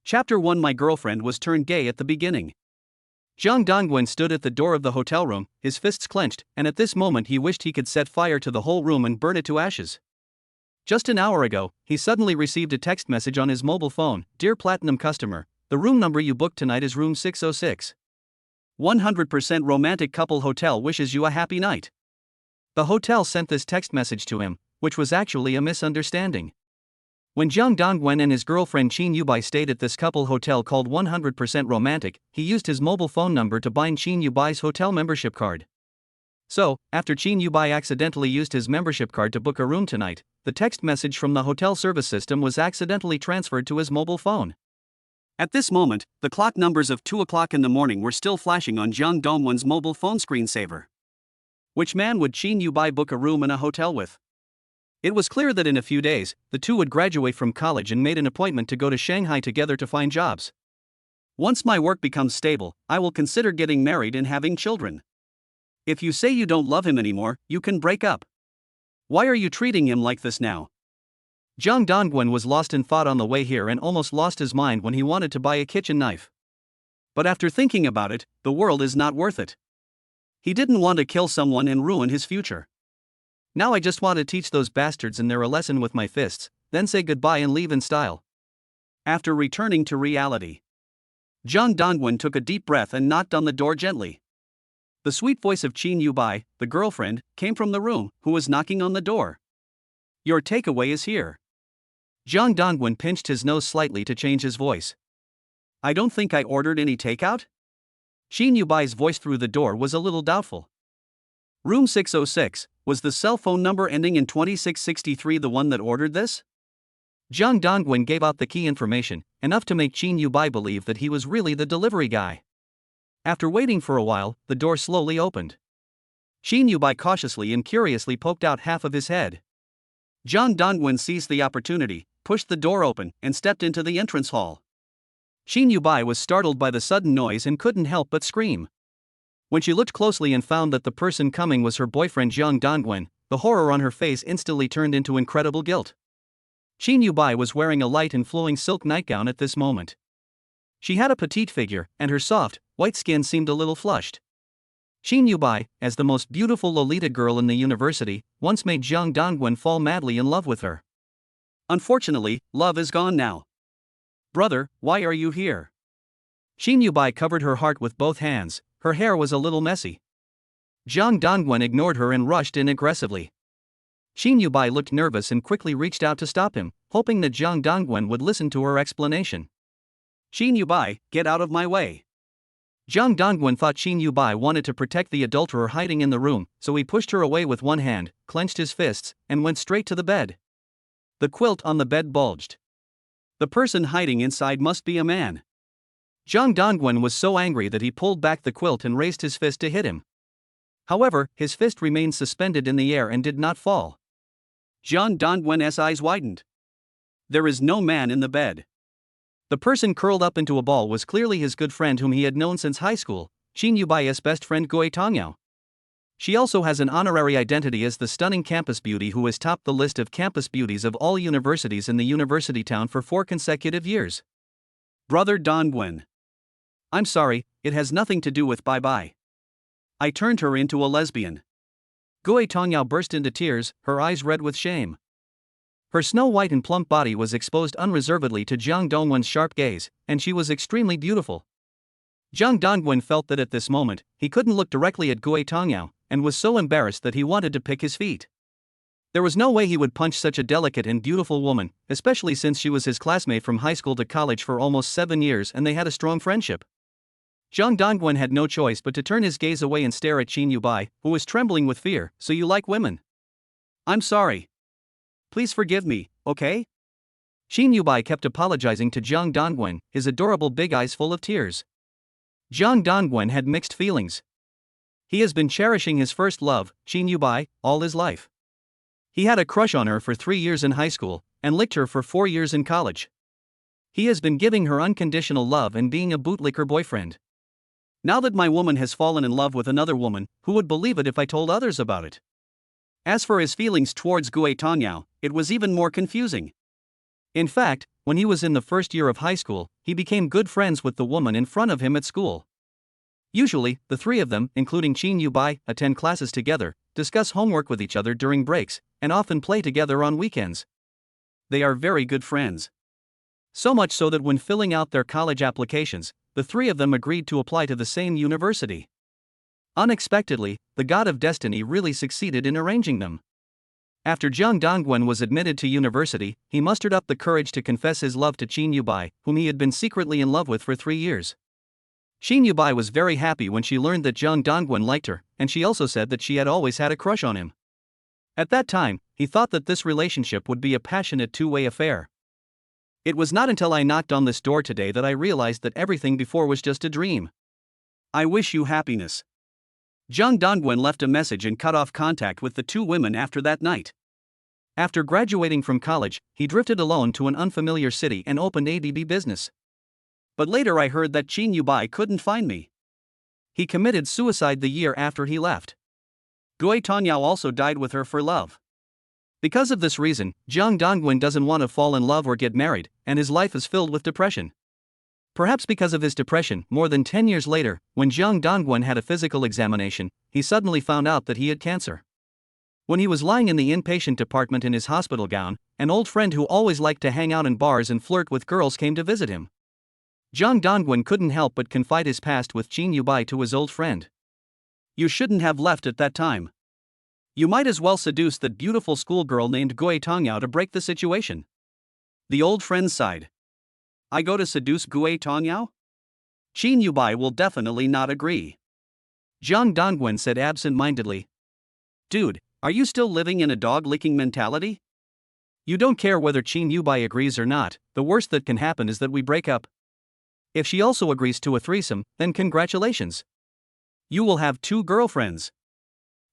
Chapter 1. My girlfriend was turned gay at the beginning. Zhang Dongwen stood at the door of the hotel room, his fists clenched, and at this moment he wished he could set fire to the whole room and burn it to ashes. Just an hour ago, he suddenly received a text message on his mobile phone. Dear Platinum customer, the room number you booked tonight is room 606. 100% romantic couple hotel wishes you a happy night. The hotel sent this text message to him, which was actually a misunderstanding. When Zhang Dongwen and his girlfriend Qin Yubai stayed at this couple hotel called 100% Romantic, he used his mobile phone number to bind Qin Yubai's hotel membership card. So, after Qin Yubai accidentally used his membership card to book a room tonight, the text message from the hotel service system was accidentally transferred to his mobile phone. At this moment, the clock numbers of 2 o'clock in the morning were still flashing on Zhang Dongwen's mobile phone screensaver. Which man would Qin Yubai book a room in a hotel with? It was clear that in a few days, the two would graduate from college and made an appointment to go to Shanghai together to find jobs. Once my work becomes stable, I will consider getting married and having children. If you say you don't love him anymore, you can break up. Why are you treating him like this now? Zhang Dongwen was lost in thought on the way here and almost lost his mind when he wanted to buy a kitchen knife. But after thinking about it, the world is not worth it. He didn't want to kill someone and ruin his future. Now I just want to teach those bastards in there a lesson with my fists, then say goodbye and leave in style. After returning to reality, Zhang Dongwen took a deep breath and knocked on the door gently. The sweet voice of Qin Yubai, the girlfriend, came from the room, who was knocking on the door. Your takeaway is here. Zhang Dongwen pinched his nose slightly to change his voice. I don't think I ordered any takeout? Qin Yubai's voice through the door was a little doubtful. Room 606, was the cell phone number ending in 2663 the one that ordered this? Zhang Dongwen gave out the key information, enough to make Qin Yubai believe that he was really the delivery guy. After waiting for a while, the door slowly opened. Qin Yubai cautiously and curiously poked out half of his head. Zhang Dongwen seized the opportunity, pushed the door open, and stepped into the entrance hall. Qin Yubai was startled by the sudden noise and couldn't help but scream. When she looked closely and found that the person coming was her boyfriend Zhang Dongwen, the horror on her face instantly turned into incredible guilt. Qin Yubai was wearing a light and flowing silk nightgown at this moment. She had a petite figure, and her soft, white skin seemed a little flushed. Qin Yubai, as the most beautiful Lolita girl in the university, once made Zhang Dongwen fall madly in love with her. Unfortunately, love is gone now. Brother, why are you here? Qin Yubai covered her heart with both hands. Her hair was a little messy. Zhang Dongwen ignored her and rushed in aggressively. Qin Yubai looked nervous and quickly reached out to stop him, hoping that Zhang Dongwen would listen to her explanation. Qin Yubai, get out of my way. Zhang Dongwen thought Qin Yubai wanted to protect the adulterer hiding in the room, so he pushed her away with one hand, clenched his fists, and went straight to the bed. The quilt on the bed bulged. The person hiding inside must be a man. Zhang Dongwen was so angry that he pulled back the quilt and raised his fist to hit him. However, his fist remained suspended in the air and did not fall. Zhang Dongwen's eyes widened. There is no man in the bed. The person curled up into a ball was clearly his good friend whom he had known since high school, Qin Yubai's best friend Gui Tongyao. She also has an honorary identity as the stunning campus beauty who has topped the list of campus beauties of all universities in the university town for 4 consecutive years. Brother Dongwen. I'm sorry, it has nothing to do with bye-bye. I turned her into a lesbian. Gui Tongyao burst into tears, her eyes red with shame. Her snow-white and plump body was exposed unreservedly to Zhang Dongwen's sharp gaze, and she was extremely beautiful. Zhang Dongwen felt that at this moment, he couldn't look directly at Gui Tongyao, and was so embarrassed that he wanted to pick his feet. There was no way he would punch such a delicate and beautiful woman, especially since she was his classmate from high school to college for almost 7 years and they had a strong friendship. Zhang Dongwen had no choice but to turn his gaze away and stare at Qin Yubai, who was trembling with fear. So you like women? I'm sorry. Please forgive me, okay? Qin Yubai kept apologizing to Zhang Dongwen, his adorable big eyes full of tears. Zhang Dongwen had mixed feelings. He has been cherishing his first love, Qin Yubai, all his life. He had a crush on her for 3 years in high school, and licked her for 4 years in college. He has been giving her unconditional love and being a bootlicker boyfriend. Now that my woman has fallen in love with another woman, who would believe it if I told others about it? As for his feelings towards Gui Tongyao, it was even more confusing. In fact, when he was in the first year of high school, he became good friends with the woman in front of him at school. Usually, the three of them, including Chin Yu-bai, attend classes together, discuss homework with each other during breaks, and often play together on weekends. They are very good friends. So much so that when filling out their college applications, the three of them agreed to apply to the same university. Unexpectedly, the god of destiny really succeeded in arranging them. After Jiang Dongwen was admitted to university, he mustered up the courage to confess his love to Chin Yu-bai, whom he had been secretly in love with for 3 years. Chin Yu-bai was very happy when she learned that Jiang Dongwen liked her, and she also said that she had always had a crush on him. At that time, he thought that this relationship would be a passionate two-way affair. It was not until I knocked on this door today that I realized that everything before was just a dream. I wish you happiness. Jiang Dongwen left a message and cut off contact with the two women after that night. After graduating from college, he drifted alone to an unfamiliar city and opened a BB business. But later I heard that Chin Yu-bai couldn't find me. He committed suicide the year after he left. Gui Tongyao also died with her for love. Because of this reason, Jiang Dongwen doesn't want to fall in love or get married, and his life is filled with depression. Perhaps because of his depression, more than 10 years later, when Jiang Dongwen had a physical examination, he suddenly found out that he had cancer. When he was lying in the inpatient department in his hospital gown, an old friend who always liked to hang out in bars and flirt with girls came to visit him. Jiang Dongwen couldn't help but confide his past with Chin Yu-bai to his old friend. You shouldn't have left at that time. You might as well seduce that beautiful schoolgirl named Gui Tongyao to break the situation. The old friend sighed. I go to seduce Gui Tongyao? Chin Yu-bai will definitely not agree. Jiang Dongwen said absent-mindedly. Dude, are you still living in a dog-licking mentality? You don't care whether Chin Yu-bai agrees or not, the worst that can happen is that we break up. If she also agrees to a threesome, then congratulations. You will have 2 girlfriends.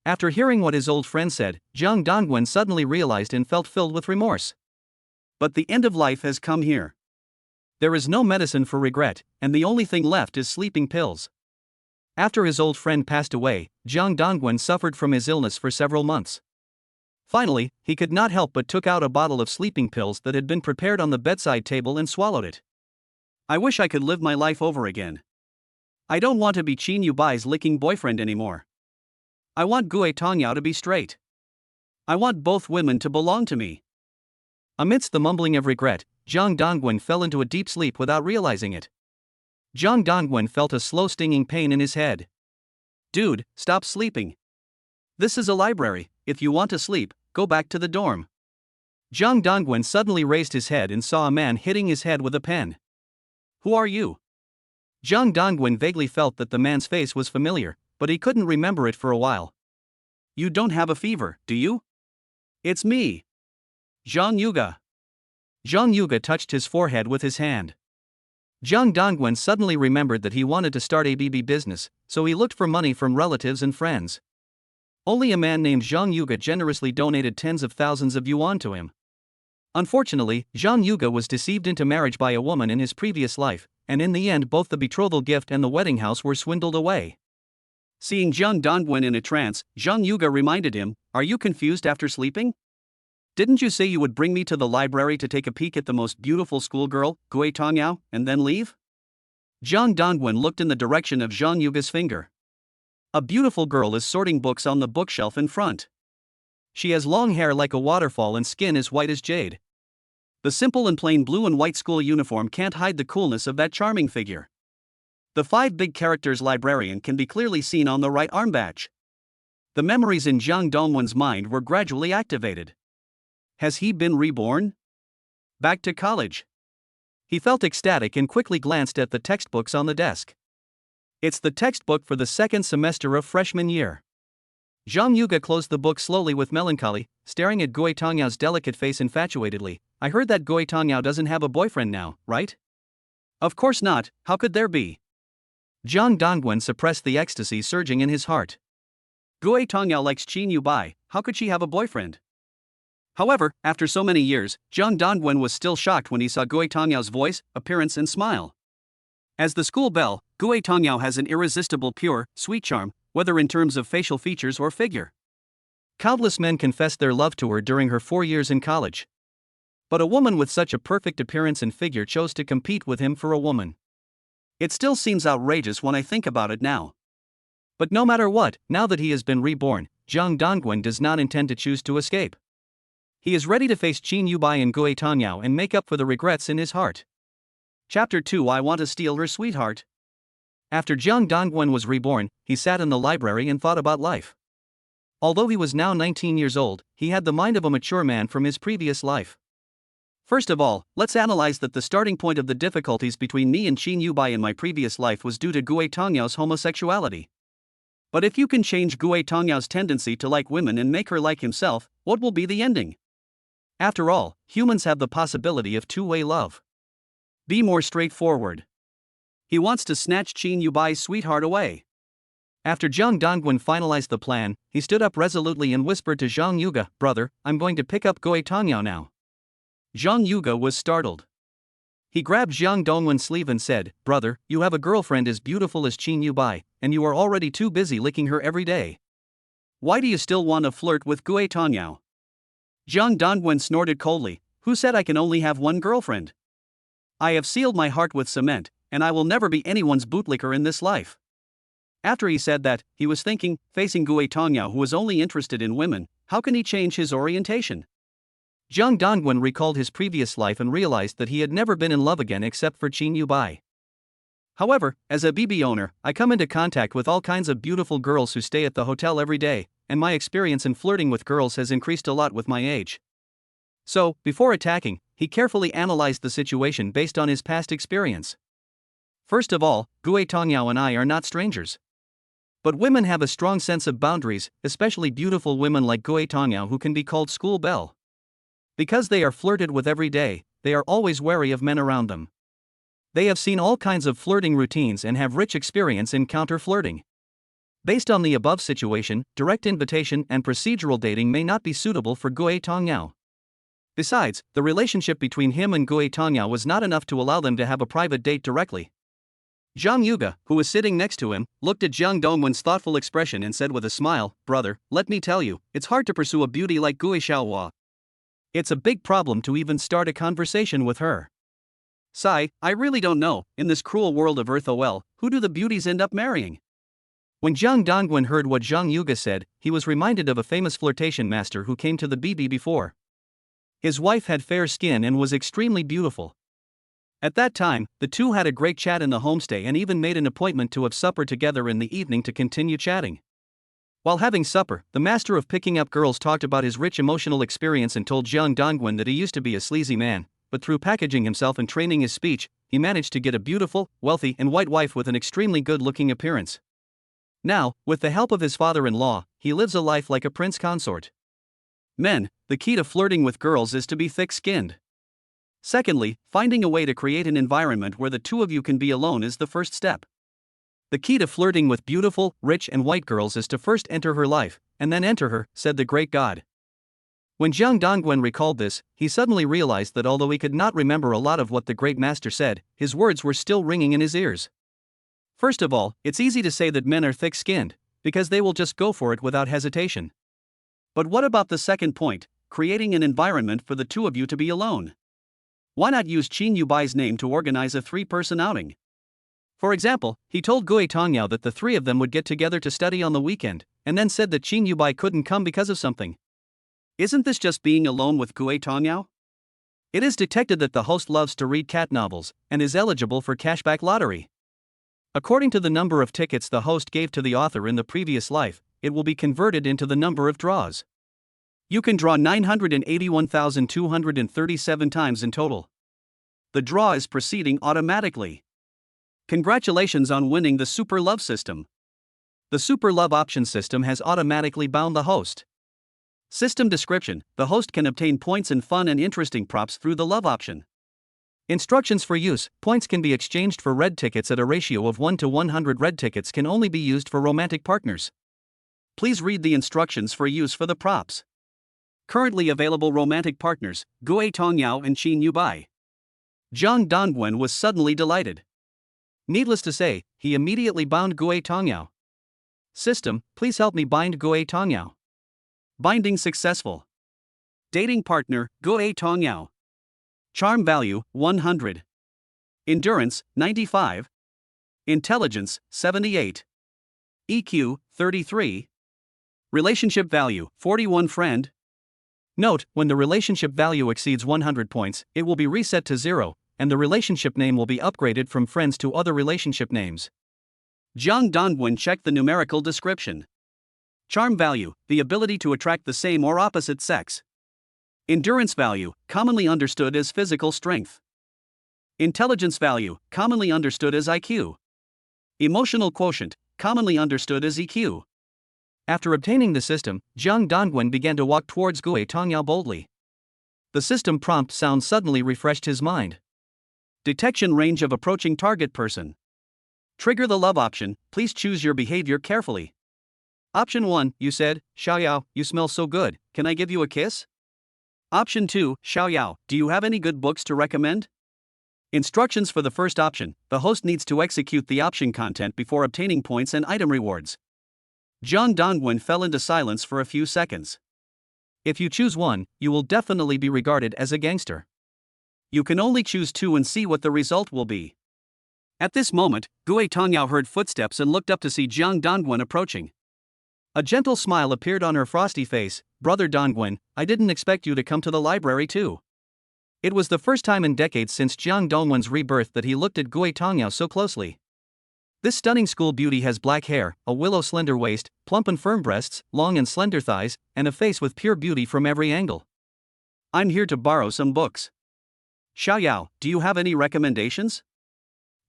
After hearing what his old friend said, Jiang Dongwen suddenly realized and felt filled with remorse. But the end of life has come here. There is no medicine for regret, and the only thing left is sleeping pills. After his old friend passed away, Jiang Dongwen suffered from his illness for several months. Finally, he could not help but took out a bottle of sleeping pills that had been prepared on the bedside table and swallowed it. I wish I could live my life over again. I don't want to be Chin Yu-bai's licking boyfriend anymore. I want Gui Tongyao to be straight. I want both women to belong to me. Amidst the mumbling of regret, Jiang Dongwen fell into a deep sleep without realizing it. Jiang Dongwen felt a slow stinging pain in his head. Dude, stop sleeping. This is a library. If you want to sleep, go back to the dorm. Jiang Dongwen suddenly raised his head and saw a man hitting his head with a pen. Who are you? Jiang Dongwen vaguely felt that the man's face was familiar, but he couldn't remember it for a while. You don't have a fever, do you? It's me. Zhang Yuga. Zhang Yuga touched his forehead with his hand. Jiang Dongwen suddenly remembered that he wanted to start a BB business, so he looked for money from relatives and friends. Only a man named Zhang Yuga generously donated tens of thousands of yuan to him. Unfortunately, Zhang Yuga was deceived into marriage by a woman in his previous life, and in the end both the betrothal gift and the wedding house were swindled away. Seeing Jiang Dongwen in a trance, Zhang Yuga reminded him, Are you confused after sleeping? Didn't you say you would bring me to the library to take a peek at the most beautiful schoolgirl, Gui Tongyao, and then leave? Jiang Dongwen looked in the direction of Zhang Yuga's finger. A beautiful girl is sorting books on the bookshelf in front. She has long hair like a waterfall and skin as white as jade. The simple and plain blue and white school uniform can't hide the coolness of that charming figure. The 5 big characters librarian can be clearly seen on the right arm badge. The memories in Jiang Dongwen's mind were gradually activated. Has he been reborn? Back to college. He felt ecstatic and quickly glanced at the textbooks on the desk. It's the textbook for the 2nd semester of freshman year. Zhang Yuga closed the book slowly with melancholy, staring at Gui Tongyao's delicate face infatuatedly. I heard that Gui Tongyao doesn't have a boyfriend now, right? Of course not, how could there be? Jiang Dongwen suppressed the ecstasy surging in his heart. Gui Tongyao likes Chin Yu-bai, how could she have a boyfriend? However, after so many years, Jiang Dongwen was still shocked when he saw Gui Tongyao's voice, appearance and smile. As the school belle, Gui Tongyao has an irresistible pure, sweet charm, whether in terms of facial features or figure. Countless men confessed their love to her during her 4 years in college. But a woman with such a perfect appearance and figure chose to compete with him for a woman. It still seems outrageous when I think about it now. But no matter what, now that he has been reborn, Zhang Dongwen does not intend to choose to escape. He is ready to face Qin Yubai and Gui Tongyao and make up for the regrets in his heart. Chapter 2. I Want to Steal Her Sweetheart. After Zhang Dongwen was reborn, he sat in the library and thought about life. Although he was now 19 years old, he had the mind of a mature man from his previous life. First of all, let's analyze that the starting point of the difficulties between me and Qin Yubai in my previous life was due to Gui Tongyao's homosexuality. But if you can change Gui Tongyao's tendency to like women and make her like himself, what will be the ending? After all, humans have the possibility of two-way love. Be more straightforward. He wants to snatch Qin Yubai's sweetheart away. After Zhang Dongwen finalized the plan, he stood up resolutely and whispered to Zhang Yuga, "Brother, I'm going to pick up Gui Tongyao now." Zhang Yuga was startled. He grabbed Zhang Dongwen's sleeve and said, "Brother, you have a girlfriend as beautiful as Qin Yubai, and you are already too busy licking her every day. Why do you still want to flirt with Gui Tongyao?" Zhang Dongwen snorted coldly, "Who said I can only have one girlfriend? I have sealed my heart with cement, and I will never be anyone's bootlicker in this life." After he said that, he was thinking, facing Gui Tongyao, who was only interested in women, how can he change his orientation? Zhang Dongwen recalled his previous life and realized that he had never been in love again except for Qin Yubai. However, as a BB owner, I come into contact with all kinds of beautiful girls who stay at the hotel every day, and my experience in flirting with girls has increased a lot with my age. So, before attacking, he carefully analyzed the situation based on his past experience. First of all, Gui Tongyao and I are not strangers. But women have a strong sense of boundaries, especially beautiful women like Gui Tongyao who can be called school belle. Because they are flirted with every day, they are always wary of men around them. They have seen all kinds of flirting routines and have rich experience in counter-flirting. Based on the above situation, direct invitation and procedural dating may not be suitable for Gui Tongyao. Besides, the relationship between him and Gui Tongyao was not enough to allow them to have a private date directly. Zhang Yuga, who was sitting next to him, looked at Zhang Dongwen's thoughtful expression and said with a smile, "Brother, let me tell you, it's hard to pursue a beauty like Gui Xiaohua. It's a big problem to even start a conversation with her. Sai, I really don't know, in this cruel world of Earth who do the beauties end up marrying?" When Zhang Dongwen heard what Zhang Yuga said, he was reminded of a famous flirtation master who came to the BB before. His wife had fair skin and was extremely beautiful. At that time, the two had a great chat in the homestay and even made an appointment to have supper together in the evening to continue chatting. While having supper, the master of picking up girls talked about his rich emotional experience and told Zhang Dongwen that he used to be a sleazy man, but through packaging himself and training his speech, he managed to get a beautiful, wealthy, and white wife with an extremely good-looking appearance. Now, with the help of his father-in-law, he lives a life like a prince consort. Men, the key to flirting with girls is to be thick-skinned. Secondly, finding a way to create an environment where the two of you can be alone is the first step. The key to flirting with beautiful, rich, and white girls is to first enter her life, and then enter her, said the great god. When Zhang Dongwen recalled this, he suddenly realized that although he could not remember a lot of what the great master said, his words were still ringing in his ears. First of all, it's easy to say that men are thick-skinned, because they will just go for it without hesitation. But what about the second point, creating an environment for the two of you to be alone? Why not use Qin Yubai's name to organize a three-person outing? For example, he told Gui Tongyao that the three of them would get together to study on the weekend, and then said that Qin Yubai couldn't come because of something. Isn't this just being alone with Gui Tongyao? It is detected that the host loves to read cat novels, and is eligible for cashback lottery. According to the number of tickets the host gave to the author in the previous life, it will be converted into the number of draws. You can draw 981,237 times in total. The draw is proceeding automatically. Congratulations on winning the Super Love system. The Super Love option system has automatically bound the host. System description: the host can obtain points and fun and interesting props through the love option. Instructions for use: points can be exchanged for red tickets at a ratio of 1 to 100. Red tickets can only be used for romantic partners. Please read the instructions for use for the props. Currently available romantic partners, Gui Tongyao and Qin Yubai. Zhang Dongwen was suddenly delighted. Needless to say, he immediately bound Gui Tongyao. System, please help me bind Gui Tongyao. Binding successful. Dating partner, Gui Tongyao. Charm value, 100. Endurance, 95. Intelligence, 78. EQ, 33. Relationship value, 41. Friend. Note, when the relationship value exceeds 100 points, it will be reset to 0, and the relationship name will be upgraded from friends to other relationship names. Jiang Dongwen checked the numerical description. Charm value, the ability to attract the same or opposite sex. Endurance value, commonly understood as physical strength. Intelligence value, commonly understood as IQ. Emotional quotient, commonly understood as EQ. After obtaining the system, Jiang Dongwen began to walk towards Gui Tongyao boldly. The system prompt sound suddenly refreshed his mind. Detection range of approaching target person. Trigger the love option, please choose your behavior carefully. Option 1, you said, Xiaoyao, you smell so good, can I give you a kiss? Option 2, Xiaoyao, do you have any good books to recommend? Instructions for the first option, the host needs to execute the option content before obtaining points and item rewards. Jiang Dongwen fell into silence for a few seconds. If you choose 1, you will definitely be regarded as a gangster. You can only choose 2 and see what the result will be. At this moment, Gui Tongyao heard footsteps and looked up to see Jiang Dongwen approaching. A gentle smile appeared on her frosty face. Brother Dongwen, I didn't expect you to come to the library too. It was the first time in decades since Jiang Dongwen's rebirth that he looked at Gui Tongyao so closely. This stunning school beauty has black hair, a willow slender waist, plump and firm breasts, long and slender thighs, and a face with pure beauty from every angle. I'm here to borrow some books. Xiaoyao, do you have any recommendations?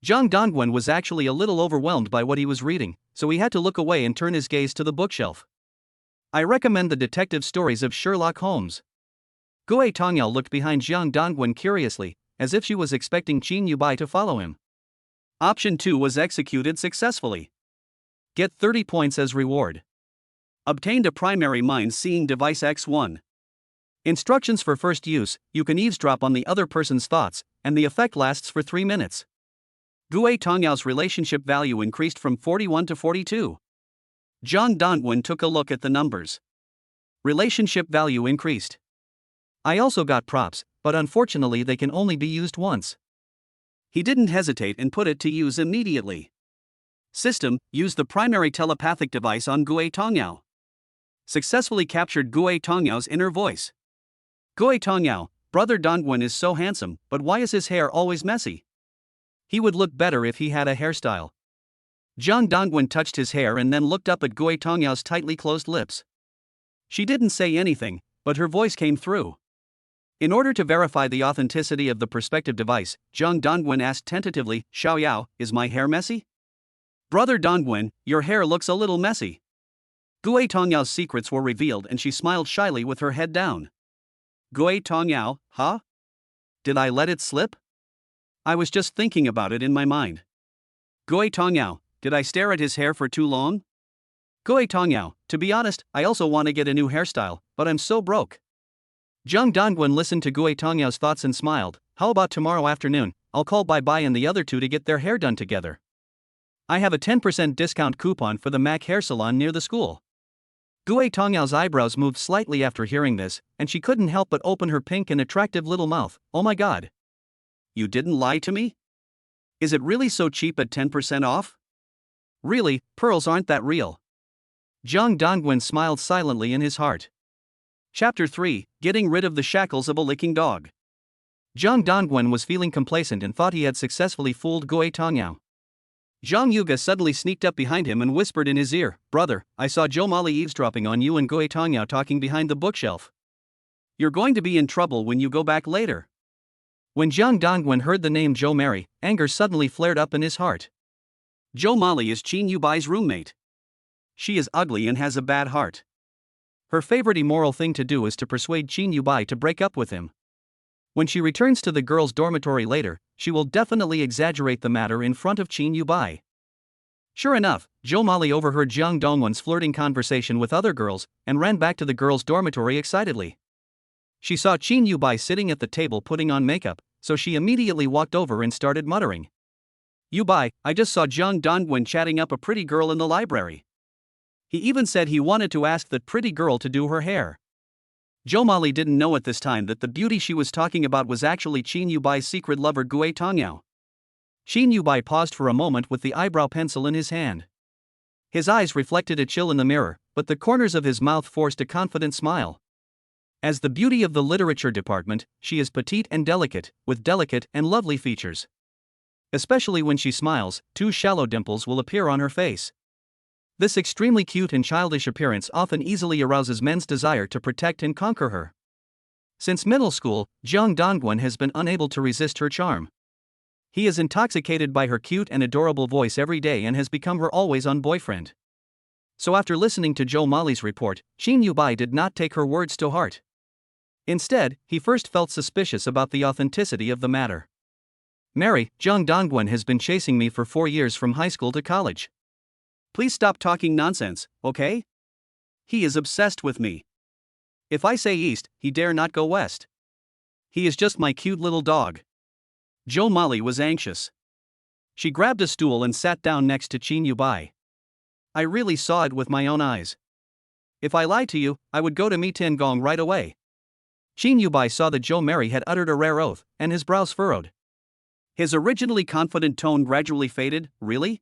Jiang Dongwen was actually a little overwhelmed by what he was reading, so he had to look away and turn his gaze to the bookshelf. I recommend the detective stories of Sherlock Holmes. Gui Tongyao looked behind Jiang Dongwen curiously, as if she was expecting Qin Yubai to follow him. Option 2 was executed successfully. Get 30 points as reward. Obtained a primary mind-seeing device X1. Instructions for first use, you can eavesdrop on the other person's thoughts, and the effect lasts for 3 minutes. Gui Tongyao's relationship value increased from 41 to 42. Jiang Dongwen took a look at the numbers. Relationship value increased. I also got props, but unfortunately they can only be used once. He didn't hesitate and put it to use immediately. System, used the primary telepathic device on Gui Tongyao. Successfully captured Gui Tongyao's inner voice. Gui Tongyao, Brother Dongwen is so handsome, but why is his hair always messy? He would look better if he had a hairstyle. Jiang Dongwen touched his hair and then looked up at Gui Tongyao's tightly closed lips. She didn't say anything, but her voice came through. In order to verify the authenticity of the perspective device, Jiang Dongwen asked tentatively, Xiaoyao, is my hair messy? Brother Dongwen, your hair looks a little messy. Gui Tongyao's secrets were revealed and she smiled shyly with her head down. Gui Tongyao, huh? Did I let it slip? I was just thinking about it in my mind. Gui Tongyao, did I stare at his hair for too long? Gui Tongyao, to be honest, I also want to get a new hairstyle, but I'm so broke. Jiang Dongwen listened to Gui Tongyao's thoughts and smiled. How about tomorrow afternoon? I'll call Bai and the other two to get their hair done together. I have a 10% discount coupon for the Mac hair salon near the school. Gui Tongyao's eyebrows moved slightly after hearing this, and she couldn't help but open her pink and attractive little mouth. Oh my god. You didn't lie to me? Is it really so cheap at 10% off? Really, pearls aren't that real. Jiang Dongwen smiled silently in his heart. Chapter 3, Getting Rid of the Shackles of a Licking Dog. Jiang Dongwen was feeling complacent and thought he had successfully fooled Gui Tongyao. Zhang Yuga suddenly sneaked up behind him and whispered in his ear, Brother, I saw Zhou Mali eavesdropping on you and Gui Tongyao talking behind the bookshelf. You're going to be in trouble when you go back later. When Jiang Dongwen heard the name Zhou Mari, anger suddenly flared up in his heart. Zhou Mali is Qin Yubai's roommate. She is ugly and has a bad heart. Her favorite immoral thing to do is to persuade Qin Yubai to break up with him. When she returns to the girls' dormitory later, she will definitely exaggerate the matter in front of Qin Yubai. Sure enough, Zhou Mali overheard Jiang Dongwen's flirting conversation with other girls and ran back to the girls' dormitory excitedly. She saw Qin Yubai sitting at the table putting on makeup, so she immediately walked over and started muttering. Yubai, I just saw Jiang Dongwen chatting up a pretty girl in the library. He even said he wanted to ask that pretty girl to do her hair. Jo Molly didn't know at this time that the beauty she was talking about was actually Qin Yubai's secret lover Gue Tongyao. Qin Yubai paused for a moment with the eyebrow pencil in his hand. His eyes reflected a chill in the mirror, but the corners of his mouth forced a confident smile. As the beauty of the literature department, she is petite and delicate, with delicate and lovely features. Especially when she smiles, two shallow dimples will appear on her face. This extremely cute and childish appearance often easily arouses men's desire to protect and conquer her. Since middle school, Jiang Dongwen has been unable to resist her charm. He is intoxicated by her cute and adorable voice every day and has become her always-on boyfriend. So after listening to Jo Molly's report, Qin Yubai did not take her words to heart. Instead, he first felt suspicious about the authenticity of the matter. Mary, Jiang Dongwen has been chasing me for 4 years from high school to college. Please stop talking nonsense, okay? He is obsessed with me. If I say east, he dare not go west. He is just my cute little dog. Jo Molly was anxious. She grabbed a stool and sat down next to Qin Yubai. I really saw it with my own eyes. If I lied to you, I would go to Mi Tiangong right away. Qin Yubai saw that Jo Mary had uttered a rare oath, and his brows furrowed. His originally confident tone gradually faded. Really?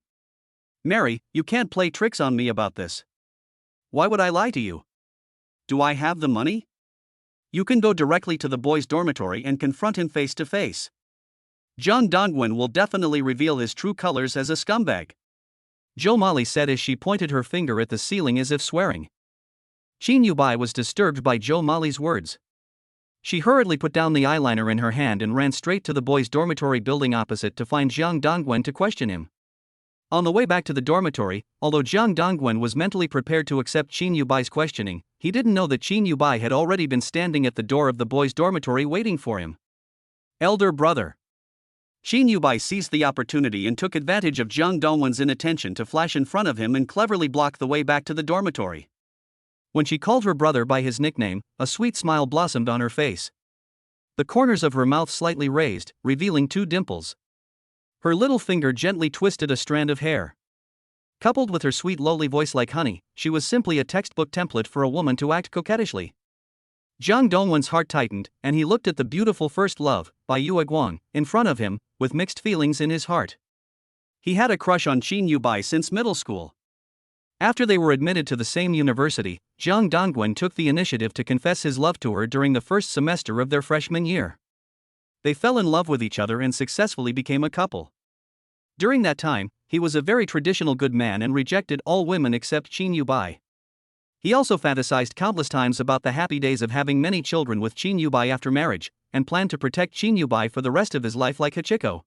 Mary, you can't play tricks on me about this. Why would I lie to you? Do I have the money? You can go directly to the boys' dormitory and confront him face to face. Jiang Dongwen will definitely reveal his true colors as a scumbag. Jo Molly said as she pointed her finger at the ceiling as if swearing. Qin Yubai was disturbed by Jo Molly's words. She hurriedly put down the eyeliner in her hand and ran straight to the boys' dormitory building opposite to find Jiang Dongwen to question him. On the way back to the dormitory, although Jiang Dongwen was mentally prepared to accept Qin Yubai's questioning, he didn't know that Qin Yubai had already been standing at the door of the boys' dormitory waiting for him. Elder brother. Qin Yubai seized the opportunity and took advantage of Jiang Dongwen's inattention to flash in front of him and cleverly block the way back to the dormitory. When she called her brother by his nickname, a sweet smile blossomed on her face. The corners of her mouth slightly raised, revealing 2 dimples. Her little finger gently twisted a strand of hair. Coupled with her sweet lowly voice like honey, she was simply a textbook template for a woman to act coquettishly. Jiang Dongwen's heart tightened, and he looked at the beautiful first love, by Yue Guang, in front of him, with mixed feelings in his heart. He had a crush on Qin Yubai since middle school. After they were admitted to the same university, Jiang Dongwen took the initiative to confess his love to her during the first semester of their freshman year. They fell in love with each other and successfully became a couple. During that time, he was a very traditional good man and rejected all women except Qin Yubai. He also fantasized countless times about the happy days of having many children with Qin Yubai after marriage, and planned to protect Qin Yubai for the rest of his life like Hachiko.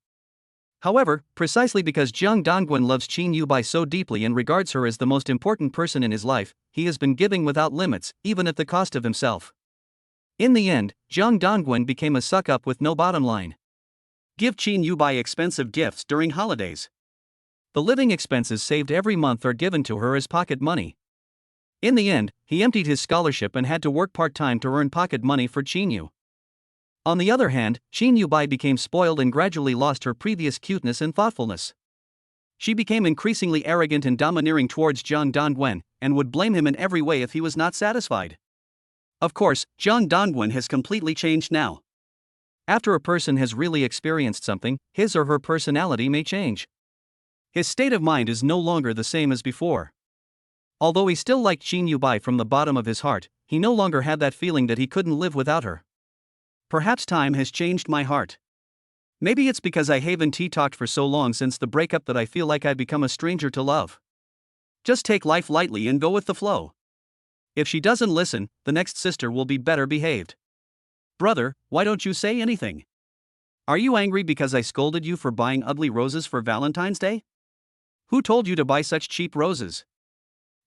However, precisely because Jiang Dongwen loves Qin Yubai so deeply and regards her as the most important person in his life, he has been giving without limits, even at the cost of himself. In the end, Jiang Dongwen became a suck-up with no bottom line. Give Qin Yubai expensive gifts during holidays. The living expenses saved every month are given to her as pocket money. In the end, he emptied his scholarship and had to work part-time to earn pocket money for Qin Yu. On the other hand, Qin Yubai became spoiled and gradually lost her previous cuteness and thoughtfulness. She became increasingly arrogant and domineering towards Jiang Dongwen, and would blame him in every way if he was not satisfied. Of course, Jiang Dongwen has completely changed now. After a person has really experienced something, his or her personality may change. His state of mind is no longer the same as before. Although he still liked Qin Yubai from the bottom of his heart, he no longer had that feeling that he couldn't live without her. Perhaps time has changed my heart. Maybe it's because I haven't talked for so long since the breakup that I feel like I've become a stranger to love. Just take life lightly and go with the flow. If she doesn't listen, the next sister will be better behaved. Brother, why don't you say anything? Are you angry because I scolded you for buying ugly roses for Valentine's Day? Who told you to buy such cheap roses?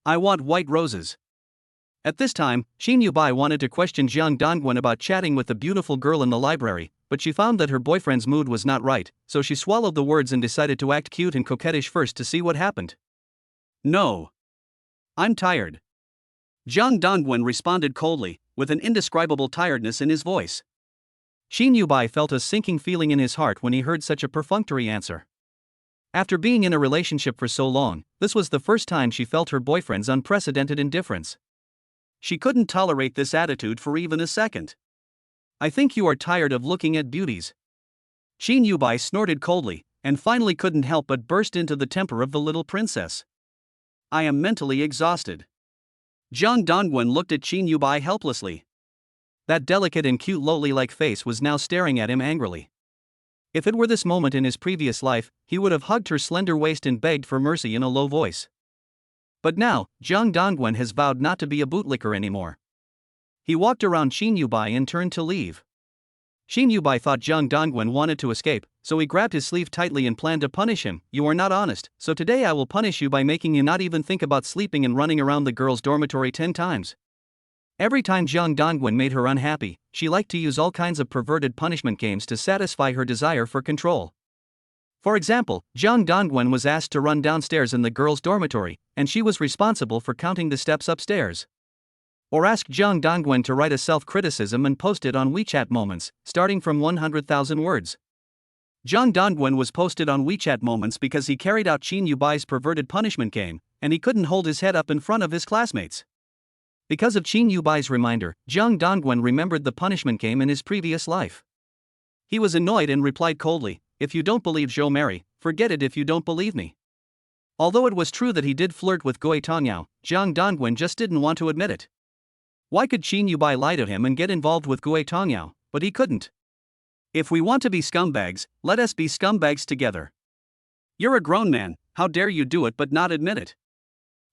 I want white roses. At this time, Qin Yubai wanted to question Jiang Dongwen about chatting with the beautiful girl in the library, but she found that her boyfriend's mood was not right, so she swallowed the words and decided to act cute and coquettish first to see what happened. No. I'm tired. Jiang Dongwen responded coldly, with an indescribable tiredness in his voice. Qin Yubai felt a sinking feeling in his heart when he heard such a perfunctory answer. After being in a relationship for so long, this was the first time she felt her boyfriend's unprecedented indifference. She couldn't tolerate this attitude for even a second. I think you are tired of looking at beauties. Shin Yubai snorted coldly, and finally couldn't help but burst into the temper of the little princess. I am mentally exhausted. Jiang Dongwen looked at Shin Yubai helplessly. That delicate and cute loli-like face was now staring at him angrily. If it were this moment in his previous life, he would have hugged her slender waist and begged for mercy in a low voice. But now, Jiang Dongwen has vowed not to be a bootlicker anymore. He walked around Shin Yubai and turned to leave. Shin Yubai thought Jiang Dongwen wanted to escape, so he grabbed his sleeve tightly and planned to punish him. You are not honest, so today I will punish you by making you not even think about sleeping and running around the girls' dormitory 10 times. Every time Jiang Dongwen made her unhappy, she liked to use all kinds of perverted punishment games to satisfy her desire for control. For example, Jiang Dongwen was asked to run downstairs in the girls' dormitory, and she was responsible for counting the steps upstairs. Or ask Jiang Dongwen to write a self-criticism and post it on WeChat Moments, starting from 100,000 words. Jiang Dongwen was posted on WeChat Moments because he carried out Shin Yubai's perverted punishment game, and he couldn't hold his head up in front of his classmates. Because of Shin Yubai's reminder, Jiang Dongwen remembered the punishment game in his previous life. He was annoyed and replied coldly, if you don't believe Zhou Mary, forget it if you don't believe me. Although it was true that he did flirt with Gui Tongyao, Jiang Dongwen just didn't want to admit it. Why could Shin Yubai lie to him and get involved with Gui Tongyao, but he couldn't? If we want to be scumbags, let us be scumbags together. You're a grown man, how dare you do it but not admit it?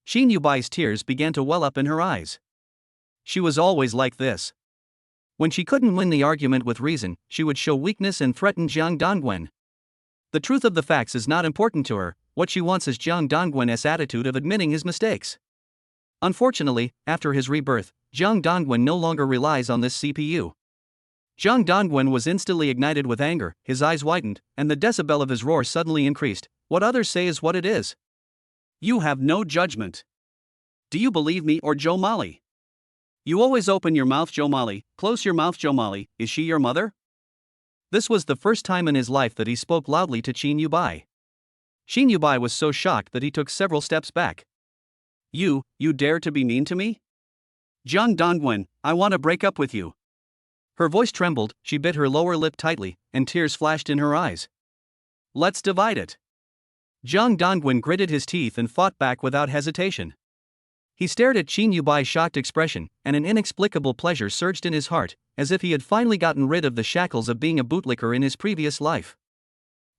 Shin Yubai's tears began to well up in her eyes. She was always like this. When she couldn't win the argument with reason, she would show weakness and threaten Jiang Dongwen. The truth of the facts is not important to her, what she wants is Jiang Dongwen's attitude of admitting his mistakes. Unfortunately, after his rebirth, Jiang Dongwen no longer relies on this CPU. Jiang Dongwen was instantly ignited with anger, his eyes widened, and the decibel of his roar suddenly increased. What others say is what it is. You have no judgment. Do you believe me or Zhou Mali? You always open your mouth, Zhou Mali, close your mouth, Zhou Mali, is she your mother? This was the first time in his life that he spoke loudly to Shin Yubai. Shin Yubai was so shocked that he took several steps back. You dare to be mean to me? Jiang Dongwen, I want to break up with you. Her voice trembled, she bit her lower lip tightly, and tears flashed in her eyes. Let's divide it. Jiang Dongwen gritted his teeth and fought back without hesitation. He stared at Shin Yubai's shocked expression, and an inexplicable pleasure surged in his heart, as if he had finally gotten rid of the shackles of being a bootlicker in his previous life.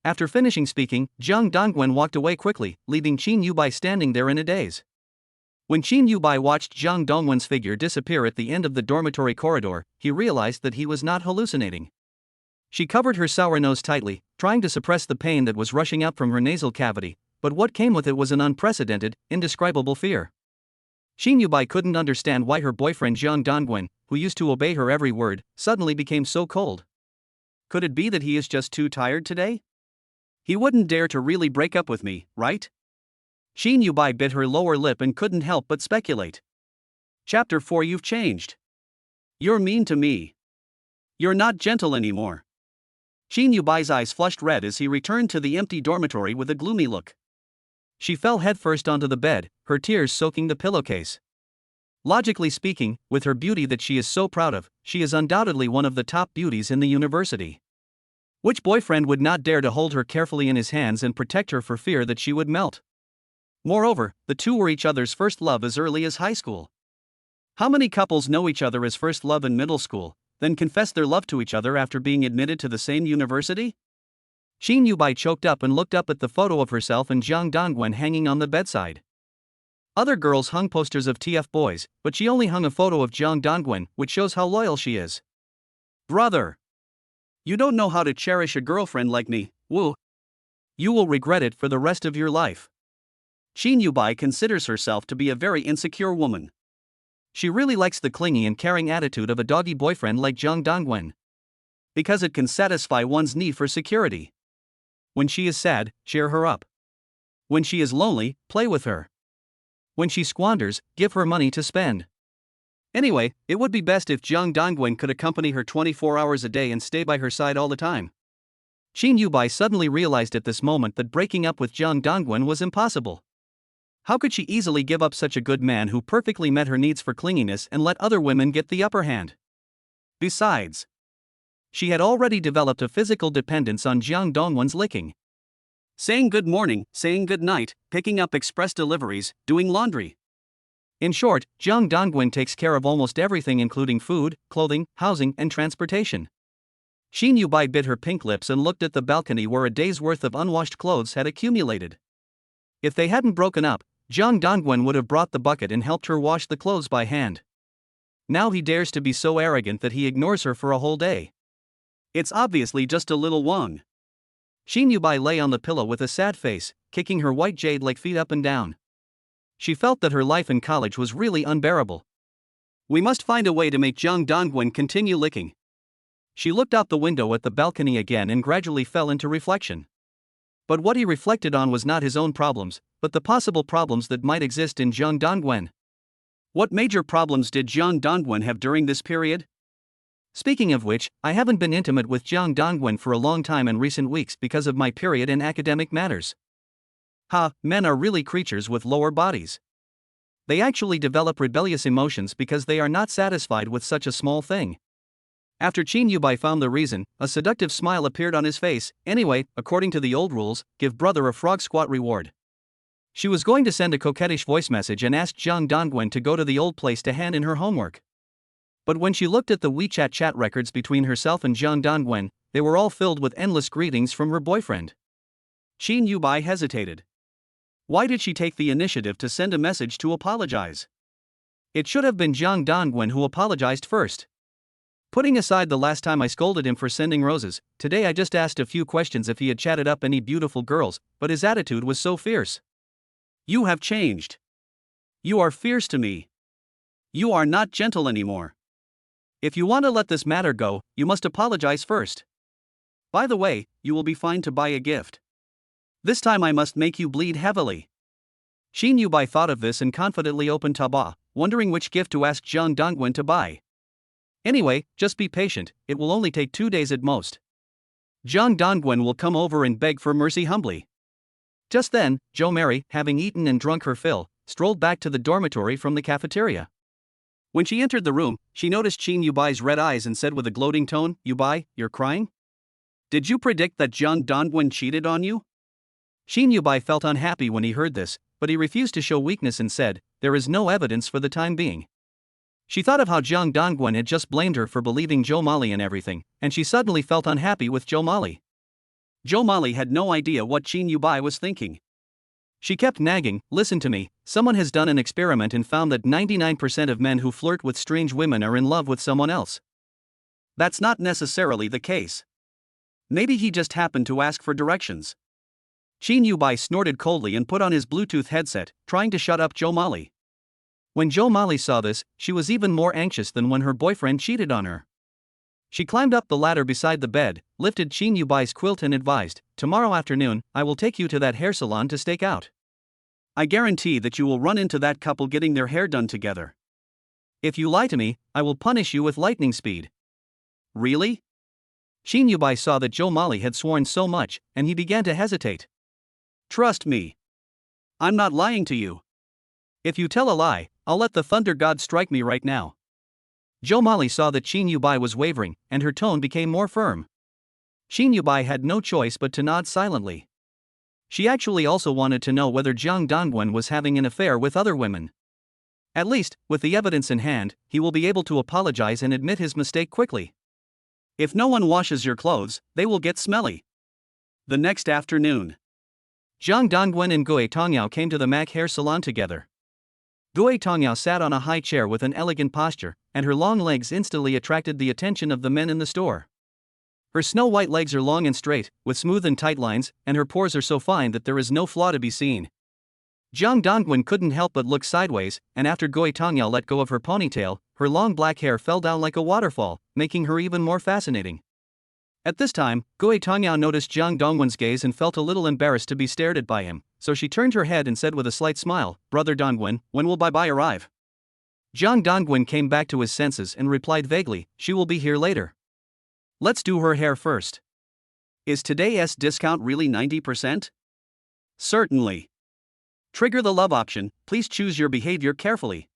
After finishing speaking, Jiang Dongwen walked away quickly, leaving Shin Yubai standing there in a daze. When Shin Yubai watched Jiang Dongwen's figure disappear at the end of the dormitory corridor, he realized that he was not hallucinating. She covered her sour nose tightly, trying to suppress the pain that was rushing out from her nasal cavity, but what came with it was an unprecedented, indescribable fear. Shin Yubai couldn't understand why her boyfriend Jiang Dongwen, who used to obey her every word, suddenly became so cold. Could it be that he is just too tired today? He wouldn't dare to really break up with me, right? Shin Yubai bit her lower lip and couldn't help but speculate. Chapter 4. You've changed. You're mean to me. You're not gentle anymore. Shin Yubai's eyes flushed red as he returned to the empty dormitory with a gloomy look. She fell headfirst onto the bed, her tears soaking the pillowcase. Logically speaking, with her beauty that she is so proud of, she is undoubtedly one of the top beauties in the university. Which boyfriend would not dare to hold her carefully in his hands and protect her for fear that she would melt? Moreover, the two were each other's first love as early as high school. How many couples know each other as first love in middle school, then confess their love to each other after being admitted to the same university? Shin Yubai choked up and looked up at the photo of herself and Jiang Dongwen hanging on the bedside. Other girls hung posters of TF boys, but she only hung a photo of Jiang Dongwen, which shows how loyal she is. Brother! You don't know how to cherish a girlfriend like me, woo. You will regret it for the rest of your life. Shin Yubai considers herself to be a very insecure woman. She really likes the clingy and caring attitude of a doggy boyfriend like Jiang Dongwen. Because it can satisfy one's need for security. When she is sad, cheer her up. When she is lonely, play with her. When she squanders, give her money to spend. Anyway, it would be best if Jiang Dongwen could accompany her 24 hours a day and stay by her side all the time. Shin Yubai suddenly realized at this moment that breaking up with Jiang Dongwen was impossible. How could she easily give up such a good man who perfectly met her needs for clinginess and let other women get the upper hand? Besides, she had already developed a physical dependence on Jiang Dongwen's licking. Saying good morning, saying good night, picking up express deliveries, doing laundry. In short, Jiang Dongwen takes care of almost everything, including food, clothing, housing, and transportation. Xin Yubai bit her pink lips and looked at the balcony where a day's worth of unwashed clothes had accumulated. If they hadn't broken up, Jiang Dongwen would have brought the bucket and helped her wash the clothes by hand. Now he dares to be so arrogant that he ignores her for a whole day. It's obviously just a little Wang. Xin Yubai lay on the pillow with a sad face, kicking her white jade-like feet up and down. She felt that her life in college was really unbearable. We must find a way to make Jiang Dongwen continue licking. She looked out the window at the balcony again and gradually fell into reflection. But what he reflected on was not his own problems, but the possible problems that might exist in Jiang Dongwen. What major problems did Jiang Dongwen have during this period? Speaking of which, I haven't been intimate with Jiang Dongwen for a long time in recent weeks because of my period and academic matters. Men are really creatures with lower bodies. They actually develop rebellious emotions because they are not satisfied with such a small thing. After Qin Yubai found the reason, a seductive smile appeared on his face. Anyway, according to the old rules, give brother a frog squat reward. She was going to send a coquettish voice message and ask Jiang Dongwen to go to the old place to hand in her homework. But when she looked at the WeChat chat records between herself and Jiang Dongwen, they were all filled with endless greetings from her boyfriend. Qin Yubai hesitated. Why did she take the initiative to send a message to apologize? It should have been Jiang Dongwen who apologized first. Putting aside the last time I scolded him for sending roses, today I just asked a few questions if he had chatted up any beautiful girls, but his attitude was so fierce. You have changed. You are fierce to me. You are not gentle anymore. If you want to let this matter go, you must apologize first. By the way, you will be fine to buy a gift. This time I must make you bleed heavily. Xin Yubai thought of this and confidently opened Taobao, wondering which gift to ask Jiang Dongwen to buy. Anyway, just be patient, it will only take 2 days at most. Jiang Dongwen will come over and beg for mercy humbly. Just then, Jo Mary, having eaten and drunk her fill, strolled back to the dormitory from the cafeteria. When she entered the room, she noticed Qin Yubai's red eyes and said with a gloating tone, "Yubai, you're crying? Did you predict that Jiang Dongwen cheated on you?" Qin Yubai felt unhappy when he heard this, but he refused to show weakness and said, "There is no evidence for the time being." She thought of how Jiang Dongwen had just blamed her for believing Jo Mali and everything, and she suddenly felt unhappy with Jo Mali. Jo Mali had no idea what Qin Yubai was thinking. She kept nagging, "Listen to me, someone has done an experiment and found that 99% of men who flirt with strange women are in love with someone else. That's not necessarily the case. Maybe he just happened to ask for directions." Qin Yubai snorted coldly and put on his Bluetooth headset, trying to shut up Jo Mali. When Jo Mali saw this, she was even more anxious than when her boyfriend cheated on her. She climbed up the ladder beside the bed, lifted Qin Yubai's quilt and advised, "Tomorrow afternoon, I will take you to that hair salon to stake out. I guarantee that you will run into that couple getting their hair done together. If you lie to me, I will punish you with lightning speed." Really? Qin Yubai saw that Jo Mali had sworn so much, and he began to hesitate. "Trust me. I'm not lying to you. If you tell a lie, I'll let the thunder god strike me right now." Jo Mali saw that Qin Yubai was wavering, and her tone became more firm. Qin Yubai had no choice but to nod silently. She actually also wanted to know whether Jiang Dongwen was having an affair with other women. At least, with the evidence in hand, he will be able to apologize and admit his mistake quickly. If no one washes your clothes, they will get smelly. The next afternoon, Jiang Dongwen and Gui Tongyao came to the Mac hair salon together. Gui Tongyao sat on a high chair with an elegant posture, and her long legs instantly attracted the attention of the men in the store. Her snow-white legs are long and straight, with smooth and tight lines, and her pores are so fine that there is no flaw to be seen. Jiang Dongwen couldn't help but look sideways, and after Gui Tongyao let go of her ponytail, her long black hair fell down like a waterfall, making her even more fascinating. At this time, Gui Tongyao noticed Jiang Dongwen's gaze and felt a little embarrassed to be stared at by him, so she turned her head and said with a slight smile, "Brother Dongwen, when will Bai arrive?" Jiang Dongwen came back to his senses and replied vaguely, "She will be here later. Let's do her hair first." "Is today's discount really 90%? "Certainly. Trigger the love option, please choose your behavior carefully.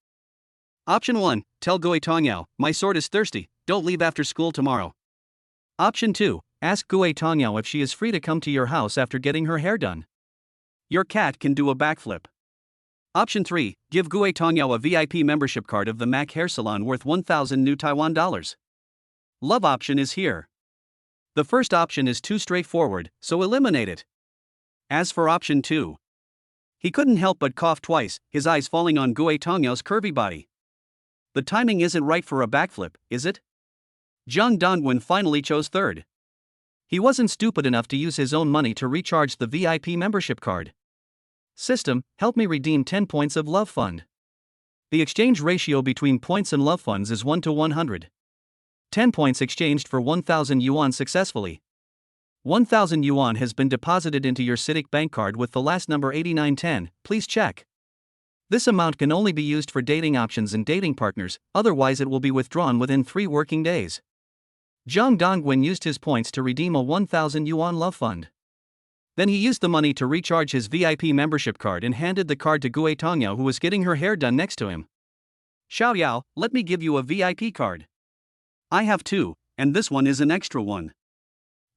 Option 1, tell Gui Tongyao, my sword is thirsty, don't leave after school tomorrow. Option 2, ask Gui Tongyao if she is free to come to your house after getting her hair done. Your cat can do a backflip. Option 3, give Gui Tongyao a VIP membership card of the MAC hair salon worth 1,000 new Taiwan dollars. Love option is here. The first option is too straightforward, so eliminate it. As for option 2, he couldn't help but cough twice, his eyes falling on Gui Tongyao's curvy body. The timing isn't right for a backflip, is it? Zhang Dongwen finally chose third. He wasn't stupid enough to use his own money to recharge the VIP membership card. System, help me redeem 10 points of love fund. The exchange ratio between points and love funds is 1 to 100. 10 points exchanged for 1,000 yuan successfully. 1,000 yuan has been deposited into your CITIC bank card with the last number 8910, please check. This amount can only be used for dating options and dating partners, otherwise it will be withdrawn within 3 working days. Zhang Dongwen used his points to redeem a 1,000 yuan love fund. Then he used the money to recharge his VIP membership card and handed the card to Gui Tongyao, who was getting her hair done next to him. Xiao Yao, let me give you a VIP card. I have 2, and this one is an extra one.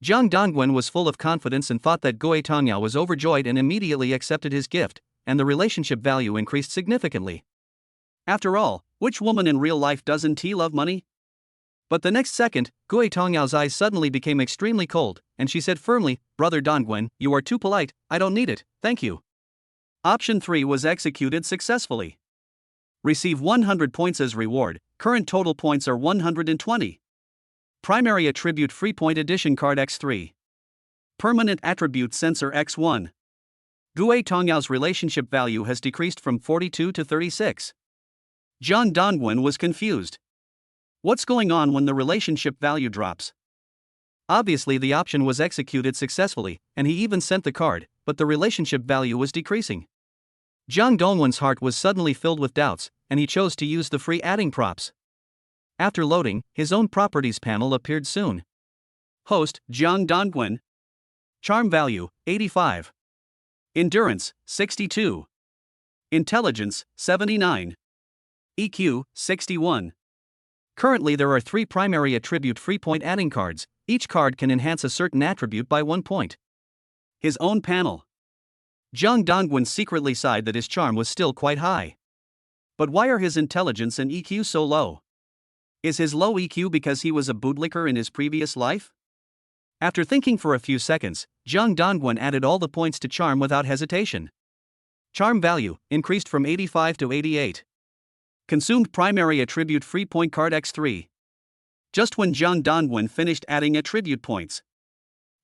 Zhang Dongwen was full of confidence and thought that Gui Tongyao was overjoyed and immediately accepted his gift, and the relationship value increased significantly. After all, which woman in real life doesn't love money? But the next second, Gui Tongyao's eyes suddenly became extremely cold, and she said firmly, Brother Dongwen, you are too polite, I don't need it, thank you. Option 3 was executed successfully. Receive 100 points as reward, current total points are 120. Primary Attribute Free Point Edition Card X3. Permanent Attribute Sensor X1. Gui Tongyao's relationship value has decreased from 42 to 36. Zhang Dongwen was confused. What's going on when the relationship value drops? Obviously the option was executed successfully, and he even sent the card, but the relationship value was decreasing. Zhang Dongwen's heart was suddenly filled with doubts, and he chose to use the free adding props. After loading, his own properties panel appeared soon. Host, Zhang Dongwen. Charm value, 85. Endurance, 62. Intelligence, 79. EQ, 61. Currently there are 3 primary attribute free point adding cards, each card can enhance a certain attribute by 1 point. His own panel. Zhang Dongwen secretly sighed that his charm was still quite high. But why are his intelligence and EQ so low? Is his low EQ because he was a bootlicker in his previous life? After thinking for a few seconds, Zhang Dongwen added all the points to charm without hesitation. Charm value increased from 85 to 88. Consumed primary attribute free point card X3. Just when Zhang Dongwen finished adding attribute points,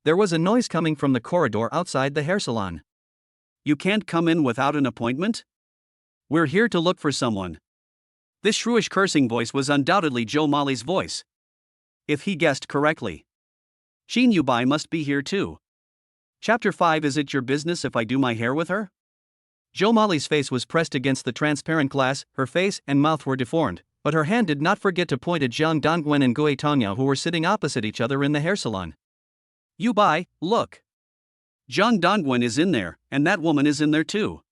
there was a noise coming from the corridor outside the hair salon. You can't come in without an appointment? We're here to look for someone. This shrewish cursing voice was undoubtedly Zhou Mali's voice. If he guessed correctly, Qin Yubai must be here too. Chapter 5. Is it your business if I do my hair with her? Zhou Mali's face was pressed against the transparent glass, her face and mouth were deformed, but her hand did not forget to point at Zhang Dongwen and Gui Tongyao, who were sitting opposite each other in the hair salon. Yubai, look. Zhang Dongwen is in there, and that woman is in there too.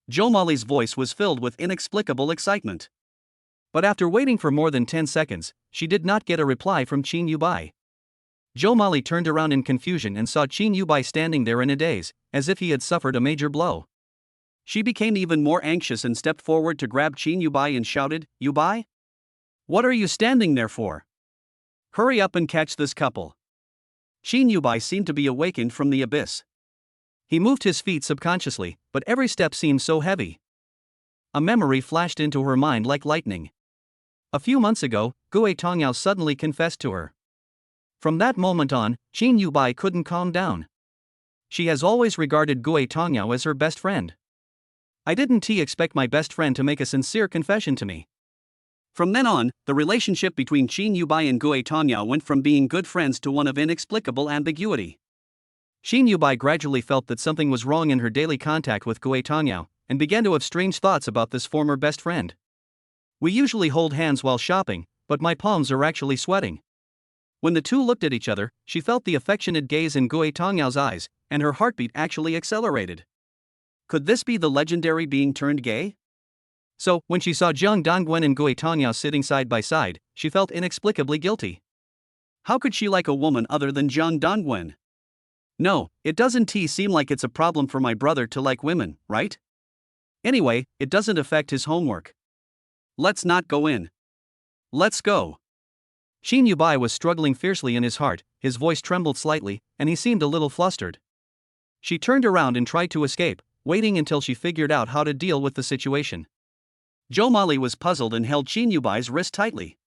Zhou Mali's voice was filled with inexplicable excitement. But after waiting for more than 10 seconds, she did not get a reply from Qin Yubai. Zhou Mali turned around in confusion and saw Qin Yubai standing there in a daze, as if he had suffered a major blow. She became even more anxious and stepped forward to grab Qin Yubai and shouted, Yubai? What are you standing there for? Hurry up and catch this couple. Qin Yubai seemed to be awakened from the abyss. He moved his feet subconsciously, but every step seemed so heavy. A memory flashed into her mind like lightning. A few months ago, Gui Tongyao suddenly confessed to her. From that moment on, Qin Yubai couldn't calm down. She has always regarded Gui Tongyao as her best friend. I didn't expect my best friend to make a sincere confession to me. From then on, the relationship between Qin Yubai and Gui Tongyao went from being good friends to one of inexplicable ambiguity. Qin Yubai gradually felt that something was wrong in her daily contact with Gui Tongyao, and began to have strange thoughts about this former best friend. We usually hold hands while shopping, but my palms are actually sweating. When the two looked at each other, she felt the affectionate gaze in Gui Tongyao's eyes, and her heartbeat actually accelerated. Could this be the legendary being turned gay? So, when she saw Jiang Dongwen and Gui Tongyao sitting side by side, she felt inexplicably guilty. How could she like a woman other than Jiang Dongwen? No, it doesn't seem like it's a problem for my brother to like women, right? Anyway, it doesn't affect his homework. Let's not go in. Let's go. Xin Yubai was struggling fiercely in his heart, his voice trembled slightly, and he seemed a little flustered. She turned around and tried to escape, waiting until she figured out how to deal with the situation. Zhou Mali was puzzled and held Xin Yubai's wrist tightly.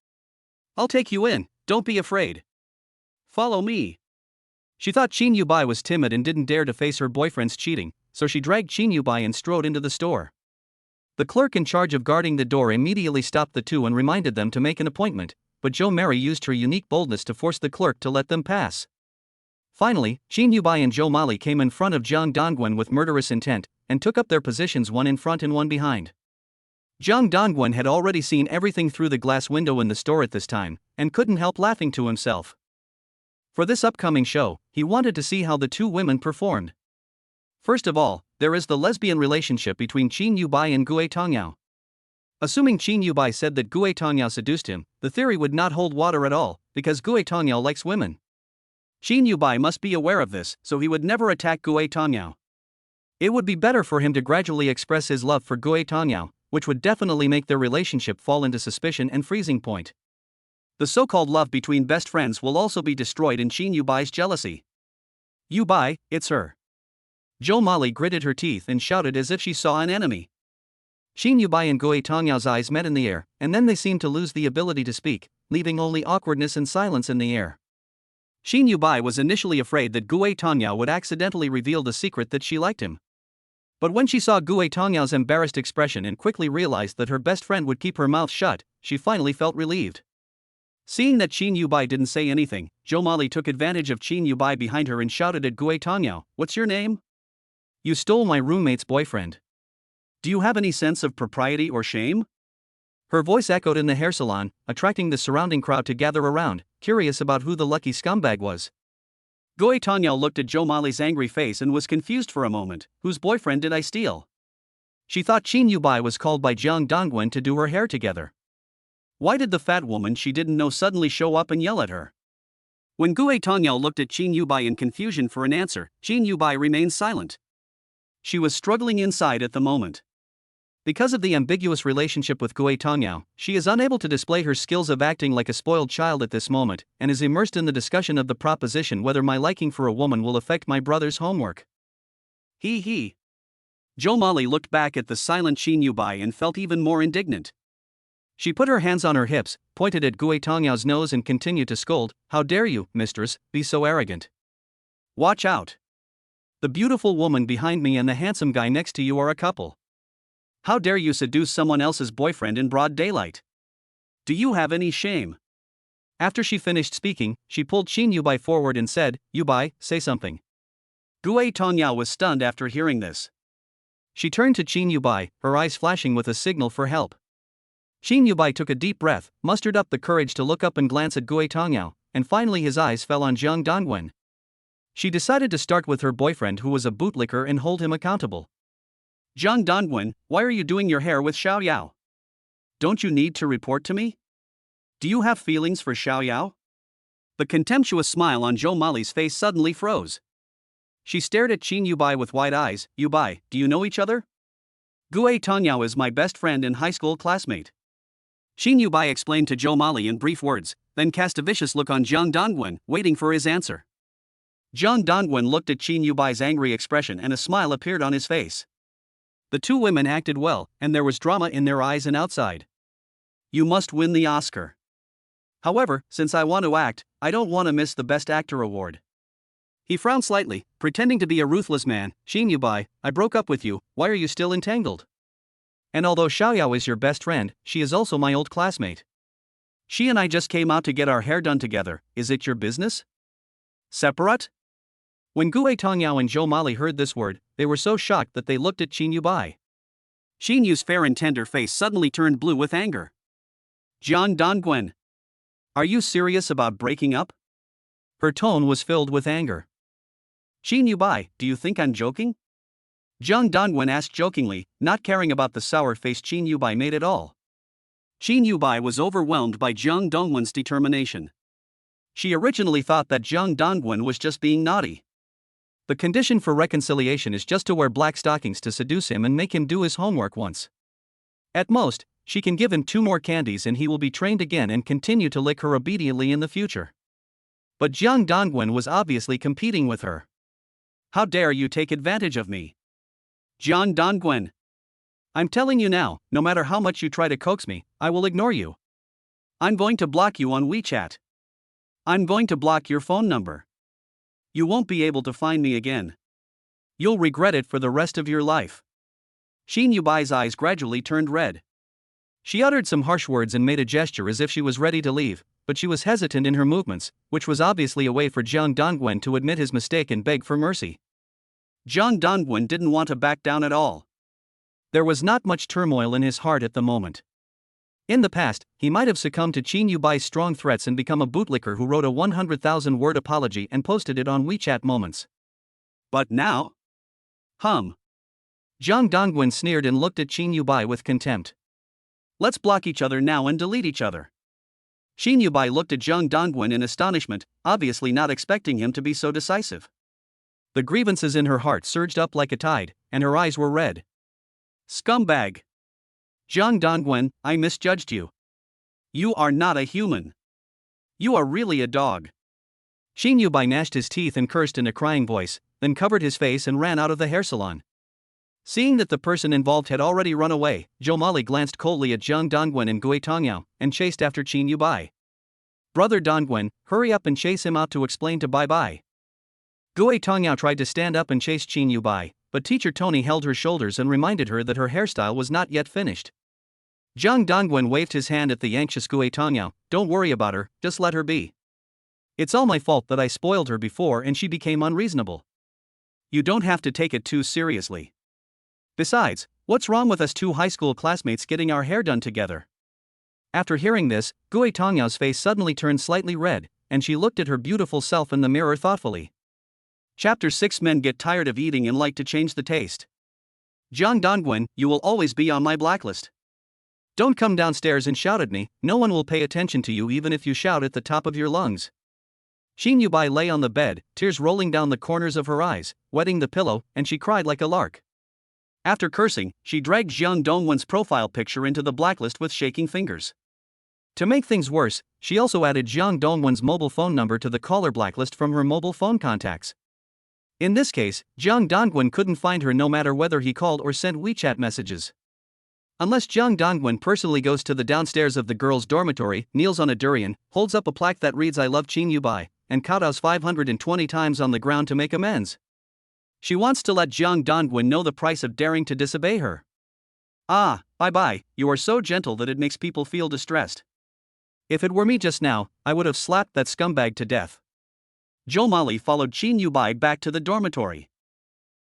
I'll take you in, don't be afraid. Follow me. She thought Xin Yubai was timid and didn't dare to face her boyfriend's cheating, so she dragged Xin Yubai and strode into the store. The clerk in charge of guarding the door immediately stopped the two and reminded them to make an appointment, but Zhou Mary used her unique boldness to force the clerk to let them pass. Finally, Xin Yubai and Zhou Mali came in front of Jiang Dongwen with murderous intent, and took up their positions one in front and one behind. Jiang Dongwen had already seen everything through the glass window in the store at this time, and couldn't help laughing to himself. For this upcoming show, he wanted to see how the two women performed. First of all, there is the lesbian relationship between Qin Yubai and Gui Tongyao. Assuming Qin Yubai said that Gui Tongyao seduced him, the theory would not hold water at all, because Gui Tongyao likes women. Qin Yubai must be aware of this, so he would never attack Gui Tongyao. It would be better for him to gradually express his love for Gui Tongyao, which would definitely make their relationship fall into suspicion and freezing point. The so-called love between best friends will also be destroyed in Qin Yubai's jealousy. Yubai, it's her. Zhou Mali gritted her teeth and shouted as if she saw an enemy. Qin Yubai and Gui Tongyao's eyes met in the air, and then they seemed to lose the ability to speak, leaving only awkwardness and silence in the air. Qin Yubai was initially afraid that Gui Tongyao would accidentally reveal the secret that she liked him. But when she saw Gui Tongyao's embarrassed expression and quickly realized that her best friend would keep her mouth shut, she finally felt relieved. Seeing that Qin Yubai didn't say anything, Zhou Mali took advantage of Qin Yubai behind her and shouted at Gui Tongyao, "What's your name? You stole my roommate's boyfriend. Do you have any sense of propriety or shame?" Her voice echoed in the hair salon, attracting the surrounding crowd to gather around, curious about who the lucky scumbag was. Gui Tongyao looked at Zhou Mali's angry face and was confused for a moment. Whose boyfriend did I steal? She thought Qin Yubai was called by Jiang Dongwen to do her hair together. Why did the fat woman she didn't know suddenly show up and yell at her? When Gui Tongyao looked at Qin Yubai in confusion for an answer, Qin Yubai remained silent. She was struggling inside at the moment. Because of the ambiguous relationship with Gui Tongyao, she is unable to display her skills of acting like a spoiled child at this moment, and is immersed in the discussion of the proposition whether my liking for a woman will affect my brother's homework. He. Zhou Mali looked back at the silent Qin Yubai and felt even more indignant. She put her hands on her hips, pointed at Gui Tongyao's nose and continued to scold, "How dare you, mistress, be so arrogant? Watch out. The beautiful woman behind me and the handsome guy next to you are a couple. How dare you seduce someone else's boyfriend in broad daylight? Do you have any shame?" After she finished speaking, she pulled Qin Yubai forward and said, "Yubai, say something." Gui Tongyao was stunned after hearing this. She turned to Qin Yubai, her eyes flashing with a signal for help. Qin Yubai took a deep breath, mustered up the courage to look up and glance at Gui Tongyao, and finally his eyes fell on Jiang Dongwen. She decided to start with her boyfriend who was a bootlicker and hold him accountable. "Jiang Dongwen, why are you doing your hair with Xiao Yao? Don't you need to report to me? Do you have feelings for Xiao Yao?" The contemptuous smile on Zhou Mali's face suddenly froze. She stared at Qin Yubai with wide eyes. "Yubai, do you know each other?" "Gui Tongyao is my best friend and high school classmate." Qin Yubai explained to Zhou Mali in brief words, then cast a vicious look on Jiang Dongwen, waiting for his answer. Jiang Dongwen looked at Qin Yubai's angry expression and a smile appeared on his face. The two women acted well, and there was drama in their eyes and outside. "You must win the Oscar. However, since I want to act, I don't want to miss the Best Actor award." He frowned slightly, pretending to be a ruthless man. "Qin Yubai, I broke up with you, why are you still entangled? And although Xiaoyao is your best friend, she is also my old classmate. She and I just came out to get our hair done together, is it your business? Separate?" When Gui Tongyao and Zhou Mali heard this word, they were so shocked that they looked at Qin Yubai. Qin Yu's fair and tender face suddenly turned blue with anger. "Jiang Dongwen, are you serious about breaking up?" Her tone was filled with anger. "Qin Yubai, do you think I'm joking? Zhang Dongwen asked jokingly, not caring about the sour-faced Qin Yubai made at all. Qin Yubai was overwhelmed by Zhang Dongwen's determination. She originally thought that Zhang Dongwen was just being naughty. The condition for reconciliation is just to wear black stockings to seduce him and make him do his homework once. At most, she can give him 2 more candies and he will be trained again and continue to lick her obediently in the future. But Zhang Dongwen was obviously competing with her. How dare you take advantage of me? Zhang Dongwen. I'm telling you now, no matter how much you try to coax me, I will ignore you. I'm going to block you on WeChat. I'm going to block your phone number. You won't be able to find me again. You'll regret it for the rest of your life. Qin Yubai's eyes gradually turned red. She uttered some harsh words and made a gesture as if she was ready to leave, but she was hesitant in her movements, which was obviously a way for Zhang Dongwen to admit his mistake and beg for mercy. Zhang Dongwen didn't want to back down at all. There was not much turmoil in his heart at the moment. In the past, he might have succumbed to Qin Yubai's strong threats and become a bootlicker who wrote a 100,000-word apology and posted it on WeChat Moments. But now? Zhang Dongwen sneered and looked at Qin Yubai with contempt. Let's block each other now and delete each other. Qin Yubai looked at Zhang Dongwen in astonishment, obviously not expecting him to be so decisive. The grievances in her heart surged up like a tide, and her eyes were red. Scumbag! Zhang Dongwen, I misjudged you. You are not a human. You are really a dog. Qin Yubai gnashed his teeth and cursed in a crying voice, then covered his face and ran out of the hair salon. Seeing that the person involved had already run away, Zhou Mali glanced coldly at Zhang Dongwen and Gui Tongyao, and chased after Qin Yubai. Brother Dongwen, hurry up and chase him out to explain to Bye-Bye. Gui Tongyao tried to stand up and chase Qin Yubai, but teacher Tony held her shoulders and reminded her that her hairstyle was not yet finished. Zhang Dongwen waved his hand at the anxious Gui Tongyao, don't worry about her, just let her be. It's all my fault that I spoiled her before and she became unreasonable. You don't have to take it too seriously. Besides, what's wrong with us 2 high school classmates getting our hair done together? After hearing this, Gui Tongyao's face suddenly turned slightly red, and she looked at her beautiful self in the mirror thoughtfully. Chapter 6 Men get tired of eating and like to change the taste. Zhang Dongwen, you will always be on my blacklist. Don't come downstairs and shout at me, no one will pay attention to you even if you shout at the top of your lungs. Qin Yubai lay on the bed, tears rolling down the corners of her eyes, wetting the pillow, and she cried like a lark. After cursing, she dragged Zhang Dongwen's profile picture into the blacklist with shaking fingers. To make things worse, she also added Zhang Dongwen's mobile phone number to the caller blacklist from her mobile phone contacts. In this case, Zhang Dongwen couldn't find her no matter whether he called or sent WeChat messages. Unless Zhang Dongwen personally goes to the downstairs of the girls' dormitory, kneels on a durian, holds up a plaque that reads I love Qin Yubai, and kowtows 520 times on the ground to make amends. She wants to let Zhang Dongwen know the price of daring to disobey her. Ah, Bye-Bye, you are so gentle that it makes people feel distressed. If it were me just now, I would have slapped that scumbag to death. Zhou Mali followed Qin Yubai back to the dormitory.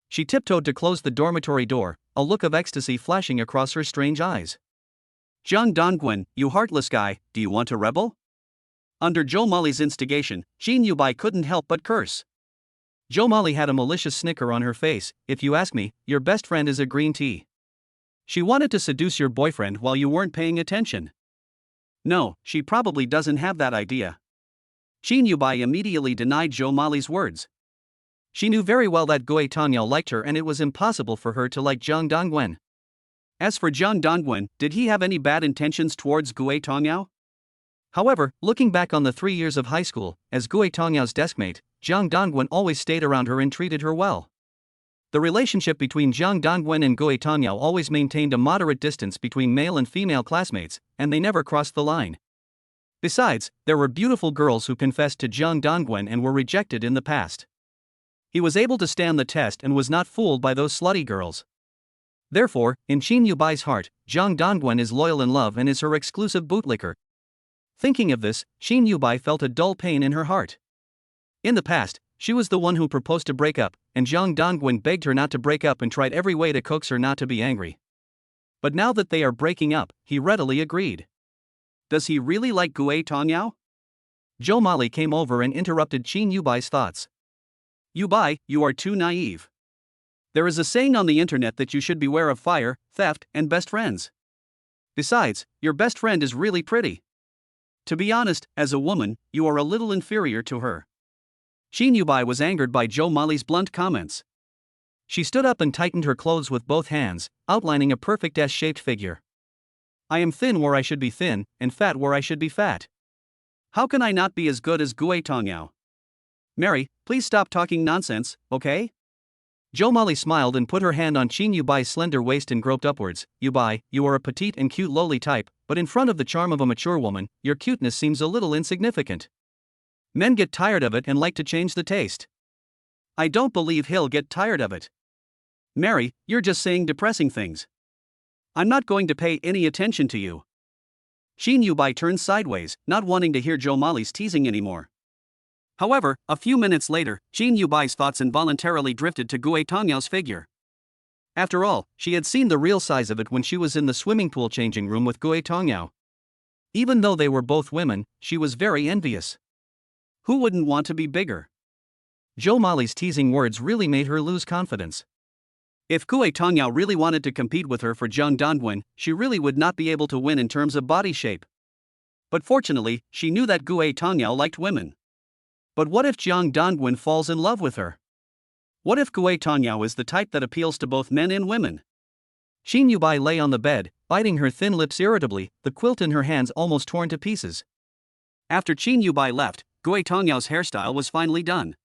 She tiptoed to close the dormitory door, a look of ecstasy flashing across her strange eyes. Zhang Dongwen, you heartless guy, do you want to rebel? Under Zhou Mali's instigation, Qin Yubai couldn't help but curse. Zhou Mali had a malicious snicker on her face, if you ask me, your best friend is a green tea. She wanted to seduce your boyfriend while you weren't paying attention. No, she probably doesn't have that idea. Qin Yubai immediately denied Zhou Mali's words. She knew very well that Gui Tongyao liked her and it was impossible for her to like Zhang Dongwen. As for Zhang Dongwen, did he have any bad intentions towards Gui Tongyao? However, looking back on the 3 years of high school, as Gui Tongyao's deskmate, Zhang Dongwen always stayed around her and treated her well. The relationship between Zhang Dongwen and Gui Tongyao always maintained a moderate distance between male and female classmates, and they never crossed the line. Besides, there were beautiful girls who confessed to Zhang Dongwen and were rejected in the past. He was able to stand the test and was not fooled by those slutty girls. Therefore, in Qin Yubai's heart, Zhang Dongwen is loyal in love and is her exclusive bootlicker. Thinking of this, Qin Yubai felt a dull pain in her heart. In the past, she was the one who proposed to break up, and Zhang Dongwen begged her not to break up and tried every way to coax her not to be angry. But now that they are breaking up, he readily agreed. Does he really like Gui Tongyao? Zhou Mali came over and interrupted Qin Yubai's thoughts. Yubai, you are too naive. There is a saying on the internet that you should beware of fire, theft, and best friends. Besides, your best friend is really pretty. To be honest, as a woman, you are a little inferior to her. Shin Yubai was angered by Jo Molly's blunt comments. She stood up and tightened her clothes with both hands, outlining a perfect S-shaped figure. I am thin where I should be thin, and fat where I should be fat. How can I not be as good as Gue Tongyao? Mary, please stop talking nonsense, okay? Jo Molly smiled and put her hand on Shin Yubai's slender waist and groped upwards. Yubai, you are a petite and cute lowly type, but in front of the charm of a mature woman, your cuteness seems a little insignificant. Men get tired of it and like to change the taste. I don't believe he'll get tired of it. Mary, you're just saying depressing things. I'm not going to pay any attention to you. Shin Yubai turned sideways, not wanting to hear Jo Molly's teasing anymore. However, a few minutes later, Shin Yubai's thoughts involuntarily drifted to Gue Tongyao's figure. After all, she had seen the real size of it when she was in the swimming pool changing room with Gue Tongyao. Even though they were both women, she was very envious. Who wouldn't want to be bigger? Jo Molly's teasing words really made her lose confidence. If Gue Tongyao really wanted to compete with her for Zhang Dongwen, she really would not be able to win in terms of body shape. But fortunately, she knew that Gue Tongyao liked women. But what if Zhang Dongwen falls in love with her? What if Gue Tongyao is the type that appeals to both men and women? Shin Yubai lay on the bed, biting her thin lips irritably, the quilt in her hands almost torn to pieces. After Shin Yubai left, Gue Tongyao's hairstyle was finally done.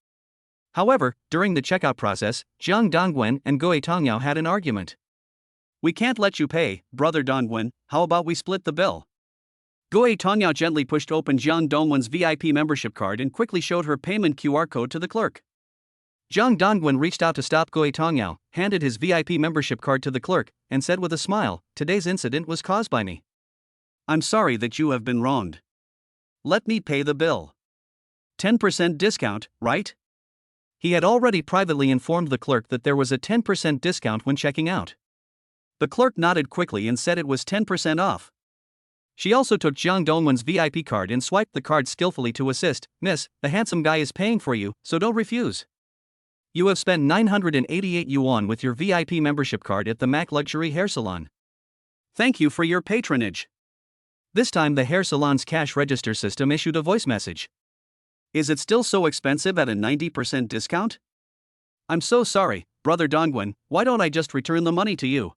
However, during the checkout process, Zhang Dongwen and Gue Tongyao had an argument. We can't let you pay, brother Dongwen, how about we split the bill? Gue Tongyao gently pushed open Zhang Dongwen's VIP membership card and quickly showed her payment QR code to the clerk. Zhang Dongwen reached out to stop Gue Tongyao, handed his VIP membership card to the clerk, and said with a smile, today's incident was caused by me. I'm sorry that you have been wronged. Let me pay the bill. 10% discount, right? He had already privately informed the clerk that there was a 10% discount when checking out. The clerk nodded quickly and said it was 10% off. She also took Zhang Dongwen's VIP card and swiped the card skillfully to assist. Miss, the handsome guy is paying for you, so don't refuse. You have spent 988 yuan with your VIP membership card at the Mac Luxury Hair Salon. Thank you for your patronage. This time the hair salon's cash register system issued a voice message. Is it still so expensive at a 90% discount? I'm so sorry, brother Dongwen, why don't I just return the money to you?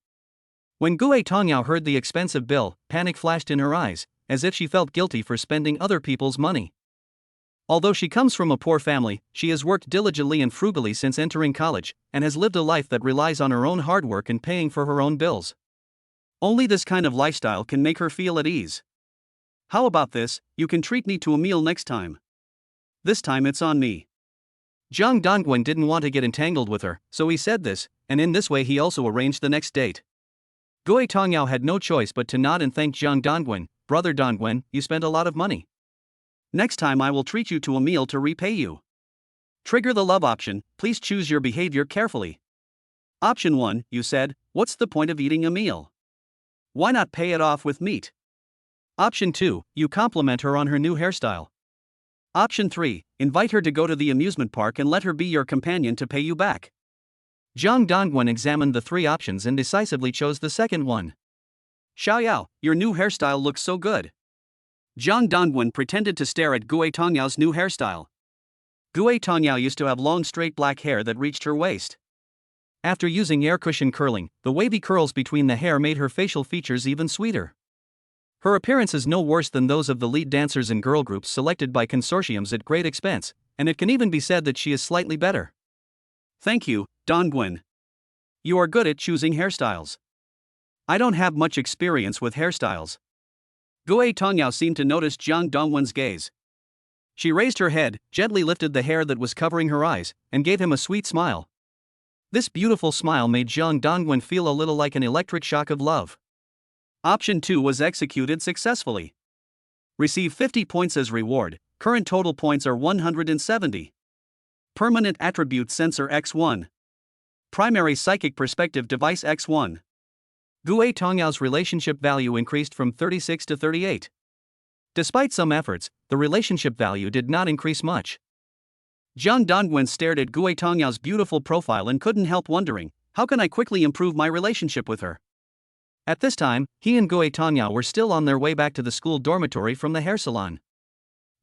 When Gue Tongyao heard the expensive bill, panic flashed in her eyes, as if she felt guilty for spending other people's money. Although she comes from a poor family, she has worked diligently and frugally since entering college, and has lived a life that relies on her own hard work and paying for her own bills. Only this kind of lifestyle can make her feel at ease. How about this, you can treat me to a meal next time. This time it's on me. Zhang Dongwen didn't want to get entangled with her, so he said this, and in this way he also arranged the next date. Gue Tongyao had no choice but to nod and thank Zhang Dongwen. Brother Dongwen, you spent a lot of money. Next time I will treat you to a meal to repay you. Trigger the love option, please choose your behavior carefully. Option 1, you said, what's the point of eating a meal? Why not pay it off with meat? Option 2, you compliment her on her new hairstyle. Option 3, invite her to go to the amusement park and let her be your companion to pay you back. Zhang Dongwen examined the three options and decisively chose the second one. Xiaoyao, your new hairstyle looks so good. Zhang Dongwen pretended to stare at Gue Tongyao's new hairstyle. Gue Tongyao used to have long straight black hair that reached her waist. After using air cushion curling, the wavy curls between the hair made her facial features even sweeter. Her appearance is no worse than those of the lead dancers in girl groups selected by consortiums at great expense, and it can even be said that she is slightly better. Thank you, Dongwen. You are good at choosing hairstyles. I don't have much experience with hairstyles. Gue Tongyao seemed to notice Zhang Dongwen's gaze. She raised her head, gently lifted the hair that was covering her eyes, and gave him a sweet smile. This beautiful smile made Zhang Dongwen feel a little like an electric shock of love. Option 2 was executed successfully. Receive 50 points as reward, current total points are 170. Permanent attribute sensor X1. Primary psychic perspective device X1. Gue Tongyao's relationship value increased from 36 to 38. Despite some efforts, the relationship value did not increase much. Zhang Dongwen stared at Gue Tongyao's beautiful profile and couldn't help wondering, How can I quickly improve my relationship with her? At this time, he and Goe Tanya were still on their way back to the school dormitory from the hair salon.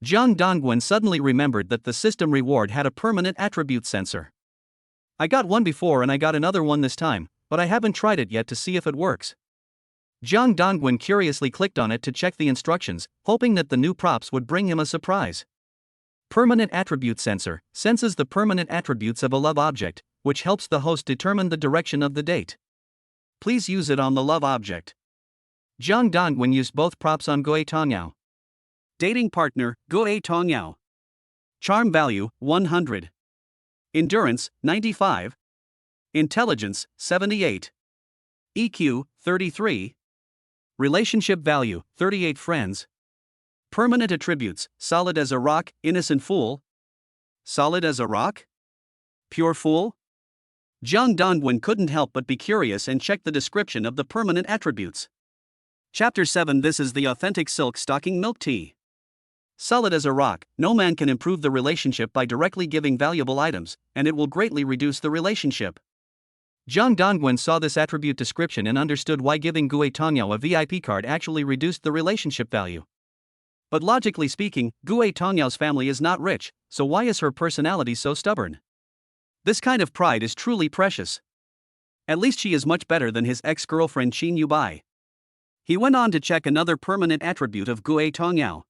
Jiang Dongwen suddenly remembered that the system reward had a permanent attribute sensor. I got one before and I got another one this time, but I haven't tried it yet to see if it works. Jiang Dongwen curiously clicked on it to check the instructions, hoping that the new props would bring him a surprise. Permanent attribute sensor senses the permanent attributes of a love object, which helps the host determine the direction of the date. Please use it on the love object. Jiang Dongwen used both props on Goe Tongyao. Dating partner, Goe Tongyao. Charm value, 100. Endurance, 95. Intelligence, 78. EQ, 33. Relationship value, 38 friends. Permanent attributes, solid as a rock, innocent fool. Solid as a rock? Pure fool? Jiang Dongwen couldn't help but be curious and checked the description of the permanent attributes. Chapter 7. This is the authentic silk stocking milk tea. Solid as a rock, no man can improve the relationship by directly giving valuable items, and it will greatly reduce the relationship. Jiang Dongwen saw this attribute description and understood why giving Goe Tongyao a VIP card actually reduced the relationship value. But logically speaking, Goe Tongyao's family is not rich, so why is her personality so stubborn? This kind of pride is truly precious. At least she is much better than his ex-girlfriend Qin Yubai. He went on to check another permanent attribute of Goe Tongyao.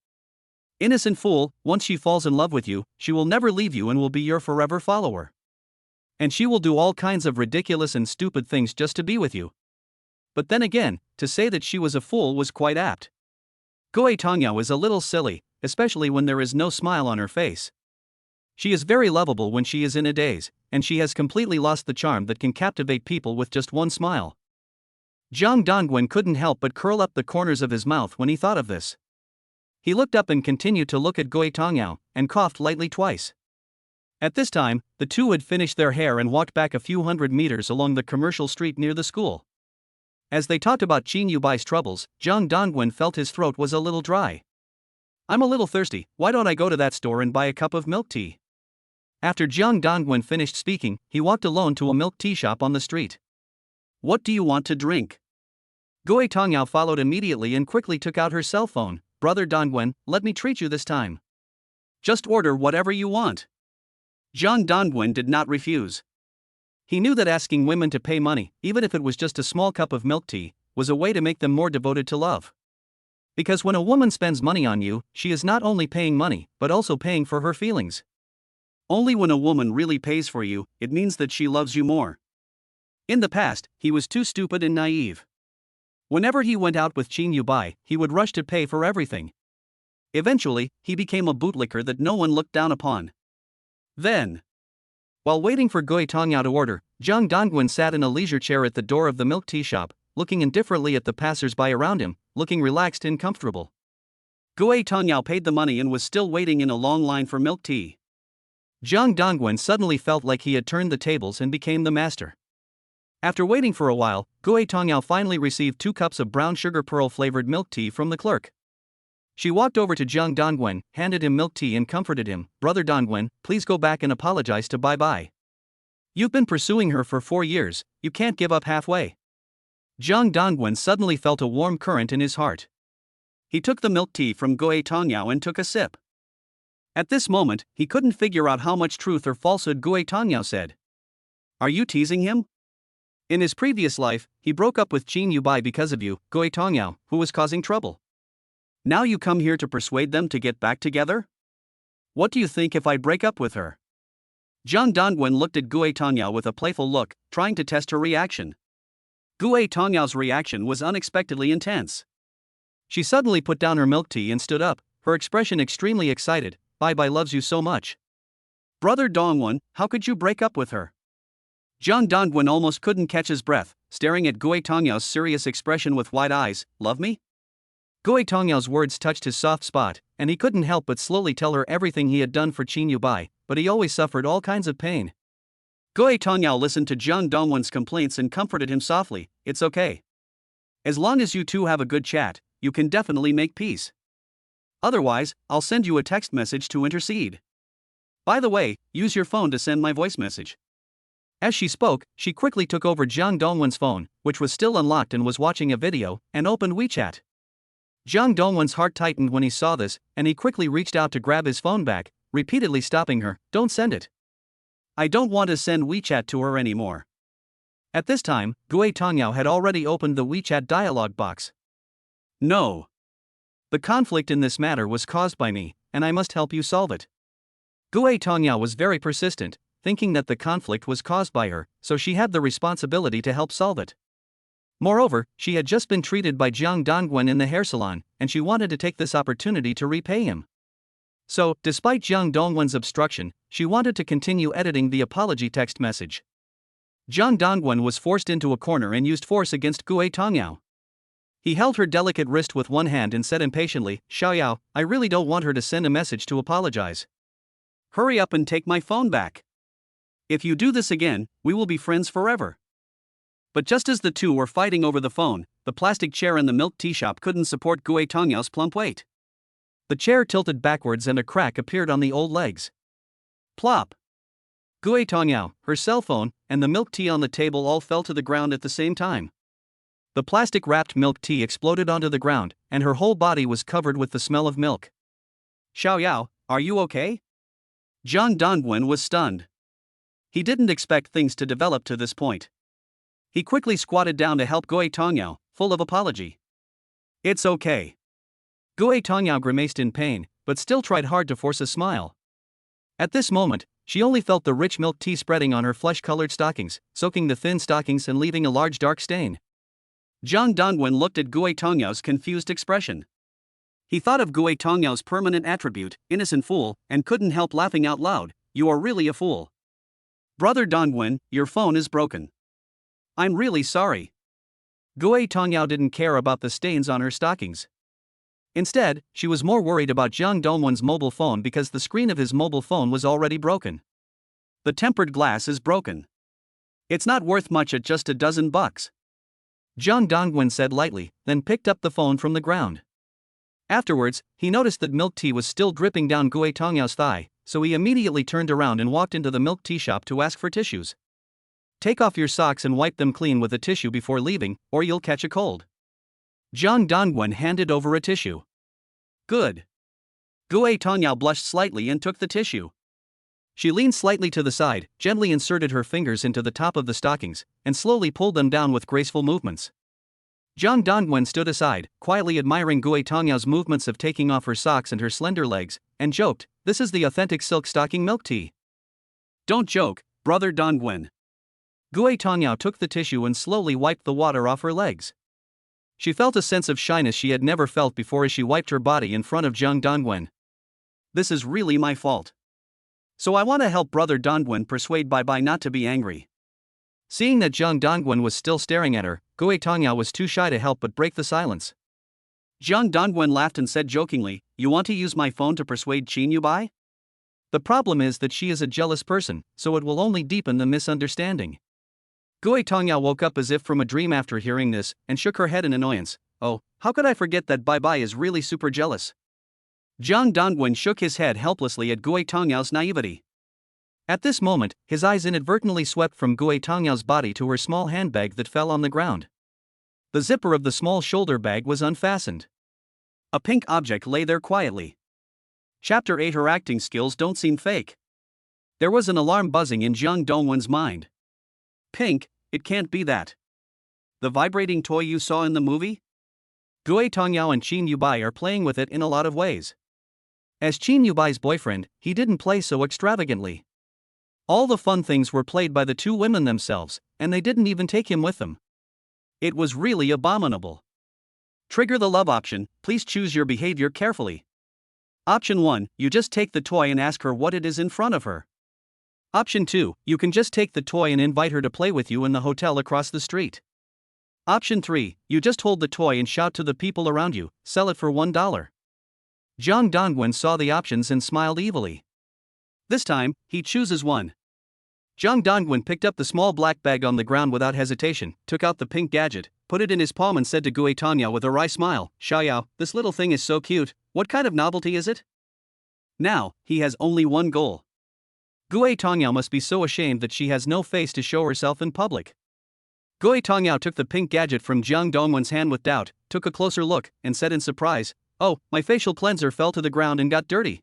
Innocent fool, once she falls in love with you, she will never leave you and will be your forever follower. And she will do all kinds of ridiculous and stupid things just to be with you. But then again, to say that she was a fool was quite apt. Goe Tongyao is a little silly, especially when there is no smile on her face. She is very lovable when she is in a daze, and she has completely lost the charm that can captivate people with just one smile. Jiang Dongwen couldn't help but curl up the corners of his mouth when he thought of this. He looked up and continued to look at Goe Tongyao, and coughed lightly twice. At this time, the two had finished their hair and walked back a few hundred meters along the commercial street near the school. As they talked about Qin Yubai's troubles, Jiang Dongwen felt his throat was a little dry. I'm a little thirsty, why don't I go to that store and buy a cup of milk tea? After Jiang Dongwen finished speaking, he walked alone to a milk tea shop on the street. What do you want to drink? Goe Tongyao followed immediately and quickly took out her cell phone. Brother Dongwen, let me treat you this time. Just order whatever you want. Jiang Dongwen did not refuse. He knew that asking women to pay money, even if it was just a small cup of milk tea, was a way to make them more devoted to love. Because when a woman spends money on you, she is not only paying money, but also paying for her feelings. Only when a woman really pays for you, it means that she loves you more. In the past, he was too stupid and naive. Whenever he went out with Qin Yubai, he would rush to pay for everything. Eventually, he became a bootlicker that no one looked down upon. Then, while waiting for Goe Tongyao to order, Jiang Dongwen sat in a leisure chair at the door of the milk tea shop, looking indifferently at the passers-by around him, looking relaxed and comfortable. Goe Tongyao paid the money and was still waiting in a long line for milk tea. Jiang Dongwen suddenly felt like he had turned the tables and became the master. After waiting for a while, Goe Tongyao finally received 2 cups of brown sugar pearl-flavored milk tea from the clerk. She walked over to Jiang Dongwen, handed him milk tea and comforted him. Brother Dongwen, please go back and apologize to Bai. You've been pursuing her for 4 years, you can't give up halfway. Jiang Dongwen suddenly felt a warm current in his heart. He took the milk tea from Goe Tongyao and took a sip. At this moment, he couldn't figure out how much truth or falsehood Goe Tongyao said. Are you teasing him? In his previous life, he broke up with Qin Yubai because of you, Goe Tongyao, who was causing trouble. Now you come here to persuade them to get back together? What do you think if I break up with her? Jiang Dongwen looked at Goe Tongyao with a playful look, trying to test her reaction. Goe Tongyao's reaction was unexpectedly intense. She suddenly put down her milk tea and stood up, her expression extremely excited. Bai loves you so much. Brother Dongwen, how could you break up with her? Jiang Dongwen almost couldn't catch his breath, staring at Goe Tongyao's serious expression with wide eyes. Love me? Goe Tongyao's words touched his soft spot, and he couldn't help but slowly tell her everything he had done for Qin Yubai, but he always suffered all kinds of pain. Goe Tongyao listened to Jiang Dongwen's complaints and comforted him softly. It's okay. As long as you two have a good chat, you can definitely make peace. Otherwise, I'll send you a text message to intercede. By the way, use your phone to send my voice message. As she spoke, she quickly took over Jiang Dongwen's phone, which was still unlocked and was watching a video, and opened WeChat. Jiang Dongwen's heart tightened when he saw this, and he quickly reached out to grab his phone back, repeatedly stopping her. "Don't send it. I don't want to send WeChat to her anymore." At this time, Gui Tongyao had already opened the WeChat dialog box. "No. The conflict in this matter was caused by me, and I must help you solve it." Gui Tongyao was very persistent, thinking that the conflict was caused by her, so she had the responsibility to help solve it. Moreover, she had just been treated by Jiang Dongwen in the hair salon, and she wanted to take this opportunity to repay him. So, despite Jiang Dongwen's obstruction, she wanted to continue editing the apology text message. Jiang Dongwen was forced into a corner and used force against Gui Tongyao. He held her delicate wrist with one hand and said impatiently, "Xiaoyao, I really don't want her to send a message to apologize. Hurry up and take my phone back. If you do this again, we will be friends forever." But just as the two were fighting over the phone, the plastic chair in the milk tea shop couldn't support Gui Tongyao's plump weight. The chair tilted backwards and a crack appeared on the old legs. Plop! Gui Tongyao, her cell phone, and the milk tea on the table all fell to the ground at the same time. The plastic-wrapped milk tea exploded onto the ground, and her whole body was covered with the smell of milk. "Xiaoyao, are you okay?" Jiang Dongwen was stunned. He didn't expect things to develop to this point. He quickly squatted down to help Gui Tongyao, full of apology. "It's okay." Gui Tongyao grimaced in pain, but still tried hard to force a smile. At this moment, she only felt the rich milk tea spreading on her flesh-colored stockings, soaking the thin stockings and leaving a large dark stain. Jiang Dongwen looked at Gui Tongyao's confused expression. He thought of Gui Tongyao's permanent attribute, innocent fool, and couldn't help laughing out loud. "You are really a fool. Brother Dongwen, your phone is broken. I'm really sorry." Gui Tongyao didn't care about the stains on her stockings. Instead, she was more worried about Jiang Dongwen's mobile phone because the screen of his mobile phone was already broken. "The tempered glass is broken. It's not worth much at just $12." Jiang Dongwen said lightly, then picked up the phone from the ground. Afterwards, he noticed that milk tea was still dripping down Gui Tongyao's thigh, so he immediately turned around and walked into the milk tea shop to ask for tissues. "Take off your socks and wipe them clean with a tissue before leaving, or you'll catch a cold." Jiang Dongwen handed over a tissue. "Good." Gui Tongyao blushed slightly and took the tissue. She leaned slightly to the side, gently inserted her fingers into the top of the stockings, and slowly pulled them down with graceful movements. Jiang Dongwen stood aside, quietly admiring Gui Tongyao's movements of taking off her socks and her slender legs, and joked, "This is the authentic silk stocking milk tea." "Don't joke, brother Dongwen." Gui Tongyao took the tissue and slowly wiped the water off her legs. She felt a sense of shyness she had never felt before as she wiped her body in front of Jiang Dongwen. "This is really my fault. So I want to help brother Dongwen persuade Bai not to be angry." Seeing that Jiang Dongwen was still staring at her, Gui Tongyao was too shy to help but break the silence. Jiang Dongwen laughed and said jokingly, "You want to use my phone to persuade Qin Yubai? The problem is that she is a jealous person, so it will only deepen the misunderstanding." Gui Tongyao woke up as if from a dream after hearing this, and shook her head in annoyance. "Oh, how could I forget that Bai is really super jealous?" Jiang Dongwen shook his head helplessly at Gui Tongyao's naivety. At this moment, his eyes inadvertently swept from Gui Tongyao's body to her small handbag that fell on the ground. The zipper of the small shoulder bag was unfastened. A pink object lay there quietly. Chapter 8. Her acting skills don't seem fake. There was an alarm buzzing in Jiang Dongwen's mind. "Pink, it can't be that. The vibrating toy you saw in the movie?" Gui Tongyao and Qin Yubai are playing with it in a lot of ways. As Qin Yubai's boyfriend, he didn't play so extravagantly. All the fun things were played by the two women themselves, and they didn't even take him with them. It was really abominable. Trigger the love option. Please choose your behavior carefully. Option 1, you just take the toy and ask her what it is in front of her. Option 2, you can just take the toy and invite her to play with you in the hotel across the street. Option 3, you just hold the toy and shout to the people around you, "Sell it for $1." Jiang Dongwen saw the options and smiled evilly. This time, he chooses one. Jiang Dongwen picked up the small black bag on the ground without hesitation, took out the pink gadget, put it in his palm and said to Gui Tongyao with a wry smile, "Xiaoyao, this little thing is so cute. What kind of novelty is it?" Now, he has only one goal. Gue Tongyao must be so ashamed that she has no face to show herself in public. Gue Tongyao took the pink gadget from Jiang Dongwen's hand with doubt, took a closer look, and said in surprise, "Oh, my facial cleanser fell to the ground and got dirty."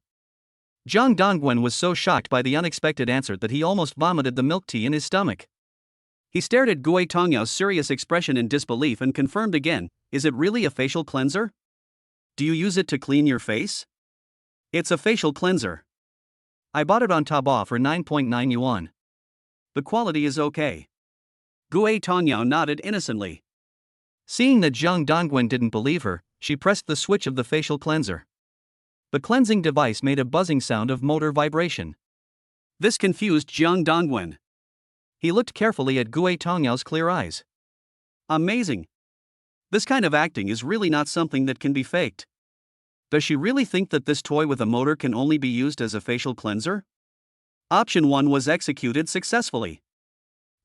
Jiang Dongwen was so shocked by the unexpected answer that he almost vomited the milk tea in his stomach. He stared at Gue Tongyao's serious expression in disbelief and confirmed again, "Is it really a facial cleanser? Do you use it to clean your face?" "It's a facial cleanser. I bought it on Taobao for 9.9 yuan. The quality is okay." Gue Tongyao nodded innocently. Seeing that Jiang Dongwen didn't believe her, she pressed the switch of the facial cleanser. The cleansing device made a buzzing sound of motor vibration. This confused Jiang Dongwen. He looked carefully at Gue Tongyao's clear eyes. Amazing. This kind of acting is really not something that can be faked. Does she really think that this toy with a motor can only be used as a facial cleanser? Option 1 was executed successfully.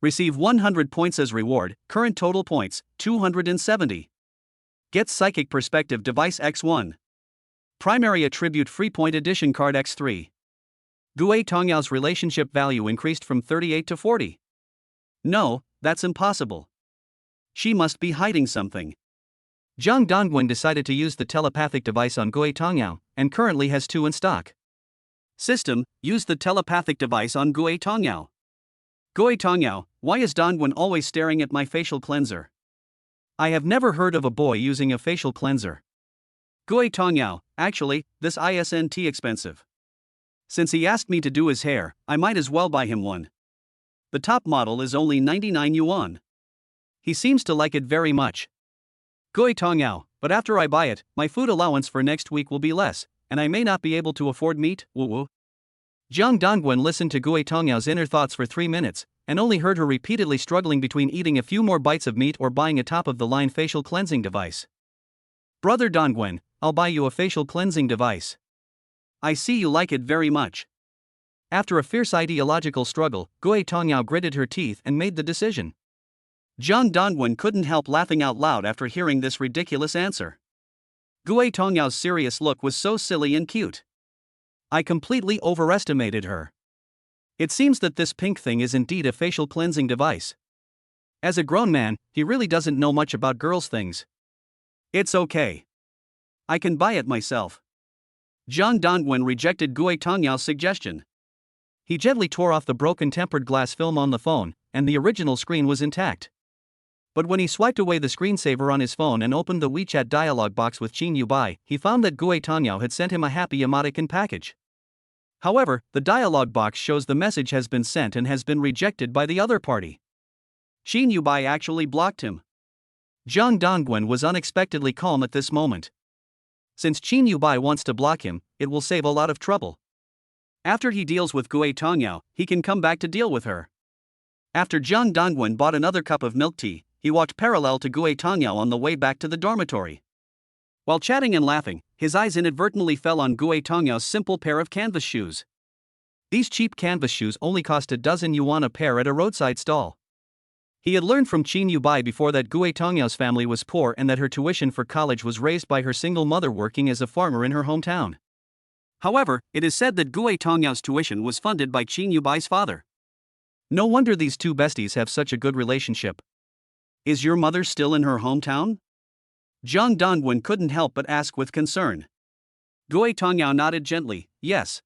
Receive 100 points as reward, current total points, 270. Get Psychic Perspective Device X1. Primary Attribute Free Point Edition Card X3. Gue Tongyao's relationship value increased from 38 to 40. No, that's impossible. She must be hiding something. Jiang Dongwen decided to use the telepathic device on Gue Tongyao, and currently has 2 in stock. System, use the telepathic device on Gue Tongyao. Gue Tongyao, why is Dongwen always staring at my facial cleanser? I have never heard of a boy using a facial cleanser. Gue Tongyao, actually, this isn't expensive. Since he asked me to do his hair, I might as well buy him one. The top model is only 99 yuan. He seems to like it very much. Gue Tongyao, but after I buy it, my food allowance for next week will be less, and I may not be able to afford meat, woo-woo. Jiang Dongwen listened to Gue Tongyao's inner thoughts for 3 minutes, and only heard her repeatedly struggling between eating a few more bites of meat or buying a top-of-the-line facial cleansing device. Brother Dongwen, I'll buy you a facial cleansing device. I see you like it very much. After a fierce ideological struggle, Gue Tongyao gritted her teeth and made the decision. Jiang Dongwen couldn't help laughing out loud after hearing this ridiculous answer. Gue Tongyao's serious look was so silly and cute. I completely overestimated her. It seems that this pink thing is indeed a facial cleansing device. As a grown man, he really doesn't know much about girls' things. It's okay. I can buy it myself. Jiang Dongwen rejected Gue Tongyao's suggestion. He gently tore off the broken tempered glass film on the phone, and the original screen was intact. But when he swiped away the screensaver on his phone and opened the WeChat dialog box with Qin Yubai, he found that Gue Tongyao had sent him a happy emoticon package. However, the dialog box shows the message has been sent and has been rejected by the other party. Qin Yubai actually blocked him. Jiang Dongwen was unexpectedly calm at this moment. Since Qin Yubai wants to block him, it will save a lot of trouble. After he deals with Gue Tongyao, he can come back to deal with her. After Jiang Dongwen bought another cup of milk tea, he walked parallel to Gue Tongyao on the way back to the dormitory. While chatting and laughing, his eyes inadvertently fell on Gue Tongyao's simple pair of canvas shoes. These cheap canvas shoes only cost a dozen yuan a pair at a roadside stall. He had learned from Qin Yubai before that Gue Tongyao's family was poor and that her tuition for college was raised by her single mother working as a farmer in her hometown. However, it is said that Gue Tongyao's tuition was funded by Qin Yubai's father. No wonder these two besties have such a good relationship. Is your mother still in her hometown? Jiang Dongwen couldn't help but ask with concern. Gue Tongyao nodded gently, yes.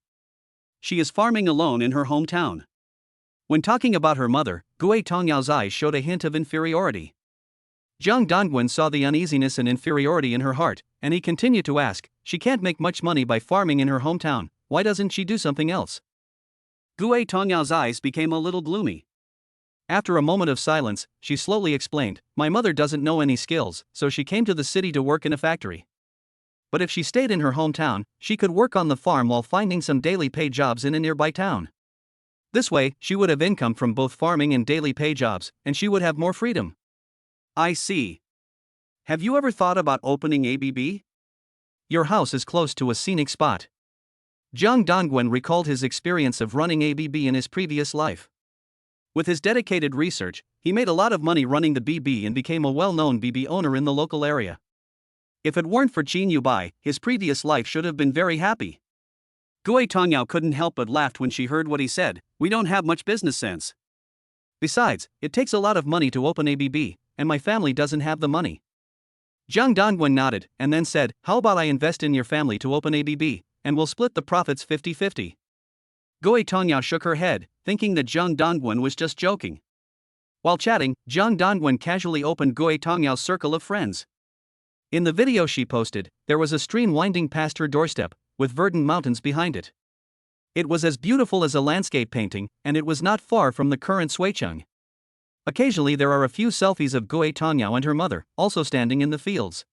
She is farming alone in her hometown. When talking about her mother, Gue Tongyao's eyes showed a hint of inferiority. Jiang Dongwen saw the uneasiness and inferiority in her heart, and he continued to ask, she can't make much money by farming in her hometown, why doesn't she do something else? Gue Tongyao's eyes became a little gloomy. After a moment of silence, she slowly explained, my mother doesn't know any skills, so she came to the city to work in a factory. But if she stayed in her hometown, she could work on the farm while finding some daily pay jobs in a nearby town. This way, she would have income from both farming and daily pay jobs, and she would have more freedom. I see. Have you ever thought about opening ABB? Your house is close to a scenic spot. Jiang Dongwen recalled his experience of running ABB in his previous life. With his dedicated research, he made a lot of money running the BB and became a well-known BB owner in the local area. If it weren't for Qin Yubai, his previous life should have been very happy. Gui Tongyao couldn't help but laugh when she heard what he said. We don't have much business sense. Besides, it takes a lot of money to open ABB, and my family doesn't have the money. Zhang Dongwen nodded, and then said, how about I invest in your family to open ABB, and we'll split the profits 50-50. Gui Tongyao shook her head, thinking that Zhang Dongwen was just joking. While chatting, Zhang Dongwen casually opened Gui Tongyao's circle of friends. In the video she posted, there was a stream winding past her doorstep, with verdant mountains behind it. It was as beautiful as a landscape painting, and it was not far from the current Suicheng. Occasionally there are a few selfies of Gui Tongyao and her mother, also standing in the fields.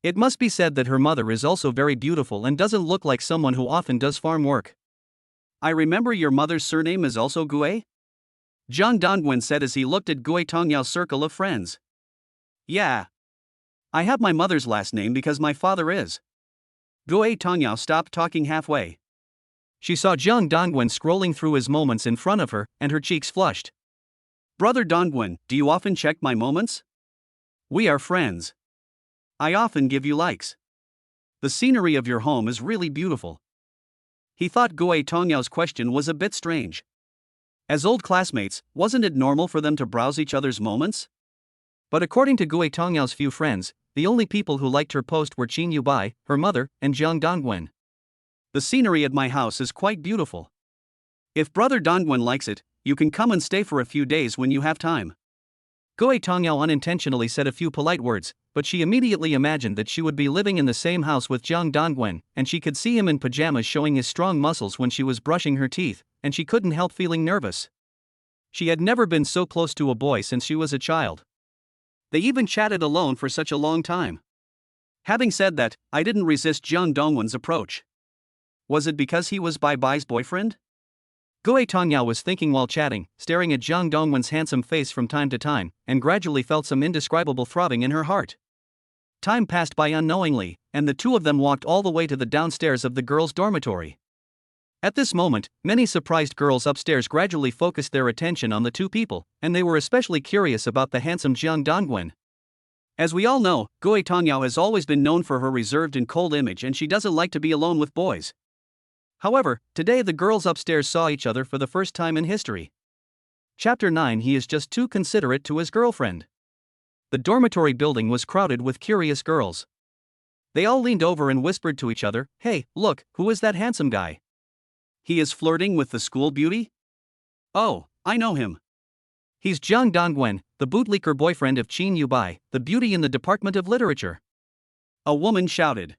It must be said that her mother is also very beautiful and doesn't look like someone who often does farm work. I remember your mother's surname is also Gui? Zhang Dongwen said as he looked at Gui Tongyao's circle of friends. Yeah. I have my mother's last name because my father is. Gui Tongyao stopped talking halfway. She saw Zhang Dongwen scrolling through his moments in front of her, and her cheeks flushed. Brother Dongwen, do you often check my moments? We are friends. I often give you likes. The scenery of your home is really beautiful. He thought Gui Tongyao's question was a bit strange. As old classmates, wasn't it normal for them to browse each other's moments? But according to Gui Tongyao's few friends, the only people who liked her post were Qin Yubai, her mother, and Zhang Dongwen. The scenery at my house is quite beautiful. If Brother Dongwen likes it, you can come and stay for a few days when you have time. Gui Tongyao unintentionally said a few polite words, but she immediately imagined that she would be living in the same house with Zhang Dongwen, and she could see him in pajamas showing his strong muscles when she was brushing her teeth, and she couldn't help feeling nervous. She had never been so close to a boy since she was a child. They even chatted alone for such a long time. Having said that, I didn't resist Zhang Dongwen's approach. Was it because he was Bai Bai's boyfriend? Gui Tongyao was thinking while chatting, staring at Zhang Dongwen's handsome face from time to time, and gradually felt some indescribable throbbing in her heart. Time passed by unknowingly, and the two of them walked all the way to the downstairs of the girls' dormitory. At this moment, many surprised girls upstairs gradually focused their attention on the two people, and they were especially curious about the handsome Zhang Dongwen. As we all know, Gui Tongyao has always been known for her reserved and cold image, and she doesn't like to be alone with boys. However, today the girls upstairs saw each other for the first time in history. Chapter 9. He is just too considerate to his girlfriend. The dormitory building was crowded with curious girls. They all leaned over and whispered to each other, "Hey, look, who is that handsome guy? He is flirting with the school beauty? Oh, I know him. He's Zhang Dongwen, the bootleaker boyfriend of Qin Yubai, the beauty in the Department of Literature." A woman shouted.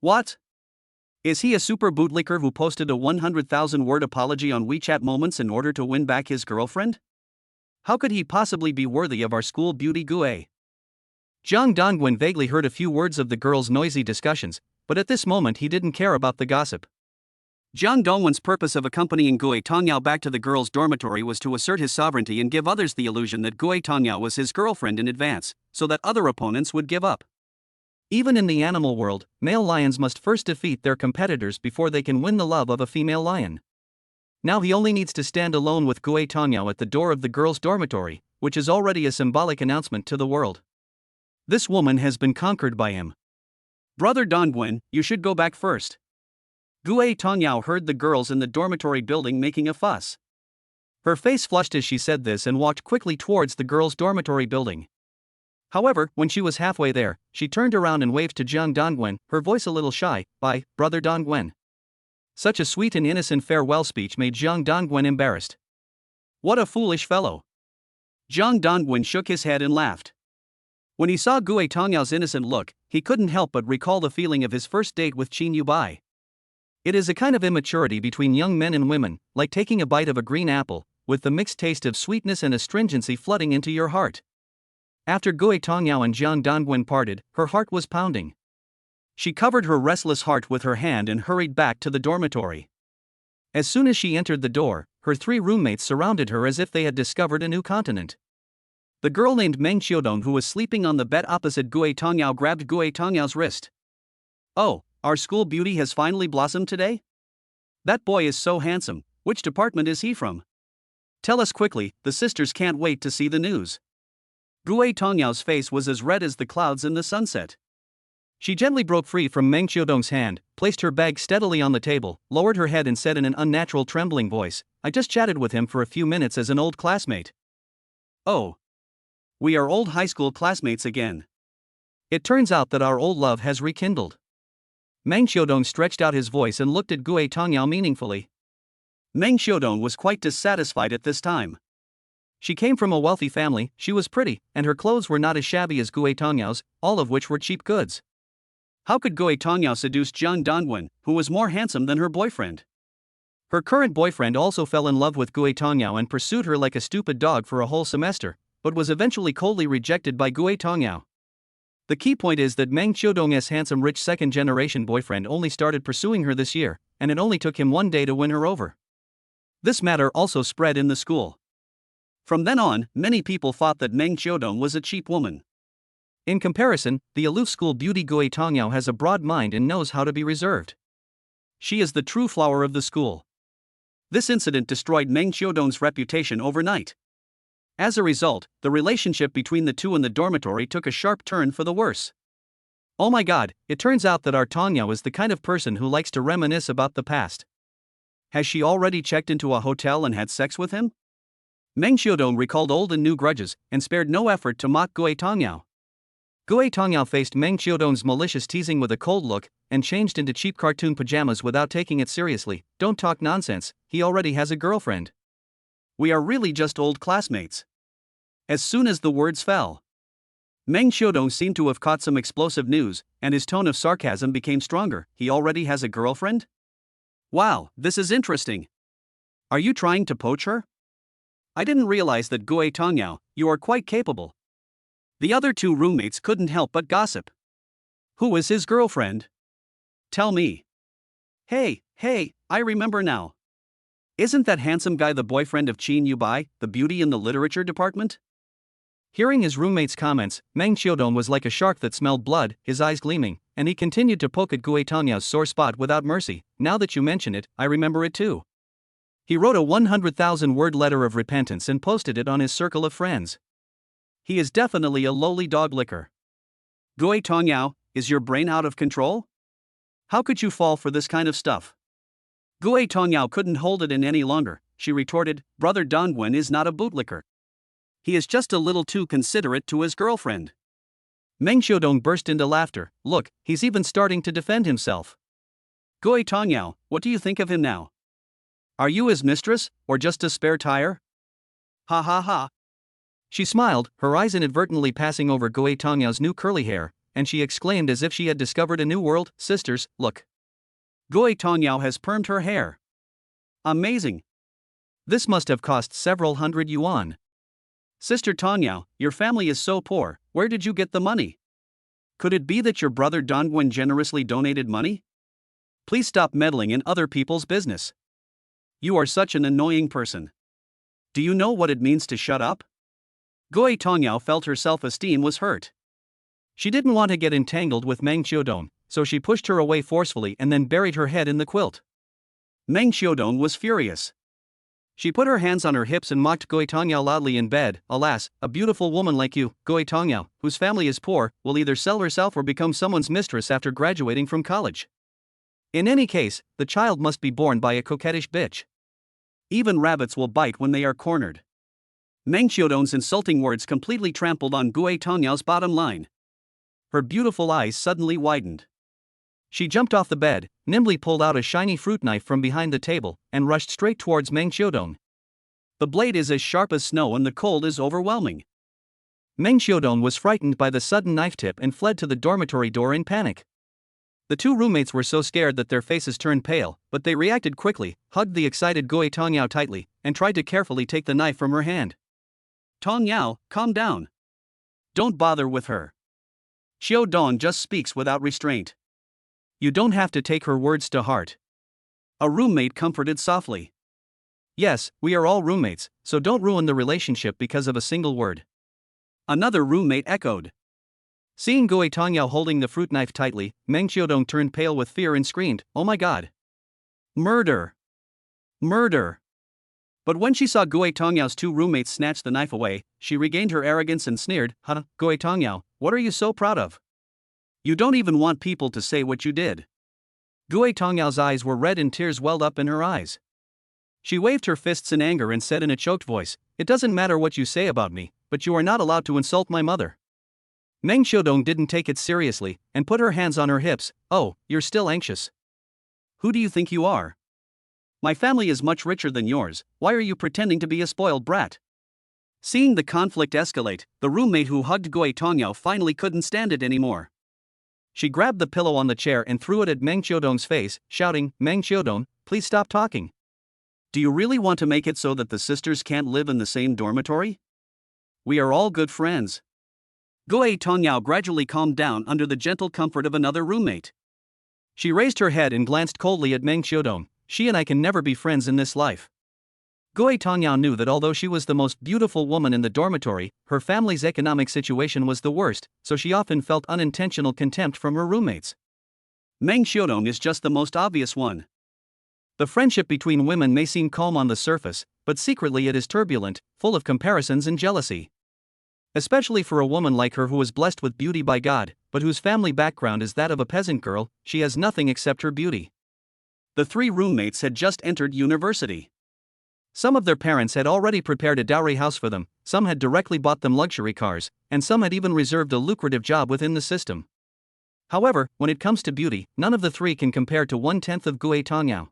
What? Is he a super bootlicker who posted a 100,000-word apology on WeChat Moments in order to win back his girlfriend? How could he possibly be worthy of our school beauty Gui? Zhang Dongwen vaguely heard a few words of the girls' noisy discussions, but at this moment he didn't care about the gossip. Zhang Dongwen's purpose of accompanying Gui Tongyao back to the girls' dormitory was to assert his sovereignty and give others the illusion that Gui Tongyao was his girlfriend in advance, so that other opponents would give up. Even in the animal world, male lions must first defeat their competitors before they can win the love of a female lion. Now he only needs to stand alone with Gui Tongyao at the door of the girls' dormitory, which is already a symbolic announcement to the world. This woman has been conquered by him. Brother Dongwen, you should go back first. Gui Tongyao heard the girls in the dormitory building making a fuss. Her face flushed as she said this and walked quickly towards the girls' dormitory building. However, when she was halfway there, she turned around and waved to Zhang Dongwen, her voice a little shy, "Bye, Brother Dongwen." Such a sweet and innocent farewell speech made Zhang Dongwen embarrassed. What a foolish fellow. Zhang Dongwen shook his head and laughed. When he saw Gui Tongyao's innocent look, he couldn't help but recall the feeling of his first date with Qin Yubai. It is a kind of immaturity between young men and women, like taking a bite of a green apple, with the mixed taste of sweetness and astringency flooding into your heart. After Gui Tongyao and Zhang Dongwen parted, her heart was pounding. She covered her restless heart with her hand and hurried back to the dormitory. As soon as she entered the door, her three roommates surrounded her as if they had discovered a new continent. The girl named Meng Xiaodong, who was sleeping on the bed opposite Gui Tongyao, grabbed Gui Tongyao's wrist. "Oh, our school beauty has finally blossomed today? That boy is so handsome. Which department is he from? Tell us quickly, the sisters can't wait to see the news." Gui Tongyao's face was as red as the clouds in the sunset. She gently broke free from Meng Xiaodong's hand, placed her bag steadily on the table, lowered her head and said in an unnatural trembling voice, "I just chatted with him for a few minutes as an old classmate." "Oh. We are old high school classmates again. It turns out that our old love has rekindled." Meng Xiaodong stretched out his voice and looked at Gue Tongyao meaningfully. Meng Xiaodong was quite dissatisfied at this time. She came from a wealthy family, she was pretty, and her clothes were not as shabby as Gue Tongyao's, all of which were cheap goods. How could Gue Tongyao seduce Jiang Dongwen, who was more handsome than her boyfriend? Her current boyfriend also fell in love with Gue Tongyao and pursued her like a stupid dog for a whole semester, but was eventually coldly rejected by Gue Tongyao. The key point is that Meng Xiaodong's handsome rich second-generation boyfriend only started pursuing her this year, and it only took him one day to win her over. This matter also spread in the school. From then on, many people thought that Meng Xiaodong was a cheap woman. In comparison, the aloof school beauty Gue Tongyao has a broad mind and knows how to be reserved. She is the true flower of the school. This incident destroyed Meng Xiaodong's reputation overnight. As a result, the relationship between the two in the dormitory took a sharp turn for the worse. Oh my god, it turns out that our Tongyao is the kind of person who likes to reminisce about the past. Has she already checked into a hotel and had sex with him? Meng Xiaodong recalled old and new grudges, and spared no effort to mock Gue Tongyao. Gue Tongyao faced Meng Xiaodong's malicious teasing with a cold look, and changed into cheap cartoon pajamas without taking it seriously. "Don't talk nonsense, he already has a girlfriend. We are really just old classmates." As soon as the words fell, Meng Xiaodong seemed to have caught some explosive news, and his tone of sarcasm became stronger. "He already has a girlfriend? Wow, this is interesting. Are you trying to poach her? I didn't realize that. Gue Tongyao, you are quite capable." The other two roommates couldn't help but gossip. "Who is his girlfriend? Tell me." Hey, I remember now. Isn't that handsome guy the boyfriend of Qin Yubai, the beauty in the literature department?" Hearing his roommate's comments, Meng Xiaodong was like a shark that smelled blood, his eyes gleaming, and he continued to poke at Gue Tongyao's sore spot without mercy. "Now that you mention it, I remember it too." He wrote a 100,000-word letter of repentance and posted it on his circle of friends. He is definitely a lowly dog licker. "Gue Tongyao, is your brain out of control? How could you fall for this kind of stuff?" Gue Tongyao couldn't hold it in any longer. She retorted, "Brother Dongwen is not a bootlicker. He is just a little too considerate to his girlfriend." Meng Xiaodong burst into laughter. "Look, he's even starting to defend himself. Gue Tongyao, what do you think of him now? Are you his mistress, or just a spare tire?" "Ha ha ha." She smiled, her eyes inadvertently passing over Gue Tongyao's new curly hair, and she exclaimed as if she had discovered a new world, "Sisters, look. Gue Tongyao has permed her hair. Amazing. This must have cost several hundred yuan. Sister Tongyao, your family is so poor, where did you get the money? Could it be that your brother Dongwen generously donated money? Please stop meddling in other people's business. You are such an annoying person. Do you know what it means to shut up?" Gue Tongyao felt her self-esteem was hurt. She didn't want to get entangled with Meng Xiaodong, so she pushed her away forcefully and then buried her head in the quilt. Meng Xiaodong was furious. She put her hands on her hips and mocked Gue Tongyao loudly in bed. "Alas, a beautiful woman like you, Gue Tongyao, whose family is poor, will either sell herself or become someone's mistress after graduating from college. In any case, the child must be born by a coquettish bitch. Even rabbits will bite when they are cornered." Meng Xiaodong's insulting words completely trampled on Gue Tongyao's bottom line. Her beautiful eyes suddenly widened. She jumped off the bed, nimbly pulled out a shiny fruit knife from behind the table, and rushed straight towards Meng Xiaodong. The blade is as sharp as snow and the cold is overwhelming. Meng Xiaodong was frightened by the sudden knife tip and fled to the dormitory door in panic. The two roommates were so scared that their faces turned pale, but they reacted quickly, hugged the excited Gue Tongyao tightly, and tried to carefully take the knife from her hand. "Tongyao, calm down. Don't bother with her. Xiaodong just speaks without restraint. You don't have to take her words to heart." A roommate comforted softly. "Yes, we are all roommates, so don't ruin the relationship because of a single word." Another roommate echoed. Seeing Gue Tongyao holding the fruit knife tightly, Meng Xiaodong turned pale with fear and screamed, "Oh my god! Murder! Murder!" But when she saw Gue Tongyao's two roommates snatch the knife away, she regained her arrogance and sneered, "Huh, Gue Tongyao, what are you so proud of? You don't even want people to say what you did. Gue Tongyao's eyes were red and tears welled up in her eyes. She waved her fists in anger and said in a choked voice, "It doesn't matter what you say about me, but you are not allowed to insult my mother." Meng Xiaodong didn't take it seriously, and put her hands on her hips. "Oh, you're still anxious. Who do you think you are? My family is much richer than yours, why are you pretending to be a spoiled brat?" Seeing the conflict escalate, the roommate who hugged Gue Tongyao finally couldn't stand it anymore. She grabbed the pillow on the chair and threw it at Meng Xiaodong's face, shouting, "Meng Xiaodong, please stop talking. Do you really want to make it so that the sisters can't live in the same dormitory? We are all good friends." Gue Tongyao gradually calmed down under the gentle comfort of another roommate. She raised her head and glanced coldly at Meng Xiaodong. "She and I can never be friends in this life." Gue Tongyao knew that although she was the most beautiful woman in the dormitory, her family's economic situation was the worst, so she often felt unintentional contempt from her roommates. Meng Xiaodong is just the most obvious one. The friendship between women may seem calm on the surface, but secretly it is turbulent, full of comparisons and jealousy. Especially for a woman like her who was blessed with beauty by God, but whose family background is that of a peasant girl, she has nothing except her beauty. The three roommates had just entered university. Some of their parents had already prepared a dowry house for them, some had directly bought them luxury cars, and some had even reserved a lucrative job within the system. However, when it comes to beauty, none of the three can compare to 1/10 of Gue Tongyao.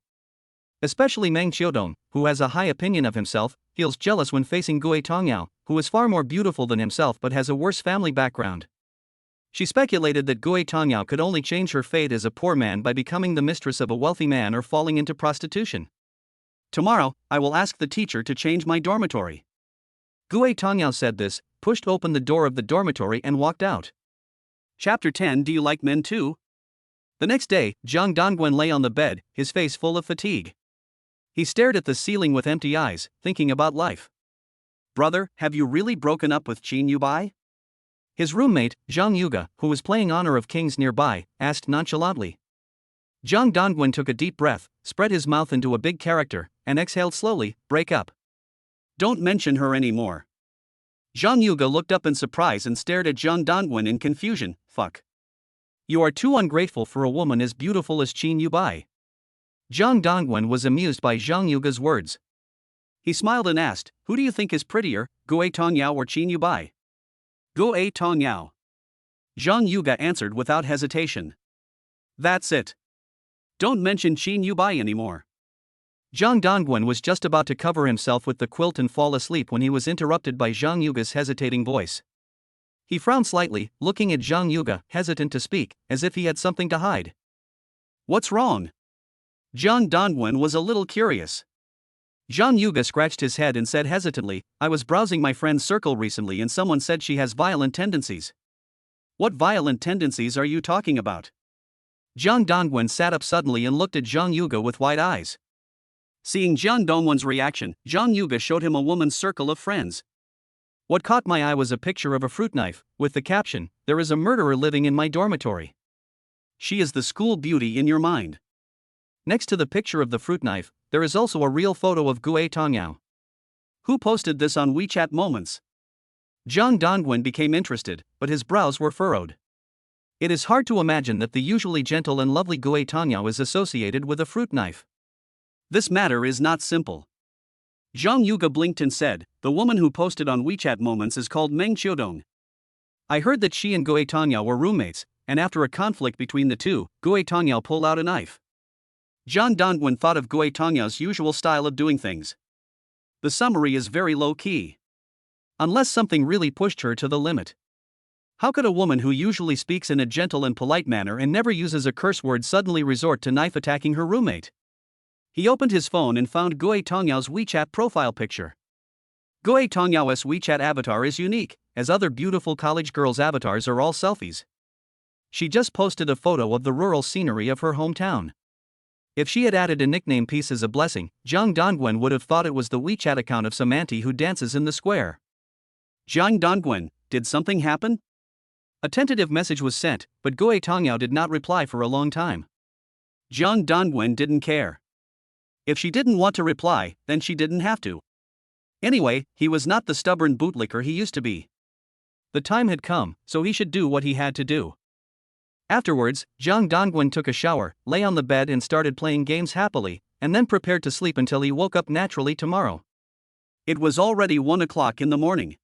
Especially Meng Xiaodong, who has a high opinion of himself, feels jealous when facing Gue Tongyao, who is far more beautiful than himself but has a worse family background. She speculated that Gue Tongyao could only change her fate as a poor man by becoming the mistress of a wealthy man or falling into prostitution. "Tomorrow, I will ask the teacher to change my dormitory." Gue Tongyao said this, pushed open the door of the dormitory and walked out. Chapter 10. Do you like men too? The next day, Zhang Dongwen lay on the bed, his face full of fatigue. He stared at the ceiling with empty eyes, thinking about life. "Brother, have you really broken up with Qin Yubai?" His roommate, Zhang Yuga, who was playing Honor of Kings nearby, asked nonchalantly. Zhang Dongwen took a deep breath, spread his mouth into a big character, and exhaled slowly, "Break up. Don't mention her anymore." Zhang Yuga looked up in surprise and stared at Zhang Dongwen in confusion. "Fuck. You are too ungrateful for a woman as beautiful as Qin Yubai." Zhang Dongwen was amused by Zhang Yuga's words. He smiled and asked, "Who do you think is prettier, Gue Tongyao or Qin Yubai?" "Gue Tongyao." Zhang Yuga answered without hesitation. "That's it. Don't mention Qin Yubai anymore." Zhang Dongwen was just about to cover himself with the quilt and fall asleep when he was interrupted by Zhang Yuga's hesitating voice. He frowned slightly, looking at Zhang Yuga, hesitant to speak, as if he had something to hide. "What's wrong?" Zhang Dongwen was a little curious. Zhang Yuga scratched his head and said hesitantly, "I was browsing my friend's circle recently and someone said she has violent tendencies." "What violent tendencies are you talking about?" Zhang Dongwen sat up suddenly and looked at Zhang Yuga with wide eyes. Seeing Zhang Dongwen's reaction, Zhang Yuga showed him a woman's circle of friends. What caught my eye was a picture of a fruit knife, with the caption, "There is a murderer living in my dormitory. She is the school beauty in your mind." Next to the picture of the fruit knife, there is also a real photo of Gue Tongyao. Who posted this on WeChat Moments? Zhang Dongwen became interested, but his brows were furrowed. It is hard to imagine that the usually gentle and lovely Gue Tongyao is associated with a fruit knife. This matter is not simple. Zhang Yuga blinked and said, "The woman who posted on WeChat Moments is called Meng Xiaodong. I heard that she and Gue Tongyao were roommates, and after a conflict between the two, Gue Tongyao pulled out a knife." Zhang Dongwen thought of Gue Tongyao's usual style of doing things. The summary is very low-key. Unless something really pushed her to the limit. How could a woman who usually speaks in a gentle and polite manner and never uses a curse word suddenly resort to knife attacking her roommate? He opened his phone and found Gue Tongyao's WeChat profile picture. Gue Tongyao's WeChat avatar is unique, as other beautiful college girls' avatars are all selfies. She just posted a photo of the rural scenery of her hometown. If she had added a nickname piece as a blessing, Zhang Dongwen would have thought it was the WeChat account of some auntie who dances in the square. "Zhang Dongwen, did something happen?" A tentative message was sent, but Gue Tongyao did not reply for a long time. Zhang Dongwen didn't care. If she didn't want to reply, then she didn't have to. Anyway, he was not the stubborn bootlicker he used to be. The time had come, so he should do what he had to do. Afterwards, Zhang Dongwen took a shower, lay on the bed and started playing games happily, and then prepared to sleep until he woke up naturally tomorrow. It was already 1 o'clock in the morning.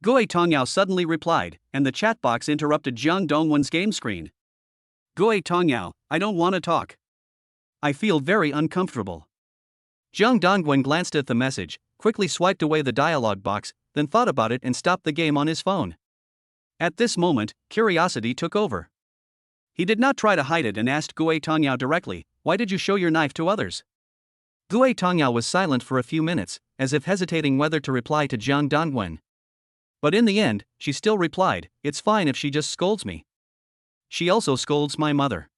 Gui Tongyao suddenly replied, and the chat box interrupted Zhang Dongwen's game screen. Gui Tongyao, I don't want to talk. I feel very uncomfortable. Zhang Dongwen glanced at the message, quickly swiped away the dialog box, then thought about it and stopped the game on his phone. At this moment, curiosity took over. He did not try to hide it and asked Gui Tongyao directly, "Why did you show your knife to others?" Gui Tongyao was silent for a few minutes, as if hesitating whether to reply to Zhang Dongwen. But in the end, she still replied, "It's fine if she just scolds me. She also scolds my mother."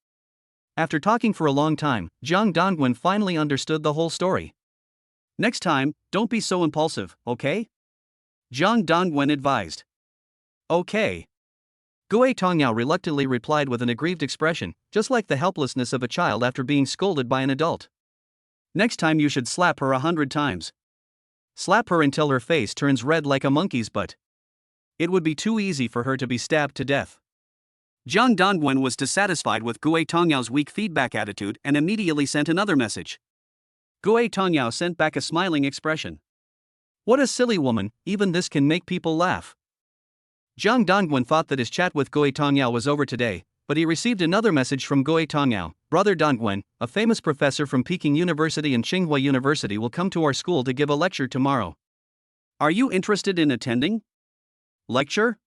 After talking for a long time, Zhang Dongwen finally understood the whole story. "Next time, don't be so impulsive, okay?" Zhang Dongwen advised. "Okay." Gui Tongyao reluctantly replied with an aggrieved expression, just like the helplessness of a child after being scolded by an adult. "Next time you should slap her 100 times. Slap her until her face turns red like a monkey's butt. It would be too easy for her to be stabbed to death." Zhang Dongwen was dissatisfied with Gui Tongyao's weak feedback attitude and immediately sent another message. Gui Tongyao sent back a smiling expression. "What a silly woman, even this can make people laugh." Zhang Dongwen thought that his chat with Gui Tongyao was over today, but he received another message from Gui Tongyao. "Brother Dongwen, a famous professor from Peking University and Tsinghua University will come to our school to give a lecture tomorrow. Are you interested in attending?" "Lecture?"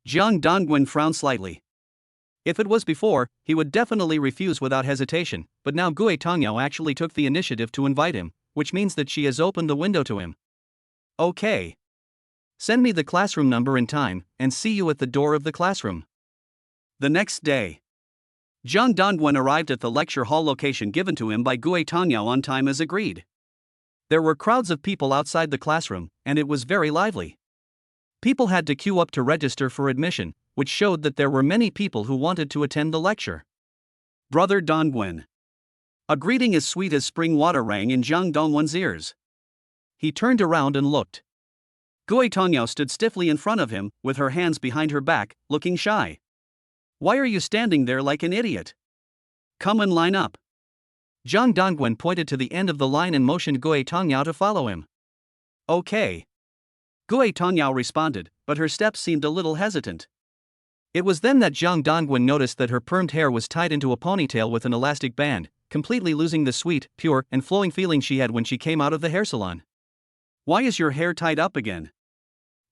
Zhang Dongwen frowned slightly. If it was before, he would definitely refuse without hesitation, but now Gui Tongyao actually took the initiative to invite him, which means that she has opened the window to him. "Okay. Send me the classroom number and time, and see you at the door of the classroom." The next day, Zhang Dongwen arrived at the lecture hall location given to him by Gui Tongyao on time as agreed. There were crowds of people outside the classroom, and it was very lively. People had to queue up to register for admission, which showed that there were many people who wanted to attend the lecture. "Brother Dongwen." A greeting as sweet as spring water rang in Zhang Dongwen's ears. He turned around and looked. Gui Tongyao stood stiffly in front of him, with her hands behind her back, looking shy. "Why are you standing there like an idiot? Come and line up." Zhang Dongwen pointed to the end of the line and motioned Gui Tongyao to follow him. "Okay." Gui Tongyao responded, but her steps seemed a little hesitant. It was then that Zhang Dongwen noticed that her permed hair was tied into a ponytail with an elastic band, completely losing the sweet, pure, and flowing feeling she had when she came out of the hair salon. "Why is your hair tied up again?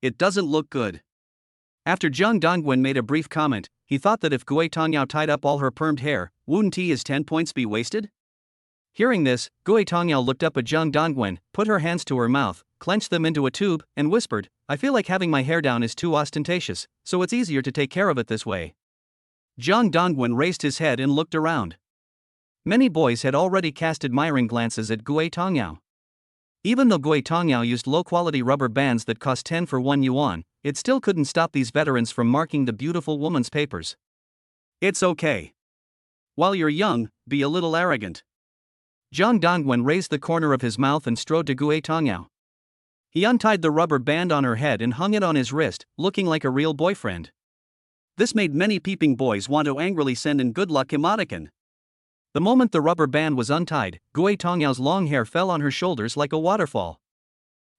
It doesn't look good." After Zhang Dongwen made a brief comment, he thought that if Gui Tongyao tied up all her permed hair, wouldn't his 10 points be wasted? Hearing this, Gui Tongyao looked up at Zhang Dongwen, put her hands to her mouth, clenched them into a tube, and whispered, "I feel like having my hair down is too ostentatious, so it's easier to take care of it this way." Zhang Dongwen raised his head and looked around. Many boys had already cast admiring glances at Gui Tongyao. Even though Gui Tongyao used low-quality rubber bands that cost 10 for 1 yuan, it still couldn't stop these veterans from marking the beautiful woman's papers. "It's okay. While you're young, be a little arrogant." Zhang Dongwen raised the corner of his mouth and strode to Gui Tongyao. He untied the rubber band on her head and hung it on his wrist, looking like a real boyfriend. This made many peeping boys want to angrily send in good luck emoticon. The moment the rubber band was untied, Gui Tongyao's long hair fell on her shoulders like a waterfall.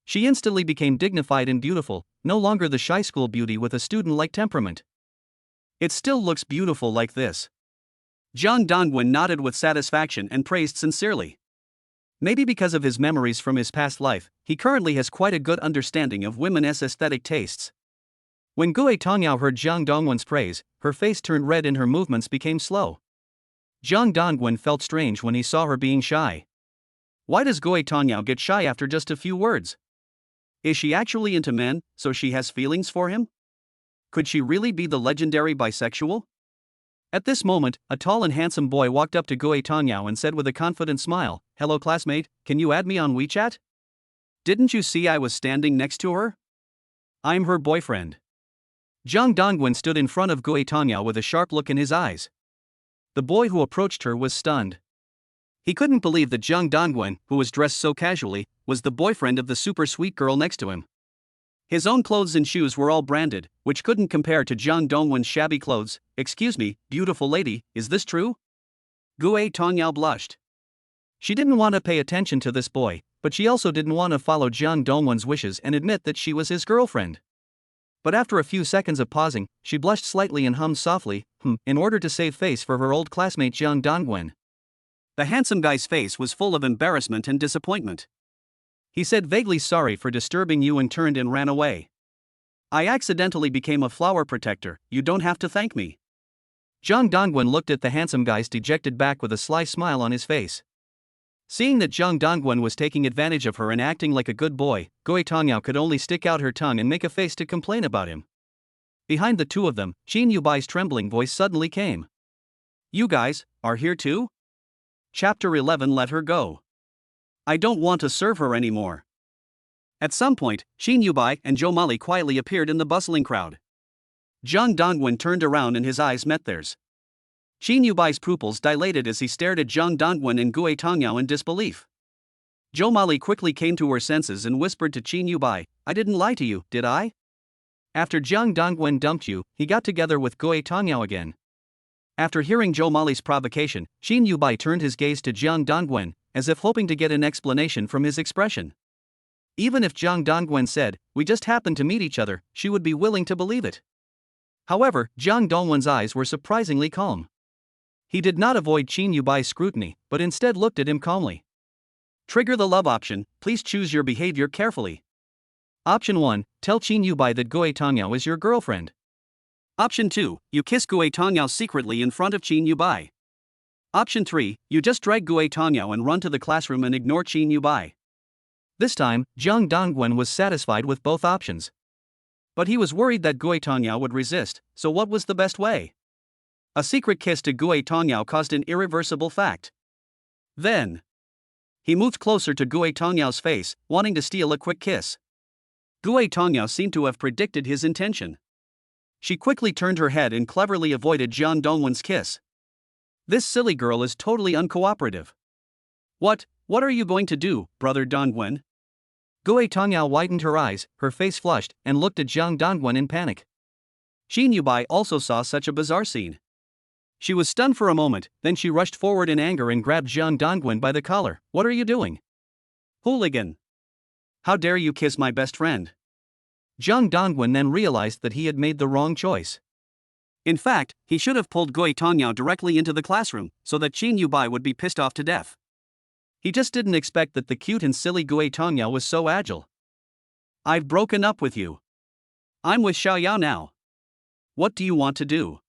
She instantly became dignified and beautiful, no longer the shy school beauty with a student-like temperament. "It still looks beautiful like this." Zhang Dongwen nodded with satisfaction and praised sincerely. Maybe because of his memories from his past life, he currently has quite a good understanding of women's aesthetic tastes. When Gui Tongyao heard Zhang Dongwen's praise, her face turned red and her movements became slow. Zhang Dongwen felt strange when he saw her being shy. Why does Gui Tongyao get shy after just a few words? Is she actually into men, so she has feelings for him? Could she really be the legendary bisexual? At this moment, a tall and handsome boy walked up to Gui Tongyao and said with a confident smile, "Hello classmate, can you add me on WeChat? Didn't you see I was standing next to her? I'm her boyfriend." Zhang Dongwen stood in front of Gui Tongyao with a sharp look in his eyes. The boy who approached her was stunned. He couldn't believe that Zhang Dongwen, who was dressed so casually, was the boyfriend of the super sweet girl next to him. His own clothes and shoes were all branded, which couldn't compare to Jiang Dongwen's shabby clothes. "Excuse me, beautiful lady, is this true?" Gue Tongyao blushed. She didn't want to pay attention to this boy, but she also didn't want to follow Jiang Dongwen's wishes and admit that she was his girlfriend. But after a few seconds of pausing, she blushed slightly and hummed softly, in order to save face for her old classmate Jiang Dongwen. The handsome guy's face was full of embarrassment and disappointment. He said vaguely sorry for disturbing you and turned and ran away. "I accidentally became a flower protector, you don't have to thank me." Jiang Dongwen looked at the handsome guy's dejected back with a sly smile on his face. Seeing that Jiang Dongwen was taking advantage of her and acting like a good boy, Gue Tongyao could only stick out her tongue and make a face to complain about him. Behind the two of them, Qin Yubai's trembling voice suddenly came. "You guys are here too?" Chapter 11. Let her go. "I don't want to serve her anymore." At some point, Qin Yubai and Zhou Mali quietly appeared in the bustling crowd. Jiang Dongwen turned around and his eyes met theirs. Qin Yubai's pupils dilated as he stared at Jiang Dongwen and Gue Tongyao in disbelief. Zhou Mali quickly came to her senses and whispered to Qin Yubai, "I didn't lie to you, did I? After Jiang Dongwen dumped you, he got together with Gue Tongyao again." After hearing Zhou Mali's provocation, Qin Yubai turned his gaze to Jiang Dongwen, as if hoping to get an explanation from his expression. Even if Jiang Dongwen said, "We just happened to meet each other," she would be willing to believe it. However, Jiang Dongwen's eyes were surprisingly calm. He did not avoid Qin Yubai's scrutiny, but instead looked at him calmly. "Trigger the love option, please choose your behavior carefully. Option 1, tell Qin Yubai that Gue Tongyao is your girlfriend. Option 2, you kiss Gue Tongyao secretly in front of Qin Yubai. Option 3, you just drag Gue Tongyao and run to the classroom and ignore Qin Yubai." This time, Jiang Dongwen was satisfied with both options. But he was worried that Gue Tongyao would resist, so what was the best way? A secret kiss to Gue Tongyao caused an irreversible fact. Then, he moved closer to Gue Tongyao's face, wanting to steal a quick kiss. Gue Tongyao seemed to have predicted his intention. She quickly turned her head and cleverly avoided Jiang Dongwen's kiss. "This silly girl is totally uncooperative. What are you going to do, brother Dongwen?" Gue Tongyao widened her eyes, her face flushed, and looked at Jiang Dongwen in panic. Qin Yubai also saw such a bizarre scene. She was stunned for a moment, then she rushed forward in anger and grabbed Jiang Dongwen by the collar. "What are you doing? Hooligan! How dare you kiss my best friend?" Jiang Dongwen then realized that he had made the wrong choice. In fact, he should have pulled Gue Tongyao directly into the classroom, so that Qin Yubai would be pissed off to death. He just didn't expect that the cute and silly Gue Tongyao was so agile. "I've broken up with you. I'm with Xiaoyao now. What do you want to do?"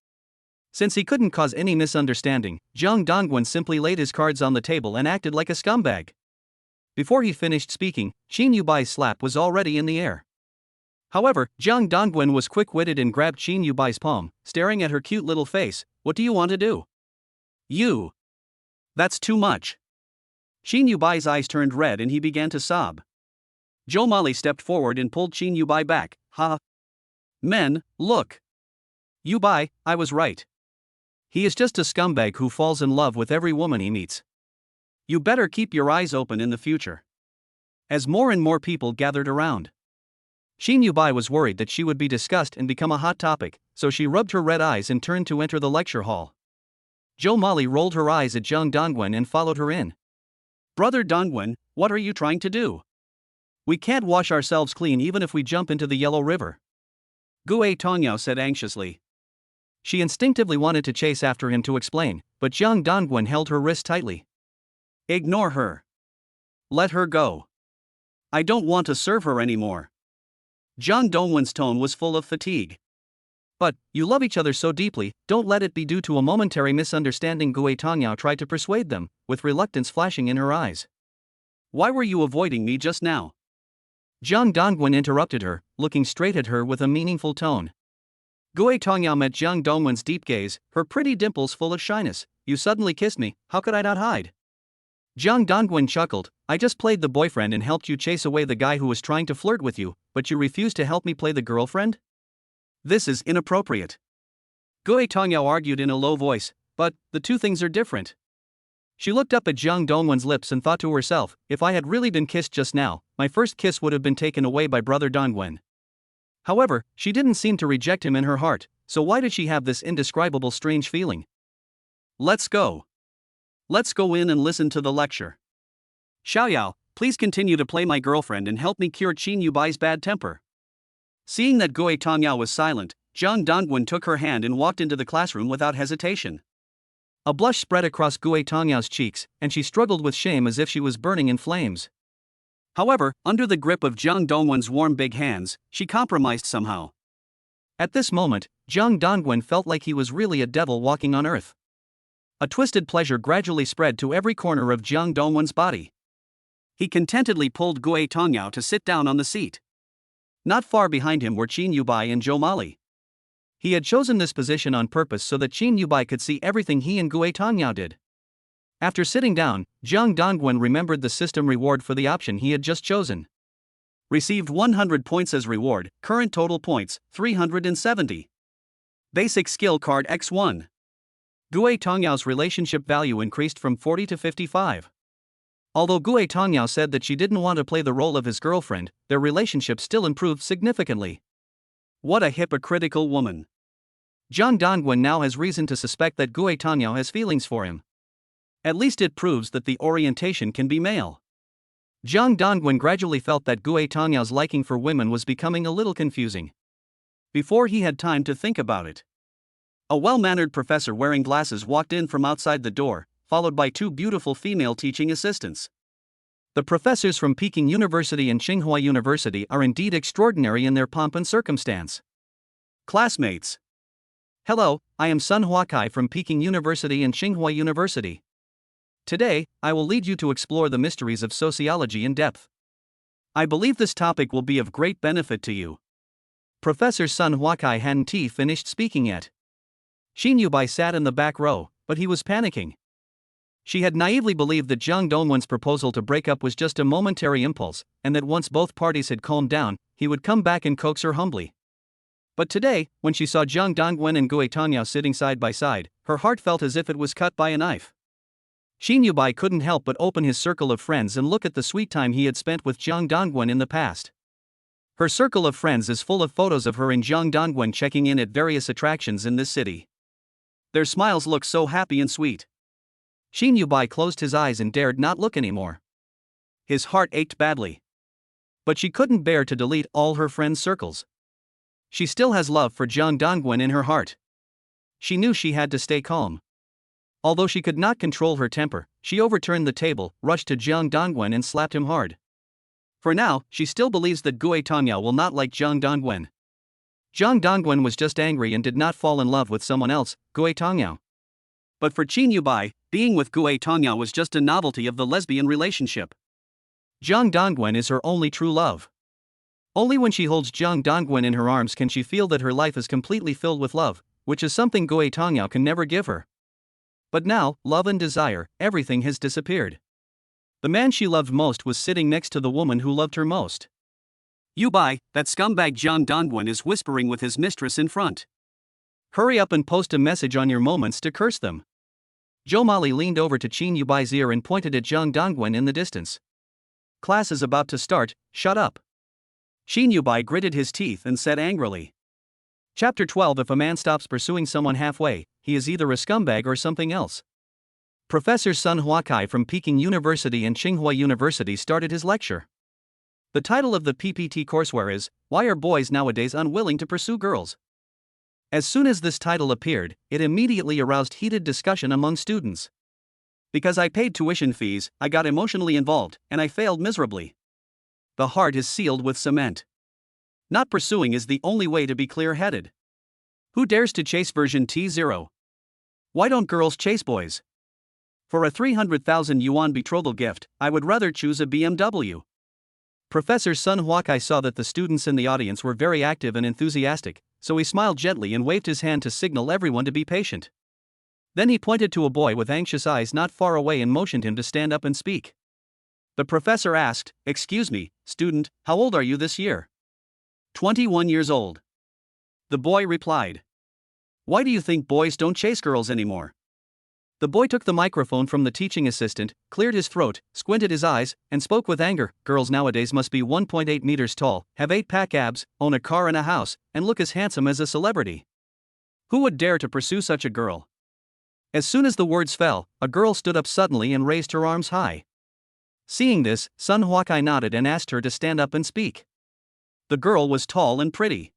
Since he couldn't cause any misunderstanding, Jiang Dongwen simply laid his cards on the table and acted like a scumbag. Before he finished speaking, Qin Yubai's slap was already in the air. However, Jiang Dongwen was quick-witted and grabbed Qin Yubai's palm, staring at her cute little face. "What do you want to do?" "You. That's too much." Qin Yubai's eyes turned red and he began to sob. Zhou Mali stepped forward and pulled Qin Yubai back. "Ha! Men, look. Yubai, I was right. He is just a scumbag who falls in love with every woman he meets. You better keep your eyes open in the future." As more and more people gathered around, Qin Yubai was worried that she would be discussed and become a hot topic, so she rubbed her red eyes and turned to enter the lecture hall. Zhou Mali rolled her eyes at Jiang Dongwen and followed her in. "Brother Dongwen, what are you trying to do? We can't wash ourselves clean even if we jump into the Yellow River," Gue Tongyao said anxiously. She instinctively wanted to chase after him to explain, but Jiang Dongwen held her wrist tightly. "Ignore her. Let her go. I don't want to serve her anymore." Jiang Dongwen's tone was full of fatigue. "But, you love each other so deeply, don't let it be due to a momentary misunderstanding." Gue Tongyao tried to persuade them, with reluctance flashing in her eyes. "Why were you avoiding me just now?" Jiang Dongwen interrupted her, looking straight at her with a meaningful tone. Gue Tongyao met Jiang Dongwen's deep gaze, her pretty dimples full of shyness. "You suddenly kissed me, how could I not hide?" Jiang Dongwen chuckled. "I just played the boyfriend and helped you chase away the guy who was trying to flirt with you, but you refused to help me play the girlfriend? This is inappropriate." Gue Tongyao argued in a low voice, "But, the two things are different." She looked up at Jiang Dongwen's lips and thought to herself, "If I had really been kissed just now, my first kiss would have been taken away by brother Dongwen. However, she didn't seem to reject him in her heart, so why did she have this indescribable strange feeling? Let's go. Let's go in and listen to the lecture. Xiaoyao, please continue to play my girlfriend and help me cure Qin Yubai's bad temper. Seeing that Gui Tongyao was silent, Zhang Dongwen took her hand and walked into the classroom without hesitation. A blush spread across Gui Tongyao's cheeks, and she struggled with shame as if she was burning in flames. However, under the grip of Zhang Dongwen's warm big hands, she compromised somehow. At this moment, Zhang Dongwen felt like he was really a devil walking on earth. A twisted pleasure gradually spread to every corner of Zhang Dongwen's body. He contentedly pulled Gui Tongyao to sit down on the seat. Not far behind him were Qin Yubai and Zhou Mali. He had chosen this position on purpose so that Qin Yubai could see everything he and Gui Tongyao did. After sitting down, Zhang Dongwen remembered the system reward for the option he had just chosen. Received 100 points as reward, current total points, 370. Basic skill card X1. Gui Tongyao's relationship value increased from 40 to 55. Although Gui Tongyao said that she didn't want to play the role of his girlfriend, their relationship still improved significantly. What a hypocritical woman. Zhang Dongwen now has reason to suspect that Gui Tongyao has feelings for him. At least it proves that the orientation can be male. Zhang Dongwen gradually felt that Gui Tongyao's liking for women was becoming a little confusing. Before he had time to think about it, a well-mannered professor wearing glasses walked in from outside the door, followed by two beautiful female teaching assistants. The professors from Peking University and Tsinghua University are indeed extraordinary in their pomp and circumstance. Classmates. Hello, I am Sun Huakai from Peking University and Tsinghua University. Today, I will lead you to explore the mysteries of sociology in depth. I believe this topic will be of great benefit to you. Professor Sun Huakai hadn't finished speaking yet. Qin Yubai sat in the back row, but he was panicking. She had naively believed that Zhang Dongwen's proposal to break up was just a momentary impulse, and that once both parties had calmed down, he would come back and coax her humbly. But today, when she saw Zhang Dongwen and Gui Tongyao sitting side by side, her heart felt as if it was cut by a knife. Qin Yubai couldn't help but open his circle of friends and look at the sweet time he had spent with Zhang Dongwen in the past. Her circle of friends is full of photos of her and Zhang Dongwen checking in at various attractions in this city. Their smiles look so happy and sweet. Qin Yubai closed his eyes and dared not look anymore. His heart ached badly. But she couldn't bear to delete all her friends' circles. She still has love for Zhang Dongwen in her heart. She knew she had to stay calm. Although she could not control her temper, she overturned the table, rushed to Zhang Dongwen and slapped him hard. For now, she still believes that Gui Tongyao will not like Zhang Dongwen. Zhang Dongwen was just angry and did not fall in love with someone else, Gui Tongyao. But for Qin Yubai, being with Gui Tongyao was just a novelty of the lesbian relationship. Zhang Dongwen is her only true love. Only when she holds Zhang Dongwen in her arms can she feel that her life is completely filled with love, which is something Gui Tongyao can never give her. But now, love and desire, everything has disappeared. The man she loved most was sitting next to the woman who loved her most. Yubai, that scumbag Zhang Dongwen is whispering with his mistress in front. Hurry up and post a message on your moments to curse them. Zhou Mali leaned over to Qin Yubai's ear and pointed at Zhang Dongwen in the distance. Class is about to start, shut up. Qin Yubai gritted his teeth and said angrily. Chapter 12. If a man stops pursuing someone halfway, he is either a scumbag or something else. Professor Sun Huakai from Peking University and Tsinghua University started his lecture. The title of the PPT courseware is, Why Are Boys Nowadays Unwilling to Pursue Girls? As soon as this title appeared, it immediately aroused heated discussion among students. Because I paid tuition fees, I got emotionally involved, and I failed miserably. The heart is sealed with cement. Not pursuing is the only way to be clear-headed. Who dares to chase version T0? Why don't girls chase boys? For a 300,000 yuan betrothal gift, I would rather choose a BMW. Professor Sun Huakai saw that the students in the audience were very active and enthusiastic, so he smiled gently and waved his hand to signal everyone to be patient. Then he pointed to a boy with anxious eyes not far away and motioned him to stand up and speak. The professor asked, Excuse me, student, how old are you this year? 21 years old. The boy replied. Why do you think boys don't chase girls anymore? The boy took the microphone from the teaching assistant, cleared his throat, squinted his eyes, and spoke with anger. Girls nowadays must be 1.8 meters tall, have 8-pack abs, own a car and a house, and look as handsome as a celebrity. Who would dare to pursue such a girl? As soon as the words fell, a girl stood up suddenly and raised her arms high. Seeing this, Sun Huakai nodded and asked her to stand up and speak. The girl was tall and pretty.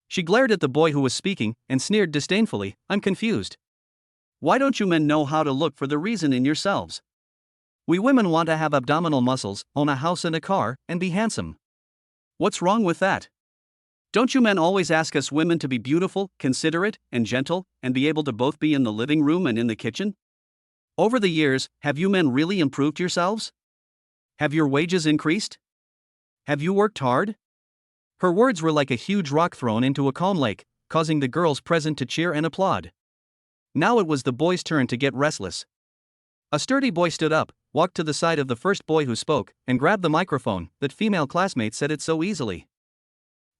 She glared at the boy who was speaking and sneered disdainfully, "I'm confused. Why don't you men know how to look for the reason in yourselves? We women want to have abdominal muscles, own a house and a car, and be handsome. What's wrong with that? Don't you men always ask us women to be beautiful, considerate, and gentle, and be able to both be in the living room and in the kitchen? Over the years, have you men really improved yourselves? Have your wages increased? Have you worked hard?" Her words were like a huge rock thrown into a calm lake, causing the girls present to cheer and applaud. Now it was the boy's turn to get restless. A sturdy boy stood up, walked to the side of the first boy who spoke, and grabbed the microphone. That female classmate said it so easily.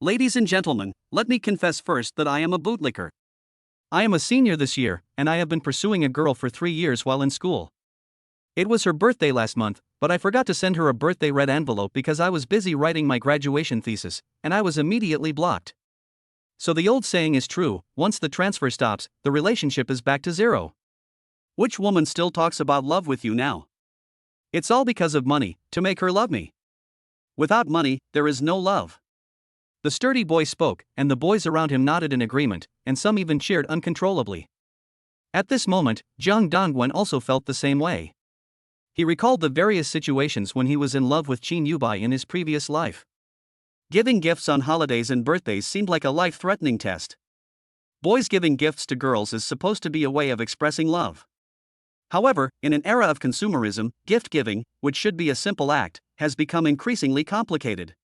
"Ladies and gentlemen, let me confess first that I am a bootlicker. I am a senior this year, and I have been pursuing a girl for 3 years while in school. It was her birthday last month, but I forgot to send her a birthday red envelope because I was busy writing my graduation thesis, and I was immediately blocked. So the old saying is true, once the transfer stops, the relationship is back to zero. Which woman still talks about love with you now? It's all because of money, to make her love me. Without money, there is no love." The sturdy boy spoke, and the boys around him nodded in agreement, and some even cheered uncontrollably. At this moment, Jiang Dongwen also felt the same way. He recalled the various situations when he was in love with Qin Yubai in his previous life. Giving gifts on holidays and birthdays seemed like a life-threatening test. Boys giving gifts to girls is supposed to be a way of expressing love. However, in an era of consumerism, gift-giving, which should be a simple act, has become increasingly complicated.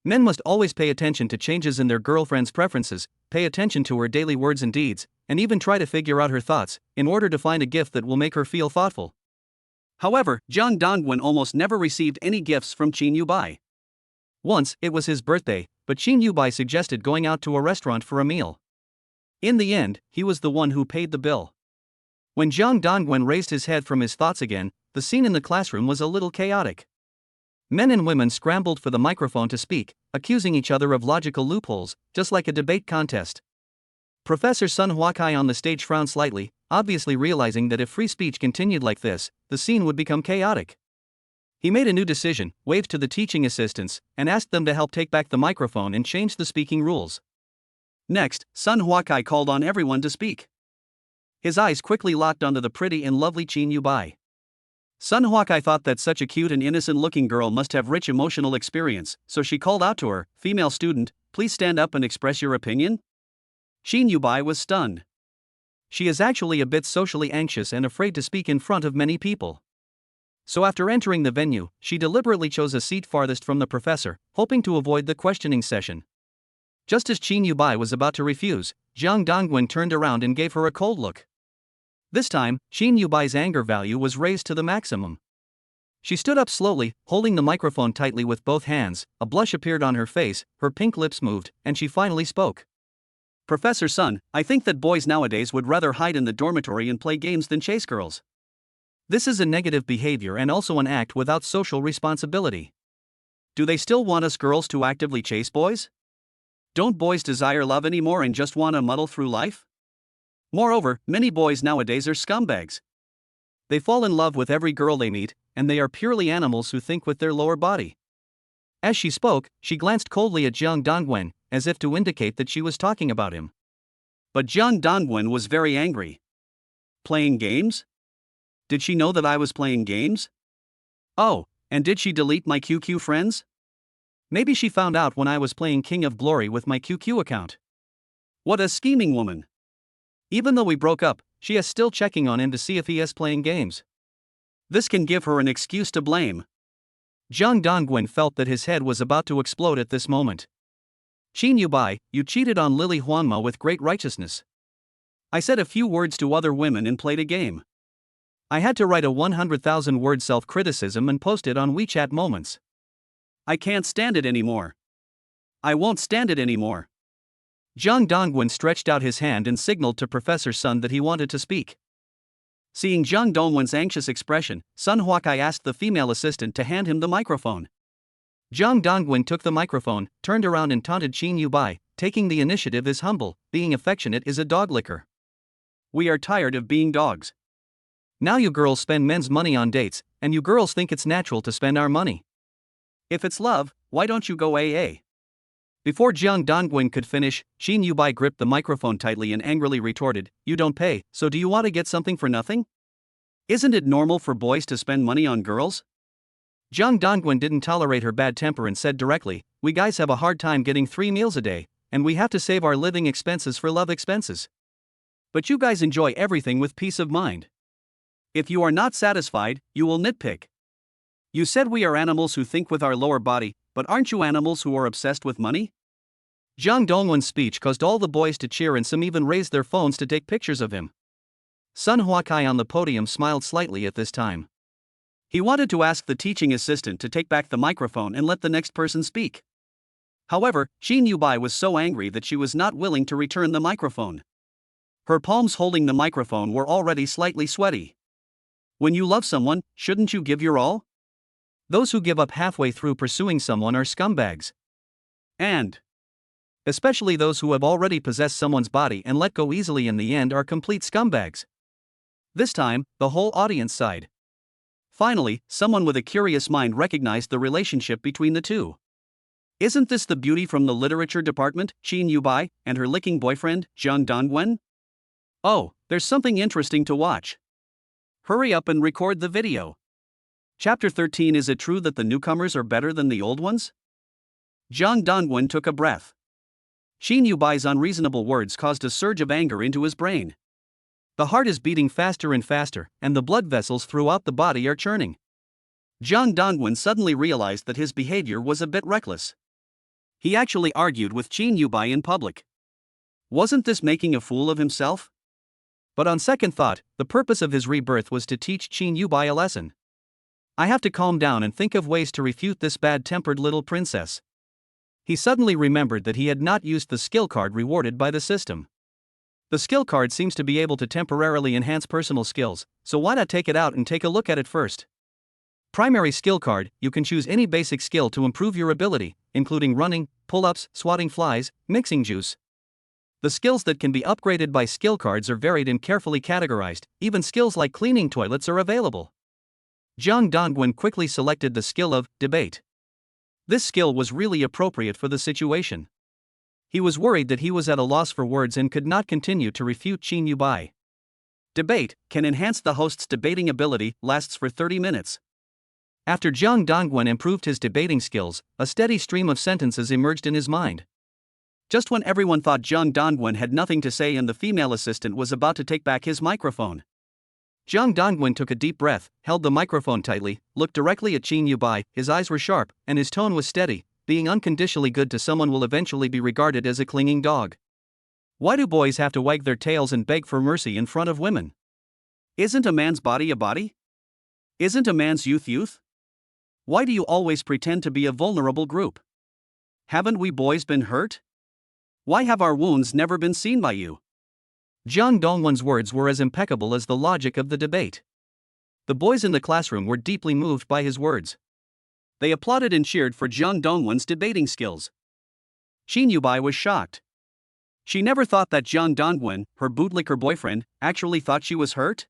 Men must always pay attention to changes in their girlfriend's preferences, pay attention to her daily words and deeds, and even try to figure out her thoughts, in order to find a gift that will make her feel thoughtful. However, Jiang Dongwen almost never received any gifts from Qin Yubai. Once, it was his birthday, but Qin Yubai suggested going out to a restaurant for a meal. In the end, he was the one who paid the bill. When Jiang Dongwen raised his head from his thoughts again, the scene in the classroom was a little chaotic. Men and women scrambled for the microphone to speak, accusing each other of logical loopholes, just like a debate contest. Professor Sun Huakai on the stage frowned slightly, obviously realizing that if free speech continued like this, the scene would become chaotic. He made a new decision, waved to the teaching assistants, and asked them to help take back the microphone and change the speaking rules. Next, Sun Huakai called on everyone to speak. His eyes quickly locked onto the pretty and lovely Qin Yubai. Sun Huakai thought that such a cute and innocent-looking girl must have rich emotional experience, so she called out to her, "Female student, please stand up and express your opinion." Qin Yubai was stunned. She is actually a bit socially anxious and afraid to speak in front of many people. So after entering the venue, she deliberately chose a seat farthest from the professor, hoping to avoid the questioning session. Just as Qin Yubai was about to refuse, Jiang Dongwen turned around and gave her a cold look. This time, Qin Yubai's anger value was raised to the maximum. She stood up slowly, holding the microphone tightly with both hands, a blush appeared on her face, her pink lips moved, and she finally spoke. "Professor Sun, I think that boys nowadays would rather hide in the dormitory and play games than chase girls. This is a negative behavior and also an act without social responsibility. Do they still want us girls to actively chase boys? Don't boys desire love anymore and just want to muddle through life? Moreover, many boys nowadays are scumbags. They fall in love with every girl they meet, and they are purely animals who think with their lower body." As she spoke, she glanced coldly at Jiang Dongwen, as if to indicate that she was talking about him. But Jiang Dongwen was very angry. Playing games? Did she know that I was playing games? Oh, and did she delete my QQ friends? Maybe she found out when I was playing King of Glory with my QQ account. What a scheming woman. Even though we broke up, she is still checking on him to see if he is playing games. This can give her an excuse to blame. Jiang Dongwen felt that his head was about to explode at this moment. "Qin Yubai, you cheated on Lily Huanma with great righteousness. I said a few words to other women and played a game. I had to write a 100,000-word self-criticism and post it on WeChat Moments. I can't stand it anymore. I won't stand it anymore." Jiang Dongwen stretched out his hand and signaled to Professor Sun that he wanted to speak. Seeing Zhang Dongwen's anxious expression, Sun Huakai asked the female assistant to hand him the microphone. Zhang Dongwen took the microphone, turned around and taunted Qin Yubai, taking the initiative is humble, being affectionate is a dog licker. We are tired of being dogs. Now you girls spend men's money on dates, and you girls think it's natural to spend our money. If it's love, why don't you go AA? Before Zhang Dongwen could finish, Qin Yubai gripped the microphone tightly and angrily retorted, "You don't pay, so do you want to get something for nothing? Isn't it normal for boys to spend money on girls?" Zhang Dongwen didn't tolerate her bad temper and said directly, "We guys have a hard time getting 3 meals a day, and we have to save our living expenses for love expenses. But you guys enjoy everything with peace of mind. If you are not satisfied, you will nitpick. You said we are animals who think with our lower body, but aren't you animals who are obsessed with money?" Zhang Dongwen's speech caused all the boys to cheer and some even raised their phones to take pictures of him. Sun Huakai on the podium smiled slightly at this time. He wanted to ask the teaching assistant to take back the microphone and let the next person speak. However, Qin Yubai was so angry that she was not willing to return the microphone. Her palms holding the microphone were already slightly sweaty. When you love someone, shouldn't you give your all? Those who give up halfway through pursuing someone are scumbags. And especially those who have already possessed someone's body and let go easily in the end are complete scumbags. This time, the whole audience sighed. Finally, someone with a curious mind recognized the relationship between the two. Isn't this the beauty from the literature department, Qin Yubai, and her licking boyfriend, Zhang Dongwen? Oh, there's something interesting to watch. Hurry up and record the video. Chapter 13. Is it true that the newcomers are better than the old ones? Zhang Dongwen took a breath. Qin Yubai's unreasonable words caused a surge of anger into his brain. The heart is beating faster and faster, and the blood vessels throughout the body are churning. Zhang Dongwen suddenly realized that his behavior was a bit reckless. He actually argued with Qin Yubai in public. Wasn't this making a fool of himself? But on second thought, the purpose of his rebirth was to teach Qin Yubai a lesson. I have to calm down and think of ways to refute this bad-tempered little princess. He suddenly remembered that he had not used the skill card rewarded by the system. The skill card seems to be able to temporarily enhance personal skills, so why not take it out and take a look at it first? Primary skill card, you can choose any basic skill to improve your ability, including running, pull-ups, swatting flies, mixing juice. The skills that can be upgraded by skill cards are varied and carefully categorized, even skills like cleaning toilets are available. Zhang Dongwen quickly selected the skill of debate. This skill was really appropriate for the situation. He was worried that he was at a loss for words and could not continue to refute Qin Yubai. Debate can enhance the host's debating ability, lasts for 30 minutes. After Zhang Dongwen improved his debating skills, a steady stream of sentences emerged in his mind. Just when everyone thought Zhang Dongwen had nothing to say and the female assistant was about to take back his microphone, Zhang Dongwen took a deep breath, held the microphone tightly, looked directly at Qin Yubai, his eyes were sharp, and his tone was steady. Being unconditionally good to someone will eventually be regarded as a clinging dog. Why do boys have to wag their tails and beg for mercy in front of women? Isn't a man's body a body? Isn't a man's youth? Why do you always pretend to be a vulnerable group? Haven't we boys been hurt? Why have our wounds never been seen by you? Zhang Dongwen's words were as impeccable as the logic of the debate. The boys in the classroom were deeply moved by his words. They applauded and cheered for Zhang Dongwen's debating skills. Qin Yubai was shocked. She never thought that Zhang Dongwen, her bootlicker boyfriend, actually thought she was hurt.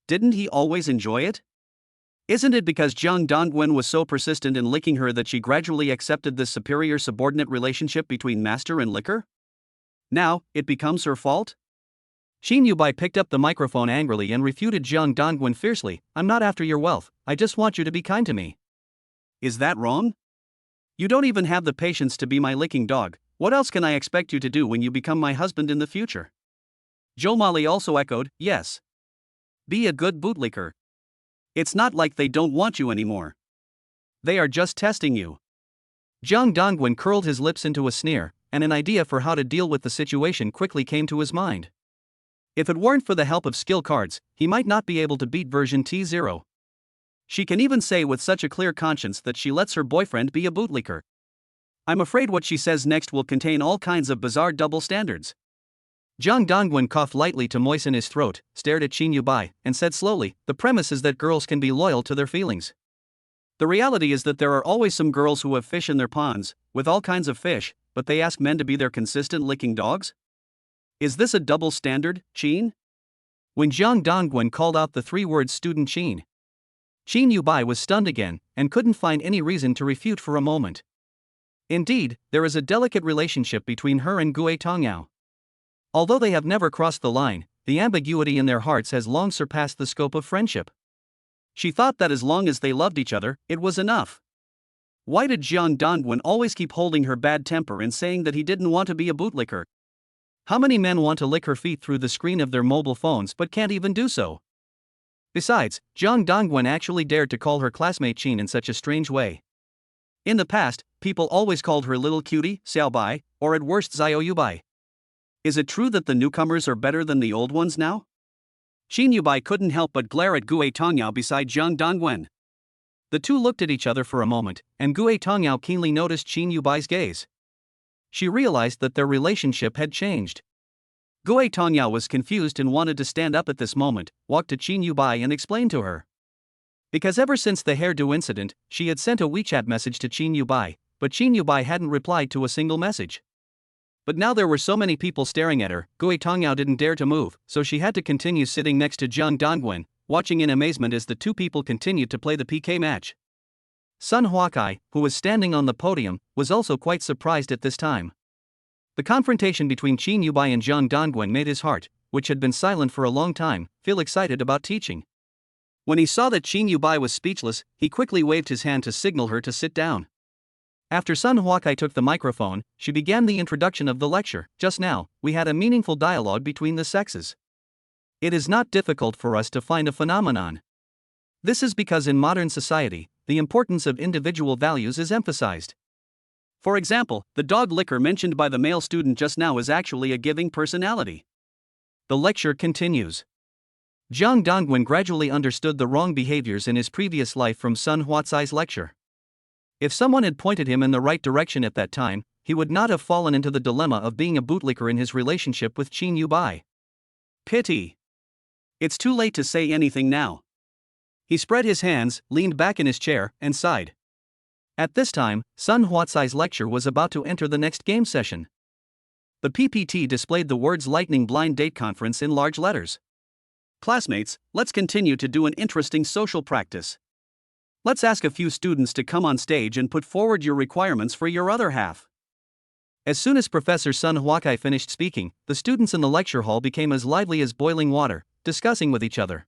Didn't he always enjoy it? Isn't it because Zhang Dongwen was so persistent in licking her that she gradually accepted this superior subordinate relationship between master and licker? Now, it becomes her fault? Qin Yubai picked up the microphone angrily and refuted Zhang Dongwen fiercely, "I'm not after your wealth, I just want you to be kind to me." Is that wrong? You don't even have the patience to be my licking dog. What else can I expect you to do when you become my husband in the future? Jomali also echoed, "Yes. Be a good bootlicker. It's not like they don't want you anymore. They are just testing you." Zhang Dongwen curled his lips into a sneer, and an idea for how to deal with the situation quickly came to his mind. If it weren't for the help of skill cards, he might not be able to beat version T0. She can even say with such a clear conscience that she lets her boyfriend be a bootlicker. I'm afraid what she says next will contain all kinds of bizarre double standards. Jang Dongwon coughed lightly to moisten his throat, stared at Qin Yubai, and said slowly, "The premise is that girls can be loyal to their feelings. The reality is that there are always some girls who have fish in their ponds, with all kinds of fish, but they ask men to be their consistent licking dogs? Is this a double standard, Qin?" When Jiang Dongwen called out the three-word student Qin Yubai was stunned again, and couldn't find any reason to refute for a moment. Indeed, there is a delicate relationship between her and Gue Tongyao. Although they have never crossed the line, the ambiguity in their hearts has long surpassed the scope of friendship. She thought that as long as they loved each other, it was enough. Why did Jiang Dongwen always keep holding her bad temper and saying that he didn't want to be a bootlicker? How many men want to lick her feet through the screen of their mobile phones but can't even do so? Besides, Jiang Dongwen actually dared to call her classmate Qin in such a strange way. In the past, people always called her little cutie, Xiaobai, or at worst Xiao Yubai. Is it true that the newcomers are better than the old ones now? Qin Yubai couldn't help but glare at Gue Tongyao beside Jiang Dongwen. The two looked at each other for a moment, and Gue Tongyao keenly noticed Qin Yubai's gaze. She realized that their relationship had changed. Gue Tongyao was confused and wanted to stand up at this moment, walk to Qin Yubai and explain to her. Because ever since the hairdo incident, she had sent a WeChat message to Qin Yubai, but Qin Yubai hadn't replied to a single message. But now there were so many people staring at her, Gue Tongyao didn't dare to move, so she had to continue sitting next to Jiang Dongwen, watching in amazement as the two people continued to play the PK match. Sun Huakai, who was standing on the podium, was also quite surprised at this time. The confrontation between Qin Yubai and Jiang Dongwen made his heart, which had been silent for a long time, feel excited about teaching. When he saw that Qin Yubai was speechless, he quickly waved his hand to signal her to sit down. After Sun Huakai took the microphone, she began the introduction of the lecture. Just now, we had a meaningful dialogue between the sexes. It is not difficult for us to find a phenomenon. This is because in modern society, the importance of individual values is emphasized. For example, the dog licker mentioned by the male student just now is actually a giving personality. The lecture continues. Jiang Dongwen gradually understood the wrong behaviors in his previous life from Sun Huatsai's lecture. If someone had pointed him in the right direction at that time, he would not have fallen into the dilemma of being a bootlicker in his relationship with Qin Yubai. Pity. It's too late to say anything now. He spread his hands, leaned back in his chair, and sighed. At this time, Sun Huatsai's lecture was about to enter the next game session. The PPT displayed the words Lightning Blind Date Conference in large letters. Classmates, let's continue to do an interesting social practice. Let's ask a few students to come on stage and put forward your requirements for your other half. As soon as Professor Sun Huakai finished speaking, the students in the lecture hall became as lively as boiling water, discussing with each other.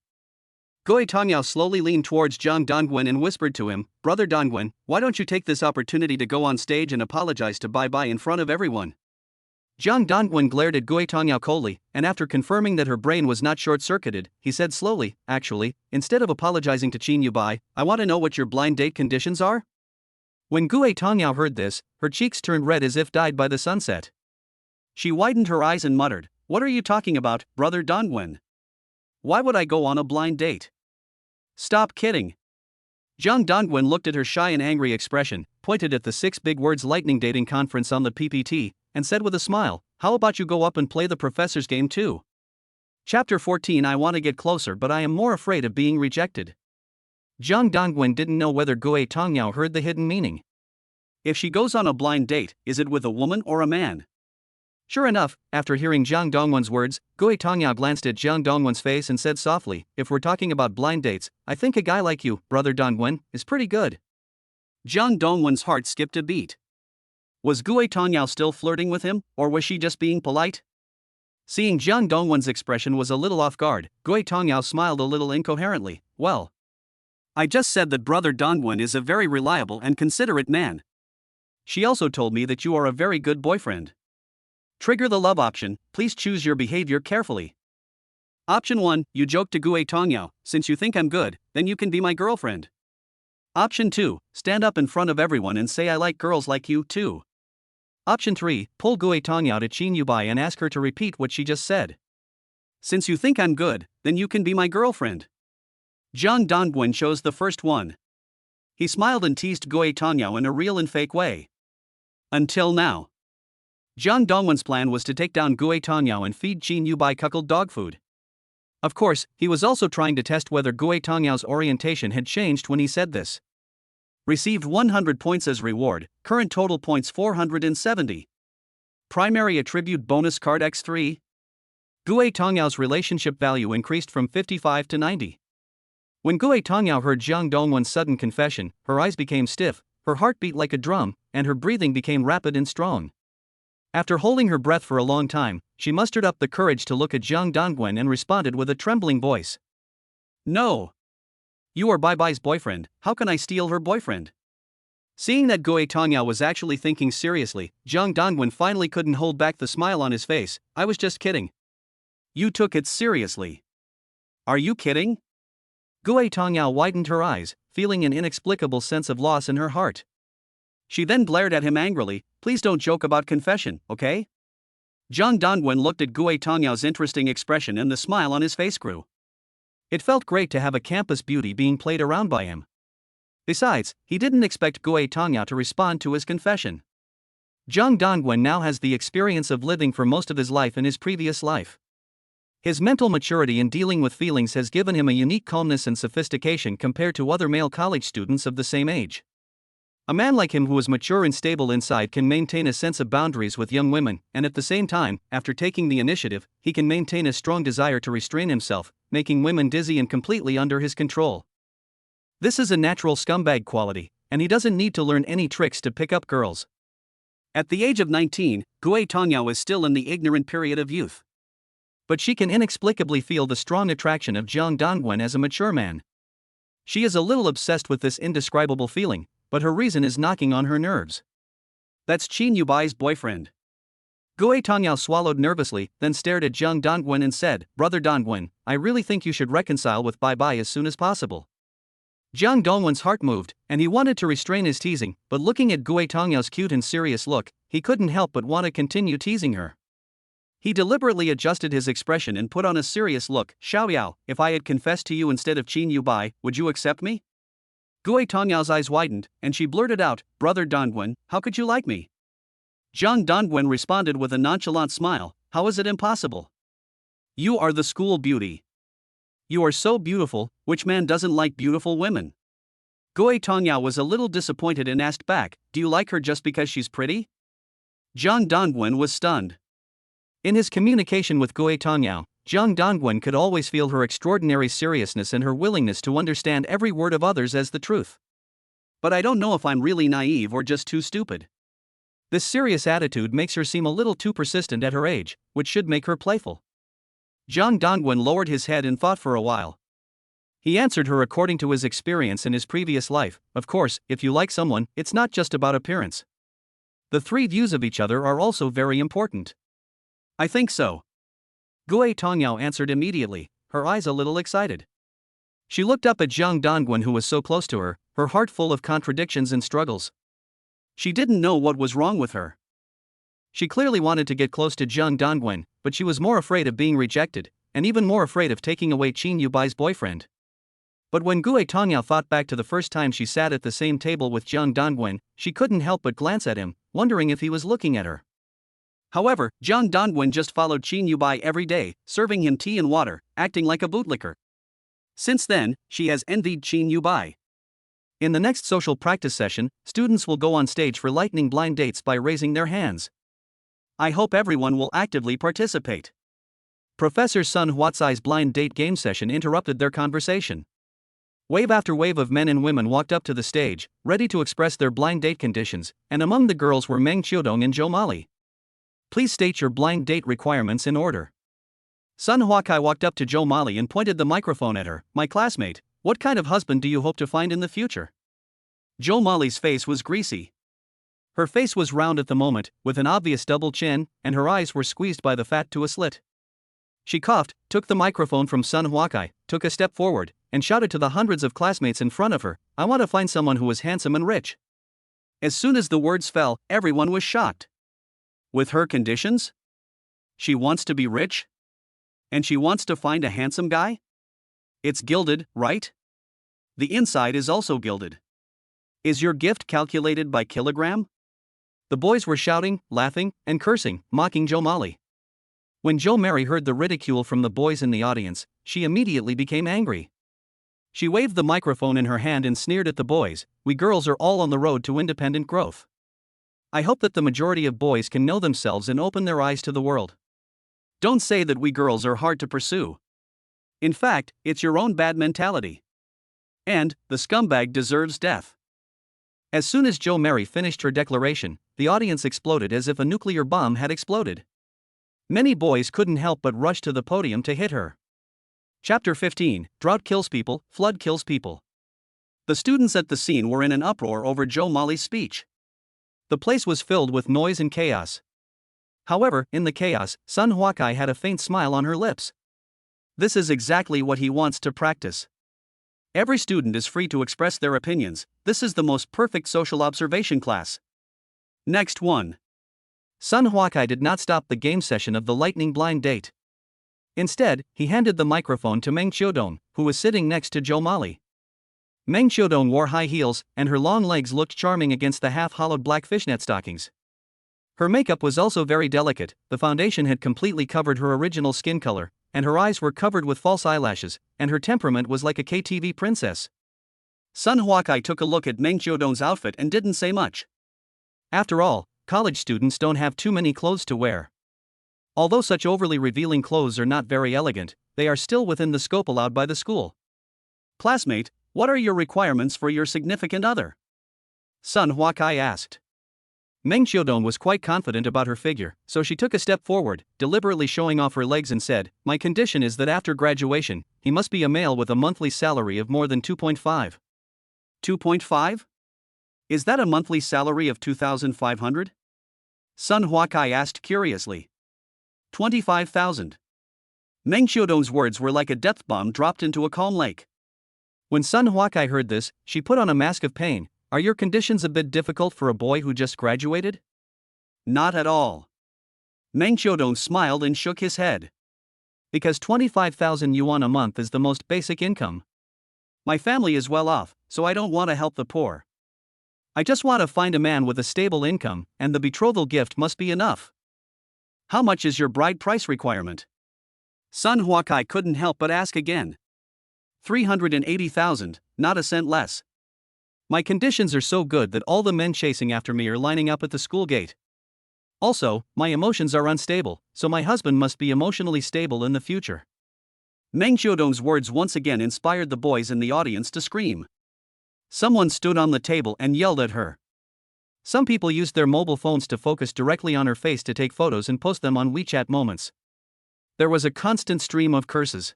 Gue Tongyao slowly leaned towards Jiang Dongwen and whispered to him, "Brother Dongwen, why don't you take this opportunity to go on stage and apologize to Bai Bai in front of everyone?" Jiang Dongwen glared at Gue Tongyao coldly, and after confirming that her brain was not short-circuited, he said slowly, "Actually, instead of apologizing to Qin Yubai, I want to know what your blind date conditions are?" When Gue Tongyao heard this, her cheeks turned red as if dyed by the sunset. She widened her eyes and muttered, "What are you talking about, Brother Dongwen? Why would I go on a blind date? Stop kidding." Jiang Dongwen looked at her shy and angry expression, pointed at the 6 big words Lightning Dating Conference on the PPT, and said with a smile, "How about you go up and play the professor's game too?" Chapter 14. I want to get closer but I am more afraid of being rejected. Jiang Dongwen didn't know whether Gue Tongyao heard the hidden meaning. If she goes on a blind date, is it with a woman or a man? Sure enough, after hearing Jiang Dongwen's words, Gue Tongyao glanced at Jiang Dongwen's face and said softly, "If we're talking about blind dates, I think a guy like you, Brother Dongwen, is pretty good." Jiang Dongwen's heart skipped a beat. Was Gue Tongyao still flirting with him, or was she just being polite? Seeing Jiang Dongwen's expression was a little off guard, Gue Tongyao smiled a little incoherently. "Well, I just said that Brother Dongwen is a very reliable and considerate man. She also told me that you are a very good boyfriend. Trigger the love option, please choose your behavior carefully. Option 1, you joke to Gue Tongyao, since you think I'm good, then you can be my girlfriend. Option 2, stand up in front of everyone and say I like girls like you too. Option 3, pull Gue Tongyao to Qin Yubai and ask her to repeat what she just said. Since you think I'm good, then you can be my girlfriend." Jiang Dongwen chose the first one. He smiled and teased Gue Tongyao in a real and fake way. Until now. Jiang Dongwen's plan was to take down Gue Tongyao and feed Qin Yubai cuckold dog food. Of course, he was also trying to test whether Gue Tongyao's orientation had changed when he said this. Received 100 points as reward, current total points 470. Primary attribute bonus card X3. Gue Tongyao's relationship value increased from 55 to 90. When Gue Tongyao heard Jiang Dongwen's sudden confession, her eyes became stiff, her heart beat like a drum, and her breathing became rapid and strong. After holding her breath for a long time, she mustered up the courage to look at Jiang Dongwen and responded with a trembling voice. No. You are Bai Bai's boyfriend, how can I steal her boyfriend? Seeing that Gue Tongyao was actually thinking seriously, Jiang Dongwen finally couldn't hold back the smile on his face. I was just kidding. You took it seriously. Are you kidding? Gue Tongyao widened her eyes, feeling an inexplicable sense of loss in her heart. She then glared at him angrily. Please don't joke about confession, okay? Jiang Dongwen looked at Gue Tongyao's interesting expression and the smile on his face grew. It felt great to have a campus beauty being played around by him. Besides, he didn't expect Gue Tongyao to respond to his confession. Jiang Dongwen now has the experience of living for most of his life in his previous life. His mental maturity in dealing with feelings has given him a unique calmness and sophistication compared to other male college students of the same age. A man like him who is mature and stable inside can maintain a sense of boundaries with young women, and at the same time, after taking the initiative, he can maintain a strong desire to restrain himself, making women dizzy and completely under his control. This is a natural scumbag quality, and he doesn't need to learn any tricks to pick up girls. At the age of 19, Gue Tongyao is still in the ignorant period of youth. But she can inexplicably feel the strong attraction of Jiang Dongwen as a mature man. She is a little obsessed with this indescribable feeling, but her reason is knocking on her nerves. That's Qin Yubai's boyfriend. Gue Tongyao swallowed nervously, then stared at Jiang Dongwen and said, Brother Dongwen, I really think you should reconcile with Bai Bai as soon as possible. Jiang Dongwen's heart moved, and he wanted to restrain his teasing, but looking at Gue Tongyao's cute and serious look, he couldn't help but want to continue teasing her. He deliberately adjusted his expression and put on a serious look. Xiaoyao, if I had confessed to you instead of Qin Yubai, would you accept me? Gue Tongyao's eyes widened, and she blurted out, Brother Dongwen, how could you like me? Jiang Dongwen responded with a nonchalant smile, how is it impossible? You are the school beauty. You are so beautiful, which man doesn't like beautiful women? Gue Tongyao was a little disappointed and asked back, do you like her just because she's pretty? Jiang Dongwen was stunned. In his communication with Gue Tongyao, Jiang Dongwen could always feel her extraordinary seriousness and her willingness to understand every word of others as the truth. But I don't know if I'm really naive or just too stupid. This serious attitude makes her seem a little too persistent at her age, which should make her playful. Jiang Dongwen lowered his head and thought for a while. He answered her according to his experience in his previous life. Of course, if you like someone, it's not just about appearance. The three views of each other are also very important. I think so. Gue Tongyao answered immediately, her eyes a little excited. She looked up at Jiang Dongwen who was so close to her, her heart full of contradictions and struggles. She didn't know what was wrong with her. She clearly wanted to get close to Jiang Dongwen, but she was more afraid of being rejected, and even more afraid of taking away Qin Yubai's boyfriend. But when Gue Tongyao thought back to the first time she sat at the same table with Jiang Dongwen, she couldn't help but glance at him, wondering if he was looking at her. However, Jiang Dongwen just followed Qin Yubai every day, serving him tea and water, acting like a bootlicker. Since then, she has envied Qin Yubai. In the next social practice session, students will go on stage for lightning blind dates by raising their hands. I hope everyone will actively participate. Professor Sun Huatsai's blind date game session interrupted their conversation. Wave after wave of men and women walked up to the stage, ready to express their blind date conditions, and among the girls were Meng Qiudong and Zhou Mali. Please state your blind date requirements in order. Sun Huakai walked up to Zhou Mali and pointed the microphone at her. My classmate, what kind of husband do you hope to find in the future? Zhou Mali's face was greasy. Her face was round at the moment, with an obvious double chin, and her eyes were squeezed by the fat to a slit. She coughed, took the microphone from Sun Huakai, took a step forward, and shouted to the hundreds of classmates in front of her, I want to find someone who is handsome and rich. As soon as the words fell, everyone was shocked. With her conditions? She wants to be rich? And she wants to find a handsome guy? It's gilded, right? The inside is also gilded. Is your gift calculated by kilogram? The boys were shouting, laughing, and cursing, mocking Jo Molly. When Jo Mary heard the ridicule from the boys in the audience, she immediately became angry. She waved the microphone in her hand and sneered at the boys. "We girls are all on the road to independent growth. I hope that the majority of boys can know themselves and open their eyes to the world. Don't say that we girls are hard to pursue. In fact, it's your own bad mentality. And the scumbag deserves death." As soon as Jo Mary finished her declaration, the audience exploded as if a nuclear bomb had exploded. Many boys couldn't help but rush to the podium to hit her. Chapter 15: Drought Kills People, Flood Kills People. The students at the scene were in an uproar over Jo Molly's speech. The place was filled with noise and chaos. However, in the chaos, Sun Hwakai had a faint smile on her lips. This is exactly what he wants to practice. Every student is free to express their opinions. This is the most perfect social observation class. Next one. Sun Hwakai did not stop the game session of the lightning blind date. Instead, he handed the microphone to Meng Chiodong, who was sitting next to Jo Molly. Meng Chiodong wore high heels, and her long legs looked charming against the half-hollowed black fishnet stockings. Her makeup was also very delicate. The foundation had completely covered her original skin color, and her eyes were covered with false eyelashes, and her temperament was like a KTV princess. Sun Hwakai took a look at Meng Chiodong's outfit and didn't say much. After all, college students don't have too many clothes to wear. Although such overly revealing clothes are not very elegant, they are still within the scope allowed by the school. "Classmate, what are your requirements for your significant other?" Sun Hwakai asked. Meng Chiodong was quite confident about her figure, so she took a step forward, deliberately showing off her legs and said, "My condition is that after graduation, he must be a male with a monthly salary of more than 2.5. 2.5? Is that a monthly salary of 2,500? Sun Hwakai asked curiously. 25,000. Meng Chiodong's words were like a death bomb dropped into a calm lake. When Sun Hwakai heard this, she put on a mask of pain. "Are your conditions a bit difficult for a boy who just graduated?" "Not at all." Meng Chiodong smiled and shook his head. "Because 25,000 yuan a month is the most basic income. My family is well off, so I don't want to help the poor. I just want to find a man with a stable income, and the betrothal gift must be enough." "How much is your bride price requirement?" Sun Hwakai couldn't help but ask again. 380,000, not a cent less. My conditions are so good that all the men chasing after me are lining up at the school gate. Also, my emotions are unstable, so my husband must be emotionally stable in the future." Meng Chiodong's words once again inspired the boys in the audience to scream. Someone stood on the table and yelled at her. Some people used their mobile phones to focus directly on her face to take photos and post them on WeChat Moments. There was a constant stream of curses.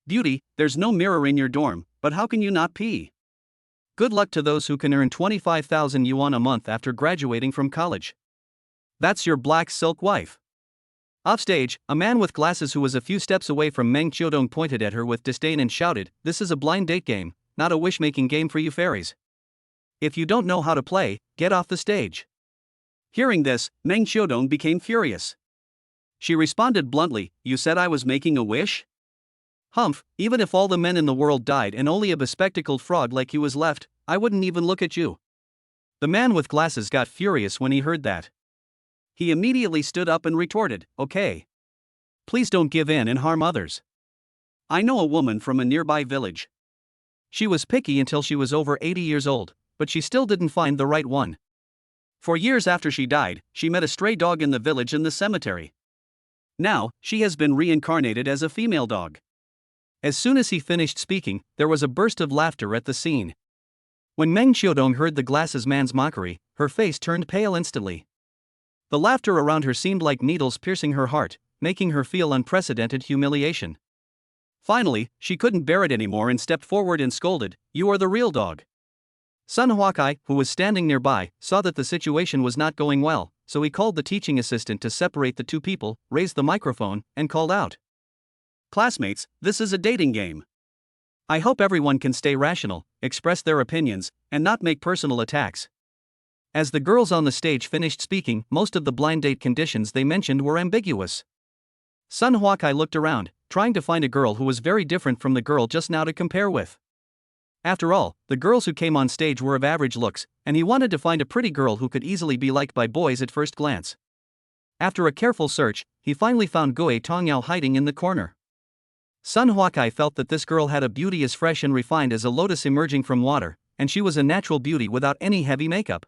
"Beauty, there's no mirror in your dorm, but how can you not pee? Good luck to those who can earn 25,000 yuan a month after graduating from college. That's your black silk wife." Offstage, a man with glasses who was a few steps away from Meng Chiodong pointed at her with disdain and shouted, "This is a blind date game, not a wish-making game for you fairies. If you don't know how to play, get off the stage." Hearing this, Meng Chiodong became furious. She responded bluntly, "You said I was making a wish? Humph, even if all the men in the world died and only a bespectacled frog like you was left, I wouldn't even look at you." The man with glasses got furious when he heard that. He immediately stood up and retorted, "Okay. Please don't give in and harm others. I know a woman from a nearby village. She was picky until she was over 80 years old, but she still didn't find the right one. For years after she died, she met a stray dog in the village in the cemetery. Now, she has been reincarnated as a female dog." As soon as he finished speaking, there was a burst of laughter at the scene. When Meng Chiodong heard the glasses man's mockery, her face turned pale instantly. The laughter around her seemed like needles piercing her heart, making her feel unprecedented humiliation. Finally, she couldn't bear it anymore and stepped forward and scolded, "You are the real dog." Sun Hwakai, who was standing nearby, saw that the situation was not going well, so he called the teaching assistant to separate the two people, raised the microphone, and called out, "Classmates, this is a dating game. I hope everyone can stay rational, express their opinions, and not make personal attacks." As the girls on the stage finished speaking, most of the blind date conditions they mentioned were ambiguous. Sun Hwakai looked around, trying to find a girl who was very different from the girl just now to compare with. After all, the girls who came on stage were of average looks, and he wanted to find a pretty girl who could easily be liked by boys at first glance. After a careful search, he finally found Gue Tongyao hiding in the corner. Sun Huakai felt that this girl had a beauty as fresh and refined as a lotus emerging from water, and she was a natural beauty without any heavy makeup.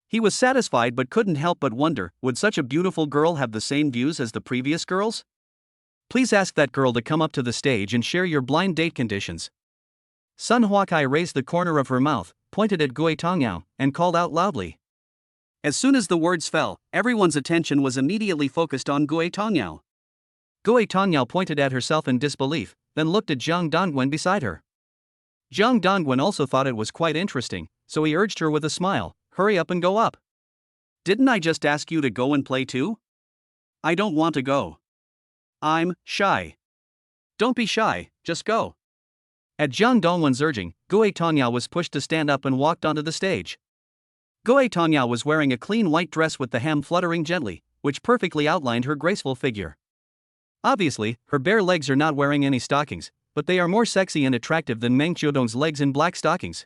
He was satisfied but couldn't help but wonder, would such a beautiful girl have the same views as the previous girls? Please ask that girl to come up to the stage and share your blind date conditions. Sun Huakai raised the corner of her mouth, pointed at Gue Tongyao, and called out loudly. As soon as the words fell, everyone's attention was immediately focused on Gue Tongyao. Gue Tongyao pointed at herself in disbelief, then looked at Zhang Dongwen beside her. Zhang Dongwen also thought it was quite interesting, so he urged her with a smile, hurry up and go up. Didn't I just ask you to go and play too? I don't want to go. I'm shy. Don't be shy, just go. At Zhang Dongwen's urging, Gue Tongyao was pushed to stand up and walked onto the stage. Gue Tongyao was wearing a clean white dress with the hem fluttering gently, which perfectly outlined her graceful figure. Obviously, her bare legs are not wearing any stockings, but they are more sexy and attractive than Meng Qiudong's legs in black stockings.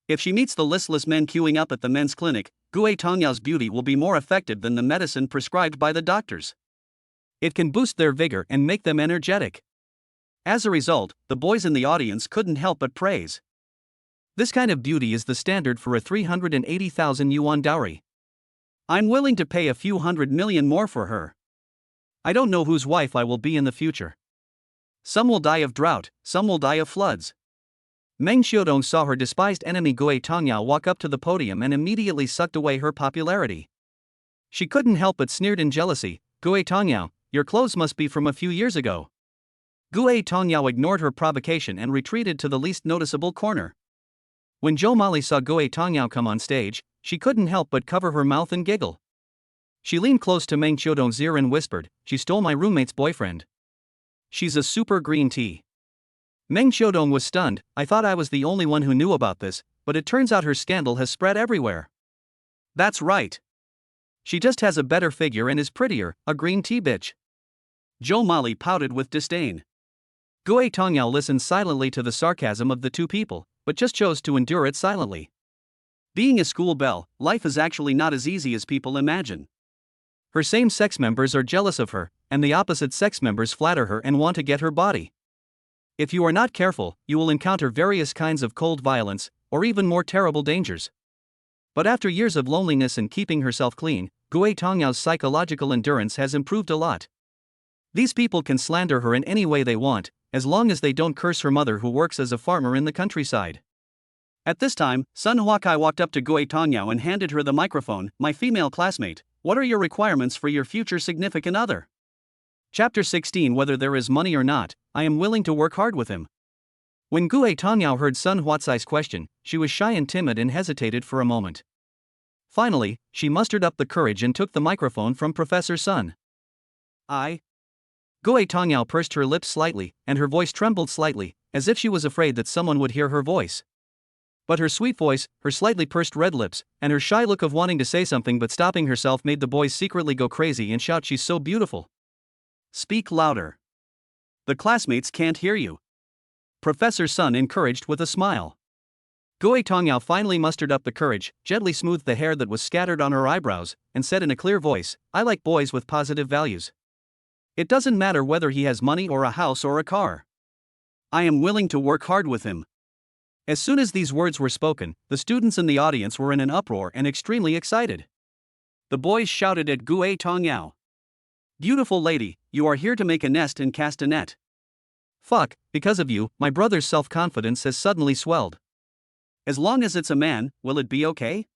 If she meets the listless men queuing up at the men's clinic, Gue Tongyao's beauty will be more effective than the medicine prescribed by the doctors. It can boost their vigor and make them energetic. As a result, the boys in the audience couldn't help but praise. This kind of beauty is the standard for a 380,000 yuan dowry. I'm willing to pay a few 100 million more for her. I don't know whose wife I will be in the future. Some will die of drought, some will die of floods. Meng Qiudong saw her despised enemy Gue Tongyao walk up to the podium and immediately sucked away her popularity. She couldn't help but sneered in jealousy, Gue Tongyao, your clothes must be from a few years ago. Gue Tongyao ignored her provocation and retreated to the least noticeable corner. When Zhou Mali saw Gue Tongyao come on stage, she couldn't help but cover her mouth and giggle. She leaned close to Meng Qiudong's ear and whispered, she stole my roommate's boyfriend. She's a super green tea. Meng Qiudong was stunned. I thought I was the only one who knew about this, but it turns out her scandal has spread everywhere. That's right. She just has a better figure and is prettier, a green tea bitch. Zhou Mali pouted with disdain. Gue Tongyao listened silently to the sarcasm of the two people, but just chose to endure it silently. Being a school belle, life is actually not as easy as people imagine. Her same-sex members are jealous of her, and the opposite-sex members flatter her and want to get her body. If you are not careful, you will encounter various kinds of cold violence, or even more terrible dangers. But after years of loneliness and keeping herself clean, Gue Tongyao's psychological endurance has improved a lot. These people can slander her in any way they want, as long as they don't curse her mother who works as a farmer in the countryside. At this time, Sun Huakai walked up to Gue Tongyao and handed her the microphone. My female classmate, what are your requirements for your future significant other? Chapter 16. Whether there is money or not, I am willing to work hard with him. When Gue Tongyao heard Sun Huatsai's question, she was shy and timid and hesitated for a moment. Finally, she mustered up the courage and took the microphone from Professor Sun. Gue Tongyao pursed her lips slightly, and her voice trembled slightly, as if she was afraid that someone would hear her voice. But her sweet voice, her slightly pursed red lips, and her shy look of wanting to say something but stopping herself made the boys secretly go crazy and shout, she's so beautiful. Speak louder. The classmates can't hear you. Professor Sun encouraged with a smile. Gue Tongyao finally mustered up the courage, gently smoothed the hair that was scattered on her eyebrows, and said in a clear voice, I like boys with positive values. It doesn't matter whether he has money or a house or a car. I am willing to work hard with him. As soon as these words were spoken, the students in the audience were in an uproar and extremely excited. The boys shouted at Gue Tongyao. Beautiful lady, you are here to make a nest and cast a net. Fuck, because of you, my brother's self-confidence has suddenly swelled. As long as it's a man, will it be okay?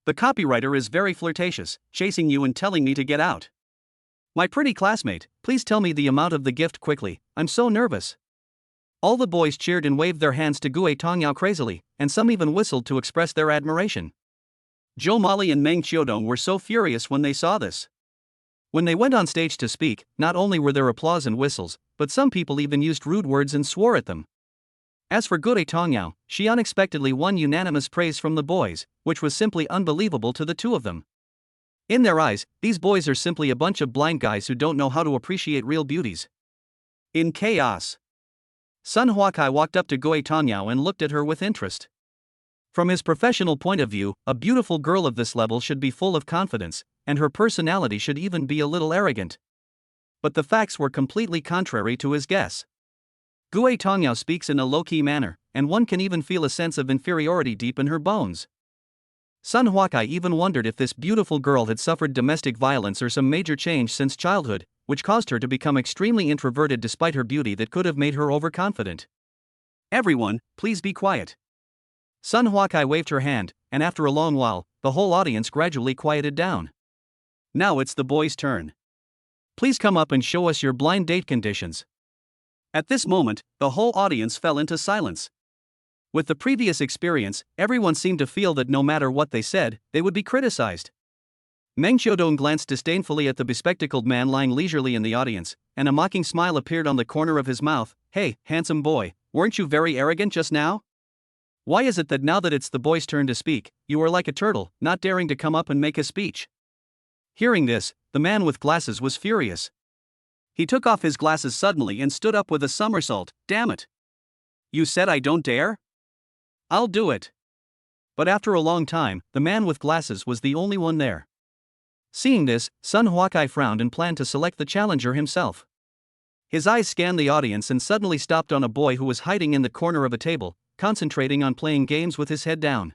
The copywriter is very flirtatious, chasing you and telling me to get out. My pretty classmate, please tell me the amount of the gift quickly, I'm so nervous. All the boys cheered and waved their hands to Gue Tongyao crazily, and some even whistled to express their admiration. Zhou Mali and Meng Qiudong were so furious when they saw this. When they went on stage to speak, not only were there applause and whistles, but some people even used rude words and swore at them. As for Gue Tongyao, she unexpectedly won unanimous praise from the boys, which was simply unbelievable to the two of them. In their eyes, these boys are simply a bunch of blind guys who don't know how to appreciate real beauties. In chaos. Sun Huakai walked up to Gui Tanyao and looked at her with interest. From his professional point of view, a beautiful girl of this level should be full of confidence, and her personality should even be a little arrogant. But the facts were completely contrary to his guess. Gui Tanyao speaks in a low-key manner, and one can even feel a sense of inferiority deep in her bones. Sun Huakai even wondered if this beautiful girl had suffered domestic violence or some major change since childhood, which caused her to become extremely introverted despite her beauty that could have made her overconfident. "Everyone, please be quiet." Sun Huakai waved her hand, and after a long while, the whole audience gradually quieted down. "Now it's the boys' turn. Please come up and show us your blind date conditions." At this moment, the whole audience fell into silence. With the previous experience, everyone seemed to feel that no matter what they said, they would be criticized. Meng Xiaodong glanced disdainfully at the bespectacled man lying leisurely in the audience, and a mocking smile appeared on the corner of his mouth. "Hey, handsome boy, weren't you very arrogant just now? Why is it that now that it's the boy's turn to speak, you are like a turtle, not daring to come up and make a speech?" Hearing this, the man with glasses was furious. He took off his glasses suddenly and stood up with a somersault. "Damn it! You said I don't dare? I'll do it." But after a long time, the man with glasses was the only one there. Seeing this, Sun Huakai frowned and planned to select the challenger himself. His eyes scanned the audience and suddenly stopped on a boy who was hiding in the corner of a table, concentrating on playing games with his head down.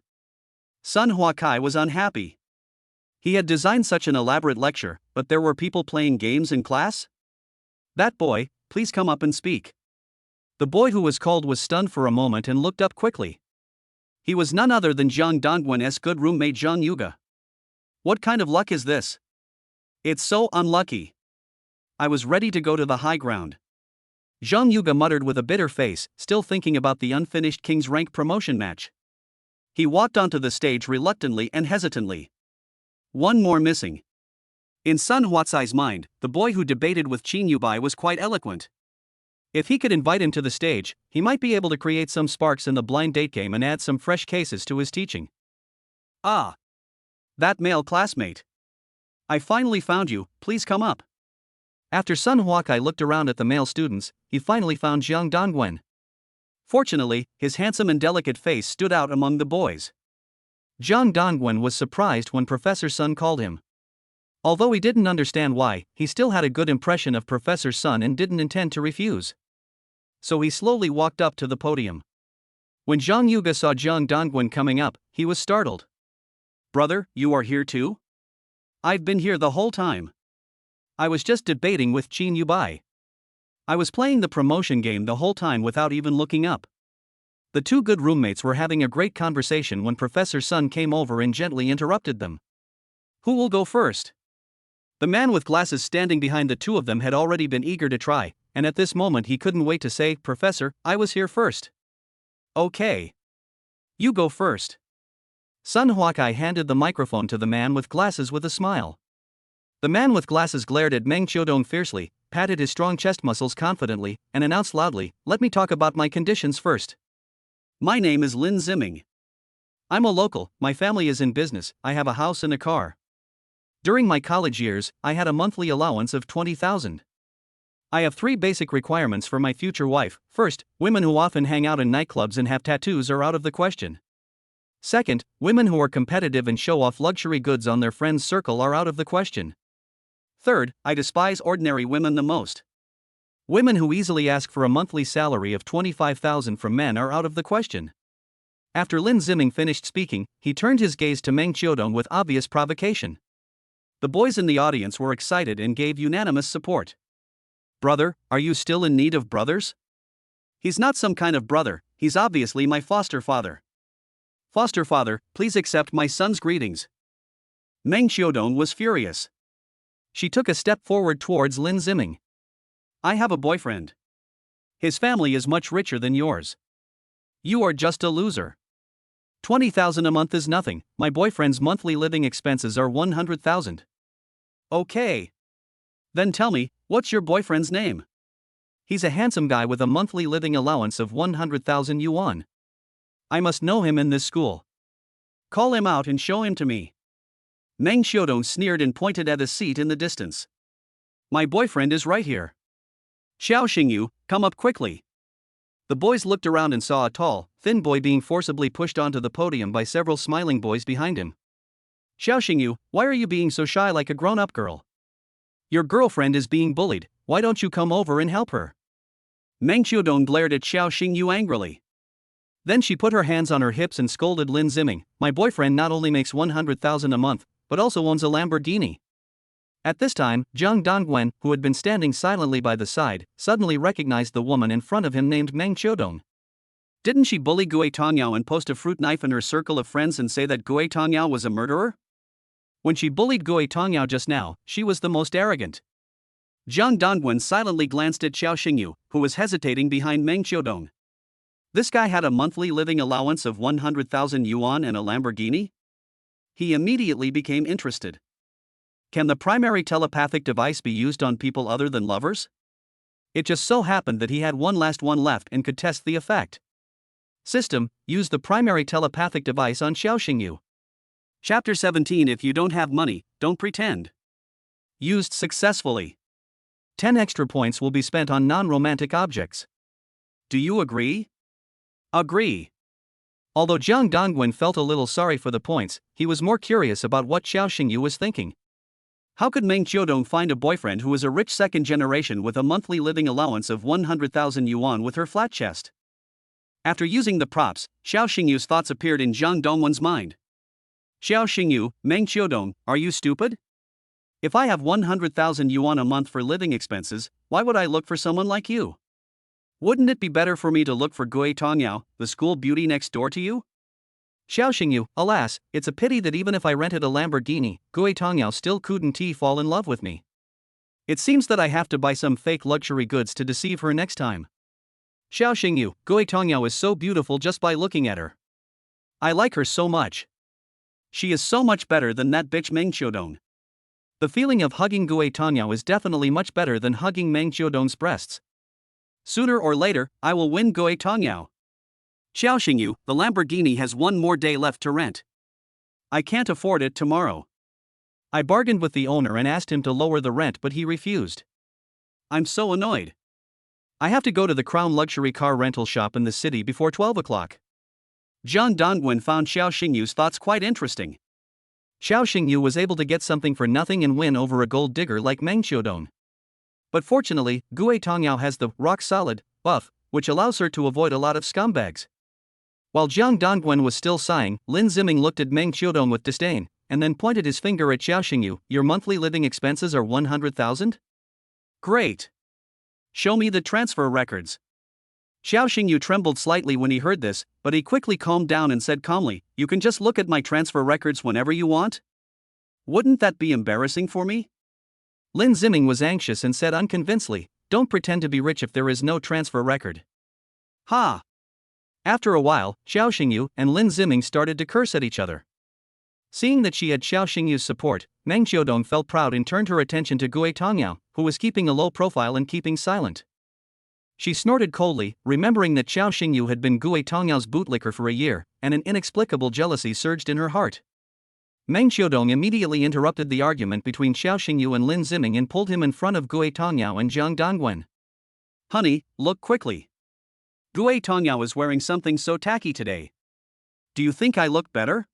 Sun Huakai was unhappy. He had designed such an elaborate lecture, but there were people playing games in class? "That boy, please come up and speak." The boy who was called was stunned for a moment and looked up quickly. He was none other than Zhang Dongwen's good roommate Zhang Yuga. "What kind of luck is this? It's so unlucky. I was ready to go to the high ground." Zhang Yuga muttered with a bitter face, still thinking about the unfinished King's Rank promotion match. He walked onto the stage reluctantly and hesitantly. One more missing. In Sun Huatsai's mind, the boy who debated with Qin Yubai was quite eloquent. If he could invite him to the stage, he might be able to create some sparks in the blind date game and add some fresh cases to his teaching. "Ah! That male classmate. I finally found you, please come up." After Sun Huakai looked around at the male students, he finally found Zhang Dongwen. Fortunately, his handsome and delicate face stood out among the boys. Zhang Dongwen was surprised when Professor Sun called him. Although he didn't understand why, he still had a good impression of Professor Sun and didn't intend to refuse. So he slowly walked up to the podium. When Zhang Yuga saw Zhang Dongwen coming up, he was startled. "Brother, you are here too? I've been here the whole time. I was just debating with Qin Yubai. I was playing the promotion game the whole time without even looking up." The two good roommates were having a great conversation when Professor Sun came over and gently interrupted them. "Who will go first?" The man with glasses standing behind the two of them had already been eager to try, and at this moment he couldn't wait to say, "Professor, I was here first." "Okay. You go first." Sun Huakai handed the microphone to the man with glasses with a smile. The man with glasses glared at Meng Xiaodong fiercely, patted his strong chest muscles confidently, and announced loudly, "Let me talk about my conditions first. My name is Lin Ziming. I'm a local, my family is in business, I have a house and a car. During my college years, I had a monthly allowance of 20,000. I have 3 basic requirements for my future wife. First, women who often hang out in nightclubs and have tattoos are out of the question. Second, women who are competitive and show off luxury goods on their friends' circle are out of the question. Third, I despise ordinary women the most. Women who easily ask for a monthly salary of 25,000 from men are out of the question." After Lin Ziming finished speaking, he turned his gaze to Meng Xiaodong with obvious provocation. The boys in the audience were excited and gave unanimous support. "Brother, are you still in need of brothers?" "He's not some kind of brother, he's obviously my foster father. Foster father, please accept my son's greetings." Meng Xiaodong was furious. She took a step forward towards Lin Ziming. "I have a boyfriend. His family is much richer than yours. You are just a loser. 20,000 a month is nothing, my boyfriend's monthly living expenses are 100,000. Okay. Then tell me, what's your boyfriend's name?" "He's a handsome guy with a monthly living allowance of 100,000 yuan. I must know him in this school." "Call him out and show him to me." Meng Xiaodong sneered and pointed at a seat in the distance. "My boyfriend is right here. Xiao Xingyu, come up quickly." The boys looked around and saw a tall, thin boy being forcibly pushed onto the podium by several smiling boys behind him. Xiao Xingyu, why are you being so shy like a grown-up girl? Your girlfriend is being bullied, why don't you come over and help her? Meng Qiudong glared at Xiao Xingyu angrily. Then she put her hands on her hips and scolded Lin Ziming, my boyfriend not only makes 100,000 a month, but also owns a Lamborghini. At this time, Zhang Dongwen, who had been standing silently by the side, suddenly recognized the woman in front of him named Meng Qiudong. Didn't she bully Gui Tongyao and post a fruit knife in her circle of friends and say that Gui Tongyao was a murderer? When she bullied Gui Tongyao just now, she was the most arrogant. Zhang Dongwen silently glanced at Xiao Xingyu, who was hesitating behind Meng Qiudong. This guy had a monthly living allowance of 100,000 yuan and a Lamborghini? He immediately became interested. Can the primary telepathic device be used on people other than lovers? It just so happened that he had one last one left and could test the effect. System, use the primary telepathic device on Xiao Xingyu. Chapter 17. If you don't have money, don't pretend. Used successfully. 10 extra points will be spent on non-romantic objects. Do you agree? Agree. Although Zhang Dongwen felt a little sorry for the points, he was more curious about what Xiao Xingyu was thinking. How could Meng Qiudong find a boyfriend who was a rich second generation with a monthly living allowance of 100,000 yuan with her flat chest? After using the props, Xiao Xingyu's thoughts appeared in Zhang Dongwen's mind. Xiao Xingyu, Meng Qiudong, are you stupid? If I have 100,000 yuan a month for living expenses, why would I look for someone like you? Wouldn't it be better for me to look for Gui Tongyao, the school beauty next door to you? Xiao Xingyu, alas, it's a pity that even if I rented a Lamborghini, Gui Tongyao still couldn't fall in love with me. It seems that I have to buy some fake luxury goods to deceive her next time. Xiao Xingyu, Gui Tongyao is so beautiful just by looking at her. I like her so much. She is so much better than that bitch Meng Qiudong. The feeling of hugging Gui Tongyao is definitely much better than hugging Meng Qiudong's breasts. Sooner or later, I will win Gui Tongyao. Xiao Xingyu, the Lamborghini has one more day left to rent. I can't afford it tomorrow. I bargained with the owner and asked him to lower the rent, but he refused. I'm so annoyed. I have to go to the Crown luxury car rental shop in the city before 12 o'clock. Zhang Dongwen found Xiao Xingyu's thoughts quite interesting. Xiao Xingyu was able to get something for nothing and win over a gold digger like Meng Qiudong. But fortunately, Gui Tongyao has the rock-solid buff, which allows her to avoid a lot of scumbags. While Zhang Dongwen was still sighing, Lin Ziming looked at Meng Qiudong with disdain, and then pointed his finger at Xiao Xingyu. Your monthly living expenses are 100,000? Great. Show me the transfer records. Xiao Xingyu trembled slightly when he heard this, but he quickly calmed down and said calmly, you can just look at my transfer records whenever you want? Wouldn't that be embarrassing for me? Lin Ziming was anxious and said unconvincedly, don't pretend to be rich if there is no transfer record. Ha! After a while, Xiao Xingyu and Lin Ziming started to curse at each other. Seeing that she had Xiao Xingyu's support, Meng Qiudong felt proud and turned her attention to Gui Tongyao, who was keeping a low profile and keeping silent. She snorted coldly, remembering that Xiao Xingyu had been Gui Tongyao's bootlicker for a year, and an inexplicable jealousy surged in her heart. Meng Qiudong immediately interrupted the argument between Xiao Xingyu and Lin Ziming and pulled him in front of Gui Tongyao and Zhang Dongwen. Honey, look quickly. Gui Tongyao is wearing something so tacky today. Do you think I look better?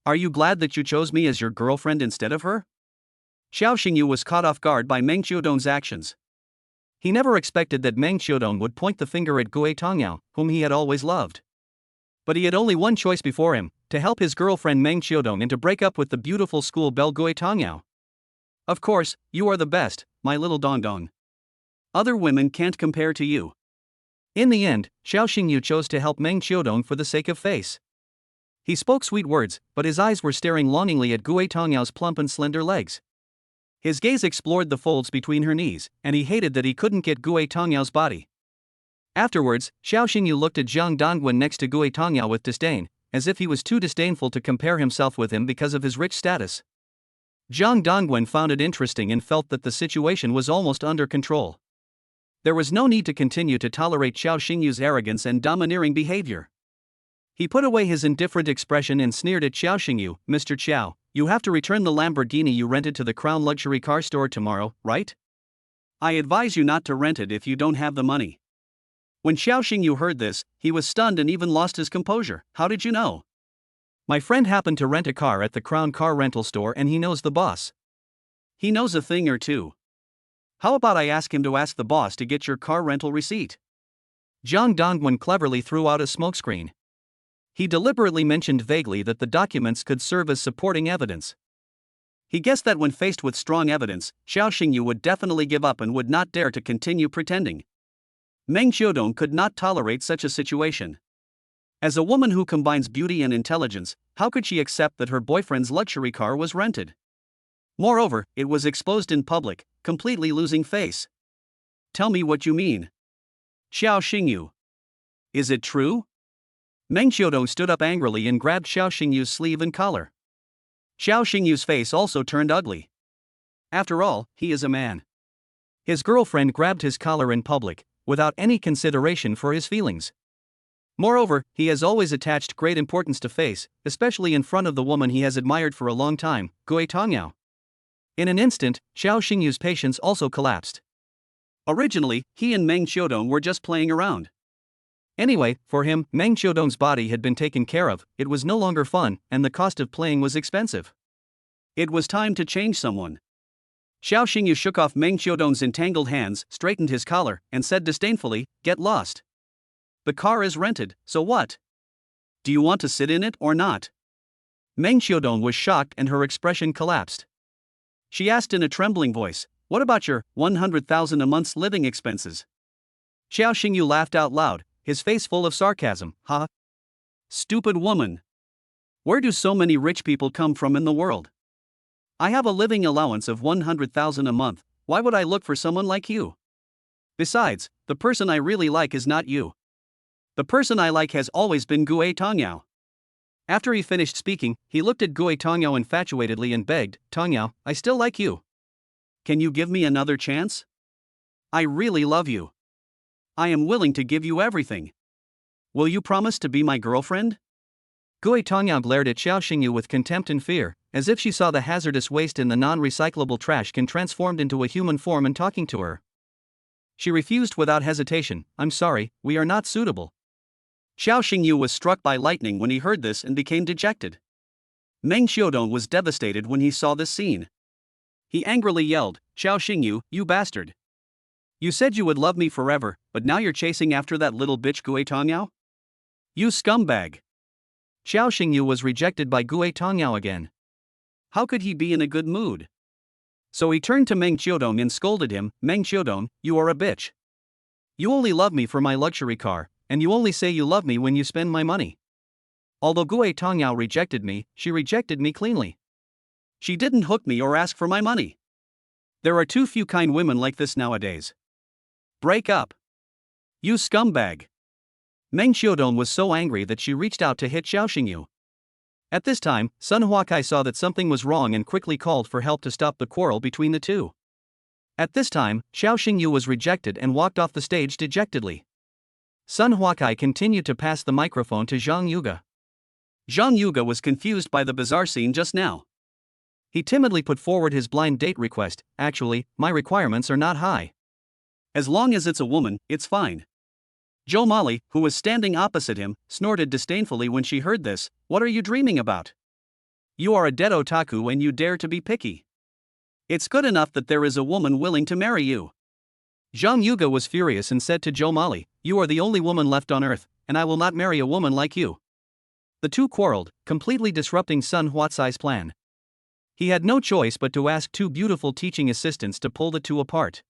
Are you glad that you chose me as your girlfriend instead of her? Xiao Xingyu was caught off guard by Meng Qiudong's actions. He never expected that Meng Qiudong would point the finger at Gui Tongyao, whom he had always loved. But he had only one choice before him, to help his girlfriend Meng Qiudong and to break up with the beautiful school belle Gui Tongyao. Of course, you are the best, my little Dongdong. Other women can't compare to you. In the end, Xiao Xingyu chose to help Meng Qiudong for the sake of face. He spoke sweet words, but his eyes were staring longingly at Gui Tongyao's plump and slender legs. His gaze explored the folds between her knees, and he hated that he couldn't get Gui Tongyao's body. Afterwards, Xiao Xingyu looked at Zhang Dongwen next to Gui Tongyao with disdain, as if he was too disdainful to compare himself with him because of his rich status. Zhang Dongwen found it interesting and felt that the situation was almost under control. There was no need to continue to tolerate Xiao Xingyu's arrogance and domineering behavior. He put away his indifferent expression and sneered at Xiao Xingyu. Mr. Qiao, you have to return the Lamborghini you rented to the Crown luxury car store tomorrow, right? I advise you not to rent it if you don't have the money. When Xiao Xingyu heard this, he was stunned and even lost his composure. How did you know? My friend happened to rent a car at the Crown car rental store and he knows the boss. He knows a thing or two. How about I ask him to ask the boss to get your car rental receipt? Zhang Dongwen cleverly threw out a smokescreen. He deliberately mentioned vaguely that the documents could serve as supporting evidence. He guessed that when faced with strong evidence, Xiao Xingyu would definitely give up and would not dare to continue pretending. Meng Xiaodong could not tolerate such a situation. As a woman who combines beauty and intelligence, how could she accept that her boyfriend's luxury car was rented? Moreover, it was exposed in public, completely losing face. Tell me what you mean. Xiao Xingyu. Is it true? Meng Xiaodong stood up angrily and grabbed Xiao Xingyu's sleeve and collar. Xiao Xingyu's face also turned ugly. After all, he is a man. His girlfriend grabbed his collar in public, without any consideration for his feelings. Moreover, he has always attached great importance to face, especially in front of the woman he has admired for a long time, Gui Tongyao. In an instant, Xiao Xingyu's patience also collapsed. Originally, he and Meng Xiaodong were just playing around. Anyway, for him, Meng Xiaodong's body had been taken care of, it was no longer fun, and the cost of playing was expensive. It was time to change someone. Xiao Xingyu shook off Meng Xiaodong's entangled hands, straightened his collar, and said disdainfully, "Get lost. The car is rented, so what? Do you want to sit in it or not?" Meng Xiaodong was shocked and her expression collapsed. She asked in a trembling voice, "What about your 100,000 a month's living expenses?" Xiao Xingyu laughed out loud, his face full of sarcasm. "Ha! Stupid woman. Where do so many rich people come from in the world? I have a living allowance of 100,000 a month, why would I look for someone like you? Besides, the person I really like is not you. The person I like has always been Gui Tongyao." After he finished speaking, he looked at Gui Tongyao infatuatedly and begged, "Tongyao, I still like you. Can you give me another chance? I really love you. I am willing to give you everything. Will you promise to be my girlfriend?" Gui Tongyao glared at Xiao Xingyu with contempt and fear, as if she saw the hazardous waste in the non-recyclable trash can transformed into a human form and talking to her. She refused without hesitation, "I'm sorry, we are not suitable." Xiao Xingyu was struck by lightning when he heard this and became dejected. Meng Xiaodong was devastated when he saw this scene. He angrily yelled, "Xiao Xingyu, you bastard! You said you would love me forever, but now you're chasing after that little bitch Gui Tongyao? You scumbag!" Xiao Xingyu was rejected by Gui Tongyao again. How could he be in a good mood? So he turned to Meng Xiaodong and scolded him, "Meng Xiaodong, you are a bitch. You only love me for my luxury car, and you only say you love me when you spend my money. Although Gui Tongyao rejected me, she rejected me cleanly. She didn't hook me or ask for my money. There are too few kind women like this nowadays. Break up. You scumbag." Meng Xiaodong was so angry that she reached out to hit Xiao Xingyu. At this time, Sun Huakai saw that something was wrong and quickly called for help to stop the quarrel between the two. At this time, Xiao Xingyu was rejected and walked off the stage dejectedly. Sun Huakai continued to pass the microphone to Zhang Yuga. Zhang Yuga was confused by the bizarre scene just now. He timidly put forward his blind date request, "Actually, my requirements are not high. As long as it's a woman, it's fine." Jo Molly, who was standing opposite him, snorted disdainfully when she heard this, "What are you dreaming about? You are a dead otaku and you dare to be picky. It's good enough that there is a woman willing to marry you." Zhang Yuga was furious and said to Jo Molly, "You are the only woman left on earth, and I will not marry a woman like you." The two quarreled, completely disrupting Sun Huatsai's plan. He had no choice but to ask two beautiful teaching assistants to pull the two apart.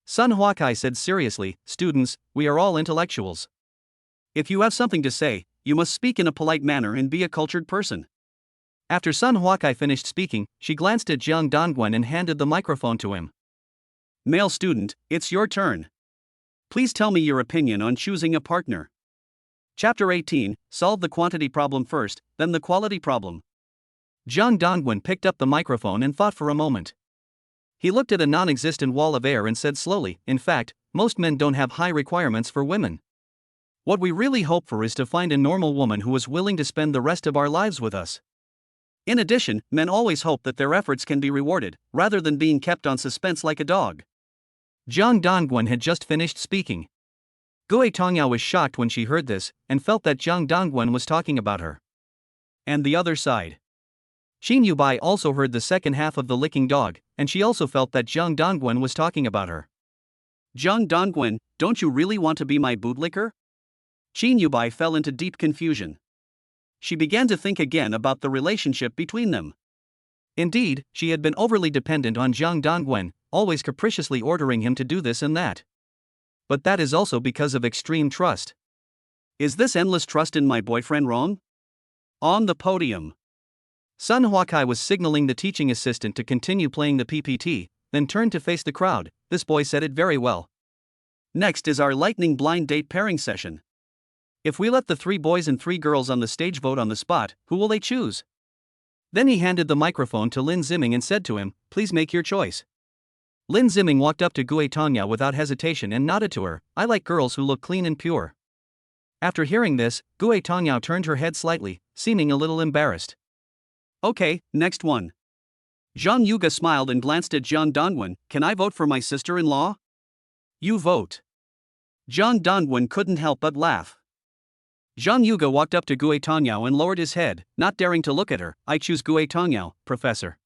Sun Huakai said seriously, "Students, we are all intellectuals. If you have something to say, you must speak in a polite manner and be a cultured person." After Sun Huakai finished speaking, she glanced at Jiang Dongwen and handed the microphone to him. "Male student, it's your turn. Please tell me your opinion on choosing a partner." Chapter 18, Solve the quantity problem first, then the quality problem. Jiang Dongwen picked up the microphone and thought for a moment. He looked at a non-existent wall of air and said slowly, "In fact, most men don't have high requirements for women. What we really hope for is to find a normal woman who is willing to spend the rest of our lives with us. In addition, men always hope that their efforts can be rewarded, rather than being kept on suspense like a dog." Jiang Dongwen had just finished speaking. Gue Tongyao was shocked when she heard this, and felt that Zhang Dongwen was talking about her. And the other side. Qin Yubai also heard the second half of the licking dog, and she also felt that Zhang Dongwen was talking about her. Zhang Dongwen, don't you really want to be my bootlicker? Qin Yubai fell into deep confusion. She began to think again about the relationship between them. Indeed, she had been overly dependent on Zhang Dongwen, always capriciously ordering him to do this and that. But that is also because of extreme trust. Is this endless trust in my boyfriend wrong? On the podium, Sun Huakai was signaling the teaching assistant to continue playing the PPT, then turned to face the crowd. This boy said it very well. Next is our lightning blind date pairing session. If we let the 3 boys and 3 girls on the stage vote on the spot, who will they choose? Then he handed the microphone to Lin Ziming and said to him, please make your choice. Lin Ziming walked up to Gue Tongyao without hesitation and nodded to her. I like girls who look clean and pure. After hearing this, Gue Tongyao turned her head slightly, seeming a little embarrassed. Okay, next one. Zhang Yuga smiled and glanced at Zhang Dongwen. Can I vote for my sister-in-law? You vote. Zhang Dongwen couldn't help but laugh. Zhang Yuga walked up to Gue Tongyao and lowered his head, not daring to look at her. I choose Gue Tongyao, Professor.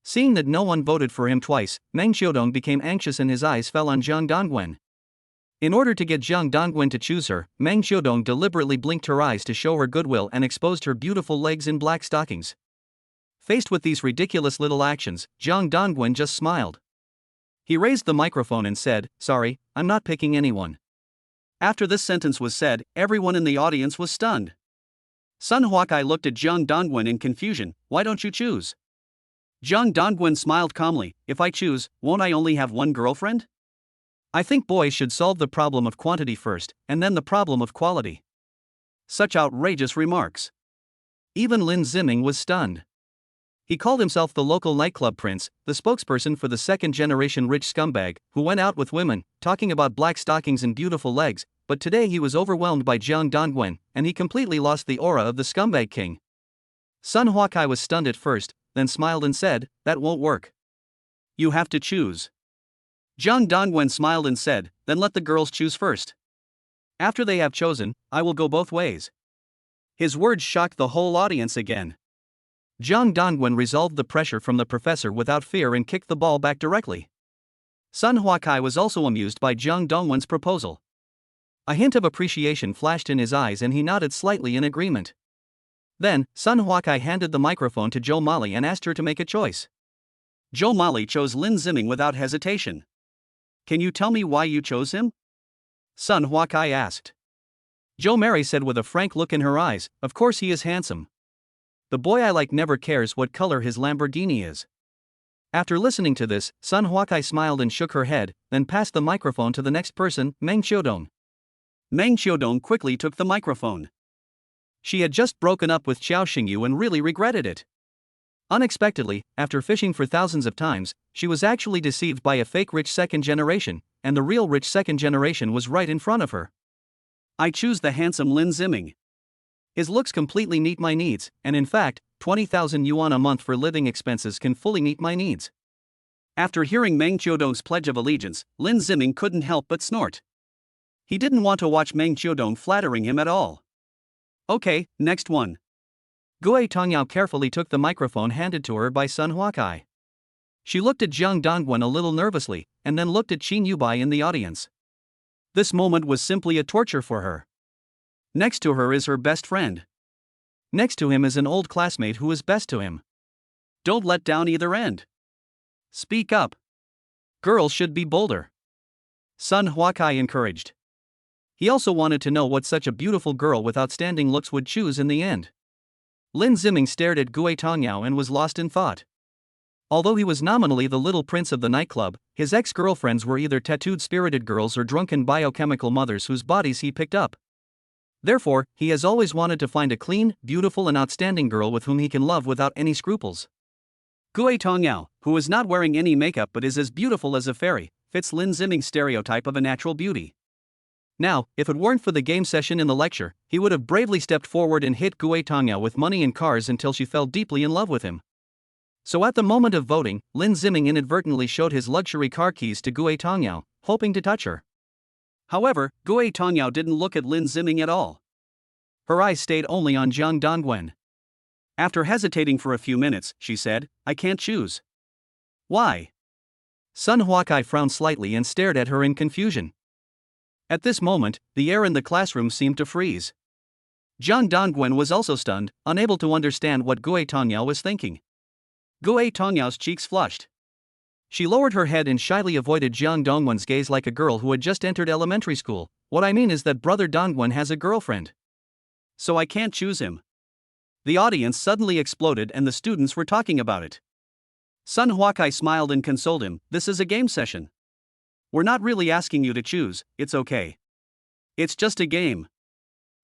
Seeing that no one voted for him twice, Meng Xiaodong became anxious and his eyes fell on Zhang Dongwen. In order to get Zhang Dongwen to choose her, Meng Xiaodong deliberately blinked her eyes to show her goodwill and exposed her beautiful legs in black stockings. Faced with these ridiculous little actions, Zhang Dongwen just smiled. He raised the microphone and said, sorry, I'm not picking anyone. After this sentence was said, everyone in the audience was stunned. Sun Huakai looked at Zhang Dongwen in confusion. Why don't you choose? Zhang Dongwen smiled calmly. If I choose, won't I only have one girlfriend? I think boys should solve the problem of quantity first, and then the problem of quality. Such outrageous remarks. Even Lin Ziming was stunned. He called himself the local nightclub prince, the spokesperson for the second-generation rich scumbag, who went out with women, talking about black stockings and beautiful legs, but today he was overwhelmed by Zhang Dongwen, and he completely lost the aura of the scumbag king. Sun Huakai was stunned at first, then smiled and said, that won't work. You have to choose. Zhang Dongwen smiled and said, then let the girls choose first. After they have chosen, I will go both ways. His words shocked the whole audience again. Zhang Dongwen resolved the pressure from the professor without fear and kicked the ball back directly. Sun Huakai was also amused by Zhang Dongwen's proposal. A hint of appreciation flashed in his eyes and he nodded slightly in agreement. Then, Sun Huakai handed the microphone to Zhou Mali and asked her to make a choice. Zhou Mali chose Lin Ziming without hesitation. Can you tell me why you chose him? Sun Huakai asked. Zhou Mari said with a frank look in her eyes, of course he is handsome. The boy I like never cares what color his Lamborghini is. After listening to this, Sun Huakai smiled and shook her head, then passed the microphone to the next person, Meng Xiaodong. Meng Xiaodong quickly took the microphone. She had just broken up with Qiao Xingyu and really regretted it. Unexpectedly, after fishing for thousands of times, she was actually deceived by a fake rich second generation, and the real rich second generation was right in front of her. I choose the handsome Lin Ziming. His looks completely meet my needs, and in fact, 20,000 yuan a month for living expenses can fully meet my needs. After hearing Meng Xiaodong's pledge of allegiance, Lin Ziming couldn't help but snort. He didn't want to watch Meng Xiaodong flattering him at all. Okay, next one. Gue Tongyao carefully took the microphone handed to her by Sun Huakai. She looked at Zhang Dongwen a little nervously, and then looked at Qin Yubai in the audience. This moment was simply a torture for her. Next to her is her best friend. Next to him is an old classmate who is best to him. Don't let down either end. Speak up. Girls should be bolder. Sun Huakai encouraged. He also wanted to know what such a beautiful girl with outstanding looks would choose in the end. Lin Ziming stared at Gue Tongyao and was lost in thought. Although he was nominally the little prince of the nightclub, his ex-girlfriends were either tattooed spirited girls or drunken biochemical mothers whose bodies he picked up. Therefore, he has always wanted to find a clean, beautiful and outstanding girl with whom he can love without any scruples. Gue Tongyao, who is not wearing any makeup but is as beautiful as a fairy, fits Lin Ziming's stereotype of a natural beauty. Now, if it weren't for the game session in the lecture, he would have bravely stepped forward and hit Gue Tongyao with money and cars until she fell deeply in love with him. So at the moment of voting, Lin Ziming inadvertently showed his luxury car keys to Gue Tongyao, hoping to touch her. However, Gue Tongyao didn't look at Lin Ziming at all. Her eyes stayed only on Jiang Dongwen. After hesitating for a few minutes, she said, "I can't choose." "Why?" Sun Huakai frowned slightly and stared at her in confusion. At this moment, the air in the classroom seemed to freeze. Jiang Dongwen was also stunned, unable to understand what Gue Tongyao was thinking. Gue Tongyao's cheeks flushed. She lowered her head and shyly avoided Jiang Dongwen's gaze like a girl who had just entered elementary school. "What I mean is that brother Dongwen has a girlfriend. So I can't choose him." The audience suddenly exploded and the students were talking about it. Sun Huakai smiled and consoled him, "This is a game session. We're not really asking you to choose, it's okay. It's just a game."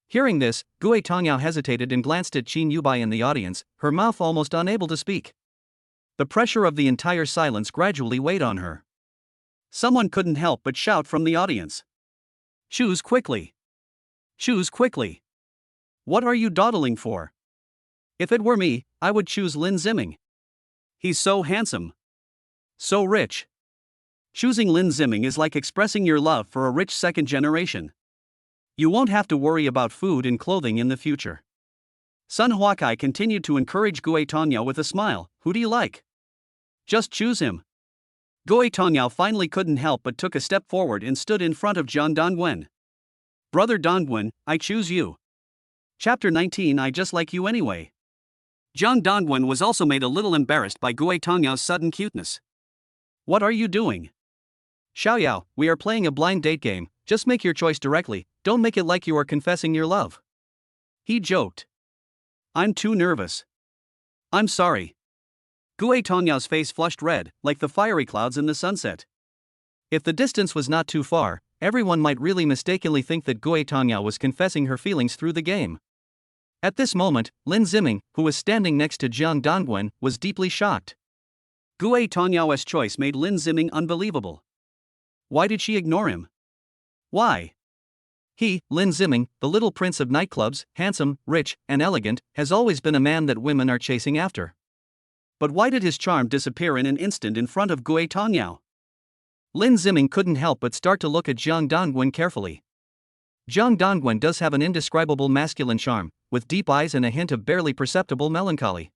Hearing this, Gue Tongyao hesitated and glanced at Qin Yubai in the audience, her mouth almost unable to speak. The pressure of the entire silence gradually weighed on her. Someone couldn't help but shout from the audience, "Choose quickly! Choose quickly! What are you dawdling for? If it were me, I would choose Lin Ziming. He's so handsome. So rich. Choosing Lin Ziming is like expressing your love for a rich second generation. You won't have to worry about food and clothing in the future." Sun Huakai continued to encourage Gue Tongyao with a smile, "Who do you like? Just choose him." Gue Tongyao finally couldn't help but took a step forward and stood in front of Jiang Dongwen. "Brother Dongwen, I choose you. Chapter 19, I just like you anyway." Jiang Dongwen was also made a little embarrassed by Gue Tongyao's sudden cuteness. "What are you doing? Xiaoyao, we are playing a blind date game, just make your choice directly, don't make it like you are confessing your love." He joked. "I'm too nervous. I'm sorry." Gue Tongyao's face flushed red, like the fiery clouds in the sunset. If the distance was not too far, everyone might really mistakenly think that Gue Tongyao was confessing her feelings through the game. At this moment, Lin Ziming, who was standing next to Jiang Dongwen, was deeply shocked. Gue Tongyao's choice made Lin Ziming unbelievable. Why did she ignore him? Why? He, Lin Ziming, the little prince of nightclubs, handsome, rich, and elegant, has always been a man that women are chasing after. But why did his charm disappear in an instant in front of Gue Tongyao? Lin Ziming couldn't help but start to look at Jiang Dongwen carefully. Jiang Dongwen does have an indescribable masculine charm, with deep eyes and a hint of barely perceptible melancholy.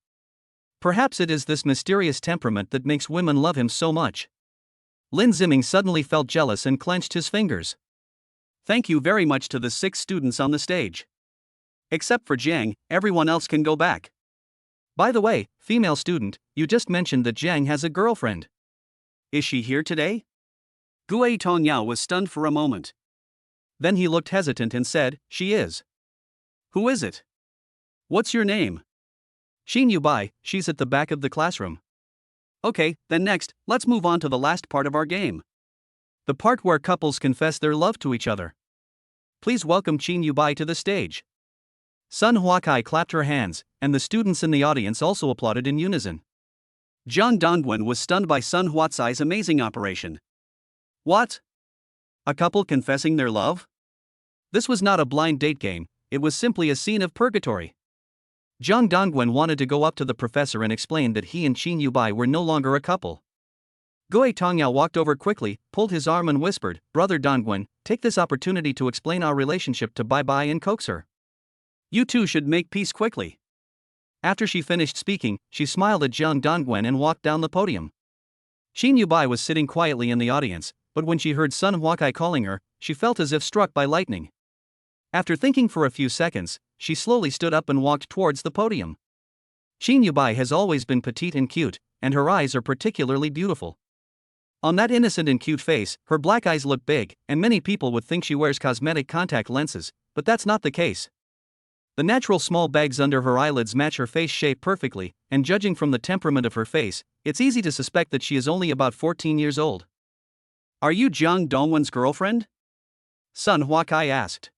Perhaps it is this mysterious temperament that makes women love him so much. Lin Ziming suddenly felt jealous and clenched his fingers. "Thank you very much to the 6 students on the stage. Except for Jiang, everyone else can go back. By the way, female student, you just mentioned that Jiang has a girlfriend. Is she here today?" Gue Tongyao was stunned for a moment. Then he looked hesitant and said, "She is." "Who is it? What's your name?" "Qin Yubai, she's at the back of the classroom." "Okay, then next, let's move on to the last part of our game. The part where couples confess their love to each other. Please welcome Qin Yubai to the stage." Sun Huakai clapped her hands, and the students in the audience also applauded in unison. Jiang Dongwen was stunned by Sun Huatsai's amazing operation. What? A couple confessing their love? This was not a blind date game, it was simply a scene of purgatory. Jiang Dongwen wanted to go up to the professor and explain that he and Qin Yubai were no longer a couple. Gue Tongyao walked over quickly, pulled his arm and whispered, "Brother Dongwen, take this opportunity to explain our relationship to Bai Bai and coax her. You two should make peace quickly." After she finished speaking, she smiled at Jiang Dongwen and walked down the podium. Qin Yubai was sitting quietly in the audience, but when she heard Sun Huakai calling her, she felt as if struck by lightning. After thinking for a few seconds, she slowly stood up and walked towards the podium. Qin Yubai has always been petite and cute, and her eyes are particularly beautiful. On that innocent and cute face, her black eyes look big, and many people would think she wears cosmetic contact lenses, but that's not the case. The natural small bags under her eyelids match her face shape perfectly, and judging from the temperament of her face, it's easy to suspect that she is only about 14 years old. "Are you Jiang Dongwen's girlfriend?" Sun Huakai asked.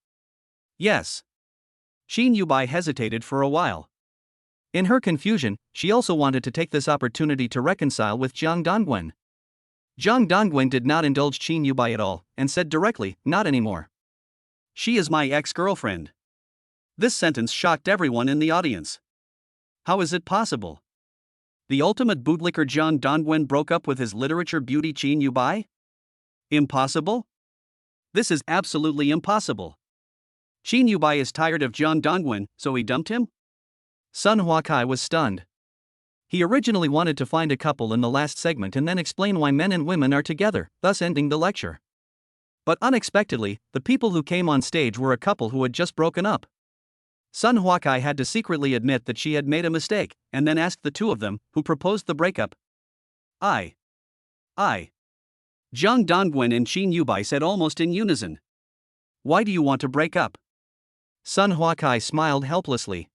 "Yes." Qin Yubai hesitated for a while. In her confusion, she also wanted to take this opportunity to reconcile with Jiang Dongwen. Jiang Dongwen did not indulge Qin Yubai at all, and said directly, "Not anymore. She is my ex-girlfriend." This sentence shocked everyone in the audience. How is it possible? The ultimate bootlicker Jiang Dongwen broke up with his literature beauty Qin Yubai? Impossible? This is absolutely impossible. Shin Yubai is tired of Jeong Dongwon, so he dumped him? Sun Huakai was stunned. He originally wanted to find a couple in the last segment and then explain why men and women are together, thus ending the lecture. But unexpectedly, the people who came on stage were a couple who had just broken up. Sun Huakai had to secretly admit that she had made a mistake, and then asked the two of them, who proposed the breakup. I. Jeong Dongwon and Shin Yubai said almost in unison. Why do you want to break up? Sun Huakai smiled helplessly.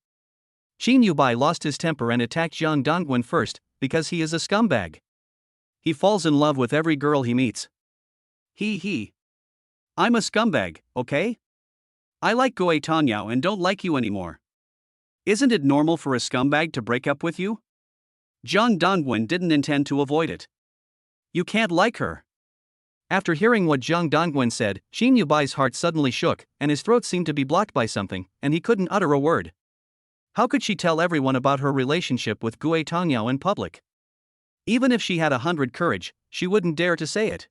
Shin Yubai lost his temper and attacked Jeong Dongwon first, because he is a scumbag. He falls in love with every girl he meets. I'm a scumbag, okay? I like Goe Tongyao and don't like you anymore. Isn't it normal for a scumbag to break up with you? Jeong Dongwon didn't intend to avoid it. You can't like her. After hearing what Jeong Dongwon said, Shin Yubai's heart suddenly shook, and his throat seemed to be blocked by something, and he couldn't utter a word. How could she tell everyone about her relationship with Goe Tongyao in public? Even if she had 100 courage, she wouldn't dare to say it.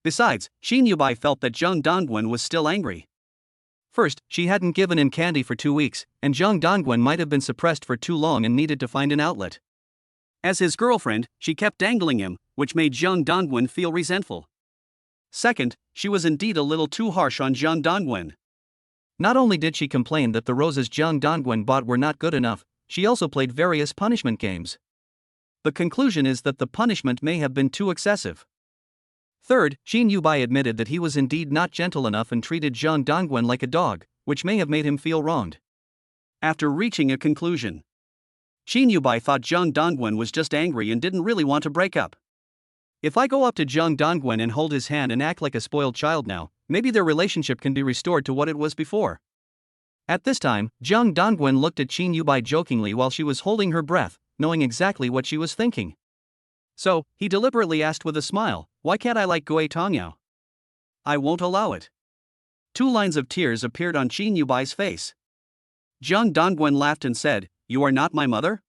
Besides, Shin Yubai felt that Jeong Dongwon was still angry. First, she hadn't given him candy for 2 weeks, and Jeong Dongwon might have been suppressed for too long and needed to find an outlet. As his girlfriend, she kept dangling him, which made Jeong Dongwon feel resentful. Second, she was indeed a little too harsh on Jeong Dongwon. Not only did she complain that the roses Jeong Dongwon bought were not good enough, she also played various punishment games. The conclusion is that the punishment may have been too excessive. Third, Shin Yubai admitted that he was indeed not gentle enough and treated Jeong Dongwon like a dog, which may have made him feel wronged. After reaching a conclusion, Shin Yubai thought Jeong Dongwon was just angry and didn't really want to break up. If I go up to Jeong Dongwon and hold his hand and act like a spoiled child now, maybe their relationship can be restored to what it was before. At this time, Jeong Dongwon looked at Shin Yubai jokingly while she was holding her breath, knowing exactly what she was thinking. So, he deliberately asked with a smile, why can't I like Goe Tongyao? I won't allow it. 2 lines of tears appeared on Shin Yubai's face. Jeong Dongwon laughed and said, You are not my mother?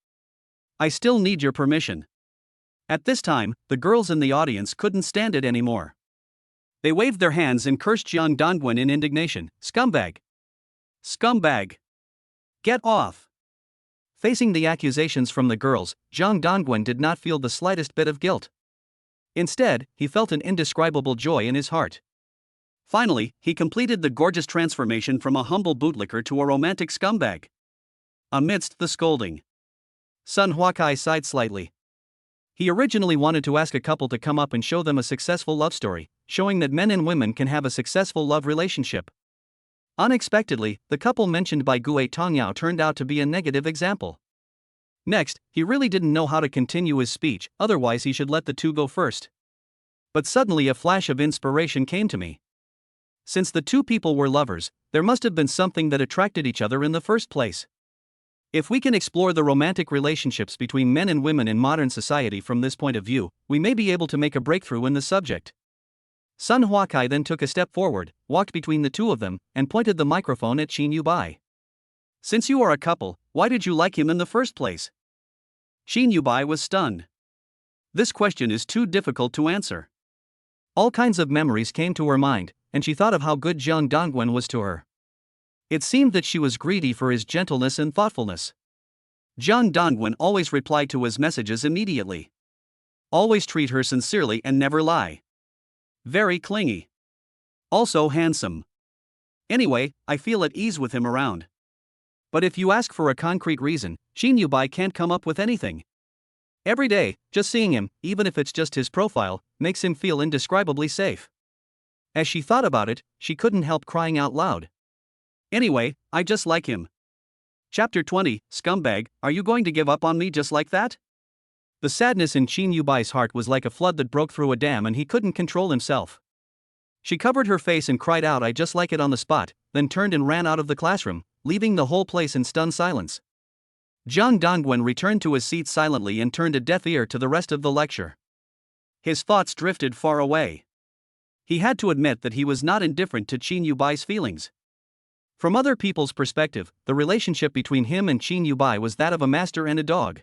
I still need your permission. At this time, the girls in the audience couldn't stand it anymore. They waved their hands and cursed Jeong Dongwon in indignation. Scumbag! Scumbag! Get off! Facing the accusations from the girls, Jeong Dongwon did not feel the slightest bit of guilt. Instead, he felt an indescribable joy in his heart. Finally, he completed the gorgeous transformation from a humble bootlicker to a romantic scumbag. Amidst the scolding, Sun Huakai sighed slightly. He originally wanted to ask a couple to come up and show them a successful love story, showing that men and women can have a successful love relationship. Unexpectedly, the couple mentioned by Goe Tongyao turned out to be a negative example. Next, he really didn't know how to continue his speech, otherwise he should let the two go first. But suddenly a flash of inspiration came to me. Since the two people were lovers, there must have been something that attracted each other in the first place. If we can explore the romantic relationships between men and women in modern society from this point of view, we may be able to make a breakthrough in the subject. Sun Huakai then took a step forward, walked between the two of them, and pointed the microphone at Shin Yubai. Since you are a couple, why did you like him in the first place? Shin Yubai was stunned. This question is too difficult to answer. All kinds of memories came to her mind, and she thought of how good Jeong Dongwon was to her. It seemed that she was greedy for his gentleness and thoughtfulness. Jeong Dongwon always replied to his messages immediately. Always treat her sincerely and never lie. Very clingy. Also handsome. Anyway, I feel at ease with him around. But if you ask for a concrete reason, Shin Yubai can't come up with anything. Every day, just seeing him, even if it's just his profile, makes him feel indescribably safe. As she thought about it, she couldn't help crying out loud. Anyway, I just like him. Chapter 20, Scumbag, are you going to give up on me just like that? The sadness in Shin Yubai's heart was like a flood that broke through a dam and he couldn't control himself. She covered her face and cried out I just like it on the spot, then turned and ran out of the classroom, leaving the whole place in stunned silence. Jeong Dongwon returned to his seat silently and turned a deaf ear to the rest of the lecture. His thoughts drifted far away. He had to admit that he was not indifferent to Shin Yubai's feelings. From other people's perspective, the relationship between him and Shin Yubai was that of a master and a dog.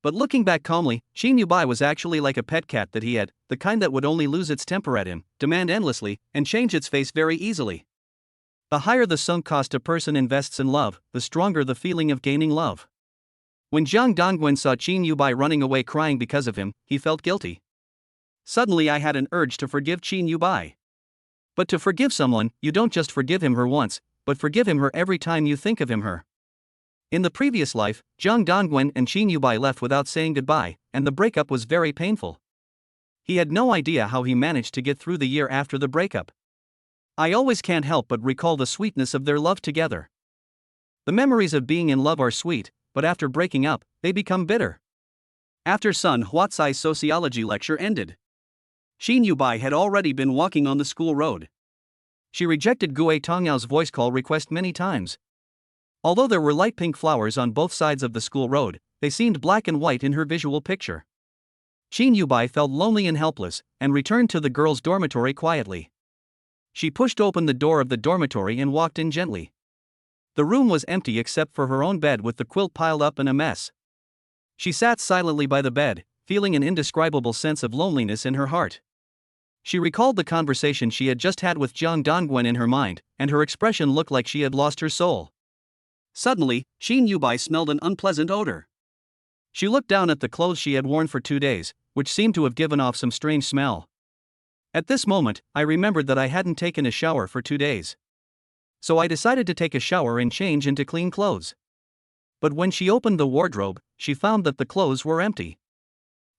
But looking back calmly, Shin Yubai was actually like a pet cat that he had, the kind that would only lose its temper at him, demand endlessly, and change its face very easily. The higher the sunk cost a person invests in love, the stronger the feeling of gaining love. When Jiang Dongwen saw Shin Yubai running away crying because of him, he felt guilty. Suddenly I had an urge to forgive Shin Yubai. But to forgive someone, you don't just forgive him her once, but forgive him her every time you think of him her. In the previous life, Jiang Dongwen and Shin Yubai left without saying goodbye, and the breakup was very painful. He had no idea how he managed to get through the year after the breakup. I always can't help but recall the sweetness of their love together. The memories of being in love are sweet, but after breaking up, they become bitter. After Sun Huatsai's sociology lecture ended, Shin Yubai had already been walking on the school road. She rejected Gue Tongyao's voice call request many times. Although there were light pink flowers on both sides of the school road, they seemed black and white in her visual picture. Shin Yubai felt lonely and helpless, and returned to the girls' dormitory quietly. She pushed open the door of the dormitory and walked in gently. The room was empty except for her own bed with the quilt piled up in a mess. She sat silently by the bed, feeling an indescribable sense of loneliness in her heart. She recalled the conversation she had just had with Jiang Dongwen in her mind, and her expression looked like she had lost her soul. Suddenly, Shin Yubai smelled an unpleasant odor. She looked down at the clothes she had worn for 2 days, which seemed to have given off some strange smell. At this moment, I remembered that I hadn't taken a shower for 2 days. So I decided to take a shower and change into clean clothes. But when she opened the wardrobe, she found that the clothes were empty.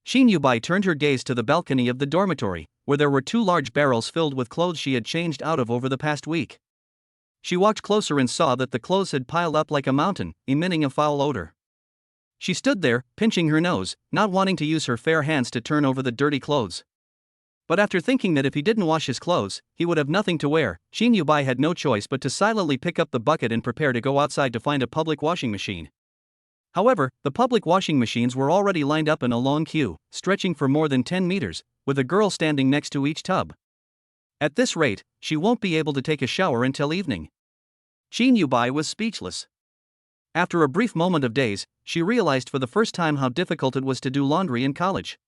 Shin Yubai turned her gaze to the balcony of the dormitory, where there were 2 large barrels filled with clothes she had changed out of over the past week. She walked closer and saw that the clothes had piled up like a mountain, emitting a foul odor. She stood there, pinching her nose, not wanting to use her fair hands to turn over the dirty clothes. But after thinking that if he didn't wash his clothes, he would have nothing to wear, Shin Yubai had no choice but to silently pick up the bucket and prepare to go outside to find a public washing machine. However, the public washing machines were already lined up in a long queue, stretching for more than 10 meters, with a girl standing next to each tub. At this rate, she won't be able to take a shower until evening. Shin Yubai was speechless. After a brief moment of daze, she realized for the first time how difficult it was to do laundry in college.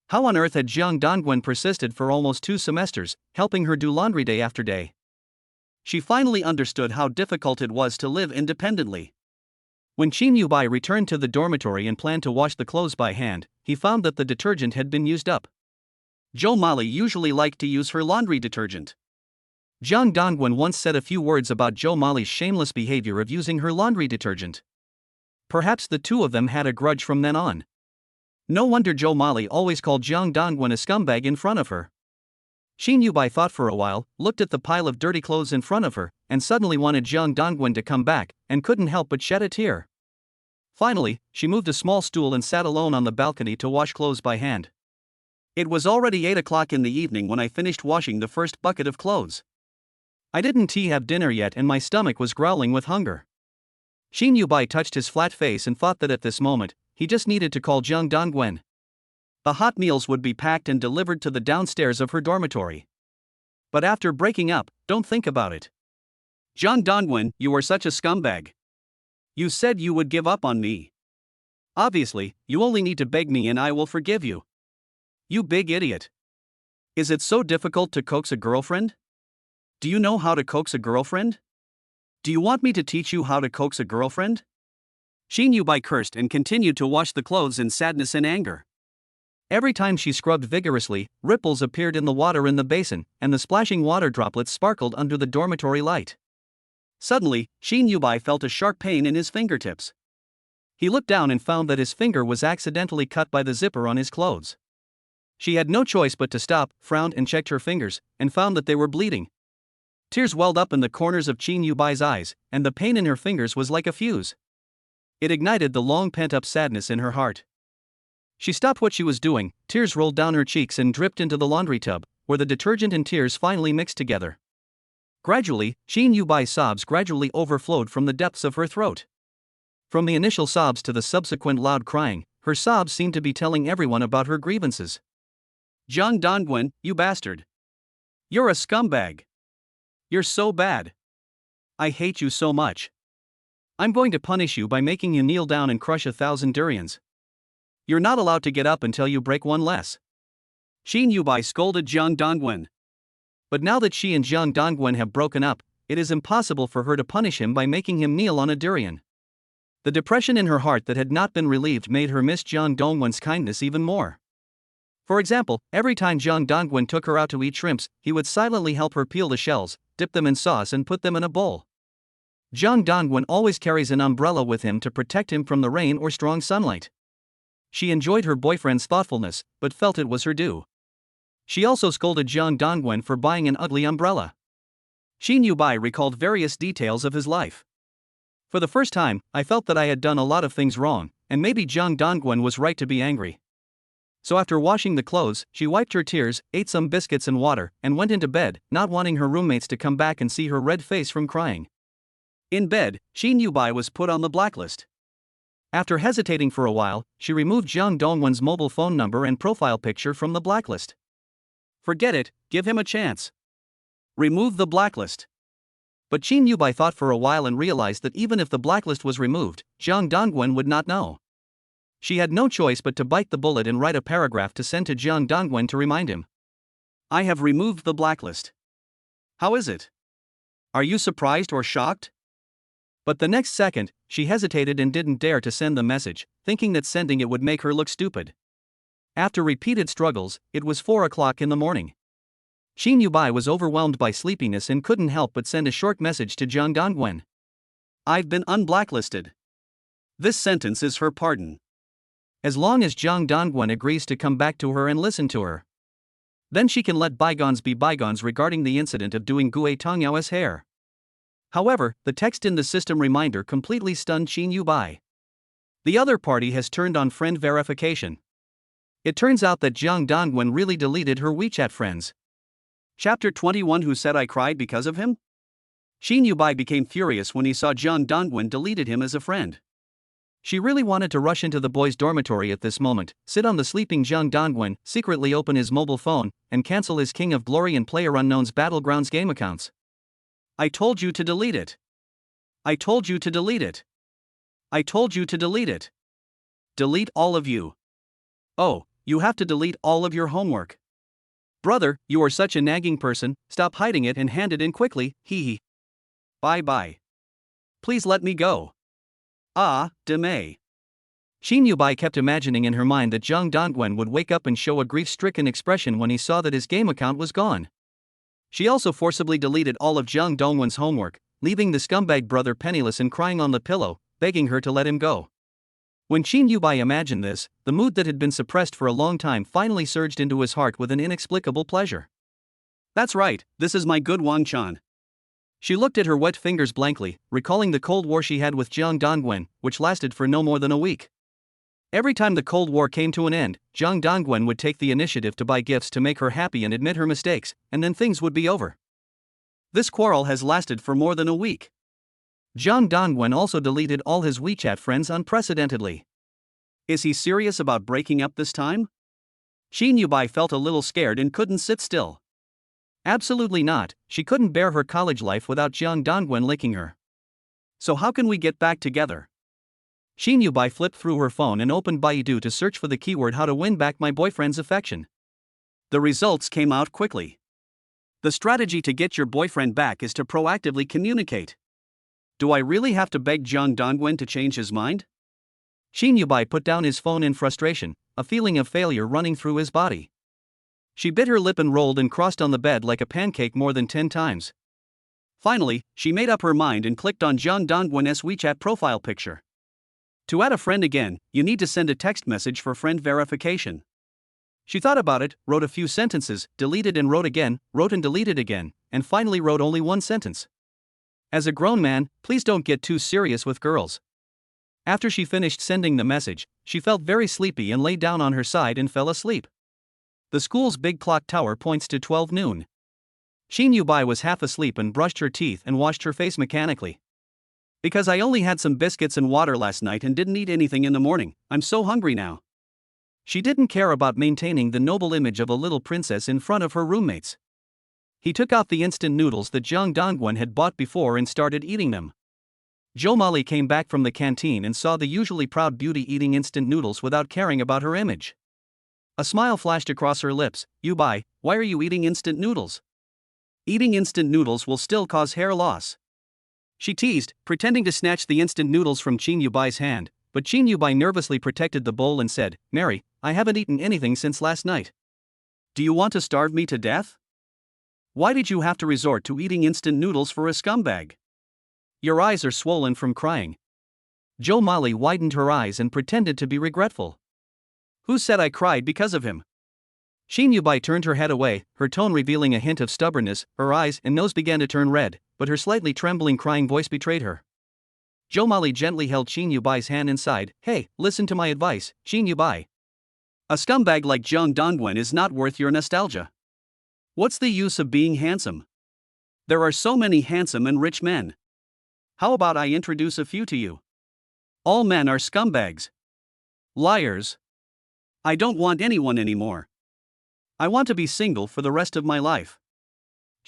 How on earth had Jiang Dongwen persisted for almost 2 semesters, helping her do laundry day after day? She finally understood how difficult it was to live independently. When Shin Yubai returned to the dormitory and planned to wash the clothes by hand, he found that the detergent had been used up. Jo Molly usually liked to use her laundry detergent. Jiang Dongwen once said a few words about Jo Molly's shameless behavior of using her laundry detergent. Perhaps the 2 of them had a grudge from then on. No wonder Jo Molly always called Jiang Dongwen a scumbag in front of her. Shin Yubai thought for a while, looked at the pile of dirty clothes in front of her, and suddenly wanted Jiang Dongwen to come back, and couldn't help but shed a tear. Finally, she moved a small stool and sat alone on the balcony to wash clothes by hand. It was already 8 o'clock in the evening when I finished washing the first bucket of clothes. I didn't have dinner yet and my stomach was growling with hunger. Shin Yubai touched his flat face and thought that at this moment, he just needed to call Jiang Dongwen. The hot meals would be packed and delivered to the downstairs of her dormitory. But after breaking up, don't think about it. Jiang Dongwen, you are such a scumbag. You said you would give up on me. Obviously, you only need to beg me and I will forgive you. You big idiot. Is it so difficult to coax a girlfriend? Do you know how to coax a girlfriend? Do you want me to teach you how to coax a girlfriend? Shin Yubai cursed and continued to wash the clothes in sadness and anger. Every time she scrubbed vigorously, ripples appeared in the water in the basin, and the splashing water droplets sparkled under the dormitory light. Suddenly, Shin Yubai felt a sharp pain in his fingertips. He looked down and found that his finger was accidentally cut by the zipper on his clothes. She had no choice but to stop, frowned and checked her fingers, and found that they were bleeding. Tears welled up in the corners of Shin Yubai's eyes, and the pain in her fingers was like a fuse. It ignited the long pent-up sadness in her heart. She stopped what she was doing, tears rolled down her cheeks and dripped into the laundry tub, where the detergent and tears finally mixed together. Gradually, Shin Yubai's sobs gradually overflowed from the depths of her throat. From the initial sobs to the subsequent loud crying, her sobs seemed to be telling everyone about her grievances. Jiang Dongwen, you bastard. You're a scumbag. You're so bad. I hate you so much. I'm going to punish you by making you kneel down and crush 1,000 durians. You're not allowed to get up until you break one less. Shin Yubai scolded Jiang Dongwen. But now that she and Jiang Dongwen have broken up, it is impossible for her to punish him by making him kneel on a durian. The depression in her heart that had not been relieved made her miss Jiang Dongwen's kindness even more. For example, every time Jiang Dongwen took her out to eat shrimps, he would silently help her peel the shells, dip them in sauce and put them in a bowl. Jiang Dongwen always carries an umbrella with him to protect him from the rain or strong sunlight. She enjoyed her boyfriend's thoughtfulness, but felt it was her due. She also scolded Jiang Dongwen for buying an ugly umbrella. Shin Yubai recalled various details of his life. For the first time, I felt that I had done a lot of things wrong, and maybe Jiang Dongwen was right to be angry. So after washing the clothes, she wiped her tears, ate some biscuits and water, and went into bed, not wanting her roommates to come back and see her red face from crying. In bed, Shin Yubai was put on the blacklist. After hesitating for a while, she removed Jiang Dongwen's mobile phone number and profile picture from the blacklist. Forget it, give him a chance. Remove the blacklist. But Shin Yubai thought for a while and realized that even if the blacklist was removed, Jiang Dongwen would not know. She had no choice but to bite the bullet and write a paragraph to send to Jiang Dongwen to remind him. I have removed the blacklist. How is it? Are you surprised or shocked? But the next second, she hesitated and didn't dare to send the message, thinking that sending it would make her look stupid. After repeated struggles, it was 4 o'clock in the morning. Shin Yubai was overwhelmed by sleepiness and couldn't help but send a short message to Jiang Dongwen. I've been unblacklisted. This sentence is her pardon. As long as Jiang Dongwen agrees to come back to her and listen to her. Then she can let bygones be bygones regarding the incident of doing Gue Tongyao's hair. However, the text in the system reminder completely stunned Shin Yubai. The other party has turned on friend verification. It turns out that Jiang Dongwen really deleted her WeChat friends. Chapter 21. Who said I cried because of him? Shin Yubai became furious when he saw Jiang Dongwen deleted him as a friend. She really wanted to rush into the boys' dormitory at this moment, sit on the sleeping Jiang Dongwen, secretly open his mobile phone, and cancel his King of Glory and PlayerUnknown's Battlegrounds game accounts. I told you to delete it. I told you to delete it. I told you to delete it. Delete all of you. Oh, you have to delete all of your homework. Brother, you are such a nagging person, stop hiding it and hand it in quickly, hee hee. Bye bye. Please let me go. Ah, Demei. Shin Yubai kept imagining in her mind that Jiang Dongwen would wake up and show a grief-stricken expression when he saw that his game account was gone. She also forcibly deleted all of Jiang Dongwen's homework, leaving the scumbag brother penniless and crying on the pillow, begging her to let him go. When Shin Yubai imagined this, the mood that had been suppressed for a long time finally surged into his heart with an inexplicable pleasure. That's right, this is my good Wang-chan. She looked at her wet fingers blankly, recalling the Cold War she had with Jiang Dongwen, which lasted for no more than a week. Every time the Cold War came to an end, Jiang Dongwen would take the initiative to buy gifts to make her happy and admit her mistakes, and then things would be over. This quarrel has lasted for more than a week. Jiang Dongwen also deleted all his WeChat friends unprecedentedly. Is he serious about breaking up this time? Shin Yubai felt a little scared and couldn't sit still. Absolutely not, she couldn't bear her college life without Jiang Dongwen licking her. So how can we get back together? Shin Yubai flipped through her phone and opened Baidu to search for the keyword how to win back my boyfriend's affection. The results came out quickly. The strategy to get your boyfriend back is to proactively communicate. Do I really have to beg Jiang Dongwen to change his mind? Shin Yubai put down his phone in frustration, a feeling of failure running through his body. She bit her lip and rolled and crossed on the bed like a pancake more than 10 times. Finally, she made up her mind and clicked on Jiang Dongwen's WeChat profile picture. To add a friend again, you need to send a text message for friend verification. She thought about it, wrote a few sentences, deleted and wrote again, wrote and deleted again, and finally wrote only one sentence. As a grown man, please don't get too serious with girls. After she finished sending the message, she felt very sleepy and lay down on her side and fell asleep. The school's big clock tower points to 12 noon. Shin Yubai was half asleep and brushed her teeth and washed her face mechanically. Because I only had some biscuits and water last night and didn't eat anything in the morning, I'm so hungry now. She didn't care about maintaining the noble image of a little princess in front of her roommates. He took out the instant noodles that Jiang Dongwen had bought before and started eating them. Jo Molly came back from the canteen and saw the usually proud beauty eating instant noodles without caring about her image. A smile flashed across her lips. Bai, why are you eating instant noodles? Eating instant noodles will still cause hair loss. She teased, pretending to snatch the instant noodles from Bai's hand, but Bai nervously protected the bowl and said, Mary, I haven't eaten anything since last night. Do you want to starve me to death? Why did you have to resort to eating instant noodles for a scumbag? Your eyes are swollen from crying. Jo Molly widened her eyes and pretended to be regretful. Who said I cried because of him? Bai turned her head away, her tone revealing a hint of stubbornness. Her eyes and nose began to turn red, but her slightly trembling crying voice betrayed her. Jo Molly gently held Bai's hand inside. Hey, listen to my advice, Bai. A scumbag like Jung Dongwen is not worth your nostalgia. What's the use of being handsome? There are so many handsome and rich men. How about I introduce a few to you? All men are scumbags. Liars. I don't want anyone anymore. I want to be single for the rest of my life.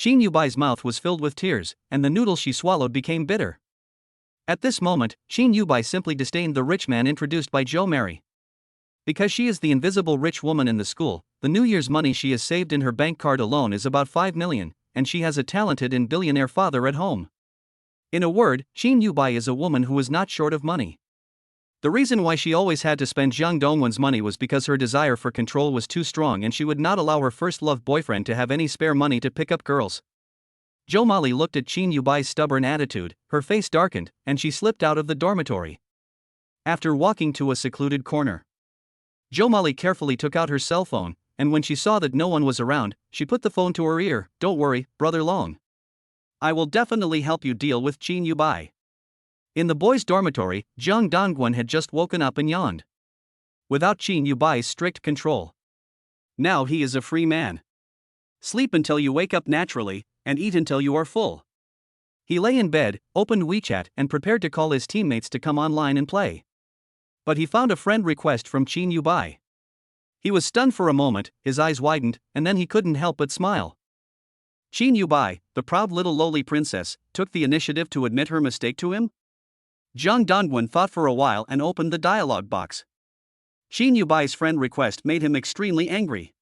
Bai's mouth was filled with tears, and the noodle she swallowed became bitter. At this moment, Bai simply disdained the rich man introduced by Jo Mary. Because she is the invisible rich woman in the school, the New Year's money she has saved in her bank card alone is about 5 million, and she has a talented and billionaire father at home. In a word, Bai is a woman who is not short of money. The reason why she always had to spend Jung Dongwon's money was because her desire for control was too strong and she would not allow her first love boyfriend to have any spare money to pick up girls. Jo Molly looked at Bai's stubborn attitude, her face darkened, and she slipped out of the dormitory. After walking to a secluded corner, Jo Molly carefully took out her cell phone, and when she saw that no one was around, she put the phone to her ear. Don't worry, Brother Long. I will definitely help you deal with Bai. In the boys' dormitory, Jung Dongwen had just woken up and yawned. Without Bai's strict control, now he is a free man. Sleep until you wake up naturally, and eat until you are full. He lay in bed, opened WeChat, and prepared to call his teammates to come online and play. But he found a friend request from Bai. He was stunned for a moment, his eyes widened, and then he couldn't help but smile. Bai, the proud little lowly princess, took the initiative to admit her mistake to him? Jung Dongwen thought for a while and opened the dialog box. Bai's friend request made him extremely angry.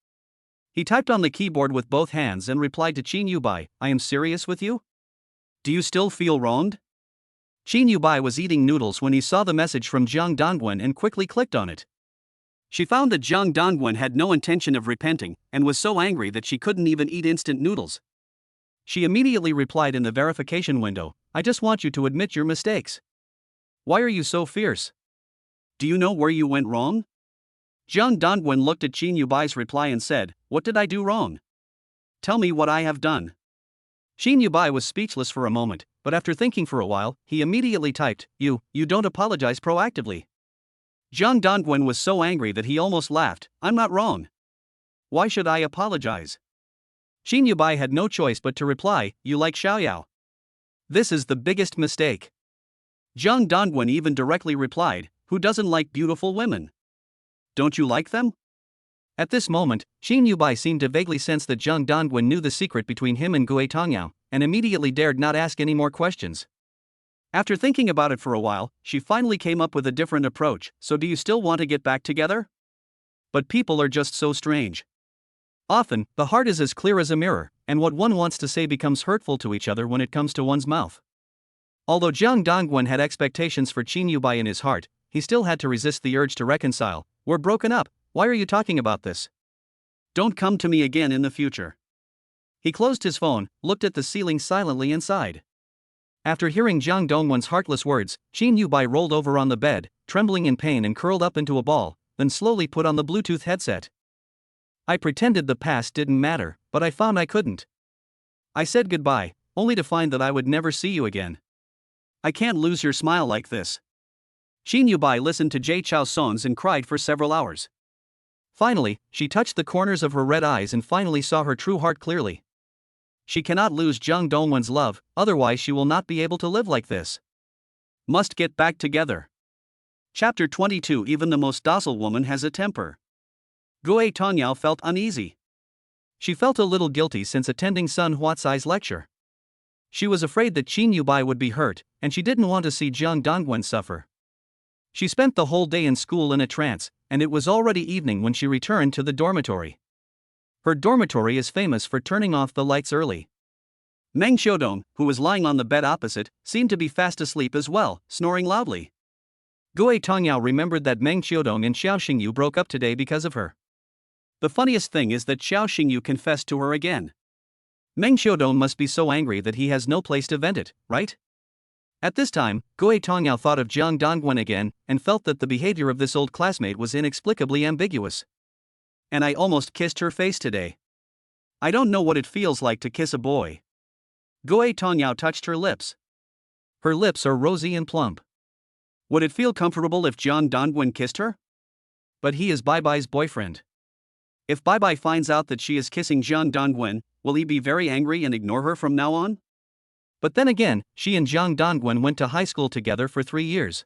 He typed on the keyboard with both hands and replied to Bai, I am serious with you? Do you still feel wronged? Bai was eating noodles when he saw the message from Jung Dongwen and quickly clicked on it. She found that Jung Dongwen had no intention of repenting and was so angry that she couldn't even eat instant noodles. She immediately replied in the verification window, I just want you to admit your mistakes. Why are you so fierce? Do you know where you went wrong? Jung Dongwen looked at Bai's reply and said, What did I do wrong? Tell me what I have done. Bai was speechless for a moment, but after thinking for a while, he immediately typed, You don't apologize proactively. Jung Dongwen was so angry that he almost laughed, I'm not wrong. Why should I apologize? Bai had no choice but to reply, You like Xiaoyao. This is the biggest mistake. Jung Dongwen even directly replied, Who doesn't like beautiful women? Don't you like them? At this moment, Bai seemed to vaguely sense that Jung Dongwen knew the secret between him and Gue Tongyao, and immediately dared not ask any more questions. After thinking about it for a while, she finally came up with a different approach. So do you still want to get back together? But people are just so strange. Often, the heart is as clear as a mirror, and what one wants to say becomes hurtful to each other when it comes to one's mouth. Although Jung Dongwen had expectations for Bai in his heart, he still had to resist the urge to reconcile. We're broken up, why are you talking about this? Don't come to me again in the future. He closed his phone, looked at the ceiling silently and sighed. After hearing Jung Dongwen's heartless words, Bai rolled over on the bed, trembling in pain and curled up into a ball, then slowly put on the Bluetooth headset. I pretended the past didn't matter, but I found I couldn't. I said goodbye, only to find that I would never see you again. I can't lose your smile like this. Bai listened to Jay Chao songs and cried for several hours. Finally, she touched the corners of her red eyes and finally saw her true heart clearly. She cannot lose Jung Dongwen's love, otherwise she will not be able to live like this. Must get back together. Chapter 22 Even the most docile woman has a temper. Gue Tongyao felt uneasy. She felt a little guilty since attending Sun Huatsai's lecture. She was afraid that Qin Yubai would be hurt, and she didn't want to see Jiang Dongwen suffer. She spent the whole day in school in a trance, and it was already evening when she returned to the dormitory. Her dormitory is famous for turning off the lights early. Meng Xiaodong, who was lying on the bed opposite, seemed to be fast asleep as well, snoring loudly. Gue Tongyao remembered that Meng Xiaodong and Xiao Xingyu broke up today because of her. The funniest thing is that Xiao Xingyu confessed to her again. Meng Xiaodong must be so angry that he has no place to vent it, right? At this time, Gue Tongyao thought of Jiang Dongwen again and felt that the behavior of this old classmate was inexplicably ambiguous. And I almost kissed her face today. I don't know what it feels like to kiss a boy. Gue Tongyao touched her lips. Her lips are rosy and plump. Would it feel comfortable if Jiang Dongwen kissed her? But he is Bai Bai's boyfriend. If Bai Bai finds out that she is kissing Jiang Dongwen, will he be very angry and ignore her from now on? But then again, she and Jiang Dongwen went to high school together for 3 years.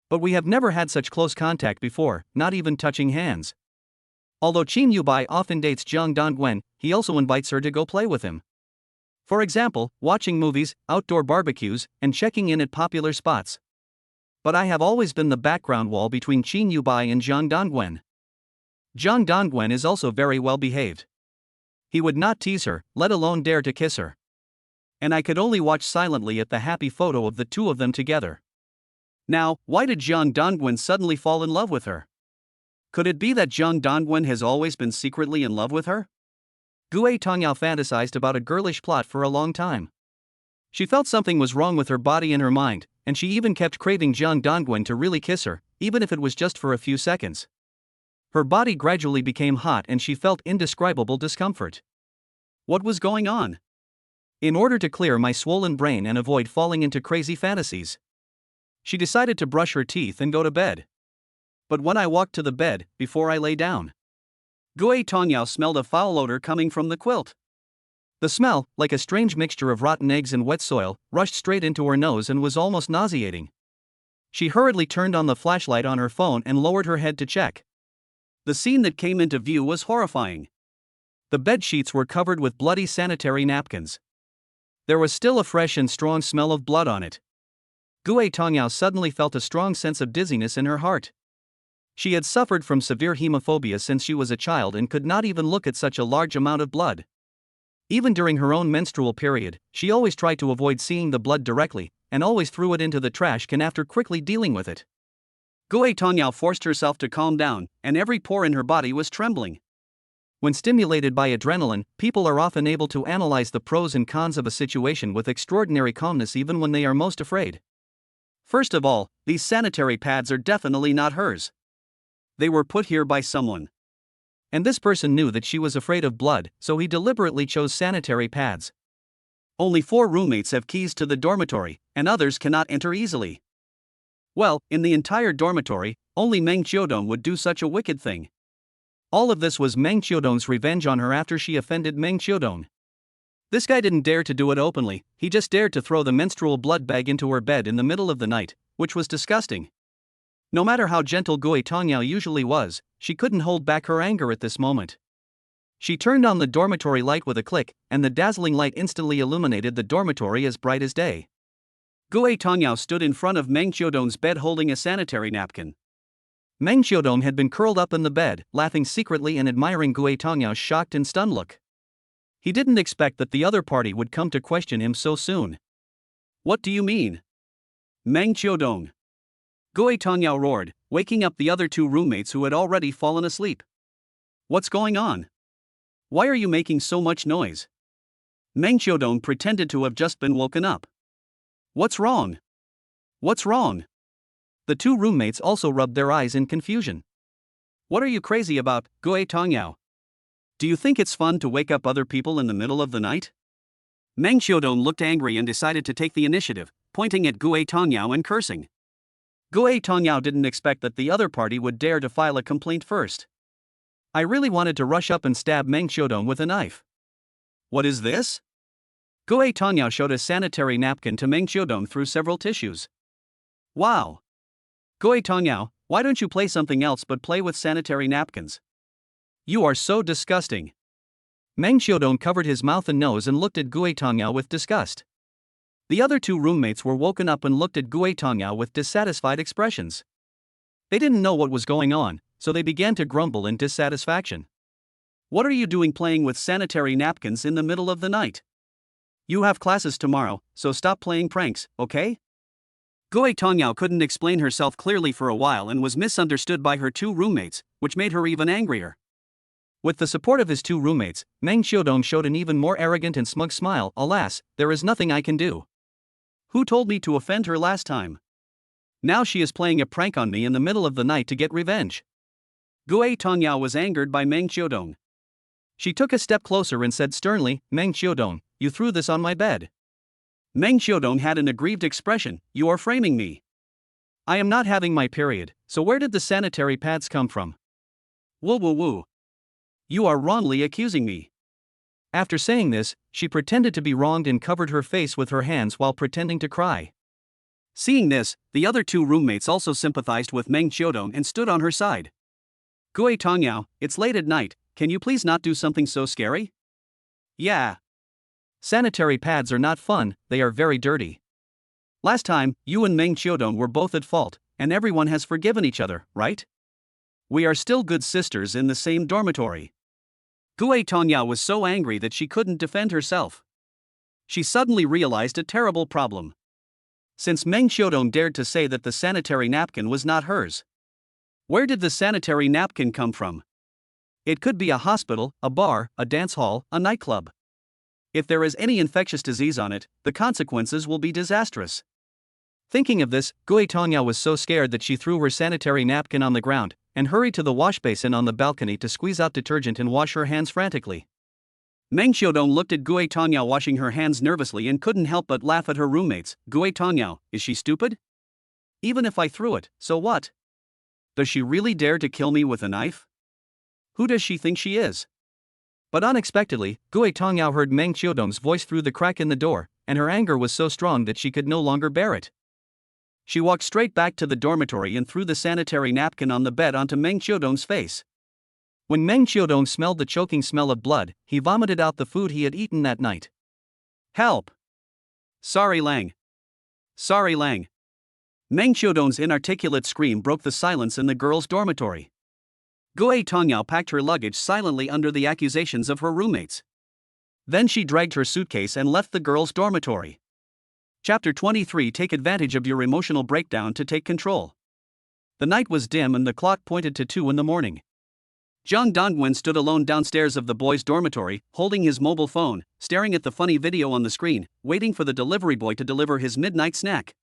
But we have never had such close contact before, not even touching hands. Although Qin Yubai often dates Jiang Dongwen, he also invites her to go play with him. For example, watching movies, outdoor barbecues, and checking in at popular spots. But I have always been the background wall between Qin Yubai and Jiang Dongwen. Jiang Dongwen is also very well behaved. He would not tease her, let alone dare to kiss her. And I could only watch silently at the happy photo of the two of them together. Now, why did Jiang Dongwen suddenly fall in love with her? Could it be that Jiang Dongwen has always been secretly in love with her? Gue Tongyao fantasized about a girlish plot for a long time. She felt something was wrong with her body and her mind, and she even kept craving Jiang Dongwen to really kiss her, even if it was just for a few seconds. Her body gradually became hot and she felt indescribable discomfort. What was going on? In order to clear my swollen brain and avoid falling into crazy fantasies, she decided to brush her teeth and go to bed. But when I walked to the bed, before I lay down, Gue Tongyao smelled a foul odor coming from the quilt. The smell, like a strange mixture of rotten eggs and wet soil, rushed straight into her nose and was almost nauseating. She hurriedly turned on the flashlight on her phone and lowered her head to check. The scene that came into view was horrifying. The bed sheets were covered with bloody sanitary napkins. There was still a fresh and strong smell of blood on it. Gue Tongyao suddenly felt a strong sense of dizziness in her heart. She had suffered from severe hemophobia since she was a child and could not even look at such a large amount of blood. Even during her own menstrual period, she always tried to avoid seeing the blood directly, and always threw it into the trash can after quickly dealing with it. Gue Tongyao forced herself to calm down, and every pore in her body was trembling. When stimulated by adrenaline, people are often able to analyze the pros and cons of a situation with extraordinary calmness even when they are most afraid. First of all, these sanitary pads are definitely not hers. They were put here by someone. And this person knew that she was afraid of blood, so he deliberately chose sanitary pads. Only 4 roommates have keys to the dormitory, and others cannot enter easily. Well, in the entire dormitory, only Meng Xiaodong would do such a wicked thing. All of this was Meng Xiaodong's revenge on her after she offended Meng Xiaodong. This guy didn't dare to do it openly, he just dared to throw the menstrual blood bag into her bed in the middle of the night, which was disgusting. No matter how gentle Gue Tongyao usually was, she couldn't hold back her anger at this moment. She turned on the dormitory light with a click, and the dazzling light instantly illuminated the dormitory as bright as day. Gue Tongyao stood in front of Meng Xiaodong's bed holding a sanitary napkin. Meng Xiaodong had been curled up in the bed, laughing secretly and admiring Gue Tongyao's shocked and stunned look. He didn't expect that the other party would come to question him so soon. What do you mean? Meng Xiaodong. Gue Tongyao roared, waking up the other 2 roommates who had already fallen asleep. What's going on? Why are you making so much noise? Meng Xiaodong pretended to have just been woken up. What's wrong? What's wrong? The 2 roommates also rubbed their eyes in confusion. What are you crazy about, Gue Tongyao? Do you think it's fun to wake up other people in the middle of the night? Meng Xiaodong looked angry and decided to take the initiative, pointing at Gue Tongyao and cursing. Gue Tongyao didn't expect that the other party would dare to file a complaint first. I really wanted to rush up and stab Meng Xiaodong with a knife. What is this? Gue Tongyao showed a sanitary napkin to Meng Xiaodong through several tissues. Wow! Gue Tongyao, why don't you play something else but play with sanitary napkins? You are so disgusting. Meng Xiaodong covered his mouth and nose and looked at Gue Tongyao with disgust. The other two roommates were woken up and looked at Gue Tongyao with dissatisfied expressions. They didn't know what was going on, so they began to grumble in dissatisfaction. What are you doing playing with sanitary napkins in the middle of the night? You have classes tomorrow, so stop playing pranks, okay? Gue Tongyao couldn't explain herself clearly for a while and was misunderstood by her two roommates, which made her even angrier. With the support of his two roommates, Meng Xiaodong showed an even more arrogant and smug smile. Alas, there is nothing I can do. Who told me to offend her last time? Now she is playing a prank on me in the middle of the night to get revenge. Gue Tongyao was angered by Meng Xiaodong. She took a step closer and said sternly, Meng Xiaodong, you threw this on my bed. Meng Xiaodong had an aggrieved expression. You are framing me. I am not having my period, so where did the sanitary pads come from? Woo woo woo. You are wrongly accusing me. After saying this, she pretended to be wronged and covered her face with her hands while pretending to cry. Seeing this, the other two roommates also sympathized with Meng Xiaodong and stood on her side. Gue Tongyao, it's late at night, can you please not do something so scary? Yeah. Sanitary pads are not fun, they are very dirty. Last time, you and Meng Xiaodong were both at fault, and everyone has forgiven each other, right? We are still good sisters in the same dormitory. Gue Tongyao was so angry that she couldn't defend herself. She suddenly realized a terrible problem. Since Meng Xiaodong dared to say that the sanitary napkin was not hers. Where did the sanitary napkin come from? It could be a hospital, a bar, a dance hall, a nightclub. If there is any infectious disease on it, the consequences will be disastrous. Thinking of this, Gue Tongyao was so scared that she threw her sanitary napkin on the ground and hurried to the wash basin on the balcony to squeeze out detergent and wash her hands frantically. Meng Xiaodong looked at Gue Tongyao washing her hands nervously and couldn't help but laugh at her roommates. Gue Tongyao, is she stupid? Even if I threw it, so what? Does she really dare to kill me with a knife? Who does she think she is? But unexpectedly, Gue Tongyao heard Meng Xiaodong's voice through the crack in the door, and her anger was so strong that she could no longer bear it. She walked straight back to the dormitory and threw the sanitary napkin on the bed onto Meng Xiaodong's face. When Meng Xiaodong smelled the choking smell of blood, he vomited out the food he had eaten that night. Help! Sorry Lang. Sorry Lang. Meng Xiaodong's inarticulate scream broke the silence in the girls' dormitory. Gue Tongyao packed her luggage silently under the accusations of her roommates. Then she dragged her suitcase and left the girls' dormitory. Chapter 23. Take advantage of your emotional breakdown to take control. The night was dim and the clock pointed to 2 in the morning. Zhang Dongwen stood alone downstairs of the boys' dormitory, holding his mobile phone, staring at the funny video on the screen, waiting for the delivery boy to deliver his midnight snack.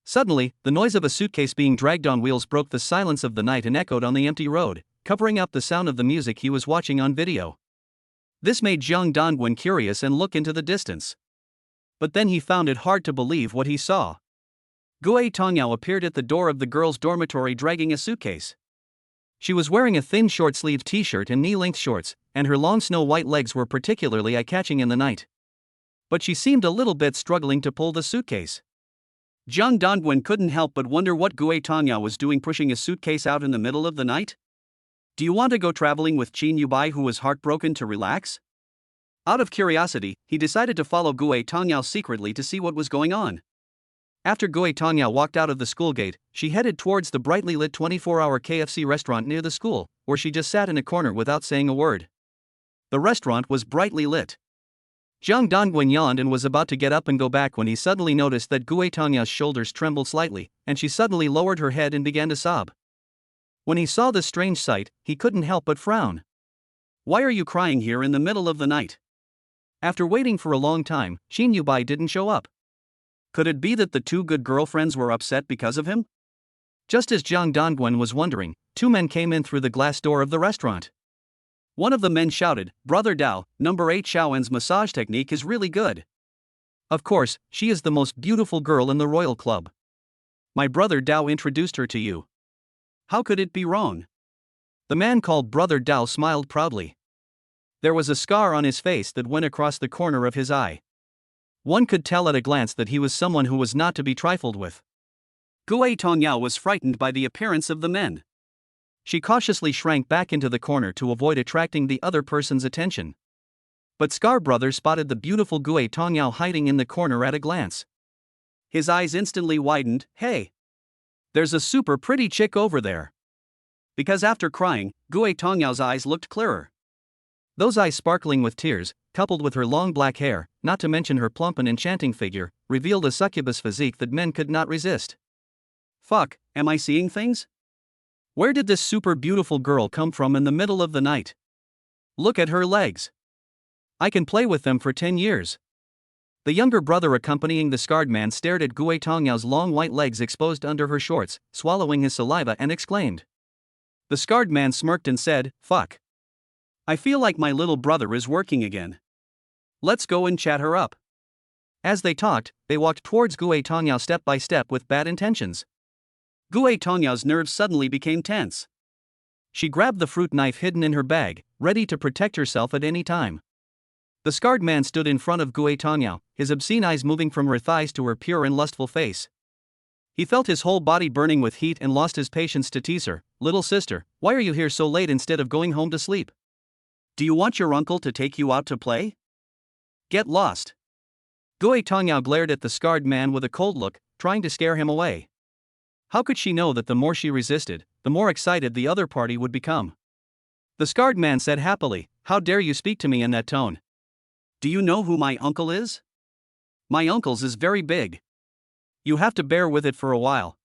Suddenly, the noise of a suitcase being dragged on wheels broke the silence of the night and echoed on the empty road, covering up the sound of the music he was watching on video. This made Zhang Dongwen curious and look into the distance. But then he found it hard to believe what he saw. Gue Tongyao appeared at the door of the girls' dormitory dragging a suitcase. She was wearing a thin short-sleeved t-shirt and knee-length shorts, and her long snow-white legs were particularly eye-catching in the night. But she seemed a little bit struggling to pull the suitcase. Zhang Dongwen couldn't help but wonder what Gue Tongyao was doing pushing a suitcase out in the middle of the night. Do you want to go traveling with Qin Yubai, who was heartbroken, to relax? Out of curiosity, he decided to follow Gue Tongyao secretly to see what was going on. After Gue Tongyao walked out of the school gate, she headed towards the brightly lit 24-hour KFC restaurant near the school, where she just sat in a corner without saying a word. The restaurant was brightly lit. Zhang Dongwen yawned and was about to get up and go back when he suddenly noticed that Gue Tongyao's shoulders trembled slightly, and she suddenly lowered her head and began to sob. When he saw this strange sight, he couldn't help but frown. Why are you crying here in the middle of the night? After waiting for a long time, Qin Yubai didn't show up. Could it be that the two good girlfriends were upset because of him? Just as Zhang Dongwen was wondering, 2 men came in through the glass door of the restaurant. One of the men shouted, "Brother Dao, number 8 Xiaowen's massage technique is really good. Of course, she is the most beautiful girl in the royal club. My brother Dao introduced her to you. How could it be wrong?" The man called Brother Dao smiled proudly. There was a scar on his face that went across the corner of his eye. One could tell at a glance that he was someone who was not to be trifled with. Gue Tongyao was frightened by the appearance of the men. She cautiously shrank back into the corner to avoid attracting the other person's attention. But Scar Brother spotted the beautiful Gue Tongyao hiding in the corner at a glance. His eyes instantly widened. Hey! There's a super pretty chick over there. Because after crying, Gue Tongyao's eyes looked clearer. Those eyes sparkling with tears, coupled with her long black hair, not to mention her plump and enchanting figure, revealed a succubus physique that men could not resist. Fuck, am I seeing things? Where did this super beautiful girl come from in the middle of the night? Look at her legs. I can play with them for 10 years. The younger brother accompanying the scarred man stared at Gue Tongyao's long white legs exposed under her shorts, swallowing his saliva, and exclaimed. The scarred man smirked and said, fuck. I feel like my little brother is working again. Let's go and chat her up. As they talked, they walked towards Gue Tongyao step by step with bad intentions. Gue Tongyao's nerves suddenly became tense. She grabbed the fruit knife hidden in her bag, ready to protect herself at any time. The scarred man stood in front of Gue Tongyao, his obscene eyes moving from her thighs to her pure and lustful face. He felt his whole body burning with heat and lost his patience to tease her. Little sister, why are you here so late instead of going home to sleep? Do you want your uncle to take you out to play? Get lost. Gue Tongyao glared at the scarred man with a cold look, trying to scare him away. How could she know that the more she resisted, the more excited the other party would become? The scarred man said happily, how dare you speak to me in that tone? Do you know who my uncle is? My uncle's is very big. You have to bear with it for a while.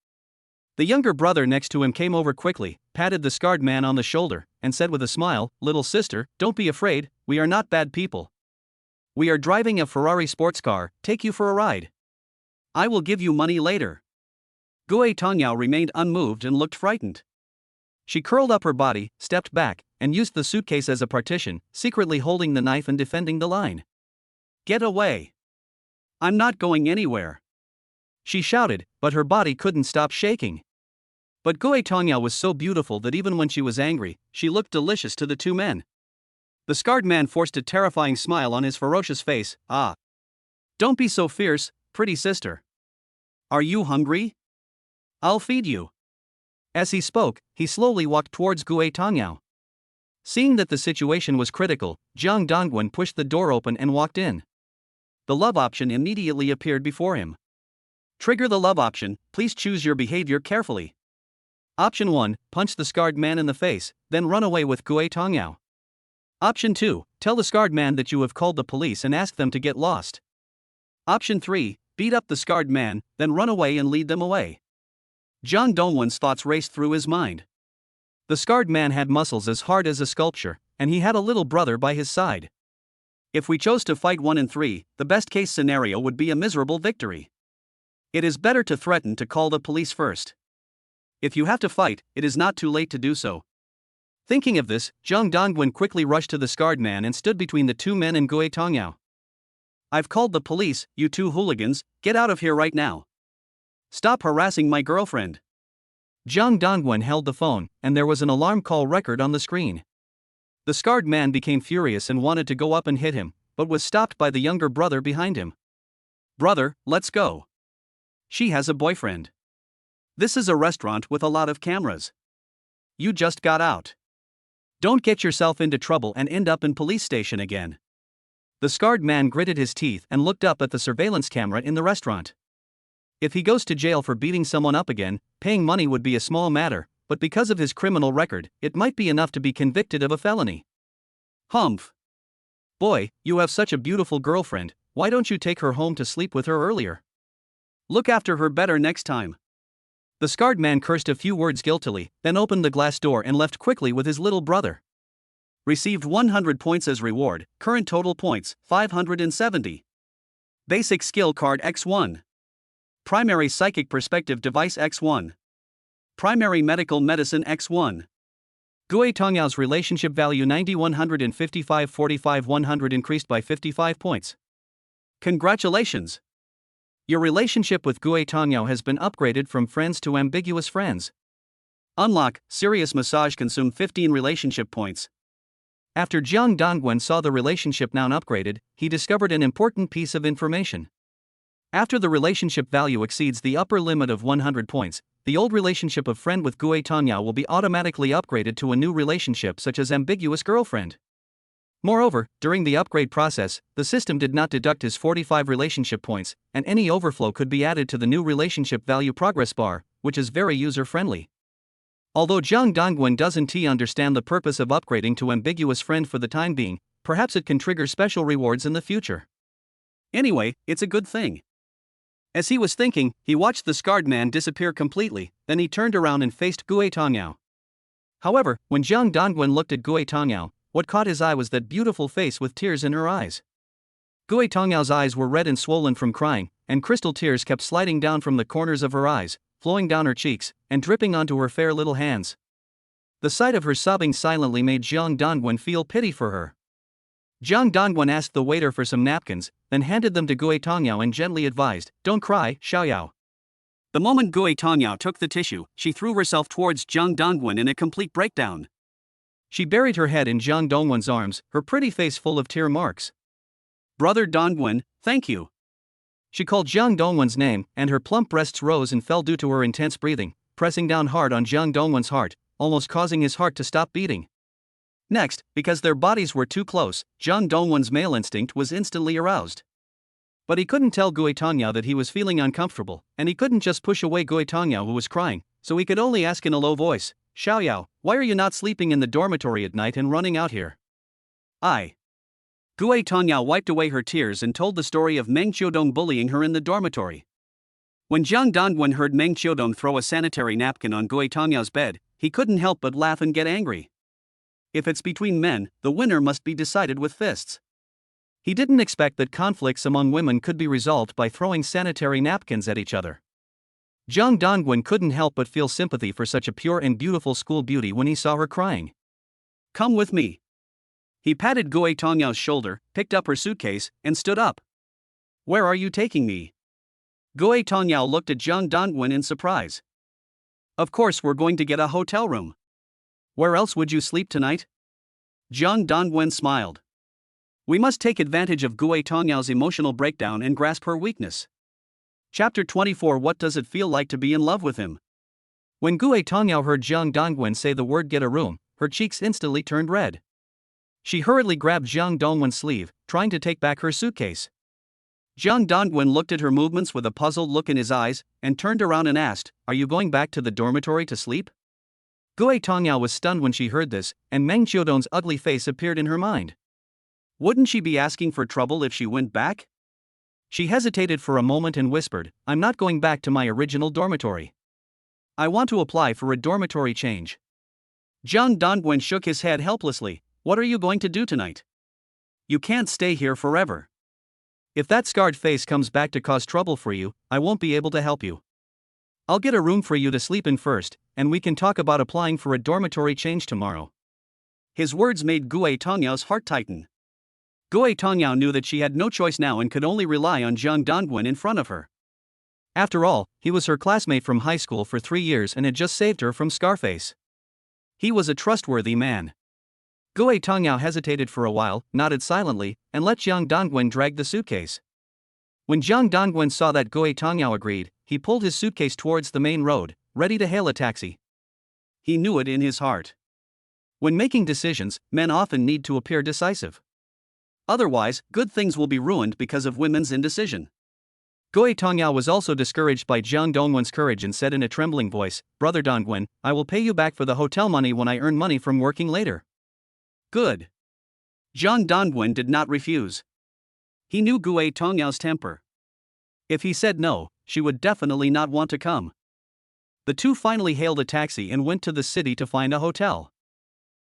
The younger brother next to him came over quickly, patted the scarred man on the shoulder, and said with a smile, little sister, don't be afraid, we are not bad people. We are driving a Ferrari sports car, take you for a ride. I will give you money later. Gue Tongyao remained unmoved and looked frightened. She curled up her body, stepped back, and used the suitcase as a partition, secretly holding the knife and defending the line. Get away. I'm not going anywhere. She shouted, but her body couldn't stop shaking. But Gue Tongyao was so beautiful that even when she was angry, she looked delicious to the two men. The scarred man forced a terrifying smile on his ferocious face. Ah. Don't be so fierce, pretty sister. Are you hungry? I'll feed you. As he spoke, he slowly walked towards Gue Tongyao. Seeing that the situation was critical, Jiang Dongwen pushed the door open and walked in. The love option immediately appeared before him. Trigger the love option, please choose your behavior carefully. Option 1, punch the scarred man in the face, then run away with Gue Tongyao. Option 2, tell the scarred man that you have called the police and ask them to get lost. Option 3, beat up the scarred man, then run away and lead them away. Jiang Dongwen's thoughts raced through his mind. The scarred man had muscles as hard as a sculpture, and he had a little brother by his side. If we chose to fight 1 in 3, the best case scenario would be a miserable victory. It is better to threaten to call the police first. If you have to fight, it is not too late to do so. Thinking of this, Jiang Dongwen quickly rushed to the scarred man and stood between the two men and Gue Tongyao. I've called the police, you two hooligans, get out of here right now. Stop harassing my girlfriend. Jiang Dongwen held the phone, and there was an alarm call record on the screen. The scarred man became furious and wanted to go up and hit him, but was stopped by the younger brother behind him. Brother, let's go. She has a boyfriend. This is a restaurant with a lot of cameras. You just got out. Don't get yourself into trouble and end up in police station again. The scarred man gritted his teeth and looked up at the surveillance camera in the restaurant. If he goes to jail for beating someone up again, paying money would be a small matter, but because of his criminal record, it might be enough to be convicted of a felony. Humph. Boy, you have such a beautiful girlfriend, why don't you take her home to sleep with her earlier? Look after her better next time. The scarred man cursed a few words guiltily, then opened the glass door and left quickly with his little brother. Received 100 points as reward, current total points, 570. Basic skill card X1. Primary psychic perspective device X1. Primary medical medicine X1. Gue Tongyao's relationship value 90 155 45 100 increased by 55 points. Congratulations! Your relationship with Gue Tongyao has been upgraded from friends to ambiguous friends. Unlock, serious massage consume 15 relationship points. After Jiang Dongwen saw the relationship noun upgraded, he discovered an important piece of information. After the relationship value exceeds the upper limit of 100 points, the old relationship of friend with Gue Tongyao will be automatically upgraded to a new relationship such as ambiguous girlfriend. Moreover, during the upgrade process, the system did not deduct his 45 relationship points, and any overflow could be added to the new relationship value progress bar, which is very user-friendly. Although Zhang Dongwen doesn't understand the purpose of upgrading to ambiguous friend for the time being, perhaps it can trigger special rewards in the future. Anyway, it's a good thing. As he was thinking, he watched the scarred man disappear completely, then he turned around and faced Gue Tongyao. However, when Zhang Dongwen looked at Gue Tongyao, what caught his eye was that beautiful face with tears in her eyes. Gue Tongyao's eyes were red and swollen from crying, and crystal tears kept sliding down from the corners of her eyes, flowing down her cheeks, and dripping onto her fair little hands. The sight of her sobbing silently made Zhang Dongwen feel pity for her. Zhang Dongwen asked the waiter for some napkins, then handed them to Gue Tongyao and gently advised, "Don't cry, Xiaoyao." The moment Gue Tongyao took the tissue, she threw herself towards Zhang Dongwen in a complete breakdown. She buried her head in Zhang Dongwen's arms, her pretty face full of tear marks. "Brother Dongwen, thank you." She called Zhang Dongwen's name, and her plump breasts rose and fell due to her intense breathing, pressing down hard on Zhang Dongwen's heart, almost causing his heart to stop beating. Next, because their bodies were too close, Zhang Dongwen's male instinct was instantly aroused. But he couldn't tell Gue Tongyao that he was feeling uncomfortable, and he couldn't just push away Gue Tongyao who was crying, so he could only ask in a low voice, "Xiaoyao, why are you not sleeping in the dormitory at night and running out here?" Gue Tongyao wiped away her tears and told the story of Meng Qiudong bullying her in the dormitory. When Zhang Dongwen heard Meng Qiudong throw a sanitary napkin on Gue Tongyao's bed, he couldn't help but laugh and get angry. If it's between men, the winner must be decided with fists. He didn't expect that conflicts among women could be resolved by throwing sanitary napkins at each other. Zhang Dongwen couldn't help but feel sympathy for such a pure and beautiful school beauty when he saw her crying. "Come with me." He patted Gue Tongyao's shoulder, picked up her suitcase, and stood up. "Where are you taking me?" Gue Tongyao looked at Zhang Dongwen in surprise. "Of course we're going to get a hotel room. Where else would you sleep tonight?" Zhang Dongwen smiled. "We must take advantage of Gue Tongyao's emotional breakdown and grasp her weakness." Chapter 24. What does it feel like to be in love with him? When Gue Tongyao heard Zhang Dongwen say the word "get a room," her cheeks instantly turned red. She hurriedly grabbed Zhang Dongwen's sleeve, trying to take back her suitcase. Zhang Dongwen looked at her movements with a puzzled look in his eyes, and turned around and asked, "Are you going back to the dormitory to sleep?" Gue Tongyao was stunned when she heard this, and Meng Qiudong's ugly face appeared in her mind. Wouldn't she be asking for trouble if she went back? She hesitated for a moment and whispered, "I'm not going back to my original dormitory. I want to apply for a dormitory change." Zhang Dongwen shook his head helplessly. "What are you going to do tonight? You can't stay here forever. If that scarred face comes back to cause trouble for you, I won't be able to help you. I'll get a room for you to sleep in first, and we can talk about applying for a dormitory change tomorrow." His words made Gue Tongyao's heart tighten. Gue Tongyao knew that she had no choice now and could only rely on Zhang Dongwen in front of her. After all, he was her classmate from high school for 3 years and had just saved her from Scarface. He was a trustworthy man. Gue Tongyao hesitated for a while, nodded silently, and let Zhang Dongwen drag the suitcase. When Zhang Dongwen saw that Gue Tongyao agreed, he pulled his suitcase towards the main road, ready to hail a taxi. He knew it in his heart. When making decisions, men often need to appear decisive. Otherwise, good things will be ruined because of women's indecision. Gue Tongyao was also discouraged by Zhang Dongwen's courage and said in a trembling voice, "Brother Dongwen, I will pay you back for the hotel money when I earn money from working later." "Good." Zhang Dongwen did not refuse. He knew Gue Tongyao's temper. If he said no, she would definitely not want to come. The two finally hailed a taxi and went to the city to find a hotel.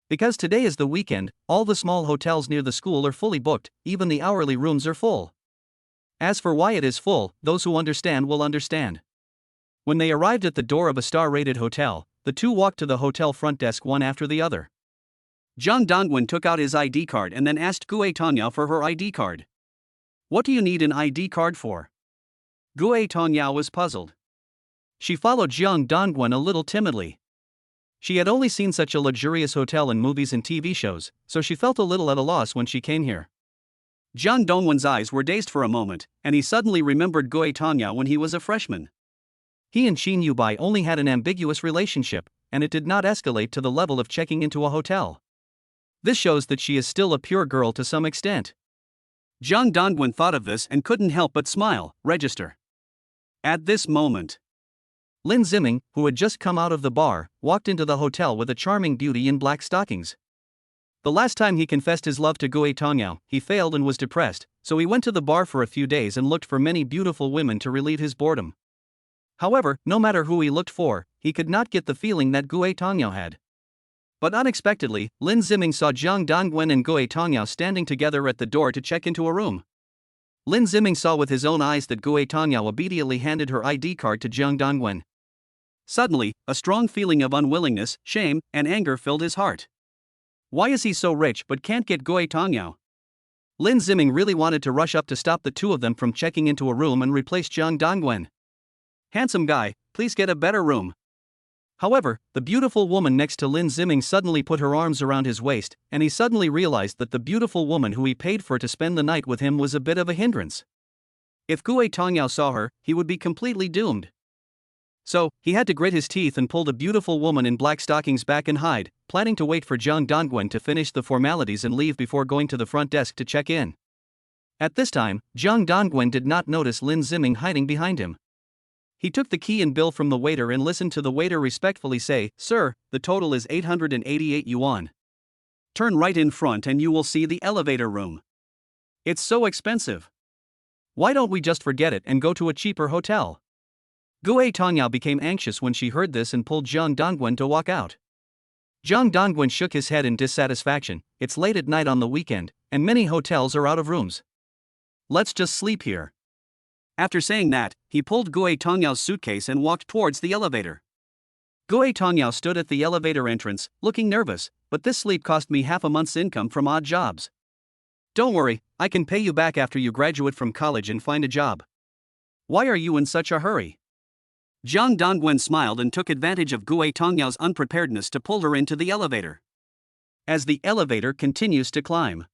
Because today is the weekend, all the small hotels near the school are fully booked, even the hourly rooms are full. As for why it is full, those who understand will understand. When they arrived at the door of a star-rated hotel, the two walked to the hotel front desk one after the other. Zhang Dongwen took out his ID card and then asked Gue Tongyao for her ID card. "What do you need an ID card for?" Gue Tongyao was puzzled. She followed Zhang Dongwen a little timidly. She had only seen such a luxurious hotel in movies and TV shows, so she felt a little at a loss when she came here. Zhang Dongwen's eyes were dazed for a moment, and he suddenly remembered Gue Tongyao when he was a freshman. He and Xin Yubai only had an ambiguous relationship, and it did not escalate to the level of checking into a hotel. This shows that she is still a pure girl to some extent. Jang Dongwon thought of this and couldn't help but smile. Register. At this moment, Lin Ziming, who had just come out of the bar, walked into the hotel with a charming beauty in black stockings. The last time he confessed his love to Gui Tongyao, he failed and was depressed, so he went to the bar for a few days and looked for many beautiful women to relieve his boredom. However, no matter who he looked for, he could not get the feeling that Gui Tongyao had. But unexpectedly, Lin Ziming saw Jang Dongwen and Gui Tongyao standing together at the door to check into a room. Lin Ziming saw with his own eyes that Gui Tongyao obediently handed her ID card to Jang Dongwen. Suddenly, a strong feeling of unwillingness, shame, and anger filled his heart. Why is he so rich but can't get Gui Tongyao? Lin Ziming really wanted to rush up to stop the two of them from checking into a room and replace Jang Dongwen. Handsome guy, please get a better room. However, the beautiful woman next to Lin Ziming suddenly put her arms around his waist, and he suddenly realized that the beautiful woman who he paid for to spend the night with him was a bit of a hindrance. If Gui Tongyao saw her, he would be completely doomed. So, he had to grit his teeth and pull the beautiful woman in black stockings back and hide, planning to wait for Jang Dongwen to finish the formalities and leave before going to the front desk to check in. At this time, Jang Dongwen did not notice Lin Ziming hiding behind him. He took the key and bill from the waiter and listened to the waiter respectfully say, "Sir, the total is 888 yuan. Turn right in front and you will see the elevator room. It's so expensive. Why don't we just forget it and go to a cheaper hotel?" Gui Tongyao became anxious when she heard this and pulled Jang Dongwen to walk out. Jang Dongwen shook his head in dissatisfaction. It's late at night on the weekend, and many hotels are out of rooms. Let's just sleep here. After saying that, he pulled Gui Tongyao's suitcase and walked towards the elevator. Gui Tongyao stood at the elevator entrance, looking nervous, but this sleep cost me half a month's income from odd jobs. Don't worry, I can pay you back after you graduate from college and find a job. Why are you in such a hurry? Jang Dongwen smiled and took advantage of Gui Tongyao's unpreparedness to pull her into the elevator. As the elevator continues to climb,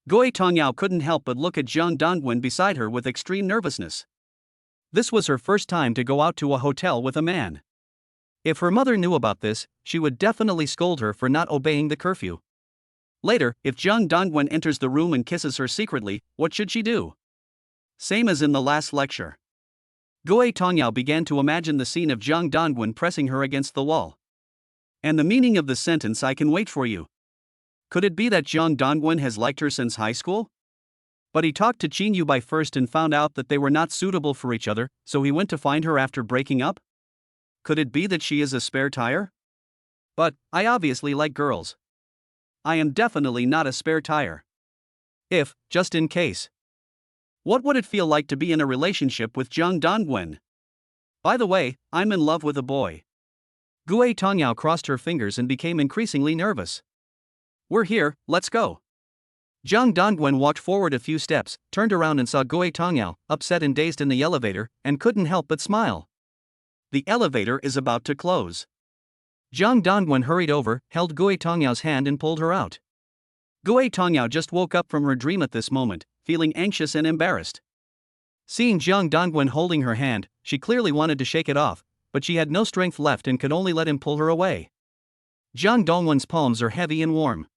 Gui Tongyao couldn't help but look at Jang Dongwen beside her with extreme nervousness. This was her first time to go out to a hotel with a man. If her mother knew about this, she would definitely scold her for not obeying the curfew. Later, if Jang Dongwen enters the room and kisses her secretly, what should she do? Same as in the last lecture. Gui Tongyao began to imagine the scene of Jang Dongwen pressing her against the wall. And the meaning of the sentence "I can wait for you." Could it be that Jang Dongwen has liked her since high school? But he talked to Jin Yubai first and found out that they were not suitable for each other, so he went to find her after breaking up? Could it be that she is a spare tire? But, I obviously like girls. I am definitely not a spare tire. If, just in case. What would it feel like to be in a relationship with Jang Dongwen? By the way, I'm in love with a boy. Gui Tongyao crossed her fingers and became increasingly nervous. We're here, let's go. Jang Dongwen walked forward a few steps, turned around and saw Gui Tongyao, upset and dazed in the elevator, and couldn't help but smile. The elevator is about to close. Jang Dongwen hurried over, held Gui Tongyao's hand and pulled her out. Gui Tongyao just woke up from her dream at this moment, feeling anxious and embarrassed. Seeing Jang Dongwen holding her hand, she clearly wanted to shake it off, but she had no strength left and could only let him pull her away. Jang Dongwen's palms are heavy and warm.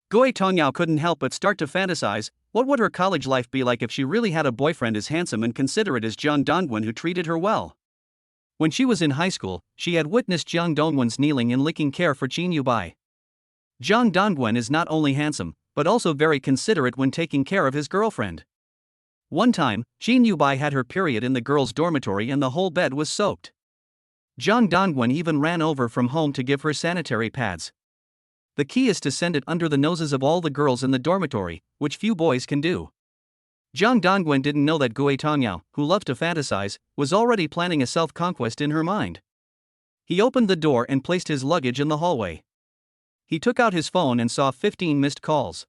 Gui Tongyao couldn't help but start to fantasize, what would her college life be like if she really had a boyfriend as handsome and considerate as Jang Dongwen who treated her well? When she was in high school, she had witnessed Jang Dongwen's kneeling and licking care for Jin Yubai. Jang Dongwen is not only handsome, but also very considerate when taking care of his girlfriend. One time, Jin Yubai had her period in the girls' dormitory and the whole bed was soaked. Jang Dongwen even ran over from home to give her sanitary pads. The key is to send it under the noses of all the girls in the dormitory, which few boys can do. Jang Dongwen didn't know that Gui Tongyao, who loved to fantasize, was already planning a self-conquest in her mind. He opened the door and placed his luggage in the hallway. He took out his phone and saw 15 missed calls.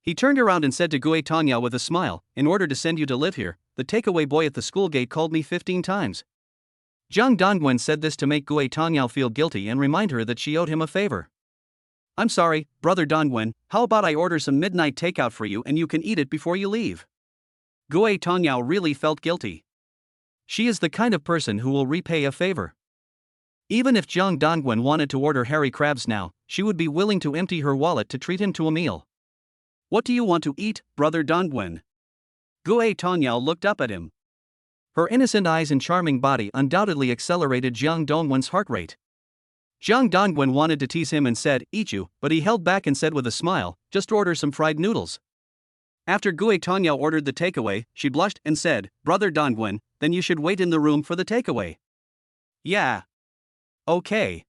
He turned around and said to Gui Tongyao with a smile, "In order to send you to live here, the takeaway boy at the school gate called me 15 times. Jang Dongwen said this to make Gui Tongyao feel guilty and remind her that she owed him a favor. "I'm sorry, brother Dongwen, how about I order some midnight takeout for you and you can eat it before you leave?" Gui Tongyao really felt guilty. She is the kind of person who will repay a favor. Even if Zhang Dongwen wanted to order Harry crabs now, she would be willing to empty her wallet to treat him to a meal. What do you want to eat, brother Dongwen? Gue Tongyao looked up at him. Her innocent eyes and charming body undoubtedly accelerated Zhang Dongwen's heart rate. Zhang Dongwen wanted to tease him and said, "Eat you," but he held back and said with a smile, "Just order some fried noodles." After Gue Tongyao ordered the takeaway, she blushed and said, "Brother Dongwen, then you should wait in the room for the takeaway." "Yeah. Okay."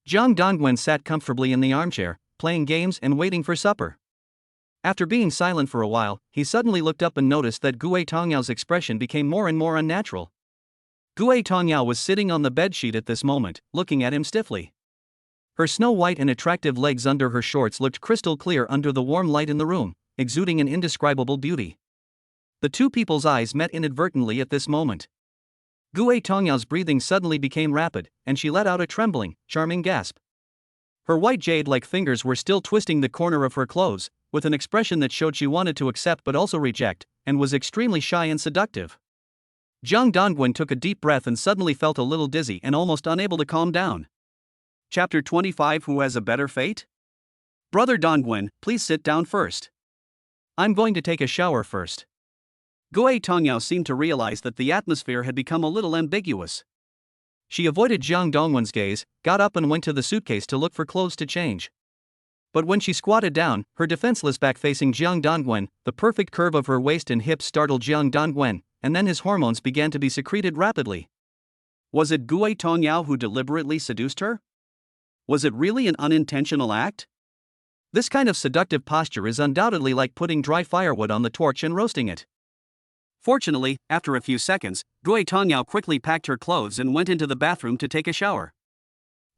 Zhang Dongwen sat comfortably in the armchair, playing games and waiting for supper. After being silent for a while, he suddenly looked up and noticed that Gue Tongyao's expression became more and more unnatural. Gue Tongyao was sitting on the bedsheet at this moment, looking at him stiffly. Her snow-white and attractive legs under her shorts looked crystal clear under the warm light in the room, exuding an indescribable beauty. The two people's eyes met inadvertently at this moment. Gue Tongyao's breathing suddenly became rapid, and she let out a trembling, charming gasp. Her white jade-like fingers were still twisting the corner of her clothes, with an expression that showed she wanted to accept but also reject, and was extremely shy and seductive. Zhang Dongwen took a deep breath and suddenly felt a little dizzy and almost unable to calm down. Chapter 25. Who has a better fate? Brother Dongwen, please sit down first. I'm going to take a shower first. Gue Tongyao seemed to realize that the atmosphere had become a little ambiguous. She avoided Zhang Dongwen's gaze, got up and went to the suitcase to look for clothes to change. But when she squatted down, her defenseless back facing Zhang Dongwen, the perfect curve of her waist and hips startled Zhang Dongwen, and then his hormones began to be secreted rapidly. Was it Gue Tongyao who deliberately seduced her? Was it really an unintentional act? This kind of seductive posture is undoubtedly like putting dry firewood on the torch and roasting it. Fortunately, after a few seconds, Gue Tongyao quickly packed her clothes and went into the bathroom to take a shower.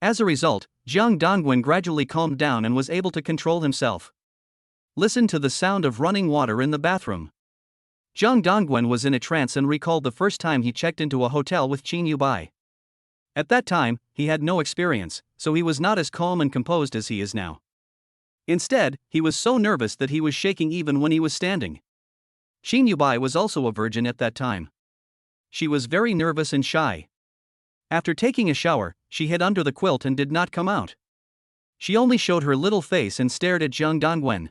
As a result, Zhang Dongwen gradually calmed down and was able to control himself. Listen to the sound of running water in the bathroom. Zhang Dongwen was in a trance and recalled the first time he checked into a hotel with Qin Yubai. At that time, he had no experience, so he was not as calm and composed as he is now. Instead, he was so nervous that he was shaking even when he was standing. Qin Yubai was also a virgin at that time. She was very nervous and shy. After taking a shower, she hid under the quilt and did not come out. She only showed her little face and stared at Zhang Dongwen.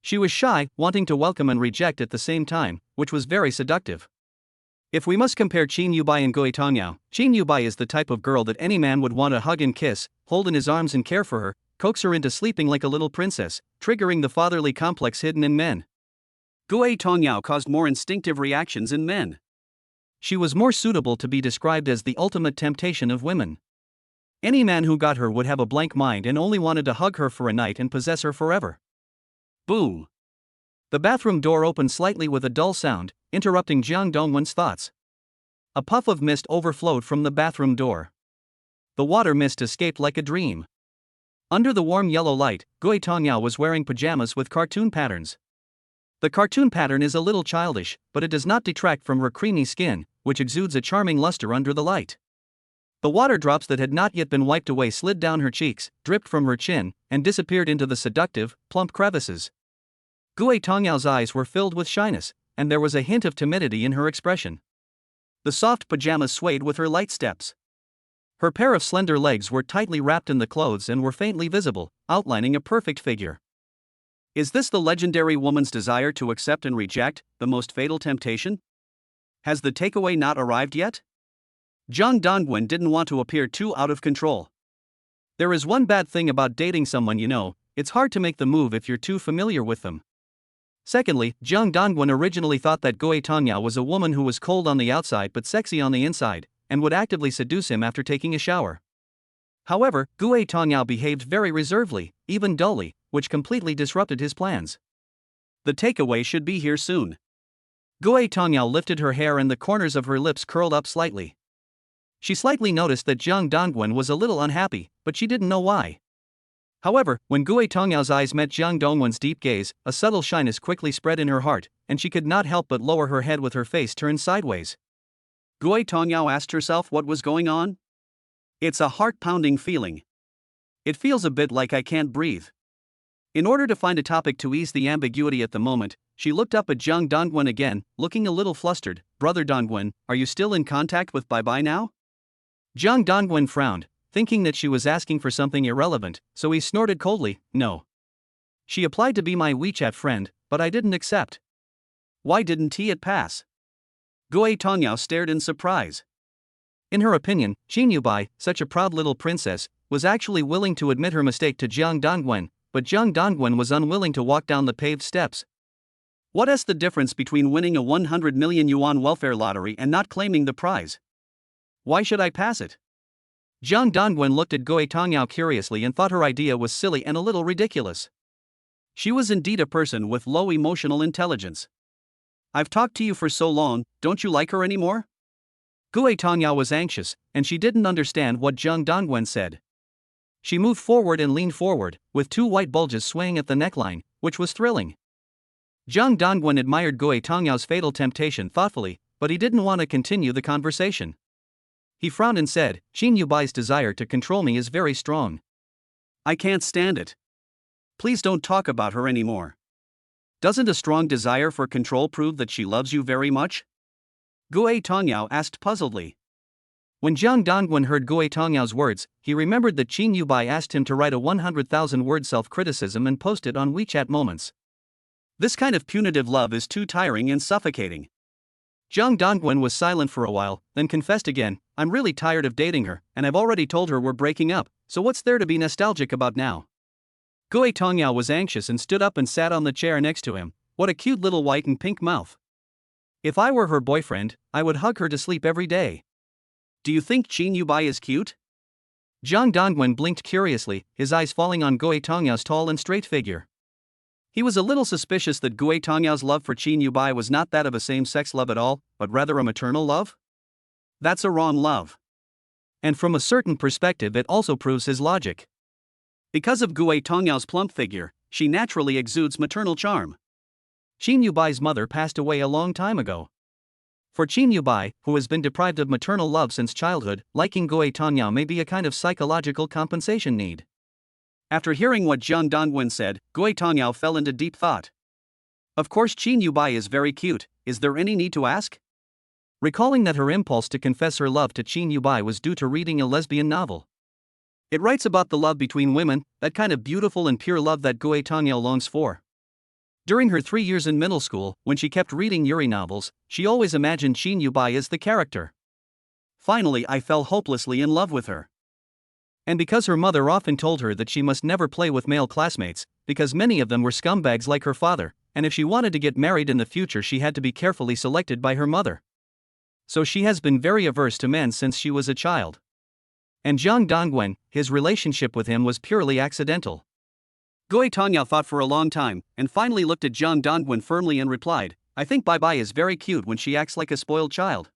She was shy, wanting to welcome and reject at the same time, which was very seductive. If we must compare Qin Yubai and Gue Tongyao, Qin Yubai is the type of girl that any man would want to hug and kiss, hold in his arms and care for her, coax her into sleeping like a little princess, triggering the fatherly complex hidden in men. Gue Tongyao caused more instinctive reactions in men. She was more suitable to be described as the ultimate temptation of women. Any man who got her would have a blank mind and only wanted to hug her for a night and possess her forever. Boom! The bathroom door opened slightly with a dull sound, interrupting Zhang Dongwen's thoughts. A puff of mist overflowed from the bathroom door. The water mist escaped like a dream. Under the warm yellow light, Gue Tongyao was wearing pajamas with cartoon patterns. The cartoon pattern is a little childish, but it does not detract from her creamy skin, which exudes a charming luster under the light. The water drops that had not yet been wiped away slid down her cheeks, dripped from her chin, and disappeared into the seductive, plump crevices. Gue Tongyao's eyes were filled with shyness, and there was a hint of timidity in her expression. The soft pajamas swayed with her light steps. Her pair of slender legs were tightly wrapped in the clothes and were faintly visible, outlining a perfect figure. Is this the legendary woman's desire to accept and reject, the most fatal temptation? Has the takeaway not arrived yet? Zhang Dongwen didn't want to appear too out of control. There is one bad thing about dating someone you know, it's hard to make the move if you're too familiar with them. Secondly, Zhang Dongwen originally thought that Gue Tongyao was a woman who was cold on the outside but sexy on the inside, and would actively seduce him after taking a shower. However, Gue Tongyao behaved very reservedly, even dully, which completely disrupted his plans. The takeaway should be here soon. Gue Tongyao lifted her hair and the corners of her lips curled up slightly. She slightly noticed that Zhang Dongwen was a little unhappy, but she didn't know why. However, when Gue Tongyao's eyes met Zhang Dongwen's deep gaze, a subtle shyness quickly spread in her heart, and she could not help but lower her head with her face turned sideways. Gue Tongyao asked herself what was going on. It's a heart-pounding feeling. It feels a bit like I can't breathe. In order to find a topic to ease the ambiguity at the moment, she looked up at Zhang Dongwen again, looking a little flustered. Brother Dongwen, are you still in contact with Bye Bye now? Jiang Dongwen frowned, thinking that she was asking for something irrelevant, so he snorted coldly, "No. She applied to be my WeChat friend, but I didn't accept." "Why didn't it pass?" Gui Tongyao stared in surprise. In her opinion, Qin Yubai, such a proud little princess, was actually willing to admit her mistake to Jiang Dongwen, but Jiang Dongwen was unwilling to walk down the paved steps. What is the difference between winning a 100 million yuan welfare lottery and not claiming the prize? Why should I pass it? Jiang Dongwen looked at Gui Tongyao curiously and thought her idea was silly and a little ridiculous. She was indeed a person with low emotional intelligence. "I've talked to you for so long, don't you like her anymore?" Gui Tongyao was anxious, and she didn't understand what Jiang Dongwen said. She moved forward and leaned forward, with two white bulges swaying at the neckline, which was thrilling. Jiang Dongwen admired Gui Tongyao's fatal temptation thoughtfully, but he didn't want to continue the conversation. He frowned and said, "Qin Yubai's desire to control me is very strong. I can't stand it. Please don't talk about her anymore." "Doesn't a strong desire for control prove that she loves you very much?" Gui Tongyao asked puzzledly. When Jiang Dongwen heard Gui Tongyao's words, he remembered that Qin Yubai asked him to write a 100,000-word self-criticism and post it on WeChat Moments. This kind of punitive love is too tiring and suffocating. Jiang Dongwen was silent for a while, then confessed again, "I'm really tired of dating her, and I've already told her we're breaking up, so what's there to be nostalgic about now?" Gui Tongyao was anxious and stood up and sat on the chair next to him. What a cute little white and pink mouth. "If I were her boyfriend, I would hug her to sleep every day." "Do you think Qin Yubai is cute?" Jiang Dongwen blinked curiously, his eyes falling on Gui Tongyao's tall and straight figure. He was a little suspicious that Gui Tongyao's love for Qin Yubai was not that of a same-sex love at all, but rather a maternal love? That's a wrong love. And from a certain perspective it also proves his logic. Because of Gui Tongyao's plump figure, she naturally exudes maternal charm. Qin Yubai's mother passed away a long time ago. For Qin Yubai, who has been deprived of maternal love since childhood, liking Gui Tongyao may be a kind of psychological compensation need. After hearing what Jiang Dongwen said, Gui Tongyao fell into deep thought. Of course Qin Yubai is very cute, is there any need to ask? Recalling that her impulse to confess her love to Qin Yubai was due to reading a lesbian novel. It writes about the love between women, that kind of beautiful and pure love that Gui Tongyao longs for. During her 3 years in middle school, when she kept reading Yuri novels, she always imagined Qin Yubai as the character. Finally, I fell hopelessly in love with her. And because her mother often told her that she must never play with male classmates, because many of them were scumbags like her father, and if she wanted to get married in the future she had to be carefully selected by her mother. So she has been very averse to men since she was a child. And Jiang Dongwen, his relationship with him was purely accidental. Gui Tongyao thought for a long time, and finally looked at Jiang Dongwen firmly and replied, "I think Bai Bai is very cute when she acts like a spoiled child."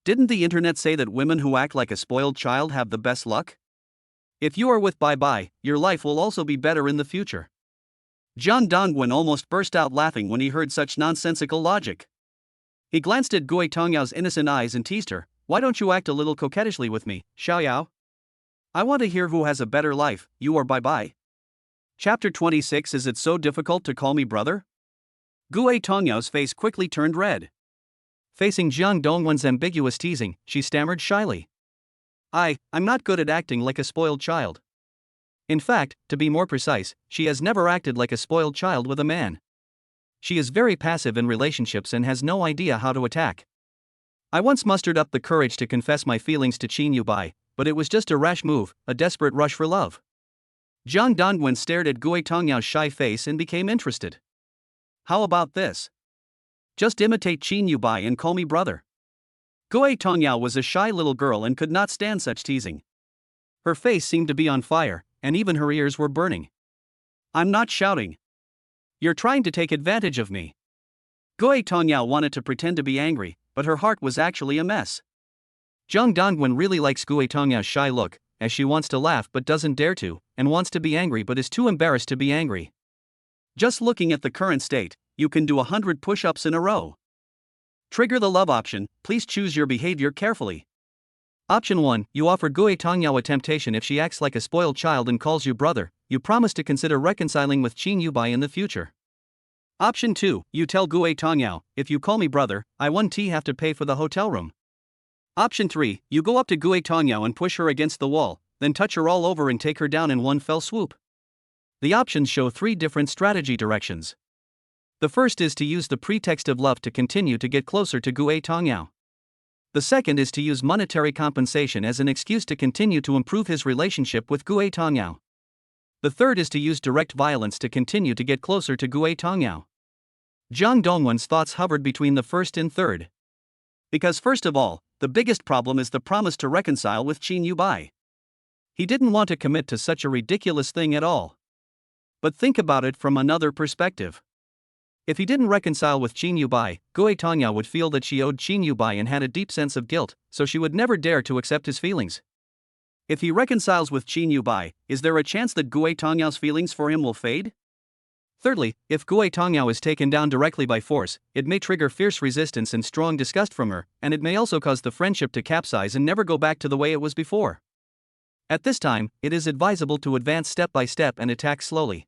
Didn't the internet say that women who act like a spoiled child have the best luck? If you are with Bai Bai, your life will also be better in the future. Jiang Dongwen almost burst out laughing when he heard such nonsensical logic. He glanced at Gui Tongyao innocent eyes and teased her, "Why don't you act a little coquettishly with me, Xiaoyao? I want to hear who has a better life, you or Bai Bai." Chapter 26. Is it so difficult to call me brother? Gui Tongyao's face quickly turned red. Facing Jiang Dongwen's ambiguous teasing, she stammered shyly, I'm not good at acting like a spoiled child. In fact, to be more precise, she has never acted like a spoiled child with a man. She is very passive in relationships and has no idea how to attack. I once mustered up the courage to confess my feelings to Qin Yubai, but it was just a rash move, a desperate rush for love. Jiang Dongwen stared at Gui Tongyao's shy face and became interested. How about this? Just imitate Qin Yubai and call me brother. Gui Tongyao was a shy little girl and could not stand such teasing. Her face seemed to be on fire, and even her ears were burning. I'm not shouting. You're trying to take advantage of me. Gui Tongyao wanted to pretend to be angry, but her heart was actually a mess. Jiang Dongwen really likes Gui Tongyao's shy look, as she wants to laugh but doesn't dare to, and wants to be angry but is too embarrassed to be angry. Just looking at the current state, you can do 100 push-ups in a row. Trigger the love option, please choose your behavior carefully. Option 1, you offer Gui Tongyao a temptation if she acts like a spoiled child and calls you brother, you promise to consider reconciling with Qin Yubai in the future. Option 2, you tell Gui Tongyao, if you call me brother, I 1T have to pay for the hotel room. Option 3, you go up to Gue Tongyao and push her against the wall, then touch her all over and take her down in one fell swoop. The options show 3 different strategy directions. The first is to use the pretext of love to continue to get closer to Gue Tongyao. The second is to use monetary compensation as an excuse to continue to improve his relationship with Gue Tongyao. The third is to use direct violence to continue to get closer to Gue Tongyao. Jiang Dongwen's thoughts hovered between the first and third. Because first of all, the biggest problem is the promise to reconcile with Qin Yubai. He didn't want to commit to such a ridiculous thing at all. But think about it from another perspective. If he didn't reconcile with Qin Yubai, Gue Tongyao would feel that she owed Qin Yubai and had a deep sense of guilt, so she would never dare to accept his feelings. If he reconciles with Qin Yubai, is there a chance that Gue Tongyao's feelings for him will fade? Thirdly, if Gue Tongyao is taken down directly by force, it may trigger fierce resistance and strong disgust from her, and it may also cause the friendship to capsize and never go back to the way it was before. At this time, it is advisable to advance step by step and attack slowly.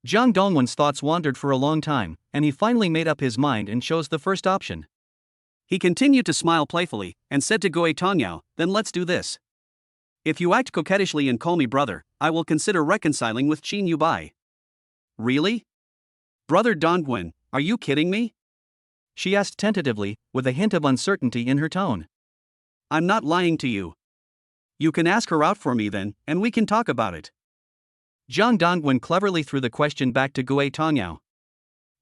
Jiang Dongwen's thoughts wandered for a long time, and he finally made up his mind and chose the first option. He continued to smile playfully, and said to Gue Tongyao, "Then let's do this. If you act coquettishly and call me brother, I will consider reconciling with Qin Yubai." "Really? Brother Dongwen, are you kidding me?" she asked tentatively, with a hint of uncertainty in her tone. "I'm not lying to you. You can ask her out for me then, and we can talk about it." Jiang Dongwen cleverly threw the question back to Gue Tongyao.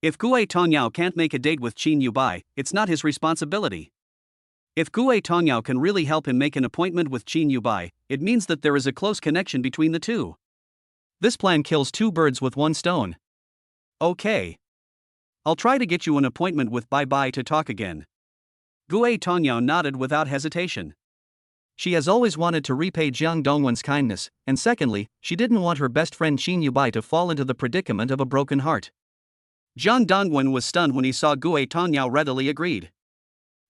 If Gue Tongyao can't make a date with Qin Yubai, it's not his responsibility. If Gue Tongyao can really help him make an appointment with Qin Yubai, it means that there is a close connection between the two. This plan kills 2 birds with 1 stone. "Okay. I'll try to get you an appointment with Bye to talk again." Gue Tongyao nodded without hesitation. She has always wanted to repay Jiang Dongwen's kindness, and secondly, she didn't want her best friend Qin Yubai to fall into the predicament of a broken heart. Jiang Dongwen was stunned when he saw Gue Tongyao readily agreed.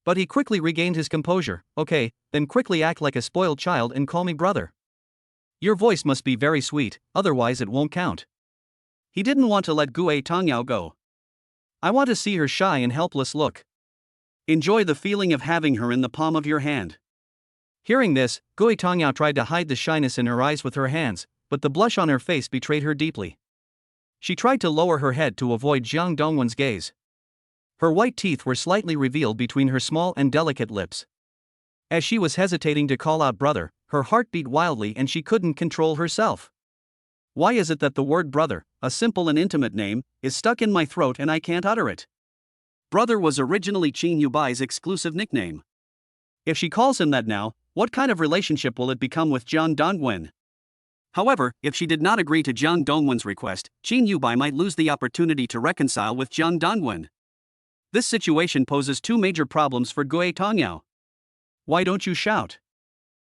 But he quickly regained his composure. "Okay, then quickly act like a spoiled child and call me brother. Your voice must be very sweet, otherwise it won't count." He didn't want to let Gue Tongyao go. "I want to see her shy and helpless look. Enjoy the feeling of having her in the palm of your hand." Hearing this, Gue Tongyao tried to hide the shyness in her eyes with her hands, but the blush on her face betrayed her deeply. She tried to lower her head to avoid Jiang Dongwen's gaze. Her white teeth were slightly revealed between her small and delicate lips. As she was hesitating to call out brother, her heart beat wildly and she couldn't control herself. Why is it that the word brother, a simple and intimate name, is stuck in my throat and I can't utter it? Brother was originally Qin Yubai's exclusive nickname. If she calls him that now, what kind of relationship will it become with Jiang Dongwen? However, if she did not agree to Jiang Dongwen's request, Qin Yubai might lose the opportunity to reconcile with Jiang Dongwen. This situation poses 2 major problems for Gue Tongyao. Why don't you shout?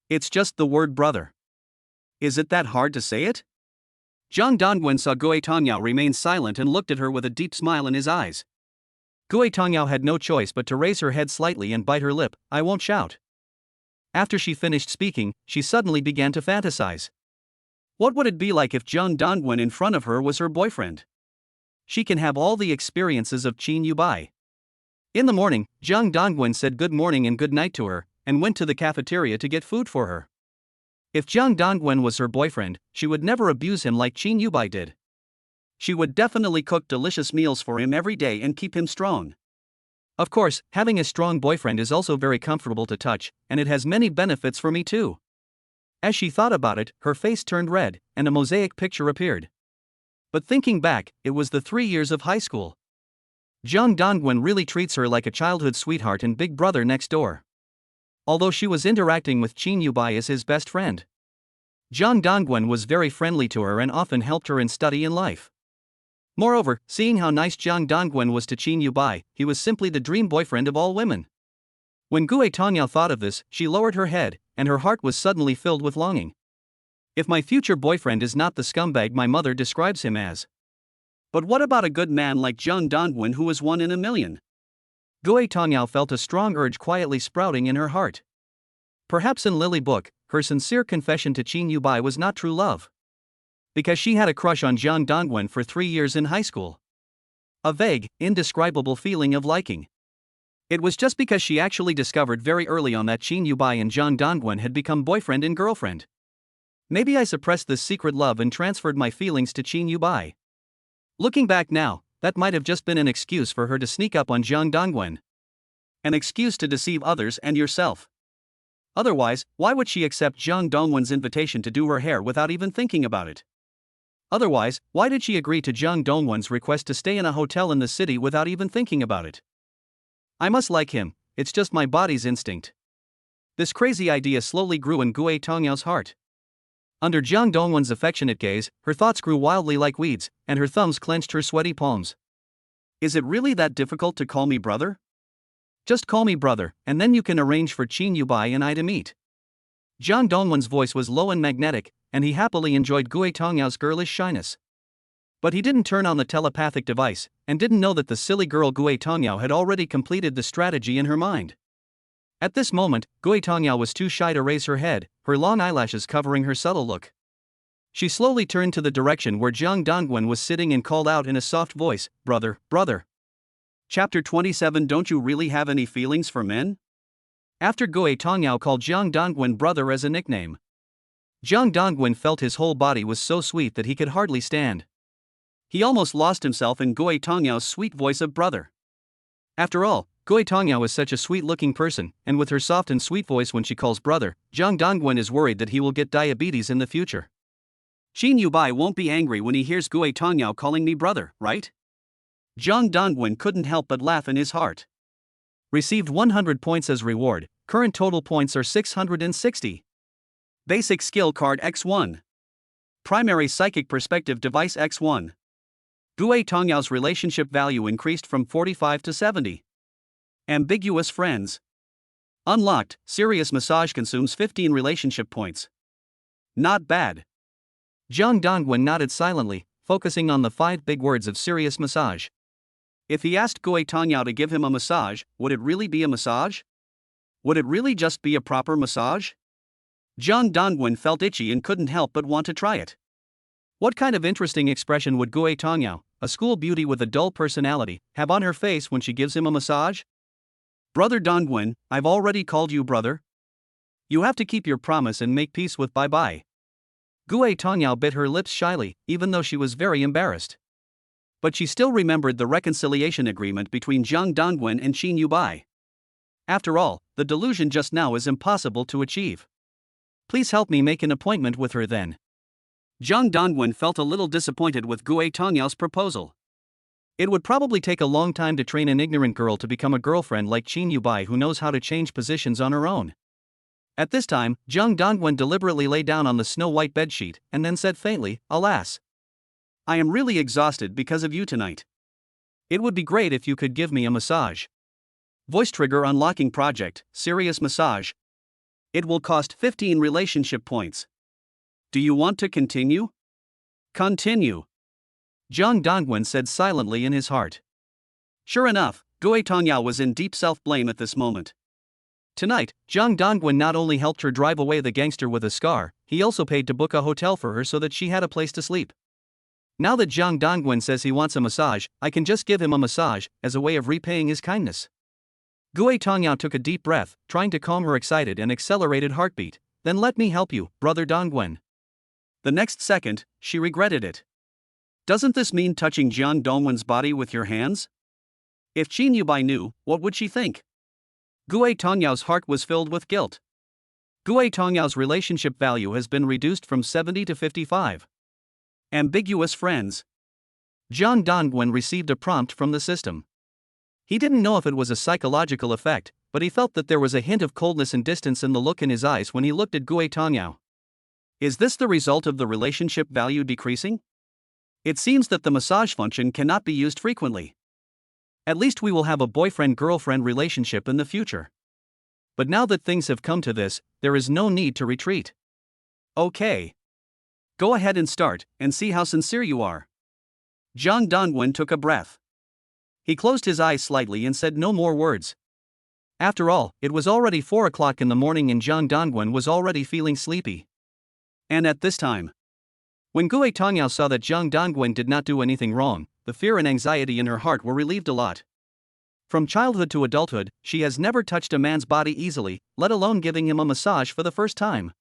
It's just the word brother. Is it that hard to say it? Jiang Dongwen saw Gue Tongyao remain silent and looked at her with a deep smile in his eyes. Gue Tongyao had no choice but to raise her head slightly and bite her lip. "I won't shout." After she finished speaking, she suddenly began to fantasize. What would it be like if Jiang Dongwen in front of her was her boyfriend? She can have all the experiences of Qin Yubai. In the morning, Jiang Dongwen said good morning and good night to her, and went to the cafeteria to get food for her. If Jiang Dongwen was her boyfriend, she would never abuse him like Qin Yubai did. She would definitely cook delicious meals for him every day and keep him strong. Of course, having a strong boyfriend is also very comfortable to touch, and it has many benefits for me too. As she thought about it, her face turned red, and a mosaic picture appeared. But thinking back, it was the 3 years of high school. Jiang Dongwen really treats her like a childhood sweetheart and big brother next door. Although she was interacting with Qin Yubai as his best friend, Jiang Dongwen was very friendly to her and often helped her in study and life. Moreover, seeing how nice Jiang Dongwen was to Qin Yubai, he was simply the dream boyfriend of all women. When Gue Tongyao thought of this, she lowered her head, and her heart was suddenly filled with longing. If my future boyfriend is not the scumbag my mother describes him as. But what about a good man like Jiang Dongwen who is 1 in a million? Gue Tongyao felt a strong urge quietly sprouting in her heart. Perhaps in Lily Book, her sincere confession to Qin Yubai was not true love. Because she had a crush on Jiang Dongwen for 3 years in high school. A vague, indescribable feeling of liking. It was just because she actually discovered very early on that Qin Yubai and Zhang Dongwen had become boyfriend and girlfriend. Maybe I suppressed this secret love and transferred my feelings to Qin Yubai. Looking back now, that might have just been an excuse for her to sneak up on Zhang Dongwen. An excuse to deceive others and yourself. Otherwise, why would she accept Zhang Dongwen's invitation to do her hair without even thinking about it? Otherwise, why did she agree to Zhang Dongwen's request to stay in a hotel in the city without even thinking about it? I must like him, it's just my body's instinct. This crazy idea slowly grew in Gui Tongyao's heart. Under Zhang Dongwen's affectionate gaze, her thoughts grew wildly like weeds, and her thumbs clenched her sweaty palms. Is it really that difficult to call me brother? Just call me brother, and then you can arrange for Qin Yubai and I to meet. Zhang Dongwen's voice was low and magnetic, and he happily enjoyed Gui Tongyao's girlish shyness. But he didn't turn on the telepathic device, and didn't know that the silly girl Gui Tongyao had already completed the strategy in her mind. At this moment, Gui Tongyao was too shy to raise her head, her long eyelashes covering her subtle look. She slowly turned to the direction where Zhang Dongwen was sitting and called out in a soft voice, "Brother, brother." Chapter 27. Don't you really have any feelings for men? After Gui Tongyao called Zhang Dongwen brother as a nickname, Zhang Dongwen felt his whole body was so sweet that he could hardly stand. He almost lost himself in Gui Tongyao's sweet voice of brother. After all, Gui Tongyao is such a sweet-looking person, and with her soft and sweet voice when she calls brother, Zhang Dongwen is worried that he will get diabetes in the future. Qin Yubai won't be angry when he hears Gui Tongyao calling me brother, right? Zhang Dongwen couldn't help but laugh in his heart. Received 100 points as reward, current total points are 660. Basic skill card X1. Primary psychic perspective device X1. Gui Tongyao's relationship value increased from 45 to 70. Ambiguous friends. Unlocked, serious massage consumes 15 relationship points. Not bad. Zhang Dongwen nodded silently, focusing on the 5 big words of serious massage. If he asked Gui Tongyao to give him a massage, would it really be a massage? Would it really just be a proper massage? Zhang Dongwen felt itchy and couldn't help but want to try it. What kind of interesting expression would Gui Tongyao, a school beauty with a dull personality, have on her face when she gives him a massage? Brother Dongwen, I've already called you brother. You have to keep your promise and make peace with bye-bye. Gui Tongyao bit her lips shyly, even though she was very embarrassed. But she still remembered the reconciliation agreement between Zhang Dongwen and Qin Yubai. After all, the delusion just now is impossible to achieve. Please help me make an appointment with her then. Zhang Dongwen felt a little disappointed with Gui Tongyao's proposal. It would probably take a long time to train an ignorant girl to become a girlfriend like Qin Yubai who knows how to change positions on her own. At this time, Zhang Dongwen deliberately lay down on the snow-white bedsheet and then said faintly, "Alas. I am really exhausted because of you tonight. It would be great if you could give me a massage." Voice trigger unlocking project, serious massage. It will cost 15 relationship points. Do you want to continue? Continue. Zhang Dongwen said silently in his heart. Sure enough, Gui Tongyao was in deep self-blame at this moment. Tonight, Zhang Dongwen not only helped her drive away the gangster with a scar, he also paid to book a hotel for her so that she had a place to sleep. Now that Zhang Dongwen says he wants a massage, I can just give him a massage, as a way of repaying his kindness. Gui Tongyao took a deep breath, trying to calm her excited and accelerated heartbeat. Then let me help you, brother Dongwen. The next second, she regretted it. Doesn't this mean touching Zhang Dongwen's body with your hands? If Qin Yubai knew, what would she think? Gui Tongyao's heart was filled with guilt. Gui Tongyao's relationship value has been reduced from 70 to 55. Ambiguous friends. Zhang Dongwen received a prompt from the system. He didn't know if it was a psychological effect, but he felt that there was a hint of coldness and distance in the look in his eyes when he looked at Gui Tongyao. Is this the result of the relationship value decreasing? It seems that the massage function cannot be used frequently. At least we will have a boyfriend-girlfriend relationship in the future. But now that things have come to this, there is no need to retreat. Okay. Go ahead and start, and see how sincere you are. Zhang Dongwen took a breath. He closed his eyes slightly and said no more words. After all, it was already 4 o'clock in the morning and Zhang Dongwen was already feeling sleepy. And at this time, when Gui Tongyao saw that Zhang Dongwen did not do anything wrong, the fear and anxiety in her heart were relieved a lot. From childhood to adulthood, she has never touched a man's body easily, let alone giving him a massage for the first time.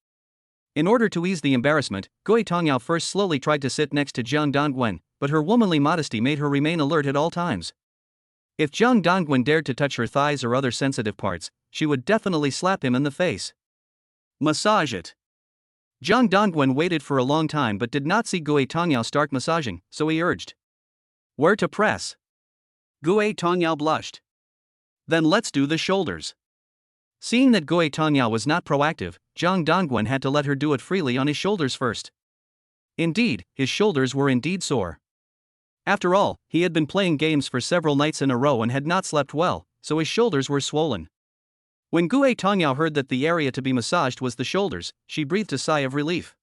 In order to ease the embarrassment, Gui Tongyao first slowly tried to sit next to Jiang Dongwen, but her womanly modesty made her remain alert at all times. If Jiang Dongwen dared to touch her thighs or other sensitive parts, she would definitely slap him in the face. Massage it. Jiang Dongwen waited for a long time but did not see Gui Tongyao start massaging, so he urged. Where to press? Gui Tongyao blushed. Then let's do the shoulders. Seeing that Gui Tongyao was not proactive, Jiang Dongwen had to let her do it freely on his shoulders first. Indeed, his shoulders were indeed sore. After all, he had been playing games for several nights in a row and had not slept well, so his shoulders were swollen. When Gui Tongyao heard that the area to be massaged was the shoulders, she breathed a sigh of relief.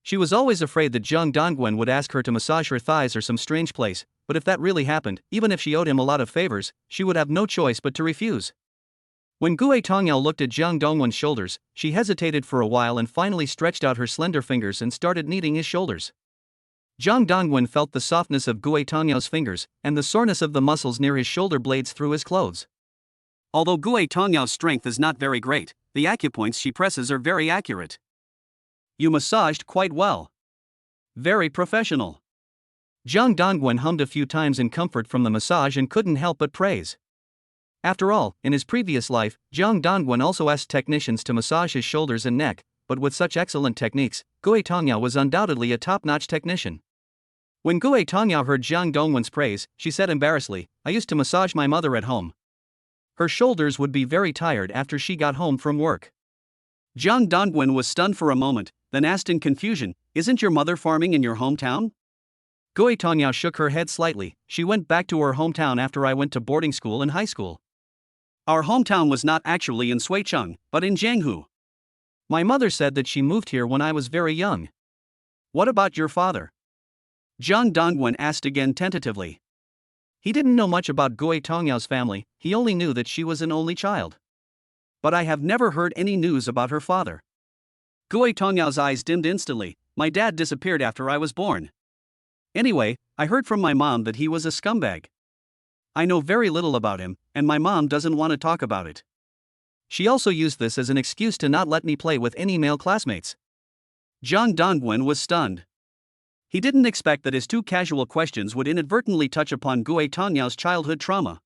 She was always afraid that Jiang Dongwen would ask her to massage her thighs or some strange place, but if that really happened, even if she owed him a lot of favors, she would have no choice but to refuse. When Gui Tongyao looked at Jiang Dongwen's shoulders, she hesitated for a while and finally stretched out her slender fingers and started kneading his shoulders. Jiang Dongwen felt the softness of Gui Tongyao's fingers and the soreness of the muscles near his shoulder blades through his clothes. Although Gui Tongyao's strength is not very great, the acupoints she presses are very accurate. You massaged quite well. Very professional. Jiang Dongwen hummed a few times in comfort from the massage and couldn't help but praise. After all, in his previous life, Jiang Dongwen also asked technicians to massage his shoulders and neck, but with such excellent techniques, Gui Tongyao was undoubtedly a top-notch technician. When Gui Tongyao heard Jiang Dongwen's praise, she said embarrassedly, I used to massage my mother at home. Her shoulders would be very tired after she got home from work. Jiang Dongwen was stunned for a moment, then asked in confusion, Isn't your mother farming in your hometown? Gui Tongyao shook her head slightly. She went back to her hometown after I went to boarding school and high school. Our hometown was not actually in Suicheng, but in Jianghu. My mother said that she moved here when I was very young. What about your father? Jiang Dongwen asked again tentatively. He didn't know much about Gui Tongyao's family, he only knew that she was an only child. But I have never heard any news about her father. Gui Tongyao's eyes dimmed instantly. My dad disappeared after I was born. Anyway, I heard from my mom that he was a scumbag. I know very little about him, and my mom doesn't want to talk about it. She also used this as an excuse to not let me play with any male classmates. Jiang Dongwen was stunned. He didn't expect that his two casual questions would inadvertently touch upon Gui Tongyao's childhood trauma.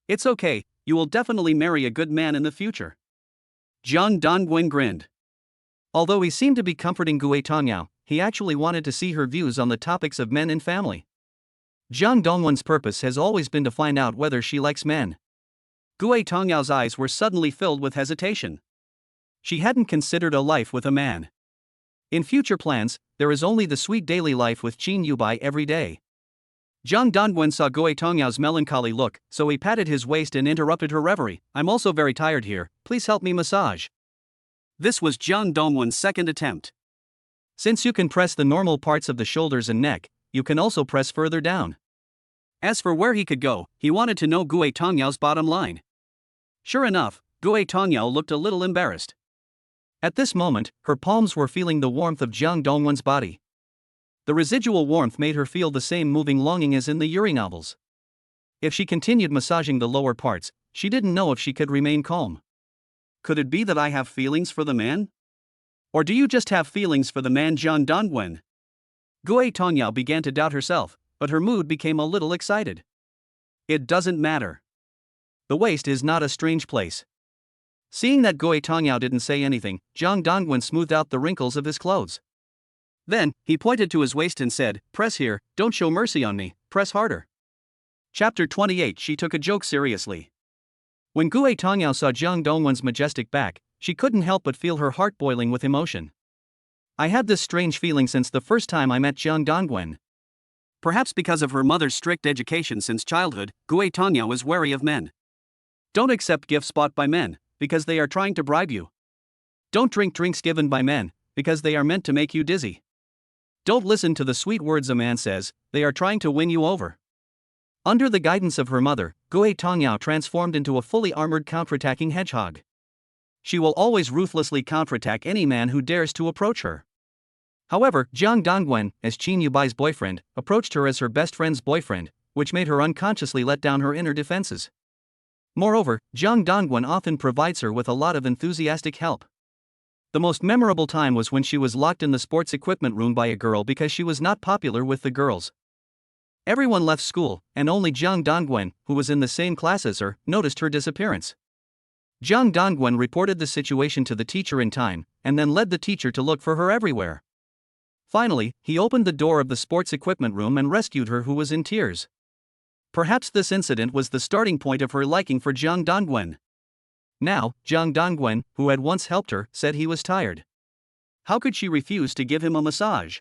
It's okay, you will definitely marry a good man in the future. Jiang Dongwen grinned. Although he seemed to be comforting Gui Tongyao, he actually wanted to see her views on the topics of men and family. Jiang Dongwen's purpose has always been to find out whether she likes men. Gui Tongyao's eyes were suddenly filled with hesitation. She hadn't considered a life with a man. In future plans, there is only the sweet daily life with Qin Yubai every day. Jiang Dongwen saw Gui Tongyao's melancholy look, so he patted his waist and interrupted her reverie. I'm also very tired here, please help me massage. This was Jiang Dongwen's second attempt. Since you can press the normal parts of the shoulders and neck, you can also press further down. As for where he could go, he wanted to know Gui Tongyao's bottom line. Sure enough, Gui Tongyao looked a little embarrassed. At this moment, her palms were feeling the warmth of Jiang Dongwen's body. The residual warmth made her feel the same moving longing as in the Yuri novels. If she continued massaging the lower parts, she didn't know if she could remain calm. Could it be that I have feelings for the man? Or do you just have feelings for the man Jiang Dongwen? Gui Tongyao began to doubt herself, but her mood became a little excited. It doesn't matter. The waist is not a strange place. Seeing that Gui Tongyao didn't say anything, Jiang Dongwen smoothed out the wrinkles of his clothes. Then, he pointed to his waist and said, Press here, don't show mercy on me, press harder. Chapter 28. She took a joke seriously. When Gui Tongyao saw Jiang Dongwen's majestic back, she couldn't help but feel her heart boiling with emotion. I had this strange feeling since the first time I met Jiang Dongwen. Perhaps because of her mother's strict education since childhood, Gui Tongyao is wary of men. Don't accept gifts bought by men, because they are trying to bribe you. Don't drink drinks given by men, because they are meant to make you dizzy. Don't listen to the sweet words a man says, they are trying to win you over. Under the guidance of her mother, Gui Tongyao transformed into a fully armored counterattacking hedgehog. She will always ruthlessly counterattack any man who dares to approach her. However, Jiang Dongwen, as Qin Yubai's boyfriend, approached her as her best friend's boyfriend, which made her unconsciously let down her inner defenses. Moreover, Jiang Dongwen often provides her with a lot of enthusiastic help. The most memorable time was when she was locked in the sports equipment room by a girl because she was not popular with the girls. Everyone left school, and only Jiang Dongwen, who was in the same class as her, noticed her disappearance. Jiang Dongwen reported the situation to the teacher in time, and then led the teacher to look for her everywhere. Finally, he opened the door of the sports equipment room and rescued her, who was in tears. Perhaps this incident was the starting point of her liking for Jiang Dongwen. Now, Jiang Dongwen, who had once helped her, said he was tired. How could she refuse to give him a massage?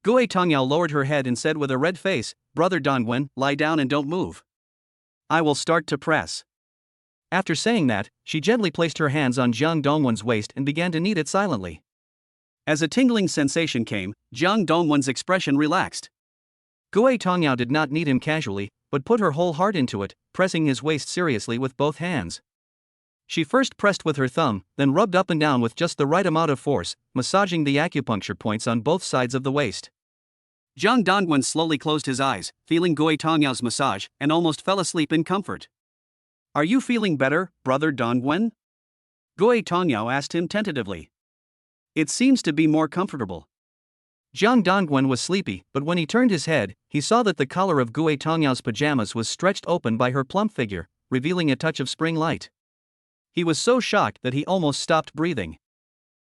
Gue Tongyao lowered her head and said with a red face, "Brother Dongwen, lie down and don't move. I will start to press." After saying that, she gently placed her hands on Jiang Dongwen's waist and began to knead it silently. As a tingling sensation came, Jiang Dongwen's expression relaxed. Gue Tongyao did not knead him casually, but put her whole heart into it, pressing his waist seriously with both hands. She first pressed with her thumb, then rubbed up and down with just the right amount of force, massaging the acupuncture points on both sides of the waist. Jiang Dongwen slowly closed his eyes, feeling Gue Tongyao's massage, and almost fell asleep in comfort. "Are you feeling better, Brother Dongwen?" Gue Tongyao asked him tentatively. "It seems to be more comfortable." Jiang Dongwen was sleepy, but when he turned his head, he saw that the collar of Gue Tongyao's pajamas was stretched open by her plump figure, revealing a touch of spring light. He was so shocked that he almost stopped breathing.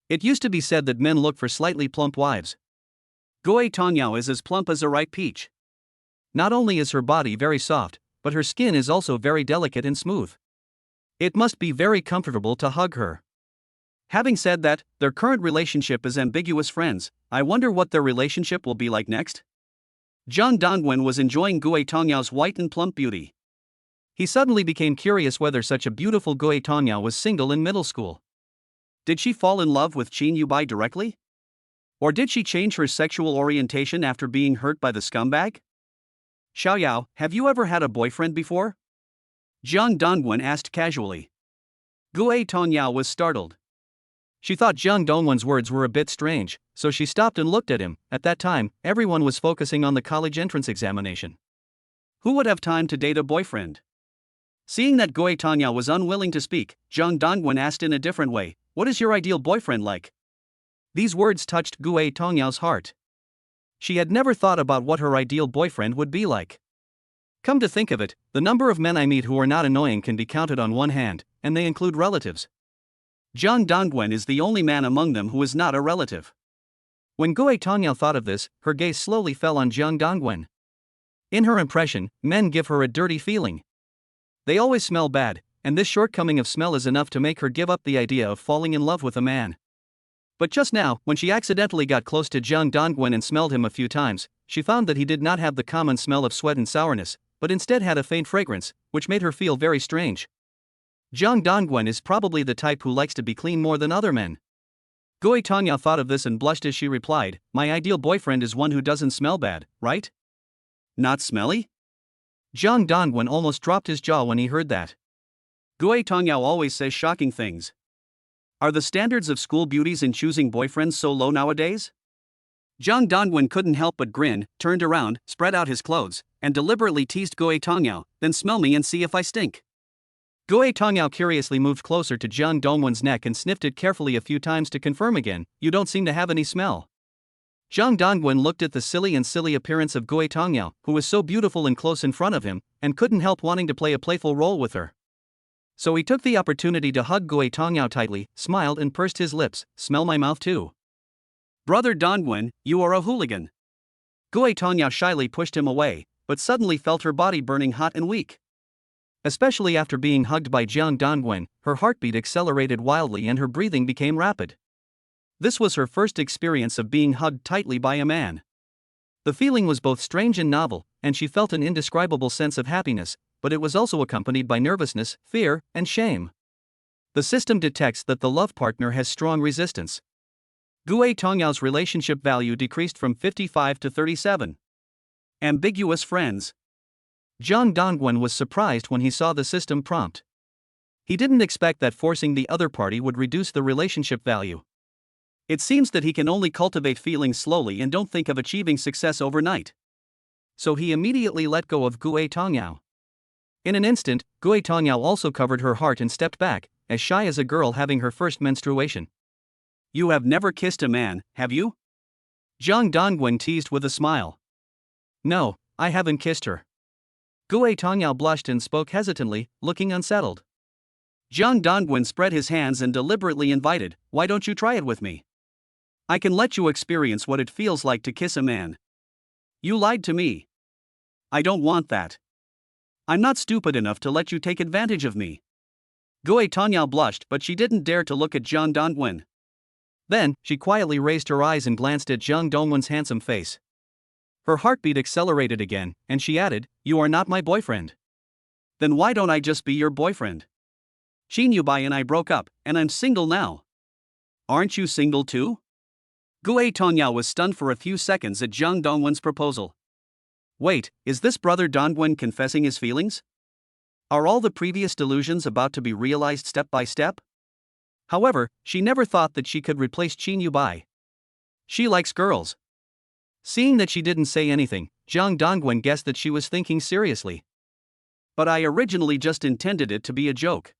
It used to be said that men look for slightly plump wives. Gue Tongyao is as plump as a ripe peach. Not only is her body very soft, but her skin is also very delicate and smooth. It must be very comfortable to hug her. Having said that, their current relationship is ambiguous friends. I wonder what their relationship will be like next. Jiang Dongwen was enjoying Gue Tongyao's white and plump beauty. He suddenly became curious whether such a beautiful Gue Tongyao was single in middle school. Did she fall in love with Qin Yubai directly? Or did she change her sexual orientation after being hurt by the scumbag? "Xiaoyao, have you ever had a boyfriend before?" Jiang Dongwen asked casually. Gue Tongyao was startled. She thought Jiang Dongwen's words were a bit strange, so she stopped and looked at him. At that time, everyone was focusing on the college entrance examination. Who would have time to date a boyfriend? Seeing that Gue Tongyao was unwilling to speak, Jiang Dongwen asked in a different way, "What is your ideal boyfriend like?" These words touched Gue Tongyao's heart. She had never thought about what her ideal boyfriend would be like. Come to think of it, the number of men I meet who are not annoying can be counted on one hand, and they include relatives. Jiang Dongwen is the only man among them who is not a relative. When Gue Tongyao thought of this, her gaze slowly fell on Jiang Dongwen. In her impression, men give her a dirty feeling. They always smell bad, and this shortcoming of smell is enough to make her give up the idea of falling in love with a man. But just now, when she accidentally got close to Jiang Dongwen and smelled him a few times, she found that he did not have the common smell of sweat and sourness, but instead had a faint fragrance, which made her feel very strange. Jiang Dongwen is probably the type who likes to be clean more than other men. Gue Tongyao thought of this and blushed as she replied, "My ideal boyfriend is one who doesn't smell bad, right? Not smelly?" Jiang Dongwen almost dropped his jaw when he heard that. Gue Tongyao always says shocking things. Are the standards of school beauties in choosing boyfriends so low nowadays? Jiang Dongwen couldn't help but grin, turned around, spread out his clothes, and deliberately teased Gue Tongyao, "Then smell me and see if I stink." Gue Tongyao curiously moved closer to Jiang Dongwen's neck and sniffed it carefully a few times to confirm again, "You don't seem to have any smell." Jiang Dongwen looked at the silly appearance of Gue Tongyao, who was so beautiful and close in front of him, and couldn't help wanting to play a playful role with her. So he took the opportunity to hug Gue Tongyao tightly, smiled and pursed his lips, "Smell my mouth too." "Brother Dongwen, you are a hooligan." Gue Tongyao shyly pushed him away, but suddenly felt her body burning hot and weak. Especially after being hugged by Jiang Dongwen, her heartbeat accelerated wildly and her breathing became rapid. This was her first experience of being hugged tightly by a man. The feeling was both strange and novel, and she felt an indescribable sense of happiness, but it was also accompanied by nervousness, fear, and shame. The system detects that the love partner has strong resistance. Gue Tongyao's relationship value decreased from 55 to 37. Ambiguous friends. Jiang Dongwen was surprised when he saw the system prompt. He didn't expect that forcing the other party would reduce the relationship value. It seems that he can only cultivate feelings slowly and don't think of achieving success overnight. So he immediately let go of Gue Tongyao. In an instant, Gui Tongyao also covered her heart and stepped back, as shy as a girl having her first menstruation. You have never kissed a man, have you? Zhang Dongwen teased with a smile. No, I haven't kissed her. Gui Tongyao blushed and spoke hesitantly, looking unsettled. Zhang Dongwen spread his hands and deliberately invited, why don't you try it with me? I can let you experience what it feels like to kiss a man. You lied to me. I don't want that. I'm not stupid enough to let you take advantage of me. Gui Tongyao blushed, but she didn't dare to look at Zhang Dongwen. Then, she quietly raised her eyes and glanced at Zhang Dongwen's handsome face. Her heartbeat accelerated again, and she added, you are not my boyfriend. Then why don't I just be your boyfriend? Qin Yubai and I broke up, and I'm single now. Aren't you single too? Gui Tongyao was stunned for a few seconds at Zhang Dongwen's proposal. Wait, is this brother Dongwen confessing his feelings? Are all the previous delusions about to be realized step by step? However, she never thought that she could replace Qin Yubai. She likes girls. Seeing that she didn't say anything, Zhang Dongwen guessed that she was thinking seriously. But I originally just intended it to be a joke.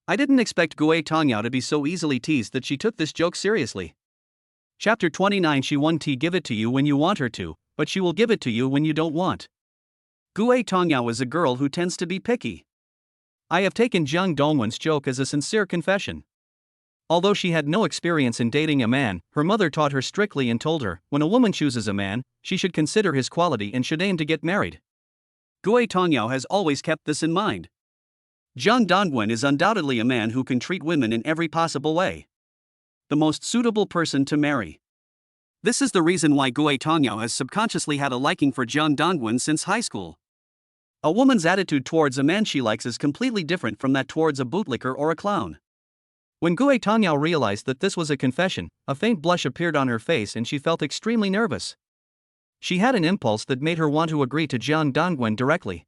I didn't expect Gui Tongyao to be so easily teased that she took this joke seriously. Chapter 29 She won't give it to you when you want her to, but she will give it to you when you don't want. Gui Tongyao is a girl who tends to be picky. I have taken Zhang Dongwen's joke as a sincere confession. Although she had no experience in dating a man, her mother taught her strictly and told her, when a woman chooses a man, she should consider his quality and should aim to get married. Gui Tongyao has always kept this in mind. Zhang Dongwen is undoubtedly a man who can treat women in every possible way. The most suitable person to marry. This is the reason why Gui Tongyao has subconsciously had a liking for Zhang Dongwen since high school. A woman's attitude towards a man she likes is completely different from that towards a bootlicker or a clown. When Gui Tongyao realized that this was a confession, a faint blush appeared on her face and she felt extremely nervous. She had an impulse that made her want to agree to Zhang Dongwen directly.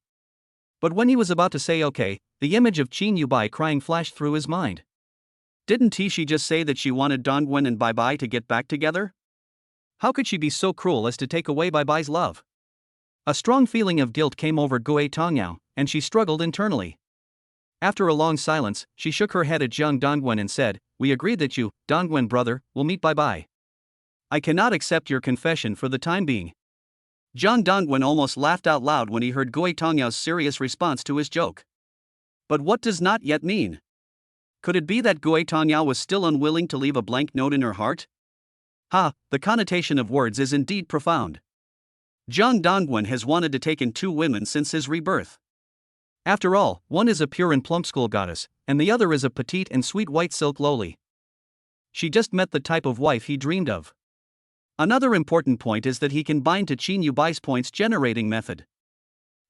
But when he was about to say okay, the image of Qin Yubai crying flashed through his mind. Didn't she just say that she wanted Dongwen and Bai to get back together? How could she be so cruel as to take away Bai's love? A strong feeling of guilt came over Gui Tongyao, and she struggled internally. After a long silence, she shook her head at Zhang Dongwen and said, we agreed that you, Dongwen brother, will meet Bai. I cannot accept your confession for the time being. Zhang Dongwen almost laughed out loud when he heard Gui Tongyao's serious response to his joke. But what does not yet mean? Could it be that Gui Tongyao was still unwilling to leave a blank note in her heart? The connotation of words is indeed profound. Zhang Dongwen has wanted to take in two women since his rebirth. After all, one is a pure and plump school goddess, and the other is a petite and sweet white silk lowly. She just met the type of wife he dreamed of. Another important point is that he can bind to Qin Yubai's points generating method.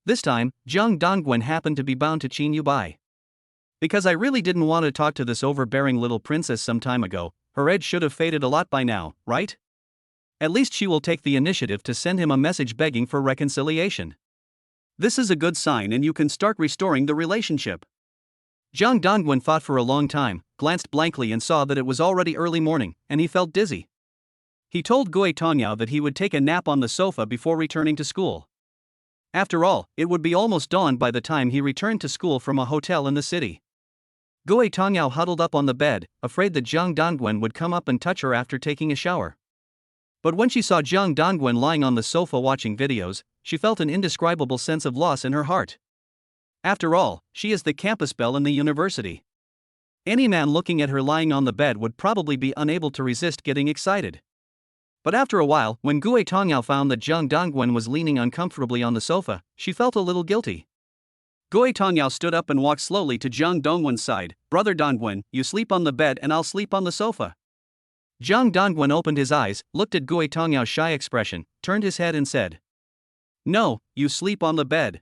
This time, Zhang Dongwen happened to be bound to Qin Yubai. Because I really didn't want to talk to this overbearing little princess some time ago, her edge should have faded a lot by now, right? At least she will take the initiative to send him a message begging for reconciliation. This is a good sign and you can start restoring the relationship. Zhang Dongwen thought for a long time, glanced blankly and saw that it was already early morning, and he felt dizzy. He told Gui Tongyao that he would take a nap on the sofa before returning to school. After all, it would be almost dawn by the time he returned to school from a hotel in the city. Gui Tongyao huddled up on the bed, afraid that Zhang Dongwen would come up and touch her after taking a shower. But when she saw Zhang Dongwen lying on the sofa watching videos, she felt an indescribable sense of loss in her heart. After all, she is the campus belle in the university. Any man looking at her lying on the bed would probably be unable to resist getting excited. But after a while, when Gui Tongyao found that Zhang Dongwen was leaning uncomfortably on the sofa, she felt a little guilty. Gui Tongyao stood up and walked slowly to Zhang Dongwen's side. Brother Dongwen, you sleep on the bed and I'll sleep on the sofa. Zhang Dongwen opened his eyes, looked at Gui Tongyao's shy expression, turned his head and said, no, you sleep on the bed.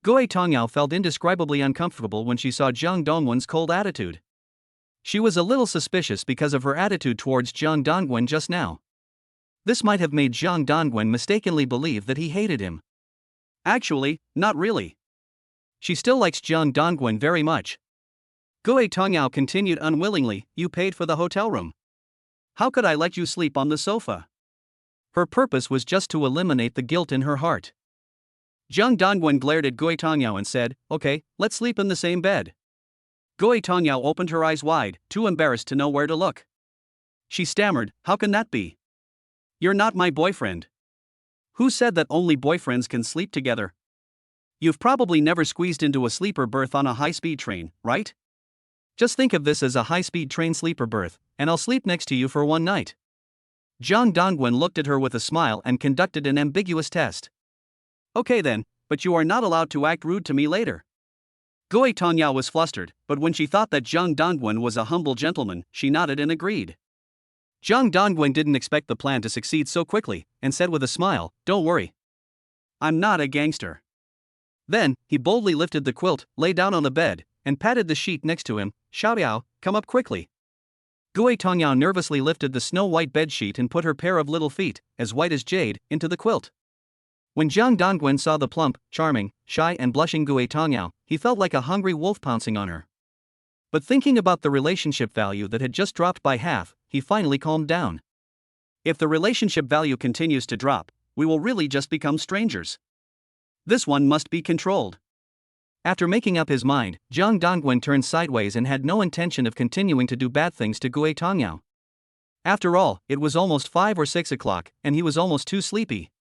Gui Tongyao felt indescribably uncomfortable when she saw Zhang Dongwen's cold attitude. She was a little suspicious because of her attitude towards Zhang Dongwen just now. This might have made Zhang Dongwen mistakenly believe that he hated him. Actually, not really. She still likes Zhang Dongwen very much. Gui Tongyao continued unwillingly, you paid for the hotel room. How could I let you sleep on the sofa? Her purpose was just to eliminate the guilt in her heart. Zhang Dongwen glared at Gui Tongyao and said, "Okay, let's sleep in the same bed." Gui Tongyao opened her eyes wide, too embarrassed to know where to look. She stammered, "How can that be? You're not my boyfriend. Who said that only boyfriends can sleep together? You've probably never squeezed into a sleeper berth on a high-speed train, right? Just think of this as a high-speed train sleeper berth, and I'll sleep next to you for one night." Zhang Dongwen looked at her with a smile and conducted an ambiguous test. "Okay then, but you are not allowed to act rude to me later." Gui Tongyao was flustered, but when she thought that Zhang Dongwen was a humble gentleman, she nodded and agreed. Zhang Dongwen didn't expect the plan to succeed so quickly, and said with a smile, "Don't worry. I'm not a gangster." Then, he boldly lifted the quilt, lay down on the bed, and patted the sheet next to him. "Xiaoyao, come up quickly." Gui Tongyao nervously lifted the snow-white bedsheet and put her pair of little feet, as white as jade, into the quilt. When Zhang Dongwen saw the plump, charming, shy and blushing Gui Tongyao, he felt like a hungry wolf pouncing on her. But thinking about the relationship value that had just dropped by half, he finally calmed down. If the relationship value continues to drop, we will really just become strangers. This one must be controlled. After making up his mind, Zhang Dongwen turned sideways and had no intention of continuing to do bad things to Gui Tongyao. After all, it was almost 5 or 6 o'clock, and he was almost too sleepy.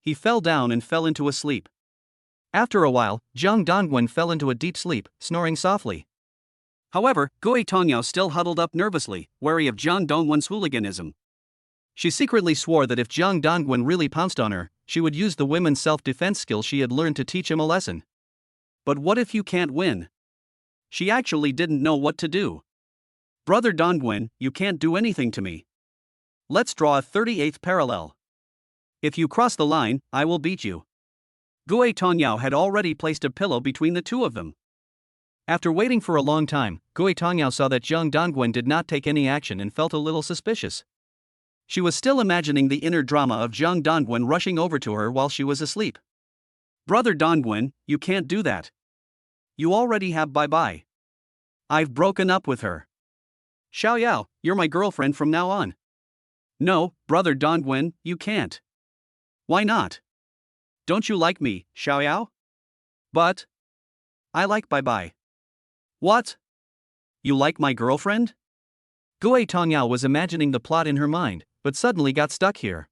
He fell down and fell into a sleep. After a while, Zhang Dongwen fell into a deep sleep, snoring softly. However, Gui Tongyao still huddled up nervously, wary of Zhang Dongwen's hooliganism. She secretly swore that if Zhang Dongwen really pounced on her, she would use the women's self-defense skill she had learned to teach him a lesson. But what if you can't win? She actually didn't know what to do. "Brother Dongwen, you can't do anything to me. Let's draw a 38th parallel. If you cross the line, I will beat you." Gui Tongyao had already placed a pillow between the two of them. After waiting for a long time, Gui Tongyao saw that Zhang Dongwen did not take any action and felt a little suspicious. She was still imagining the inner drama of Zhang Dongwen rushing over to her while she was asleep. "Brother Dongwen, you can't do that. You already have bye-bye. I've broken up with her. Xiaoyao, you're my girlfriend from now on." "No, Brother Dongwen, you can't." "Why not? Don't you like me, Xiaoyao?" "But I like bye-bye." "What? You like my girlfriend?" Gui Tongyao was imagining the plot in her mind, but suddenly got stuck here.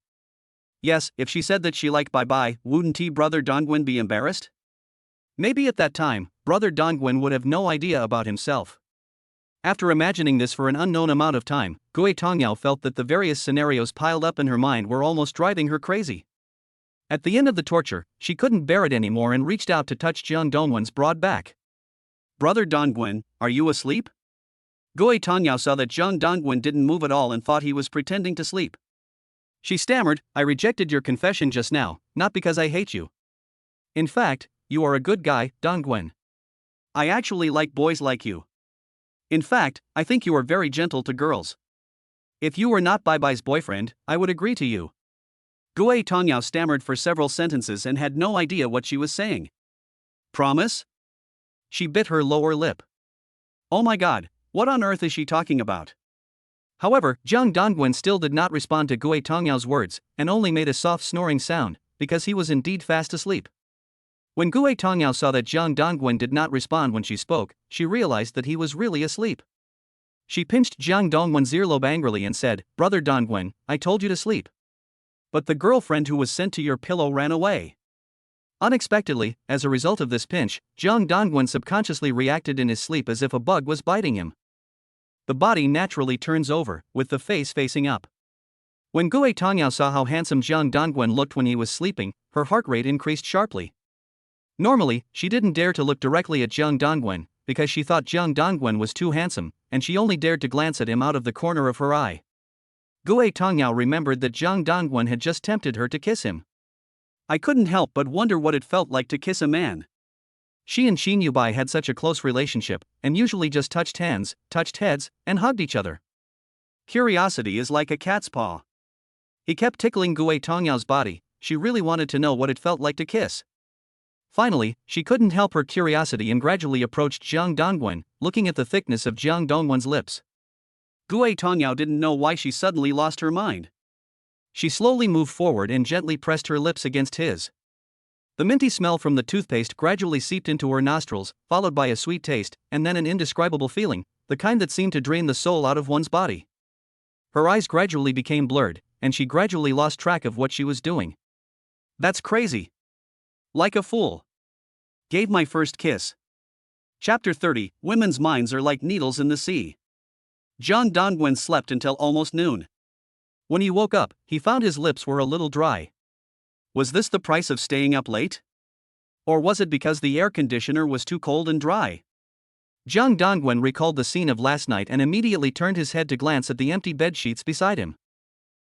Yes, if she said that she liked bye-bye, wouldn't Brother Dongwen be embarrassed? Maybe at that time, Brother Dongwen would have no idea about himself. After imagining this for an unknown amount of time, Gui Tongyao felt that the various scenarios piled up in her mind were almost driving her crazy. At the end of the torture, she couldn't bear it anymore and reached out to touch Zhang Dongwen's broad back. "Brother Dongwen, are you asleep?" Gui Tongyao saw that Zhang Dongwen didn't move at all and thought he was pretending to sleep. She stammered, "I rejected your confession just now, not because I hate you. In fact, you are a good guy, Dongwen. I actually like boys like you. In fact, I think you are very gentle to girls. If you were not Bye-Bye's boyfriend, I would agree to you." Gui Tongyao stammered for several sentences and had no idea what she was saying. "Promise?" She bit her lower lip. Oh my god, what on earth is she talking about? However, Zhang Dongwen still did not respond to Gui Tongyao's words, and only made a soft snoring sound, because he was indeed fast asleep. When Gui Tongyao saw that Zhang Dongwen did not respond when she spoke, she realized that he was really asleep. She pinched Zhang Dongwen's earlobe angrily and said, "Brother Dongwen, I told you to sleep. But the girlfriend who was sent to your pillow ran away." Unexpectedly, as a result of this pinch, Zhang Dongwen subconsciously reacted in his sleep as if a bug was biting him. The body naturally turns over, with the face facing up. When Gui Tongyao saw how handsome Zhang Dongwen looked when he was sleeping, her heart rate increased sharply. Normally, she didn't dare to look directly at Zhang Dongwen, because she thought Zhang Dongwen was too handsome, and she only dared to glance at him out of the corner of her eye. Gui Tongyao remembered that Zhang Dongwen had just tempted her to kiss him. "I couldn't help but wonder what it felt like to kiss a man." She and Xin Yubai had such a close relationship, and usually just touched hands, touched heads, and hugged each other. Curiosity is like a cat's paw. He kept tickling Gui Tongyao's body. She really wanted to know what it felt like to kiss. Finally, she couldn't help her curiosity and gradually approached Zhang Dongwen, looking at the thickness of Zhang Dongwen's lips. Gui Tongyao didn't know why she suddenly lost her mind. She slowly moved forward and gently pressed her lips against his. The minty smell from the toothpaste gradually seeped into her nostrils, followed by a sweet taste, and then an indescribable feeling, the kind that seemed to drain the soul out of one's body. Her eyes gradually became blurred, and she gradually lost track of what she was doing. That's crazy. Like a fool. Gave my first kiss. Chapter 30, Women's minds are like needles in the sea. John Dongwen slept until almost noon. When he woke up, he found his lips were a little dry. Was this the price of staying up late? Or was it because the air conditioner was too cold and dry? Zhang Dongwen recalled the scene of last night and immediately turned his head to glance at the empty bed sheets beside him.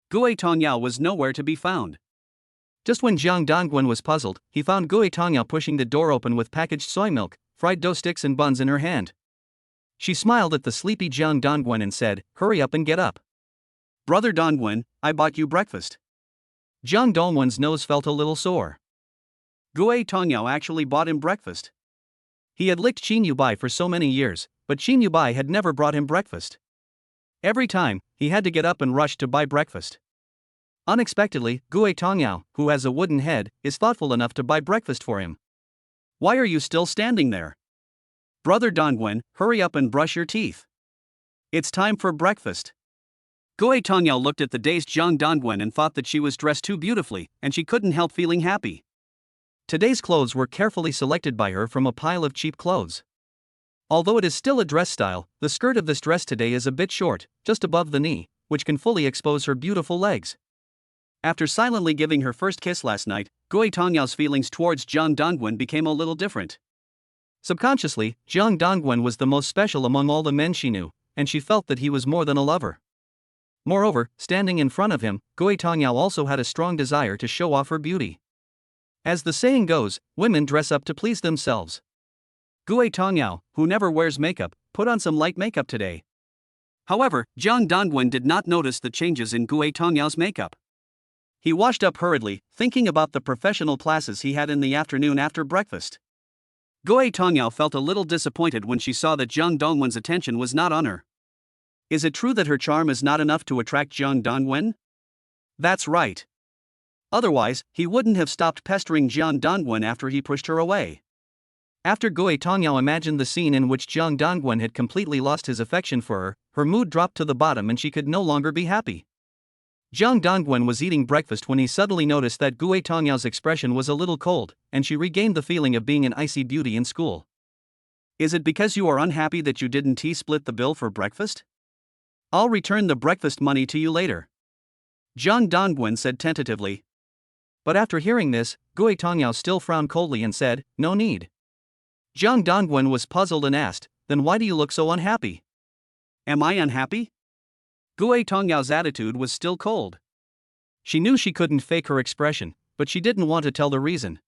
Gui Tongyao was nowhere to be found. Just when Zhang Dongwen was puzzled, he found Gui Tongyao pushing the door open with packaged soy milk, fried dough sticks and buns in her hand. She smiled at the sleepy Zhang Dongwen and said, "Hurry up and get up. Brother Dongwen, I bought you breakfast." Zhang Dongwen's nose felt a little sore. Gui Tongyao actually bought him breakfast. He had licked Qin Yubai for so many years, but Qin Yubai had never brought him breakfast. Every time, he had to get up and rush to buy breakfast. Unexpectedly, Gui Tongyao, who has a wooden head, is thoughtful enough to buy breakfast for him. "Why are you still standing there? Brother Dongwen, hurry up and brush your teeth. It's time for breakfast." Gui Tongyao looked at the dazed Zhang Dongwen and thought that she was dressed too beautifully, and she couldn't help feeling happy. Today's clothes were carefully selected by her from a pile of cheap clothes. Although it is still a dress style, the skirt of this dress today is a bit short, just above the knee, which can fully expose her beautiful legs. After silently giving her first kiss last night, Gui Tongyao's feelings towards Zhang Dongwen became a little different. Subconsciously, Zhang Dongwen was the most special among all the men she knew, and she felt that he was more than a lover. Moreover, standing in front of him, Gui Tongyao also had a strong desire to show off her beauty. As the saying goes, women dress up to please themselves. Gui Tongyao, who never wears makeup, put on some light makeup today. However, Zhang Dongwen did not notice the changes in Gui Tongyao's makeup. He washed up hurriedly, thinking about the professional classes he had in the afternoon after breakfast. Gui Tongyao felt a little disappointed when she saw that Zhang Dongwen's attention was not on her. Is it true that her charm is not enough to attract Zhang Dongwen? That's right. Otherwise, he wouldn't have stopped pestering Zhang Dongwen after he pushed her away. After Gui Tongyao imagined the scene in which Zhang Dongwen had completely lost his affection for her, her mood dropped to the bottom and she could no longer be happy. Zhang Dongwen was eating breakfast when he suddenly noticed that Gui Tongyao's expression was a little cold, and she regained the feeling of being an icy beauty in school. Is it because you are unhappy that you didn't split the bill for breakfast? I'll return the breakfast money to you later. Zhang Dongwen said tentatively. But after hearing this, Gui Tongyao still frowned coldly and said, "No need." Zhang Dongwen was puzzled and asked, "Then why do you look so unhappy?" "Am I unhappy?" Gui Tongyao's attitude was still cold. She knew she couldn't fake her expression, but she didn't want to tell the reason.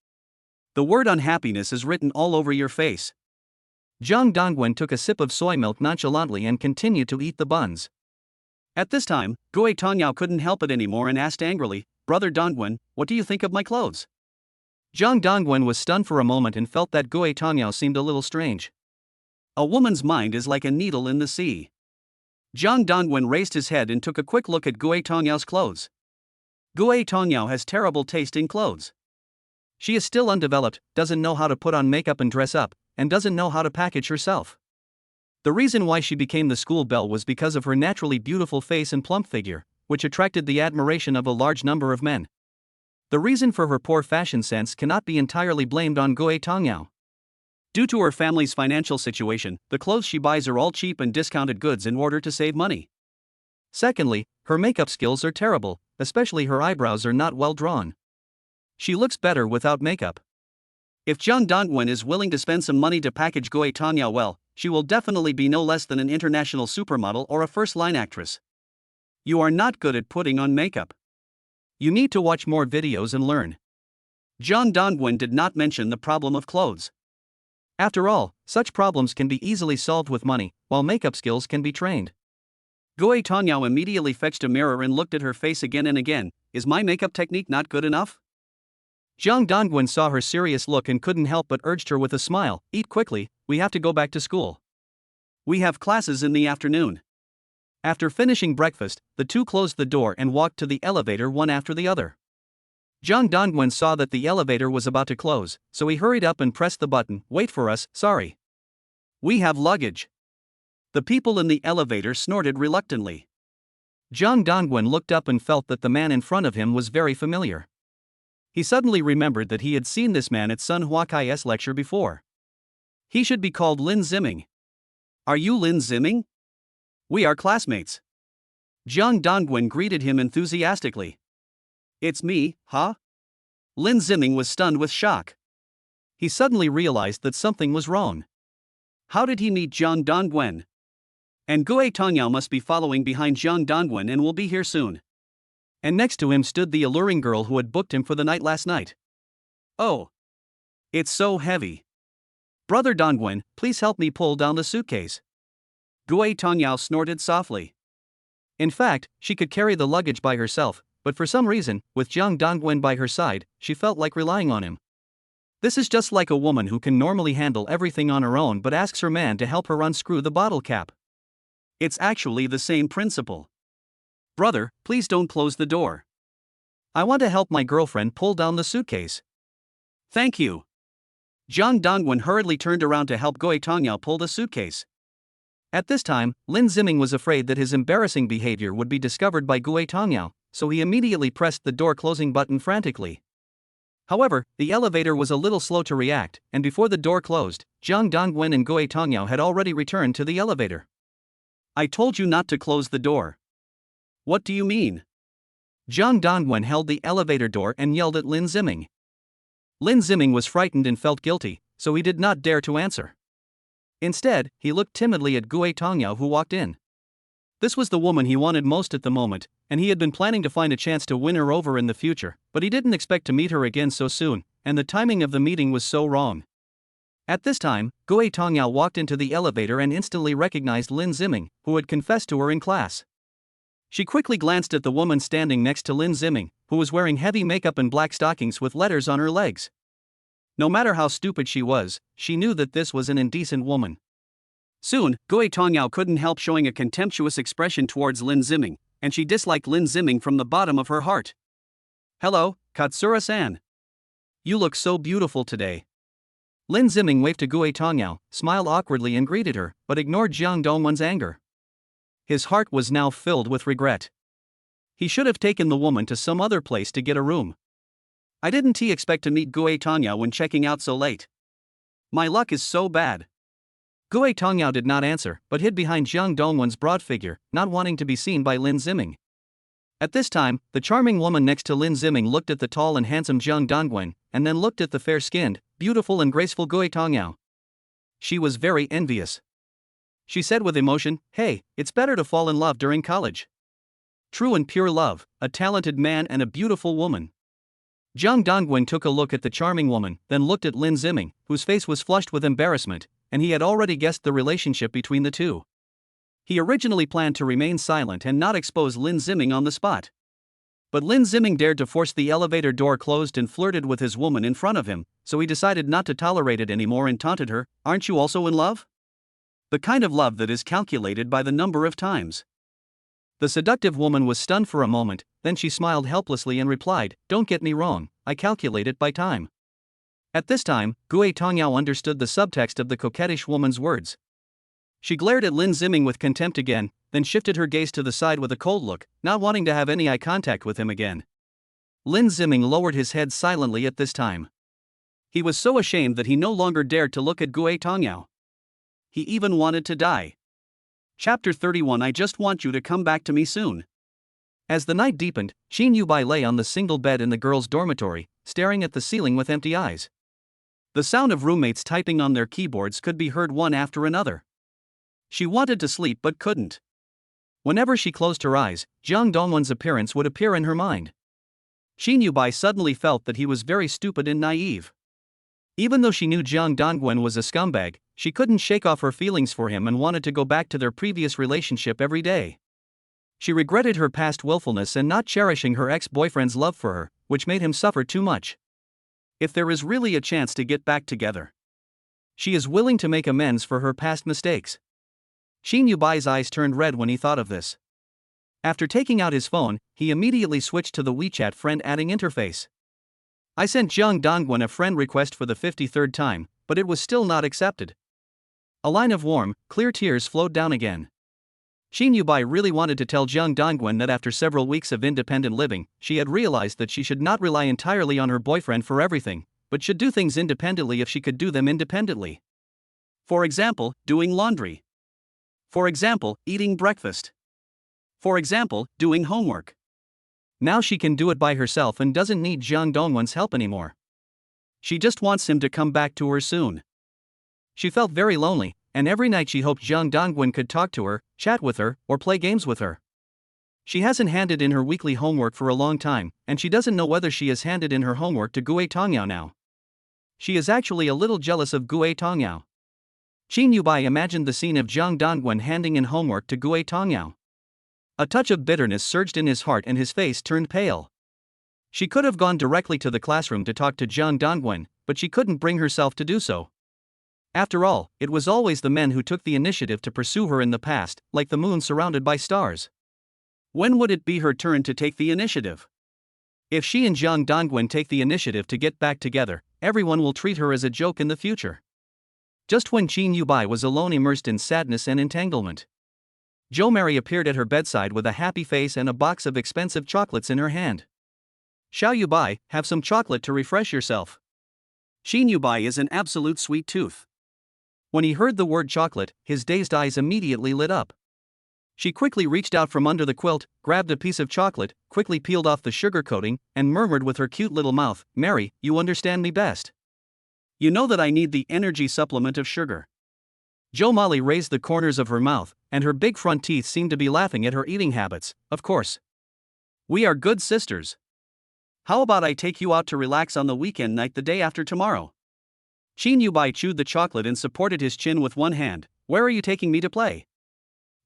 "The word unhappiness is written all over your face." Zhang Dongwen took a sip of soy milk nonchalantly and continued to eat the buns. At this time, Gui Tongyao couldn't help it anymore and asked angrily, "Brother Dongwen, what do you think of my clothes?" Zhang Dongwen was stunned for a moment and felt that Gui Tongyao seemed a little strange. A woman's mind is like a needle in the sea. Zhang Dongwen raised his head and took a quick look at Gui Tongyao's clothes. Gui Tongyao has terrible taste in clothes. She is still undeveloped, doesn't know how to put on makeup and dress up, and doesn't know how to package herself. The reason why she became the school belle was because of her naturally beautiful face and plump figure, which attracted the admiration of a large number of men. The reason for her poor fashion sense cannot be entirely blamed on Gui Tongyao. Due to her family's financial situation, the clothes she buys are all cheap and discounted goods in order to save money. Secondly, her makeup skills are terrible, especially her eyebrows are not well drawn. She looks better without makeup. If Zhang Dongwen is willing to spend some money to package Gui Tongyao well, she will definitely be no less than an international supermodel or a first-line actress. You are not good at putting on makeup. You need to watch more videos and learn. Zhang Dongwen did not mention the problem of clothes. After all, such problems can be easily solved with money, while makeup skills can be trained. Gui Tongyao immediately fetched a mirror and looked at her face again and again. Is my makeup technique not good enough? Zhang Dongwen saw her serious look and couldn't help but urged her with a smile, "Eat quickly, we have to go back to school. We have classes in the afternoon." After finishing breakfast, the two closed the door and walked to the elevator one after the other. Zhang Dongwen saw that the elevator was about to close, so he hurried up and pressed the button. Wait for us, sorry. We have luggage. The people in the elevator snorted reluctantly. Zhang Dongwen looked up and felt that the man in front of him was very familiar. He suddenly remembered that he had seen this man at Sun Huakai's lecture before. He should be called Lin Ziming. Are you Lin Ziming? We are classmates. Zhang Dongwen greeted him enthusiastically. It's me, huh? Lin Ziming was stunned with shock. He suddenly realized that something was wrong. How did he meet Zhang Dongwen? And Gue Tongyao must be following behind Zhang Dongwen and will be here soon. And next to him stood the alluring girl who had booked him for the night last night. Oh. It's so heavy. Brother Dongwen, please help me pull down the suitcase. Gue Tongyao snorted softly. In fact, she could carry the luggage by herself, but for some reason, with Zhang Dongwen by her side, she felt like relying on him. This is just like a woman who can normally handle everything on her own but asks her man to help her unscrew the bottle cap. It's actually the same principle. Brother, please don't close the door. I want to help my girlfriend pull down the suitcase. Thank you. Zhang Dongwen hurriedly turned around to help Gue Tongyao pull the suitcase. At this time, Lin Ziming was afraid that his embarrassing behavior would be discovered by Gue Tongyao, so he immediately pressed the door closing button frantically. However, the elevator was a little slow to react, and before the door closed, Zhang Dongwen and Gue Tongyao had already returned to the elevator. I told you not to close the door. What do you mean? Zhang Dongwen held the elevator door and yelled at Lin Ziming. Lin Ziming was frightened and felt guilty, so he did not dare to answer. Instead, he looked timidly at Gue Tongyao who walked in. This was the woman he wanted most at the moment, and he had been planning to find a chance to win her over in the future, but he didn't expect to meet her again so soon, and the timing of the meeting was so wrong. At this time, Gue Tongyao walked into the elevator and instantly recognized Lin Ziming, who had confessed to her in class. She quickly glanced at the woman standing next to Lin Ziming, who was wearing heavy makeup and black stockings with letters on her legs. No matter how stupid she was, she knew that this was an indecent woman. Soon, Gue Tongyao couldn't help showing a contemptuous expression towards Lin Ziming, and she disliked Lin Ziming from the bottom of her heart. Hello, Katsura-san. You look so beautiful today. Lin Ziming waved to Gue Tongyao, smiled awkwardly and greeted her, but ignored Zhang Dongwen's anger. His heart was now filled with regret. He should have taken the woman to some other place to get a room. I didn't expect to meet Gue Tongyao when checking out so late. My luck is so bad. Gue Tongyao did not answer, but hid behind Zhang Dongwen's broad figure, not wanting to be seen by Lin Ziming. At this time, the charming woman next to Lin Ziming looked at the tall and handsome Zhang Dongwen, and then looked at the fair-skinned, beautiful and graceful Gue Tongyao. She was very envious. She said with emotion, "Hey, it's better to fall in love during college. True and pure love, a talented man and a beautiful woman." Zhang Dongwen took a look at the charming woman, then looked at Lin Ziming, whose face was flushed with embarrassment, and he had already guessed the relationship between the two. He originally planned to remain silent and not expose Lin Ziming on the spot. But Lin Ziming dared to force the elevator door closed and flirted with his woman in front of him, so he decided not to tolerate it anymore and taunted her, "Aren't you also in love? The kind of love that is calculated by the number of times." The seductive woman was stunned for a moment, then she smiled helplessly and replied, "Don't get me wrong, I calculate it by time." At this time, Gue Tongyao understood the subtext of the coquettish woman's words. She glared at Lin Ziming with contempt again, then shifted her gaze to the side with a cold look, not wanting to have any eye contact with him again. Lin Ziming lowered his head silently at this time. He was so ashamed that he no longer dared to look at Gue Tongyao. He even wanted to die. Chapter 31. I just want you to come back to me soon. As the night deepened, Qin Yubai lay on the single bed in the girls' dormitory, staring at the ceiling with empty eyes. The sound of roommates typing on their keyboards could be heard one after another. She wanted to sleep but couldn't. Whenever she closed her eyes, Zhang Dongwen's appearance would appear in her mind. Qin Yubai suddenly felt that he was very stupid and naive. Even though she knew Zhang Dongwen was a scumbag, she couldn't shake off her feelings for him and wanted to go back to their previous relationship every day. She regretted her past willfulness and not cherishing her ex-boyfriend's love for her, which made him suffer too much. If there is really a chance to get back together, she is willing to make amends for her past mistakes. Qin Yubai's eyes turned red when he thought of this. After taking out his phone, he immediately switched to the WeChat friend adding interface. I sent Jiang Dongwen a friend request for the 53rd time, but it was still not accepted. A line of warm, clear tears flowed down again. Shin Yubai really wanted to tell Jiang Dongwen that after several weeks of independent living, she had realized that she should not rely entirely on her boyfriend for everything, but should do things independently if she could do them independently. For example, doing laundry. For example, eating breakfast. For example, doing homework. Now she can do it by herself and doesn't need Jiang Dongwen's help anymore. She just wants him to come back to her soon. She felt very lonely, and every night she hoped Jiang Dongwen could talk to her, chat with her, or play games with her. She hasn't handed in her weekly homework for a long time, and she doesn't know whether she has handed in her homework to Gue Tongyao now. She is actually a little jealous of Gue Tongyao. Shin Yubai imagined the scene of Jiang Dongwen handing in homework to Gue Tongyao. A touch of bitterness surged in his heart and his face turned pale. She could have gone directly to the classroom to talk to Jiang Dongwen, but she couldn't bring herself to do so. After all, it was always the men who took the initiative to pursue her in the past, like the moon surrounded by stars. When would it be her turn to take the initiative? If she and Jiang Dongwen take the initiative to get back together, everyone will treat her as a joke in the future. Just when Shin Yubai was alone immersed in sadness and entanglement, Jo Mary appeared at her bedside with a happy face and a box of expensive chocolates in her hand. Xiao Yubai, have some chocolate to refresh yourself. Shin Yubai is an absolute sweet tooth. When he heard the word chocolate, his dazed eyes immediately lit up. She quickly reached out from under the quilt, grabbed a piece of chocolate, quickly peeled off the sugar coating, and murmured with her cute little mouth, "Mary, you understand me best. You know that I need the energy supplement of sugar." Jo Molly raised the corners of her mouth, and her big front teeth seemed to be laughing at her eating habits. Of course. We are good sisters. How about I take you out to relax on the weekend night the day after tomorrow? Shin Yubai chewed the chocolate and supported his chin with one hand. Where are you taking me to play?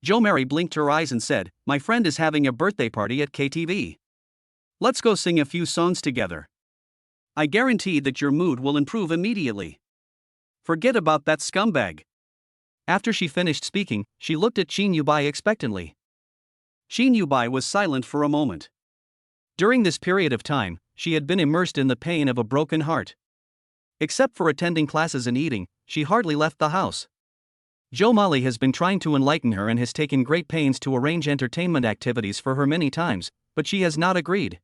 Jo Mary blinked her eyes and said, my friend is having a birthday party at KTV. Let's go sing a few songs together. I guarantee that your mood will improve immediately. Forget about that scumbag. After she finished speaking, she looked at Shin Yubai expectantly. Shin Yubai was silent for a moment. During this period of time, she had been immersed in the pain of a broken heart. Except for attending classes and eating, she hardly left the house. Jo Molly has been trying to enlighten her and has taken great pains to arrange entertainment activities for her many times, but she has not agreed.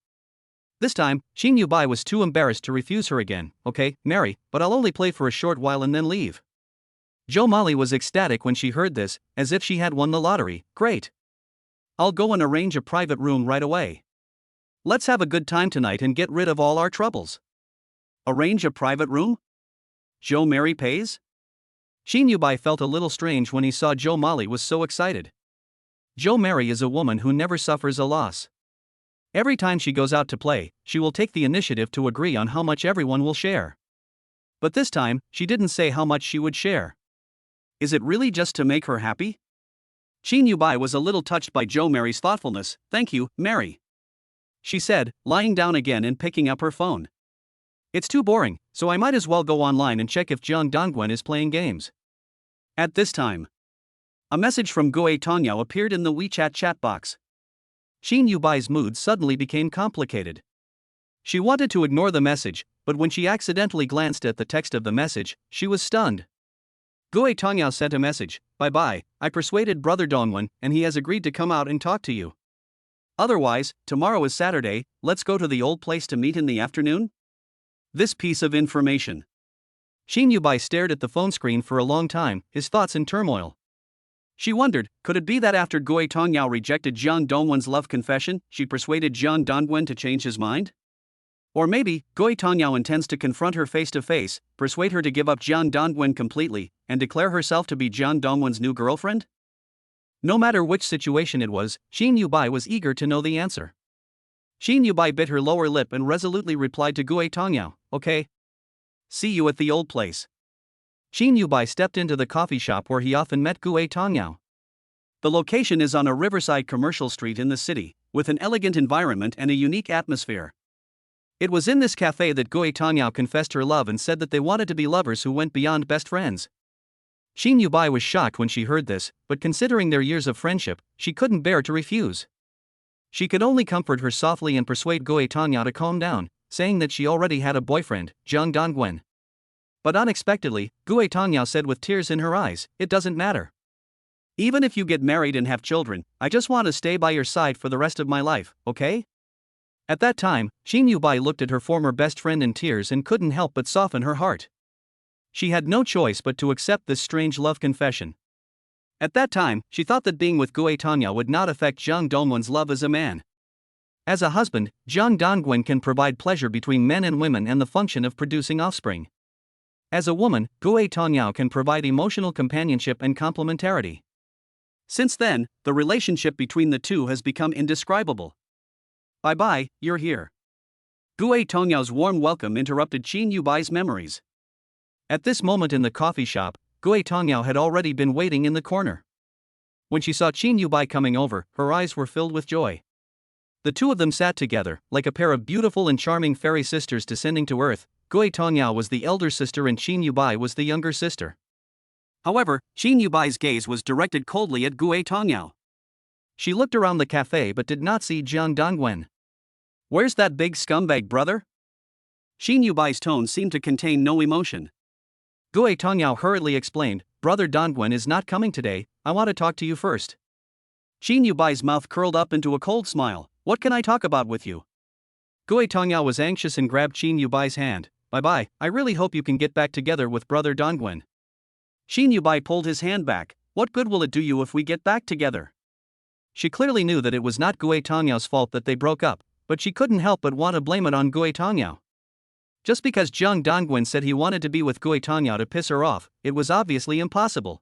This time, Shin Yubai was too embarrassed to refuse her again. Okay, Mary, but I'll only play for a short while and then leave. Jo Molly was ecstatic when she heard this, as if she had won the lottery. Great. I'll go and arrange a private room right away. Let's have a good time tonight and get rid of all our troubles. Arrange a private room? Jo Mary pays? Shin Yubai felt a little strange when he saw Jo Molly was so excited. Jo Mary is a woman who never suffers a loss. Every time she goes out to play, she will take the initiative to agree on how much everyone will share. But this time, she didn't say how much she would share. Is it really just to make her happy? Shin Yubai was a little touched by Jo Mary's thoughtfulness. Thank you, Mary, she said, lying down again and picking up her phone. It's too boring, so I might as well go online and check if Jiang Dongwen is playing games. At this time, a message from Gue Tongyao appeared in the WeChat chat box. Shin Yubai's mood suddenly became complicated. She wanted to ignore the message, but when she accidentally glanced at the text of the message, she was stunned. Gue Tongyao sent a message, bye-bye, I persuaded Brother Dongwen and he has agreed to come out and talk to you. Otherwise, tomorrow is Saturday, let's go to the old place to meet in the afternoon? This piece of information. Shin Yubai stared at the phone screen for a long time, his thoughts in turmoil. She wondered, could it be that after Gue Tongyao rejected Jiang Dongwen's love confession, she persuaded Jiang Dongwen to change his mind? Or maybe, Gue Tongyao intends to confront her face to face, persuade her to give up Jiang Dongwen completely, and declare herself to be Jiang Dongwen's new girlfriend? No matter which situation it was, Shin Yubai was eager to know the answer. Shin Yubai bit her lower lip and resolutely replied to Gue Tongyao, okay. See you at the old place. Shin Yubai stepped into the coffee shop where he often met Gue Tongyao. The location is on a riverside commercial street in the city, with an elegant environment and a unique atmosphere. It was in this cafe that Gue Tongyao confessed her love and said that they wanted to be lovers who went beyond best friends. Shin Yubai was shocked when she heard this, but considering their years of friendship, she couldn't bear to refuse. She could only comfort her softly and persuade Gue Tongyao to calm down. saying that she already had a boyfriend, Jung Dongwen. But unexpectedly, Gue Tongyao said with tears in her eyes, "It doesn't matter. Even if you get married and have children, I just want to stay by your side for the rest of my life, okay?" At that time, Qin Yubai looked at her former best friend in tears and couldn't help but soften her heart. She had no choice but to accept this strange love confession. At that time, she thought that being with Gue Tongyao would not affect Zhang Dongwen's love as a man. As a husband, Zhang Dongwen can provide pleasure between men and women and the function of producing offspring. As a woman, Gue Tongyao can provide emotional companionship and complementarity. Since then, the relationship between the two has become indescribable. "Bye-bye, you're here." Gue Tongyao's warm welcome interrupted Qin Yubai's memories. At this moment in the coffee shop, Gue Tongyao had already been waiting in the corner. When she saw Qin Yubai coming over, her eyes were filled with joy. The two of them sat together, like a pair of beautiful and charming fairy sisters descending to earth. Gue Tongyao was the elder sister and Qin Yubai was the younger sister. However, Qin Yubai's gaze was directed coldly at Gue Tongyao. She looked around the cafe but did not see Zhang Dongwen. "Where's that big scumbag, brother?" Qin Yubai's tone seemed to contain no emotion. Gue Tongyao hurriedly explained, "Brother Dongwen is not coming today, I want to talk to you first." Qin Yubai's mouth curled up into a cold smile. "What can I talk about with you?" Gue Tongyao was anxious and grabbed Qin Yubai's hand. "Bye-bye, I really hope you can get back together with Brother Dongwen." Qin Yubai pulled his hand back. "What good will it do you if we get back together?" She clearly knew that it was not Gue Tongyao's fault that they broke up, but she couldn't help but want to blame it on Gue Tongyao. Just because Zhang Dongwen said he wanted to be with Gue Tongyao to piss her off, it was obviously impossible.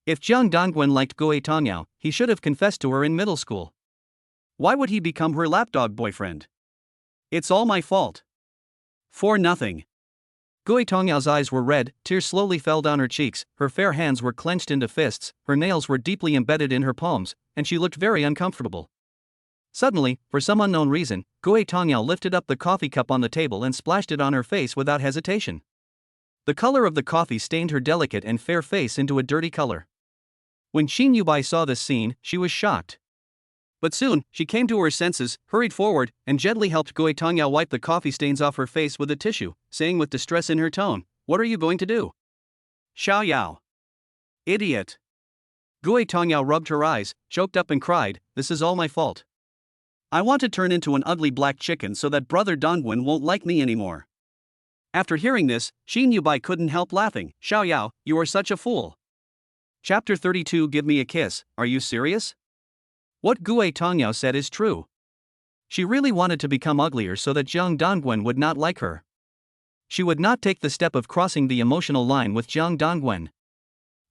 If Zhang Dongwen liked Gue Tongyao, he should have confessed to her in middle school. Why would he become her lapdog boyfriend? "It's all my fault." "For nothing." Gue Tongyao's eyes were red, tears slowly fell down her cheeks, her fair hands were clenched into fists, her nails were deeply embedded in her palms, and she looked very uncomfortable. Suddenly, for some unknown reason, Gue Tongyao lifted up the coffee cup on the table and splashed it on her face without hesitation. The color of the coffee stained her delicate and fair face into a dirty color. When Qin Yubai saw this scene, she was shocked. But soon, she came to her senses, hurried forward, and gently helped Gue Tongyao wipe the coffee stains off her face with a tissue, saying with distress in her tone, "What are you going to do?" "Xiao Yao. Idiot." Gue Tongyao rubbed her eyes, choked up and cried, "This is all my fault. I want to turn into an ugly black chicken so that Brother Dongwen won't like me anymore." After hearing this, Qin Yubai couldn't help laughing. "Xiao Yao, you are such a fool." Chapter 32 Give me a kiss, are you serious? What Gue Tongyao said is true. She really wanted to become uglier so that Zhang Dongwen would not like her. She would not take the step of crossing the emotional line with Zhang Dongwen.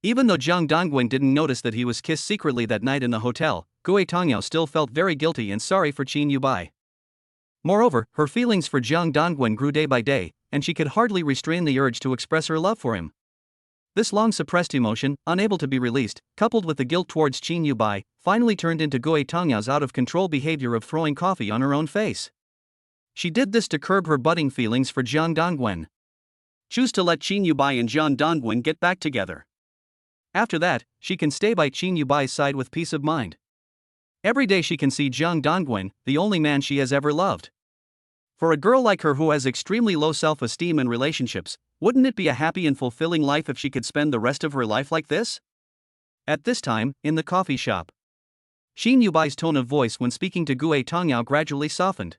Even though Zhang Dongwen didn't notice that he was kissed secretly that night in the hotel, Gue Tongyao still felt very guilty and sorry for Qin Yubai. Moreover, her feelings for Zhang Dongwen grew day by day, and she could hardly restrain the urge to express her love for him. This long-suppressed emotion, unable to be released, coupled with the guilt towards Qin Yubai, finally turned into Gue Tongyao's out-of-control behavior of throwing coffee on her own face. She did this to curb her budding feelings for Zhang Dongwen. Choose to let Qin Yubai and Zhang Dongwen get back together. After that, she can stay by Qin Yubai's side with peace of mind. Every day she can see Zhang Dongwen, the only man she has ever loved. For a girl like her who has extremely low self-esteem in relationships, wouldn't it be a happy and fulfilling life if she could spend the rest of her life like this? At this time, in the coffee shop, Qin Yubai's tone of voice when speaking to Gue Tongyao gradually softened.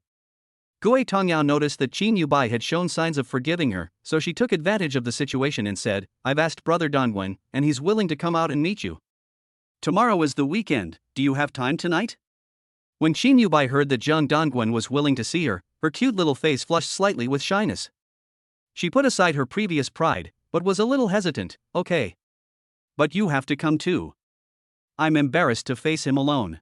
Gue Tongyao noticed that Qin Yubai had shown signs of forgiving her, so she took advantage of the situation and said, "I've asked Brother Dongwen, and he's willing to come out and meet you. Tomorrow is the weekend, do you have time tonight?" When Qin Yubai heard that Zhang Dongwen was willing to see her, her cute little face flushed slightly with shyness. She put aside her previous pride, but was a little hesitant. "Okay. But you have to come too. I'm embarrassed to face him alone."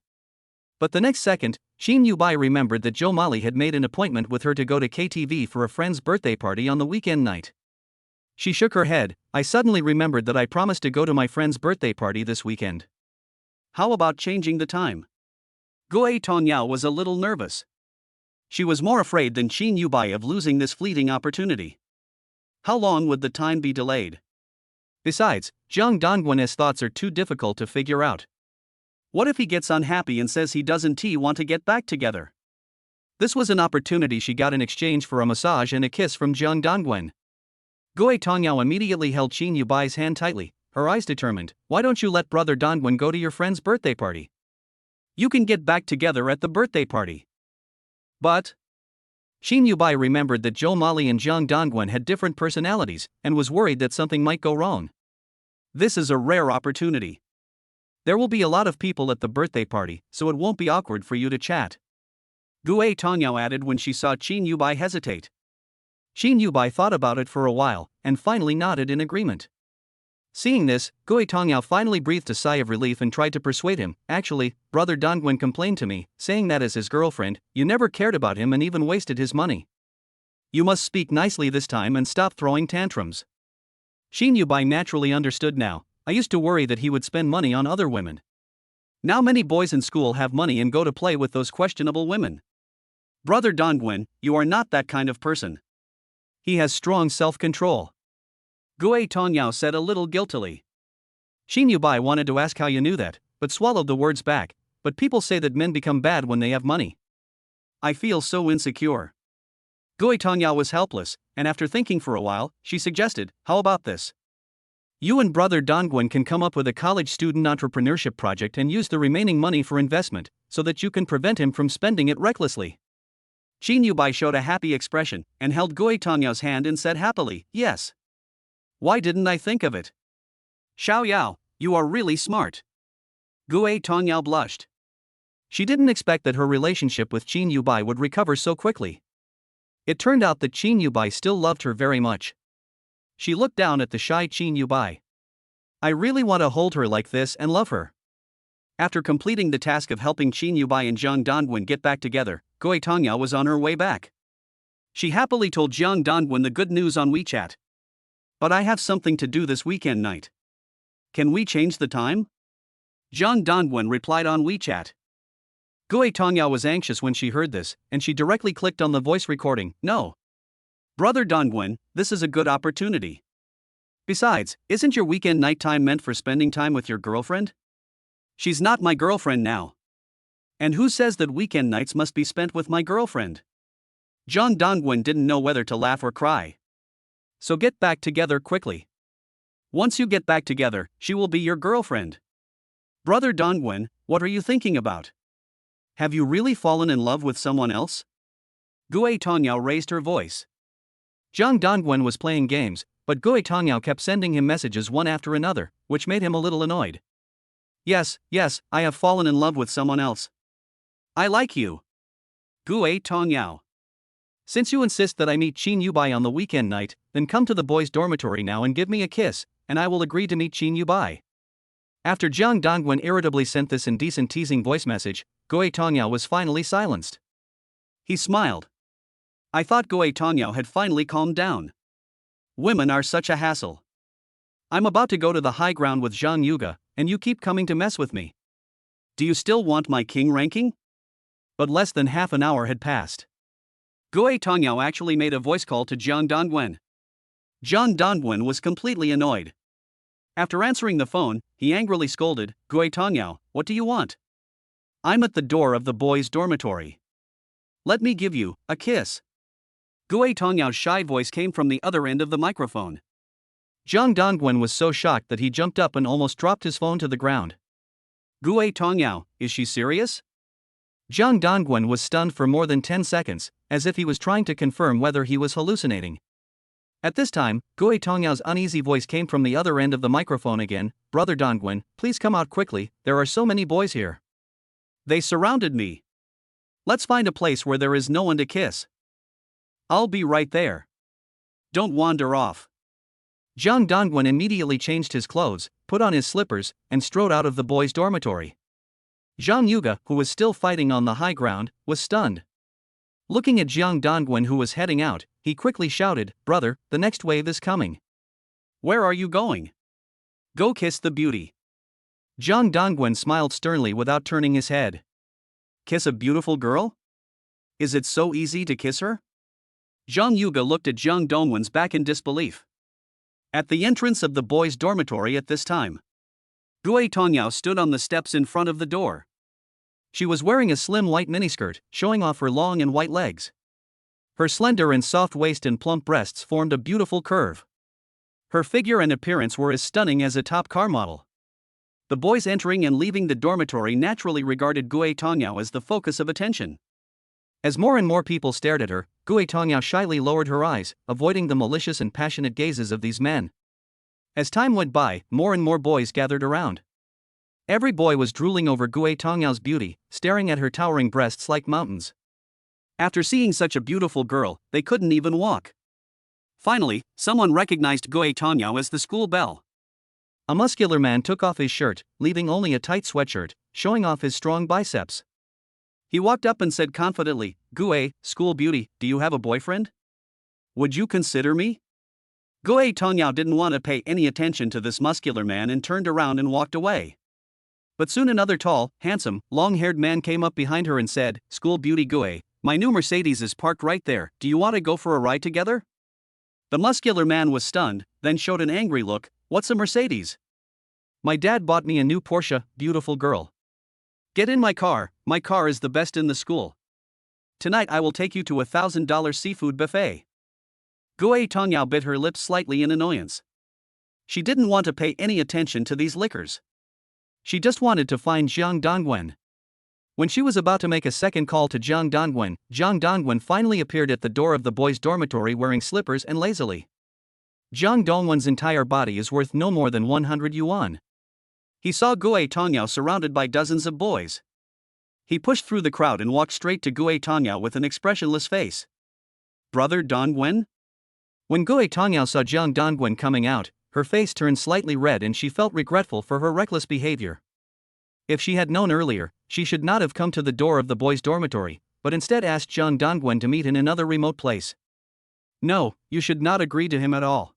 But the next second, Qin Yubai remembered that Zhou Mali had made an appointment with her to go to KTV for a friend's birthday party on the weekend night. She shook her head. "I suddenly remembered that I promised to go to my friend's birthday party this weekend. How about changing the time?" Gue Tongyao was a little nervous. She was more afraid than Qin Yubai of losing this fleeting opportunity. How long would the time be delayed? Besides, Zhang Dongwen's thoughts are too difficult to figure out. What if he gets unhappy and says he doesn't want to get back together? This was an opportunity she got in exchange for a massage and a kiss from Jiang Dongwen. Gui Tongyao immediately held Qin Yubai's hand tightly, her eyes determined. Why don't you let brother Dongwen go to your friend's birthday party? You can get back together at the birthday party. But Qin Yubai remembered that Zhou Mali and Jiang Dongwen had different personalities and was worried that something might go wrong. This is a rare opportunity. There will be a lot of people at the birthday party, so it won't be awkward for you to chat. Gui Tongyao added when she saw Qin Yubai hesitate. Qin Yubai thought about it for a while, and finally nodded in agreement. Seeing this, Gui Tongyao finally breathed a sigh of relief and tried to persuade him. Actually, brother Dongwen complained to me, saying that as his girlfriend, you never cared about him and even wasted his money. You must speak nicely this time and stop throwing tantrums. Qin Yubai naturally understood now. I used to worry that he would spend money on other women. Now many boys in school have money and go to play with those questionable women. Brother Dongwen, you are not that kind of person. He has strong self-control. Gui Tongyao said a little guiltily. Qin Yubai wanted to ask how you knew that, but swallowed the words back. But people say that men become bad when they have money. I feel so insecure. Gui Tongyao was helpless, and after thinking for a while, she suggested, how about this? You and brother Dongwen can come up with a college student entrepreneurship project and use the remaining money for investment, so that you can prevent him from spending it recklessly. Qin Yubai showed a happy expression, and held Gui Tongyao's hand and said happily, yes. Why didn't I think of it? Xiao Yao, you are really smart. Gui Tongyao blushed. She didn't expect that her relationship with Qin Yubai would recover so quickly. It turned out that Qin Yubai still loved her very much. She looked down at the shy Qin Yubai. I really want to hold her like this and love her. After completing the task of helping Qin Yubai and Jiang Dongwen get back together, Gui Tongyao was on her way back. She happily told Jiang Dongwen the good news on WeChat. But I have something to do this weekend night. Can we change the time? Jiang Dongwen replied on WeChat. Gui Tongyao was anxious when she heard this, and she directly clicked on the voice recording. No. Brother Dongwen, this is a good opportunity. Besides, isn't your weekend nighttime meant for spending time with your girlfriend? She's not my girlfriend now. And who says that weekend nights must be spent with my girlfriend? Jiang Dongwen didn't know whether to laugh or cry. So get back together quickly. Once you get back together, she will be your girlfriend. Brother Dongwen, what are you thinking about? Have you really fallen in love with someone else? Gui Tongyao raised her voice. Jiang Dongwen was playing games, but Gui Tongyao kept sending him messages one after another, which made him a little annoyed. Yes, I have fallen in love with someone else. I like you. Gui Tongyao. Since you insist that I meet Qin Yubai on the weekend night, then come to the boys' dormitory now and give me a kiss, and I will agree to meet Qin Yubai. After Jiang Dongwen irritably sent this indecent teasing voice message, Gui Tongyao was finally silenced. He smiled. I thought Gui Tongyao had finally calmed down. Women are such a hassle. I'm about to go to the high ground with Zhang Yuga, and you keep coming to mess with me. Do you still want my king ranking? But less than half an hour had passed. Gui Tongyao actually made a voice call to Jiang Dongwen. Jiang Dongwen was completely annoyed. After answering the phone, he angrily scolded, Gui Tongyao, what do you want? I'm at the door of the boys' dormitory. Let me give you a kiss. Gui Tongyao's shy voice came from the other end of the microphone. Jiang Dongwen was so shocked that he jumped up and almost dropped his phone to the ground. Gui Tongyao, is she serious? Jiang Dongwen was stunned for more than 10 seconds, as if he was trying to confirm whether he was hallucinating. At this time, Gui Tongyao's uneasy voice came from the other end of the microphone again. Brother Dongwen, please come out quickly, there are so many boys here. They surrounded me. Let's find a place where there is no one to kiss. I'll be right there. Don't wander off. Jiang Dongwen immediately changed his clothes, put on his slippers, and strode out of the boys' dormitory. Zhang Yuga, who was still fighting on the high ground, was stunned. Looking at Jiang Dongwen, who was heading out, he quickly shouted, Brother, the next wave is coming. Where are you going? Go kiss the beauty. Jiang Dongwen smiled sternly without turning his head. Kiss a beautiful girl? Is it so easy to kiss her? Zhang Yuga looked at Jiang Dongwen's back in disbelief. At the entrance of the boys' dormitory at this time, Gui Tongyao stood on the steps in front of the door. She was wearing a slim white miniskirt, showing off her long and white legs. Her slender and soft waist and plump breasts formed a beautiful curve. Her figure and appearance were as stunning as a top car model. The boys entering and leaving the dormitory naturally regarded Gue Tongyao as the focus of attention. As more and more people stared at her, Gue Tongyao shyly lowered her eyes, avoiding the malicious and passionate gazes of these men. As time went by, more and more boys gathered around. Every boy was drooling over Gue Tongyao's beauty, staring at her towering breasts like mountains. After seeing such a beautiful girl, they couldn't even walk. Finally, someone recognized Gue Tongyao as the school belle. A muscular man took off his shirt, leaving only a tight sweatshirt, showing off his strong biceps. He walked up and said confidently, "Gue, school beauty, do you have a boyfriend? Would you consider me?" Gue Tongyao didn't want to pay any attention to this muscular man and turned around and walked away. But soon another tall, handsome, long-haired man came up behind her and said, "School beauty Gue, my new Mercedes is parked right there, do you want to go for a ride together?" The muscular man was stunned, then showed an angry look. "What's a Mercedes?" "My dad bought me a new Porsche, beautiful girl. Get in my car is the best in the school. Tonight I will take you to $1,000 seafood buffet." Gue Tongyao bit her lips slightly in annoyance. She didn't want to pay any attention to these lickers. She just wanted to find Jiang Dongwen. When she was about to make a second call to Jiang Dongwen finally appeared at the door of the boys' dormitory wearing slippers and lazily. Jiang Dongwen's entire body is worth no more than 100 yuan. He saw Gue Tongyao surrounded by dozens of boys. He pushed through the crowd and walked straight to Gue Tongyao with an expressionless face. "Brother Dongwen?" When Gue Tongyao saw Jiang Dongwen coming out, her face turned slightly red and she felt regretful for her reckless behavior. If she had known earlier, she should not have come to the door of the boys' dormitory, but instead asked Jiang Dongwen to meet in another remote place. No, you should not agree to him at all.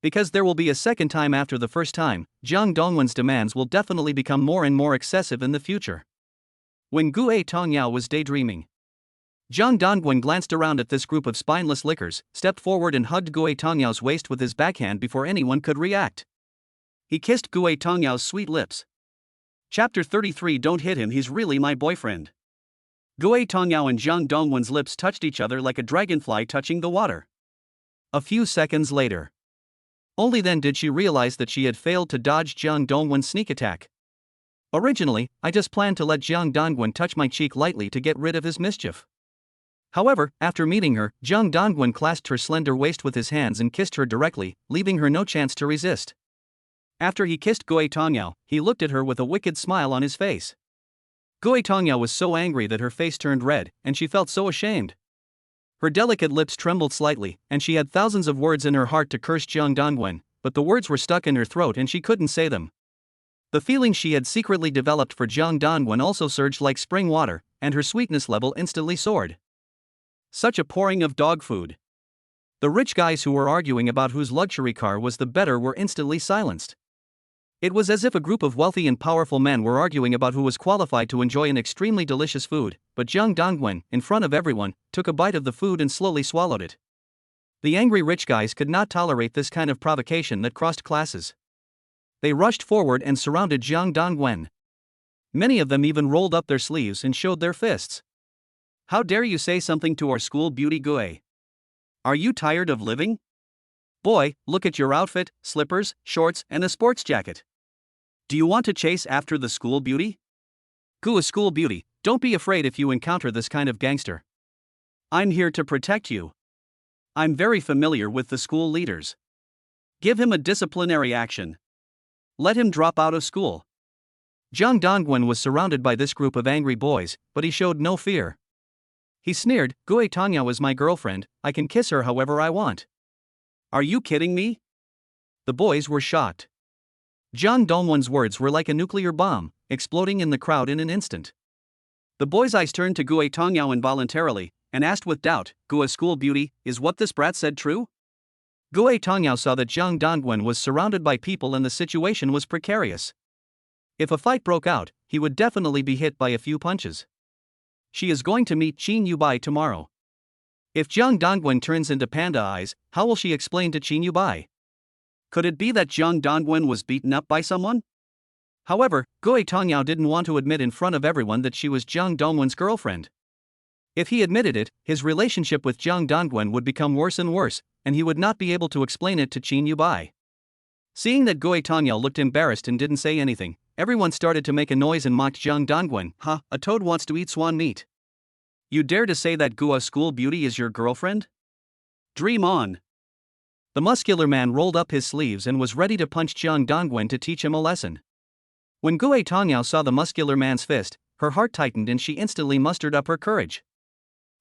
Because there will be a second time after the first time, Jiang Dongwen's demands will definitely become more and more excessive in the future. When Gue Tongyao was daydreaming, Jiang Dongwen glanced around at this group of spineless lickers, stepped forward and hugged Gue Tongyao's waist with his backhand before anyone could react. He kissed Gue Tongyao's sweet lips. Chapter 33 Don't hit him, he's really my boyfriend. Gue Tongyao and Jiang Dongwen's lips touched each other like a dragonfly touching the water. A few seconds later. Only then did she realize that she had failed to dodge Jiang Dongwen's sneak attack. Originally, I just planned to let Jiang Dongwen touch my cheek lightly to get rid of his mischief. However, after meeting her, Jiang Dongwen clasped her slender waist with his hands and kissed her directly, leaving her no chance to resist. After he kissed Gue Tongyao, he looked at her with a wicked smile on his face. Gue Tongyao was so angry that her face turned red, and she felt so ashamed. Her delicate lips trembled slightly, and she had thousands of words in her heart to curse Jiang Dongwen, but the words were stuck in her throat and she couldn't say them. The feeling she had secretly developed for Jiang Dongwen also surged like spring water, and her sweetness level instantly soared. Such a pouring of dog food. The rich guys who were arguing about whose luxury car was the better were instantly silenced. It was as if a group of wealthy and powerful men were arguing about who was qualified to enjoy an extremely delicious food, but Jiang Dongwen, in front of everyone, took a bite of the food and slowly swallowed it. The angry rich guys could not tolerate this kind of provocation that crossed classes. They rushed forward and surrounded Jiang Dongwen. Many of them even rolled up their sleeves and showed their fists. "How dare you say something to our school beauty Gue? Are you tired of living? Boy, look at your outfit, slippers, shorts, and a sports jacket. Do you want to chase after the school beauty? Gue school beauty, don't be afraid if you encounter this kind of gangster. I'm here to protect you. I'm very familiar with the school leaders. Give him a disciplinary action. Let him drop out of school." Jiang Dongwen was surrounded by this group of angry boys, but he showed no fear. He sneered, "Gue Tongyao is my girlfriend, I can kiss her however I want." "Are you kidding me?" The boys were shocked. Jiang Dongwen's words were like a nuclear bomb, exploding in the crowd in an instant. The boys' eyes turned to Gue Tongyao involuntarily, and asked with doubt, "Gue school beauty, is what this brat said true?" Gue Tongyao saw that Jiang Dongwen was surrounded by people and the situation was precarious. If a fight broke out, he would definitely be hit by a few punches. She is going to meet Qin Yubai tomorrow. If Jiang Dongwen turns into panda eyes, how will she explain to Qin Yubai? Could it be that Jiang Dongwen was beaten up by someone? However, Gui Tongyao didn't want to admit in front of everyone that she was Jiang Dongwen's girlfriend. If he admitted it, his relationship with Jiang Dongwen would become worse and worse, and he would not be able to explain it to Qin Yubai. Seeing that Gui Tongyao looked embarrassed and didn't say anything, everyone started to make a noise and mocked Jiang Dongwen. "Ha, a toad wants to eat swan meat. You dare to say that Gua school beauty is your girlfriend? Dream on." The muscular man rolled up his sleeves and was ready to punch Jiang Dongwen to teach him a lesson. When Gui Tongyao saw the muscular man's fist, her heart tightened and she instantly mustered up her courage.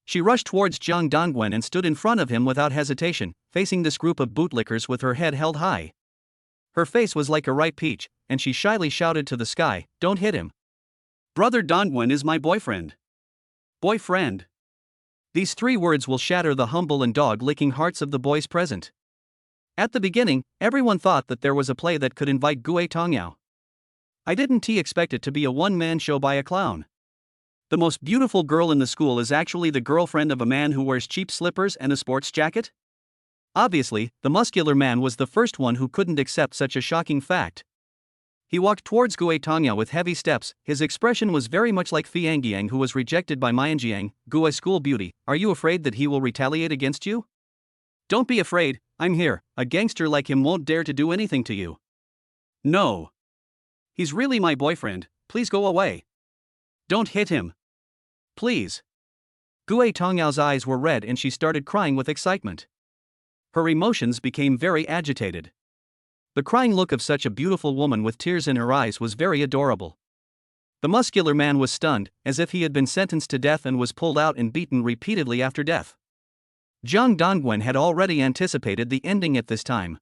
She rushed towards Jiang Dongwen and stood in front of him without hesitation, facing this group of bootlickers with her head held high. Her face was like a ripe peach, and she shyly shouted to the sky, "Don't hit him. Brother Dongwen is my boyfriend." Boyfriend. These 3 words will shatter the humble and dog-licking hearts of the boys present. At the beginning, everyone thought that there was a play that could invite Gui Tongyao. I didn't expect it to be a one-man show by a clown. The most beautiful girl in the school is actually the girlfriend of a man who wears cheap slippers and a sports jacket? Obviously, the muscular man was the first one who couldn't accept such a shocking fact. He walked towards Gui Tongyao with heavy steps. His expression was very much like Fiangjiang, who was rejected by Mianjiang. "Gui school beauty, are you afraid that he will retaliate against you? Don't be afraid, I'm here. A gangster like him won't dare to do anything to you." "No. He's really my boyfriend, please go away. Don't hit him. Please." Gui Tongyao's eyes were red and she started crying with excitement. Her emotions became very agitated. The crying look of such a beautiful woman with tears in her eyes was very adorable. The muscular man was stunned, as if he had been sentenced to death and was pulled out and beaten repeatedly after death. Jiang Dongwen had already anticipated the ending at this time.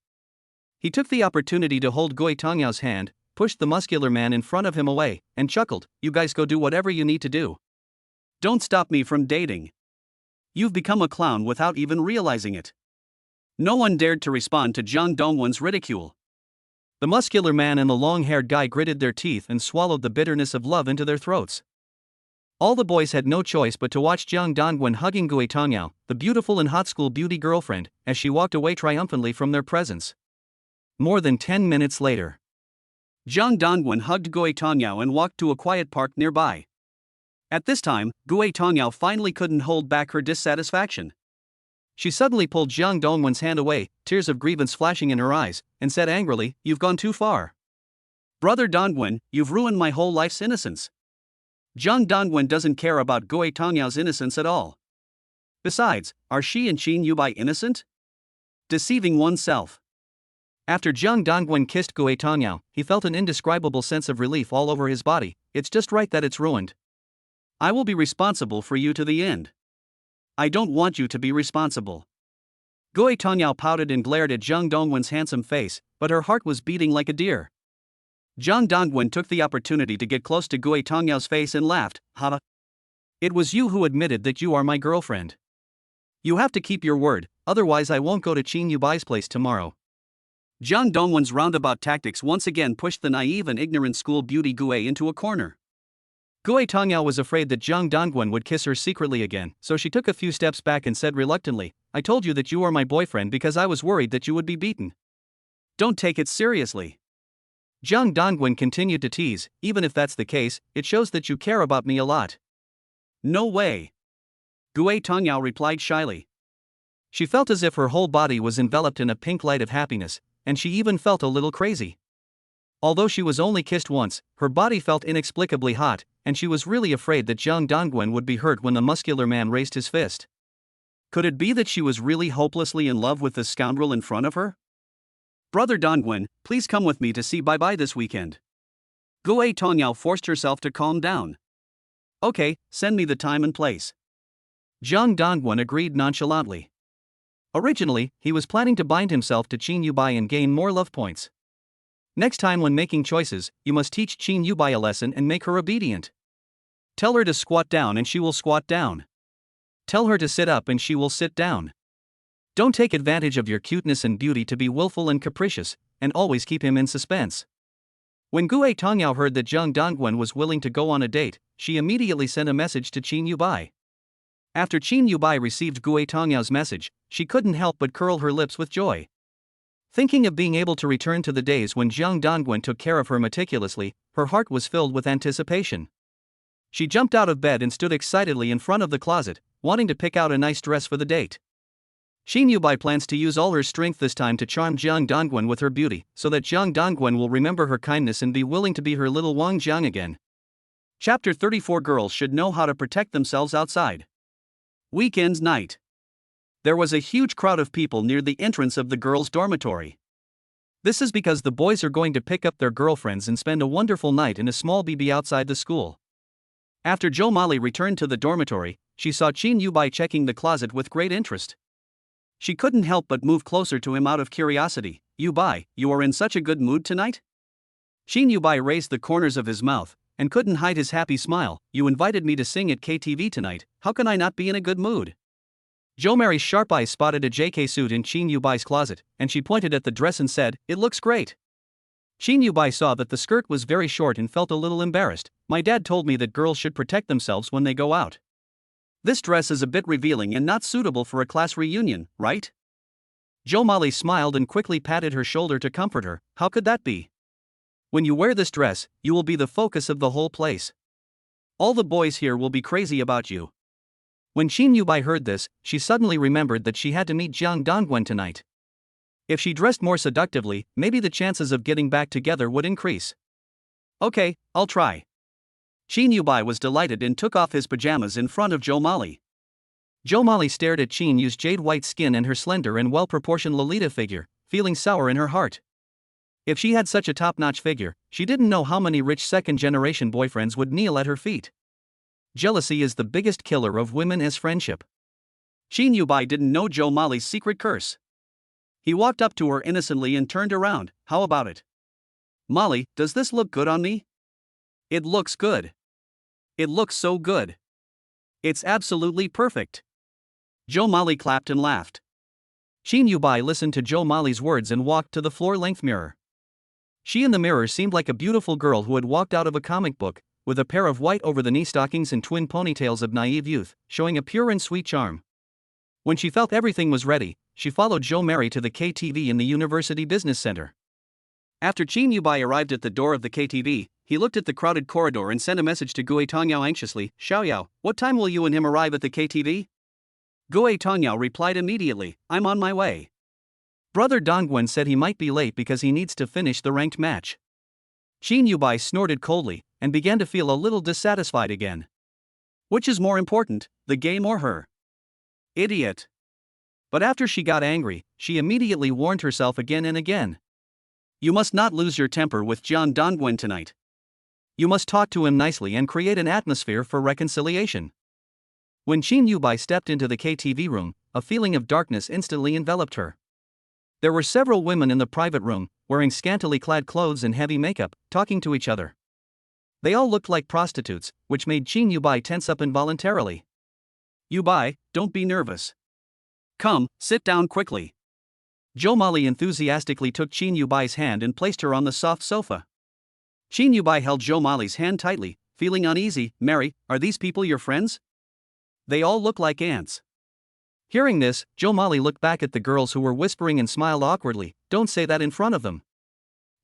He took the opportunity to hold Gui Tongyao's hand, pushed the muscular man in front of him away, and chuckled, "You guys go do whatever you need to do. Don't stop me from dating. You've become a clown without even realizing it." No one dared to respond to Jiang Dongwen's ridicule. The muscular man and the long-haired guy gritted their teeth and swallowed the bitterness of love into their throats. All the boys had no choice but to watch Jiang Dongwen hugging Gui Tongyao, the beautiful and hot school beauty girlfriend, as she walked away triumphantly from their presence. More than 10 minutes later, Jiang Dongwen hugged Gui Tongyao and walked to a quiet park nearby. At this time, Gui Tongyao finally couldn't hold back her dissatisfaction. She suddenly pulled Jiang Dongwen's hand away, tears of grievance flashing in her eyes, and said angrily, "You've gone too far. Brother Dongwen, you've ruined my whole life's innocence." Jiang Dongwen doesn't care about Gui Tongyao's innocence at all. Besides, are she and Qin Yubai innocent? Deceiving oneself. After Jiang Dongwen kissed Gui Tongyao, he felt an indescribable sense of relief all over his body. It's just right that it's ruined. I will be responsible for you to the end. I don't want you to be responsible. Gui Tongyao pouted and glared at Jiang Dongwen's handsome face, but her heart was beating like a deer. Jiang Dongwen took the opportunity to get close to Gui Tongyao's face and laughed, "Ha! It was you who admitted that you are my girlfriend. You have to keep your word, otherwise I won't go to Qin Yubai's place tomorrow." Jiang Dongwen's roundabout tactics once again pushed the naive and ignorant school beauty Gui into a corner. Gui Tongyao was afraid that Jiang Dongwen would kiss her secretly again, so she took a few steps back and said reluctantly, "I told you that you are my boyfriend because I was worried that you would be beaten. Don't take it seriously." Jiang Dongwen continued to tease, "Even if that's the case, it shows that you care about me a lot." "No way." Gui Tongyao replied shyly. She felt as if her whole body was enveloped in a pink light of happiness, and she even felt a little crazy. Although she was only kissed once, her body felt inexplicably hot, and she was really afraid that Jiang Dongwen would be hurt when the muscular man raised his fist. Could it be that she was really hopelessly in love with the scoundrel in front of her? "Brother Dongwen, please come with me to see Bye-Bye this weekend." Gui Tongyao forced herself to calm down. "Okay, send me the time and place." Jiang Dongwen agreed nonchalantly. Originally, he was planning to bind himself to Qin Yubai and gain more love points. Next time when making choices, you must teach Qin Yubai a lesson and make her obedient. Tell her to squat down and she will squat down. Tell her to sit up and she will sit down. Don't take advantage of your cuteness and beauty to be willful and capricious, and always keep him in suspense. When Gui Tongyao heard that Jiang Dongwen was willing to go on a date, she immediately sent a message to Qin Yubai. After Qin Yubai received Gui Tongyao's message, she couldn't help but curl her lips with joy. Thinking of being able to return to the days when Jiang Dongwen took care of her meticulously, her heart was filled with anticipation. She jumped out of bed and stood excitedly in front of the closet, wanting to pick out a nice dress for the date. Shin Yubai plans to use all her strength this time to charm Jiang Dongwen with her beauty, so that Jiang Dongwen will remember her kindness and be willing to be her little Wang Jiang again. Chapter 34. Girls should know how to protect themselves outside. Weekend night. There was a huge crowd of people near the entrance of the girls' dormitory. This is because the boys are going to pick up their girlfriends and spend a wonderful night in a small BB outside the school. After Jo Molly returned to the dormitory, she saw Shin Yubai checking the closet with great interest. She couldn't help but move closer to him out of curiosity. "Yubai, you are in such a good mood tonight?" Shin Yubai raised the corners of his mouth and couldn't hide his happy smile. "You invited me to sing at KTV tonight, how can I not be in a good mood?" Jo Mary's sharp eyes spotted a JK suit in Shin Yubai's closet, and she pointed at the dress and said, "It looks great." Shin Yubai saw that the skirt was very short and felt a little embarrassed. "My dad told me that girls should protect themselves when they go out. This dress is a bit revealing and not suitable for a class reunion, right?" Jo Molly smiled and quickly patted her shoulder to comfort her. "How could that be? When you wear this dress, you will be the focus of the whole place. All the boys here will be crazy about you." When Shin Yubai heard this, she suddenly remembered that she had to meet Jiang Dongwen tonight. If she dressed more seductively, maybe the chances of getting back together would increase. "Okay, I'll try." Shin Yubai was delighted and took off his pajamas in front of Jo Molly. Jo Molly stared at Shin Yu's jade white skin and her slender and well-proportioned Lolita figure, feeling sour in her heart. If she had such a top-notch figure, she didn't know how many rich second-generation boyfriends would kneel at her feet. Jealousy is the biggest killer of women as friendship. Shin Yubai didn't know Jo Molly's secret curse. He walked up to her innocently and turned around. "How about it? Molly, does this look good on me?" "It looks good. It looks so good. It's absolutely perfect." Jo Molly clapped and laughed. Shin Yubai listened to Jo Molly's words and walked to the floor-length mirror. She in the mirror seemed like a beautiful girl who had walked out of a comic book, with a pair of white over-the-knee stockings and twin ponytails of naive youth, showing a pure and sweet charm. When she felt everything was ready, she followed Jo Mary to the KTV in the University Business Center. After Shin Yubai arrived at the door of the KTV, he looked at the crowded corridor and sent a message to Gue Tongyao anxiously. "Xiaoyao, what time will you and him arrive at the KTV?" Gue Tongyao replied immediately, "I'm on my way." Brother Dongwen said he might be late because he needs to finish the ranked match. Shin Yubai snorted coldly and began to feel a little dissatisfied again. Which is more important, the game or her? Idiot. But after she got angry, she immediately warned herself again and again. You must not lose your temper with Jiang Dongwen tonight. You must talk to him nicely and create an atmosphere for reconciliation. When Shin Yubai stepped into the KTV room, a feeling of darkness instantly enveloped her. There were several women in the private room, wearing scantily clad clothes and heavy makeup, talking to each other. They all looked like prostitutes, which made Shin Yubai tense up involuntarily. "Yubai, don't be nervous. Come, sit down quickly." Jo Molly enthusiastically took Shin Yubai's hand and placed her on the soft sofa. Shin Yubai held Jo Molly's hand tightly, feeling uneasy. "Mary, are these people your friends? They all look like ants." Hearing this, Jo Molly looked back at the girls who were whispering and smiled awkwardly. "Don't say that in front of them."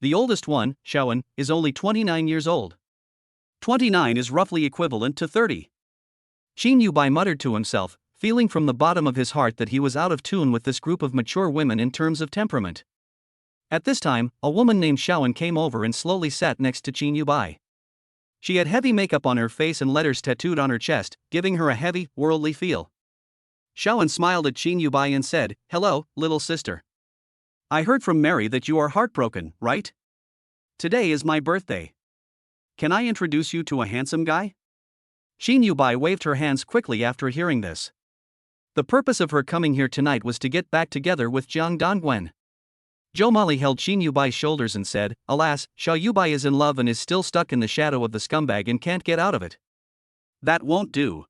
The oldest one, Xiaowen, is only 29 years old. 29 is roughly equivalent to 30. Shin Yubai muttered to himself, feeling from the bottom of his heart that he was out of tune with this group of mature women in terms of temperament. At this time, a woman named Xiaowen came over and slowly sat next to Shin Yubai. She had heavy makeup on her face and letters tattooed on her chest, giving her a heavy, worldly feel. Xiaowen smiled at Shin Yubai and said, "Hello, little sister. I heard from Mary that you are heartbroken, right? Today is my birthday. Can I introduce you to a handsome guy?" Shin Yubai waved her hands quickly after hearing this. The purpose of her coming here tonight was to get back together with Jiang Dongwen. Jo Molly held Shin Yubai's shoulders and said, "Alas, Xiao Yubai is in love and is still stuck in the shadow of the scumbag and can't get out of it. That won't do.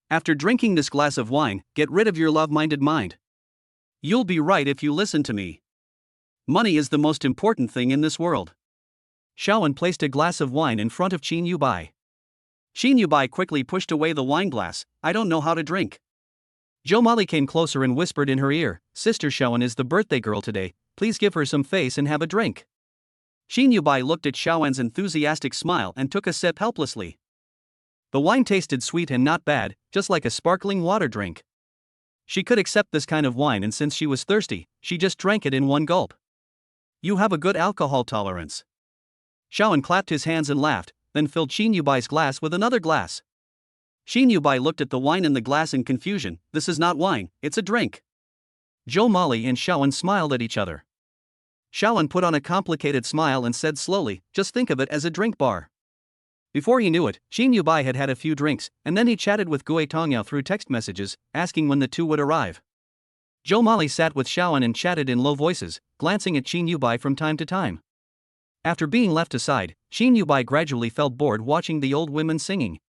After drinking this glass of wine, get rid of your love-minded mind. You'll be right if you listen to me. Money is the most important thing in this world." Xiaowen placed a glass of wine in front of Shin Yubai. Shin Yubai quickly pushed away the wine glass. "I don't know how to drink." Jo Molly came closer and whispered in her ear, "Sister Xiaowen is the birthday girl today, please give her some face and have a drink." Xin Yubai looked at Xiaowen's enthusiastic smile and took a sip helplessly. The wine tasted sweet and not bad, just like a sparkling water drink. She could accept this kind of wine, and since she was thirsty, she just drank it in one gulp. You have a good alcohol tolerance. Xiaowen clapped his hands and laughed, then filled Xin Yubai's glass with another glass. Xin Yubai looked at the wine in the glass in confusion. This is not wine, it's a drink. Zhou Mali and Xiaowen smiled at each other. Xiaowen put on a complicated smile and said slowly, just think of it as a drink bar. Before he knew it, Xin Yubai had had a few drinks, and then he chatted with Gui Tongyao through text messages, asking when the two would arrive. Zhou Mali sat with Xiaowen and chatted in low voices, glancing at Xin Yubai from time to time. After being left aside, Xin Yubai gradually felt bored watching the old women singing.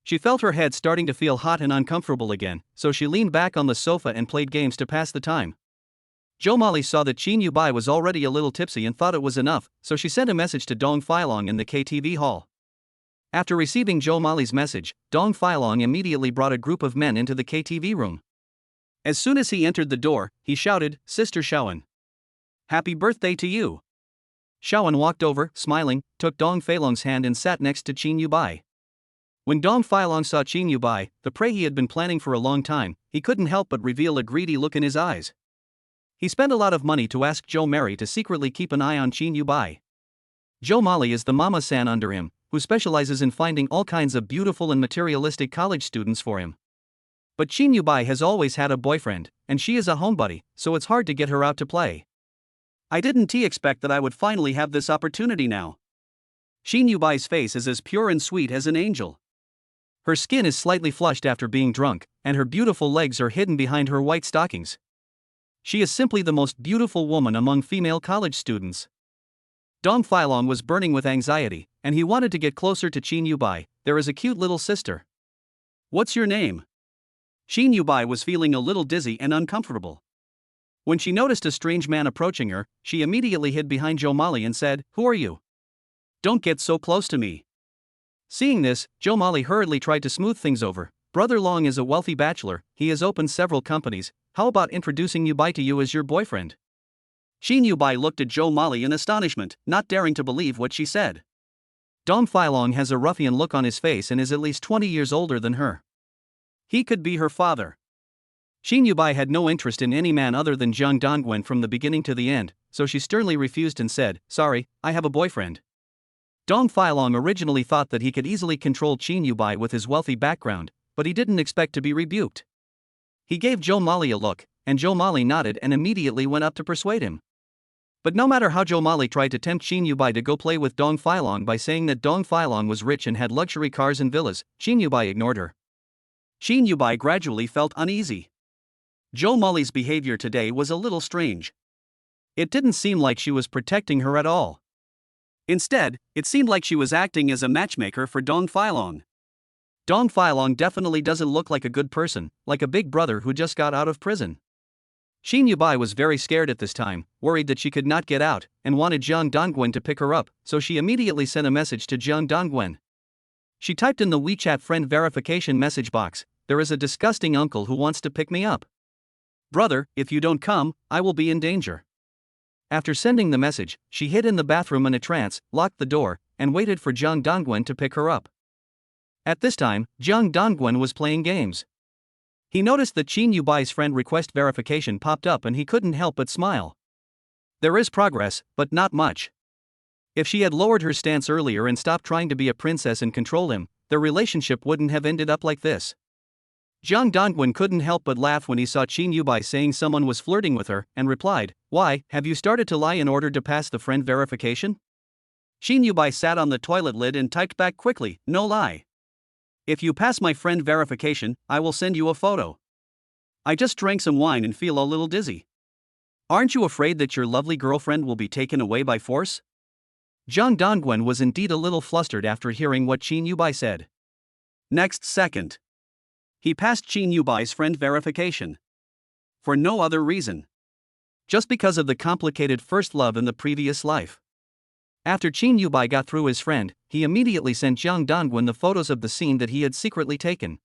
She felt her head starting to feel hot and uncomfortable again, so she leaned back on the sofa and played games to pass the time. Zhou Mali saw that Xin Yubai was already a little tipsy and thought it was enough, so she sent a message to Dong Filong in the KTV hall. After receiving Zhou Mali's message, Dong Filong immediately brought a group of men into the KTV room. As soon as he entered the door, he shouted, "Sister Xiaowen. Happy birthday to you." Xiaowen walked over, smiling, took Dong Filong's hand and sat next to Xin Yubai. When Dong Filong saw Xin Yubai, the prey he had been planning for a long time, he couldn't help but reveal a greedy look in his eyes. He spent a lot of money to ask Zhou Mary to secretly keep an eye on Xin Yubai. Zhou Mali is the mama-san under him, who specializes in finding all kinds of beautiful and materialistic college students for him. But Xin Yubai has always had a boyfriend, and she is a homebody, so it's hard to get her out to play. I didn't expect that I would finally have this opportunity now. Xin Yubai's face is as pure and sweet as an angel. Her skin is slightly flushed after being drunk, and her beautiful legs are hidden behind her white stockings. She is simply the most beautiful woman among female college students. Dong Filong was burning with anxiety, and he wanted to get closer to Xin Yubai. There is a cute little sister. What's your name? Xin Yubai was feeling a little dizzy and uncomfortable. When she noticed a strange man approaching her, she immediately hid behind Zhou Mali and said, "Who are you? Don't get so close to me." Seeing this, Zhou Mali hurriedly tried to smooth things over. Brother Long is a wealthy bachelor, he has opened several companies, how about introducing Yubai to you as your boyfriend? Xin Yubai looked at Zhou Mali in astonishment, not daring to believe what she said. Dong Filong has a ruffian look on his face and is at least 20 years older than her. He could be her father. Xin Yubai had no interest in any man other than Zhang Dongwen from the beginning to the end, so she sternly refused and said, "Sorry, I have a boyfriend." Dong Filong originally thought that he could easily control Xin Yubai with his wealthy background, but he didn't expect to be rebuked. He gave Zhou Mali a look, and Zhou Mali nodded and immediately went up to persuade him. But no matter how Zhou Mali tried to tempt Xin Yubai to go play with Dong Filong by saying that Dong Filong was rich and had luxury cars and villas, Xin Yubai ignored her. Xin Yubai gradually felt uneasy. Zhou Mali's behavior today was a little strange. It didn't seem like she was protecting her at all. Instead, it seemed like she was acting as a matchmaker for Dong Filong. Dong Filong definitely doesn't look like a good person, like a big brother who just got out of prison. Xin Yubai was very scared at this time, worried that she could not get out, and wanted Zhang Dongwen to pick her up, so she immediately sent a message to Zhang Dongwen. She typed in the WeChat friend verification message box, "There is a disgusting uncle who wants to pick me up. Brother, if you don't come, I will be in danger." After sending the message, she hid in the bathroom in a trance, locked the door, and waited for Zhang Dongwen to pick her up. At this time, Zhang Dongwen was playing games. He noticed that Xin Yubai's friend request verification popped up and he couldn't help but smile. There is progress, but not much. If she had lowered her stance earlier and stopped trying to be a princess and control him, their relationship wouldn't have ended up like this. Zhang Dongwen couldn't help but laugh when he saw Xin Yubai saying someone was flirting with her, and replied, "Why, have you started to lie in order to pass the friend verification?" Xin Yubai sat on the toilet lid and typed back quickly, "No lie. If you pass my friend verification, I will send you a photo. I just drank some wine and feel a little dizzy. Aren't you afraid that your lovely girlfriend will be taken away by force?" Zhang Dongwen was indeed a little flustered after hearing what Xin Yubai said. Next second, he passed Xin Yubai's friend verification. For no other reason. Just because of the complicated first love in the previous life. After Xin Yubai got through his friend, he immediately sent Zhang Dongwen the photos of the scene that he had secretly taken.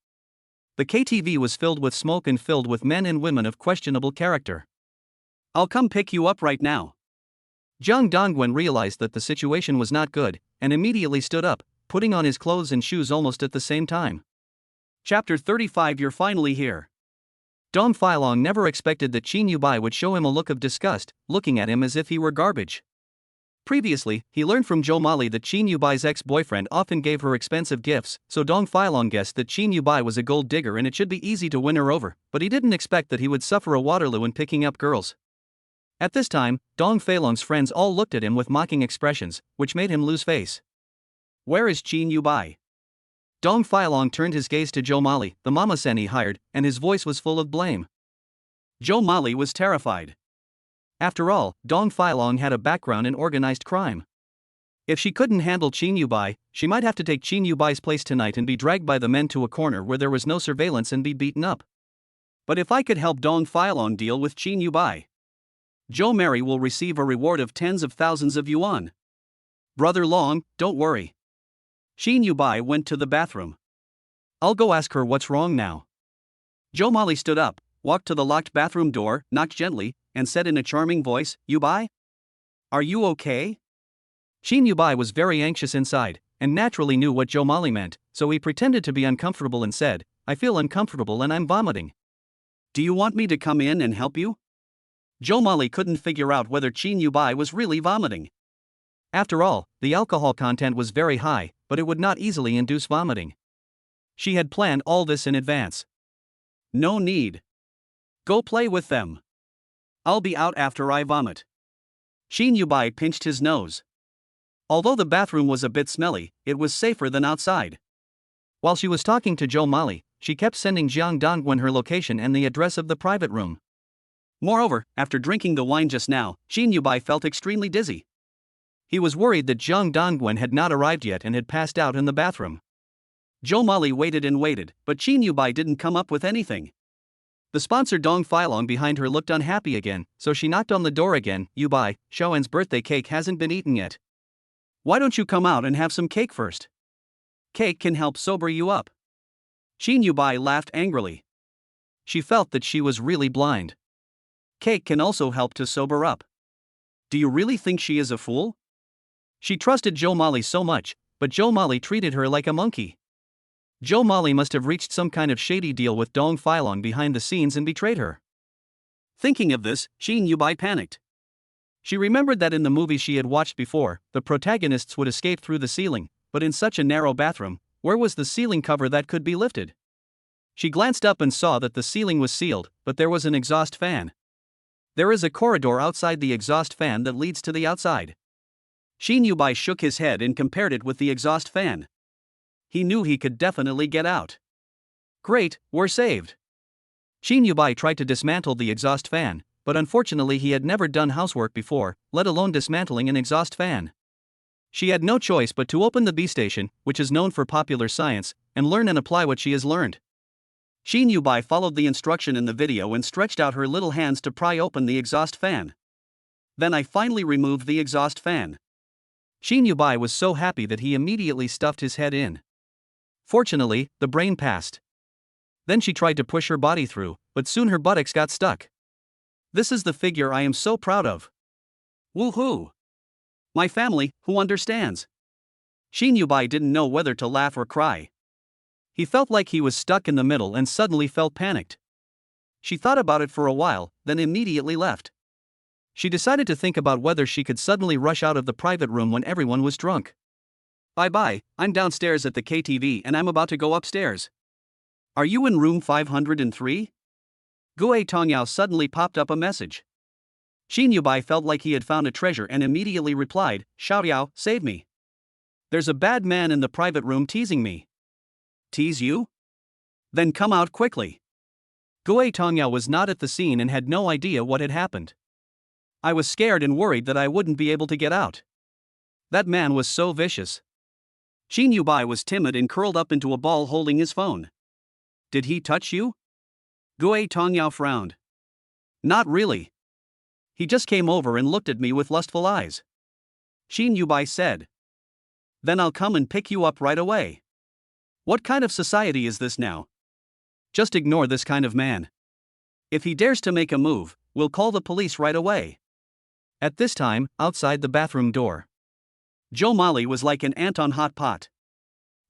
The KTV was filled with smoke and filled with men and women of questionable character. "I'll come pick you up right now." Zhang Dongwen realized that the situation was not good, and immediately stood up, putting on his clothes and shoes almost at the same time. Chapter 35. You're finally here. Dong Filong never expected that Qin Yubai would show him a look of disgust, looking at him as if he were garbage. Previously, he learned from Jo Mali that Qin Yubai's ex-boyfriend often gave her expensive gifts, so Dong Filong guessed that Qin Yubai was a gold digger and it should be easy to win her over, but he didn't expect that he would suffer a Waterloo in picking up girls. At this time, Dong Filong's friends all looked at him with mocking expressions, which made him lose face. Where is Qin Yubai? Dong Filong turned his gaze to Jo Mali, the mama-sen he hired, and his voice was full of blame. Jo Mali was terrified. After all, Dong Filong had a background in organized crime. If she couldn't handle Qin Yubai, she might have to take Qin Yubai's place tonight and be dragged by the men to a corner where there was no surveillance and be beaten up. But if I could help Dong Filong deal with Qin Yubai, Jo Mary will receive a reward of tens of thousands of yuan. Brother Long, don't worry. Qin Yubai went to the bathroom. I'll go ask her what's wrong now. Jo Mali stood up, walked to the locked bathroom door, knocked gently, and said in a charming voice, Yubai? Are you okay? Qin Yubai was very anxious inside, and naturally knew what Jo Mali meant, so he pretended to be uncomfortable and said, I feel uncomfortable and I'm vomiting. Do you want me to come in and help you? Jo Mali couldn't figure out whether Qin Yubai was really vomiting. After all, the alcohol content was very high, but it would not easily induce vomiting. She had planned all this in advance. No need. Go play with them. I'll be out after I vomit. Qin Yubai pinched his nose. Although the bathroom was a bit smelly, it was safer than outside. While she was talking to Jo Mali, she kept sending Zhang Dongwen her location and the address of the private room. Moreover, after drinking the wine just now, Qin Yubai felt extremely dizzy. He was worried that Zhang Dongwen had not arrived yet and had passed out in the bathroom. Jo Mali waited and waited, but Qin Yubai didn't come up with anything. The sponsor Dong Filong behind her looked unhappy again, so she knocked on the door again. Yubai, Xiaoen's birthday cake hasn't been eaten yet. Why don't you come out and have some cake first? Cake can help sober you up. Qin Yubai laughed angrily. She felt that she was really blind. Cake can also help to sober up. Do you really think she is a fool? She trusted Jo Mali so much, but Jo Mali treated her like a monkey. Jo Mali must have reached some kind of shady deal with Dong Filong behind the scenes and betrayed her. Thinking of this, Qin Yubai panicked. She remembered that in the movies she had watched before, the protagonists would escape through the ceiling, but in such a narrow bathroom, where was the ceiling cover that could be lifted? She glanced up and saw that the ceiling was sealed, but there was an exhaust fan. There is a corridor outside the exhaust fan that leads to the outside. Qin Yubai shook his head and compared it with the exhaust fan. He knew he could definitely get out. Great, we're saved. Qin Yubai tried to dismantle the exhaust fan, but unfortunately he had never done housework before, let alone dismantling an exhaust fan. She had no choice but to open the B station, which is known for popular science, and learn and apply what she has learned. Qin Yubai followed the instruction in the video and stretched out her little hands to pry open the exhaust fan. Then I finally removed the exhaust fan. Qin Yubai was so happy that he immediately stuffed his head in. Fortunately, the brain passed. Then she tried to push her body through, but soon her buttocks got stuck. This is the figure I am so proud of. Woohoo! My family, who understands? Qin Yubai didn't know whether to laugh or cry. He felt like he was stuck in the middle and suddenly felt panicked. She thought about it for a while, then immediately left. She decided to think about whether she could suddenly rush out of the private room when everyone was drunk. Bye-bye, I'm downstairs at the KTV and I'm about to go upstairs. Are you in room 503? Gue Tongyao suddenly popped up a message. Qin Yubai felt like he had found a treasure and immediately replied, Xiaoyao, save me. There's a bad man in the private room teasing me. Tease you? Then come out quickly. Gue Tongyao was not at the scene and had no idea what had happened. I was scared and worried that I wouldn't be able to get out. That man was so vicious. Qin Yubai was timid and curled up into a ball holding his phone. Did he touch you? Gue Tongyao frowned. Not really. He just came over and looked at me with lustful eyes. Qin Yubai said. Then I'll come and pick you up right away. What kind of society is this now? Just ignore this kind of man. If he dares to make a move, we'll call the police right away. At this time, outside the bathroom door, Jo Molly was like an ant on hot pot.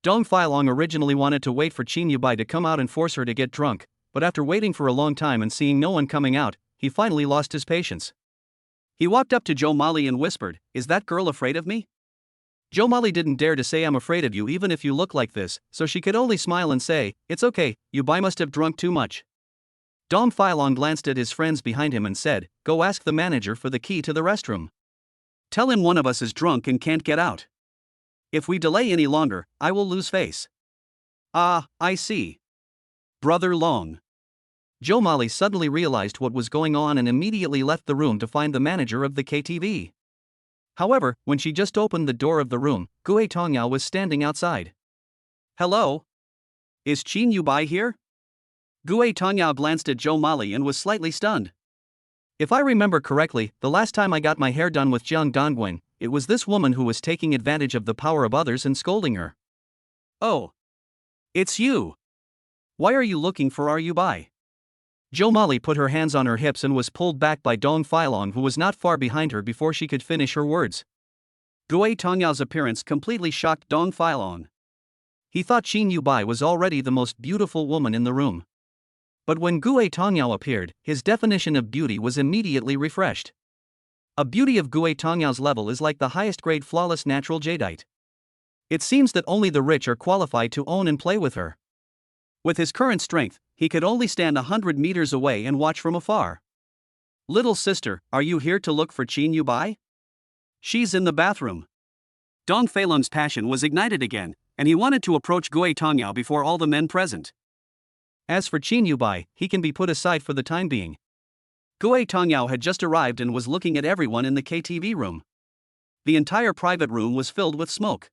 Dong Filong originally wanted to wait for Chin Yubai to come out and force her to get drunk, but after waiting for a long time and seeing no one coming out, he finally lost his patience. He walked up to Jo Molly and whispered, "Is that girl afraid of me?" Jo Molly didn't dare to say, "I'm afraid of you even if you look like this," so she could only smile and say, "It's okay, Yubai must have drunk too much." Dong Filong glanced at his friends behind him and said, "Go ask the manager for the key to the restroom. Tell him one of us is drunk and can't get out. If we delay any longer, I will lose face." "Ah, I see. Brother Long." Jo Molly suddenly realized what was going on and immediately left the room to find the manager of the KTV. However, when she just opened the door of the room, Gue Tongyao was standing outside. "Hello? Is Chin Yubai here?" Gue Tongyao glanced at Jo Molly and was slightly stunned. "If I remember correctly, the last time I got my hair done with Jiang Dongwen, it was this woman who was taking advantage of the power of others and scolding her." "Oh. It's you. Why are you looking for our Yubai?" Jo Molly put her hands on her hips and was pulled back by Dong Filong, who was not far behind her before she could finish her words. Gue Tongyao's appearance completely shocked Dong Filong. He thought Chin Yubai was already the most beautiful woman in the room. But when Gue Tongyao appeared, his definition of beauty was immediately refreshed. A beauty of Gue Tongyao's level is like the highest grade flawless natural jadeite. It seems that only the rich are qualified to own and play with her. With his current strength, he could only stand 100 meters away and watch from afar. "Little sister, are you here to look for Chin Yubai? She's in the bathroom." Dong Feilong's passion was ignited again, and he wanted to approach Gue Tongyao before all the men present. As for Chin Yubai, he can be put aside for the time being. Gue Tongyao had just arrived and was looking at everyone in the KTV room. The entire private room was filled with smoke.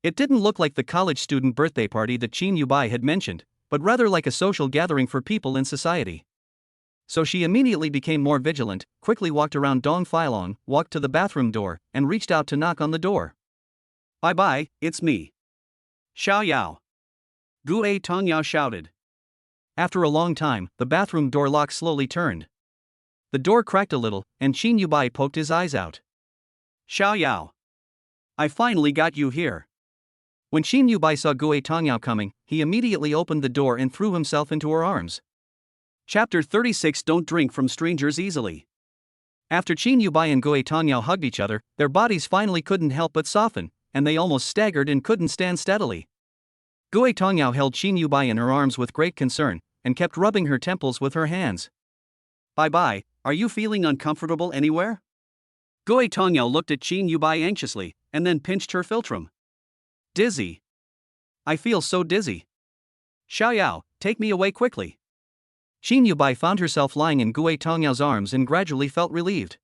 It didn't look like the college student birthday party that Chin Yubai had mentioned, but rather like a social gathering for people in society. So she immediately became more vigilant, quickly walked around Dong Filong, walked to the bathroom door, and reached out to knock on the door. "Bye-bye, it's me. Xiao Yao." Gue Tongyao shouted. After a long time, the bathroom door lock slowly turned. The door cracked a little, and Chin Yubai poked his eyes out. "Xiao Yao. I finally got you here." When Chin Yubai saw Gue Tongyao coming, he immediately opened the door and threw himself into her arms. Chapter 36. Don't drink from strangers easily. After Chin Yubai and Gue Tongyao hugged each other, their bodies finally couldn't help but soften, and they almost staggered and couldn't stand steadily. Gue Tongyao held Chin Yubai in her arms with great concern, and kept rubbing her temples with her hands. "Bye-bye, are you feeling uncomfortable anywhere?" Gue Tongyao looked at Chin Yubai anxiously, and then pinched her philtrum. "Dizzy. I feel so dizzy. Xiao Yao, take me away quickly." Chin Yubai found herself lying in Gue Tongyao's arms and gradually felt relieved.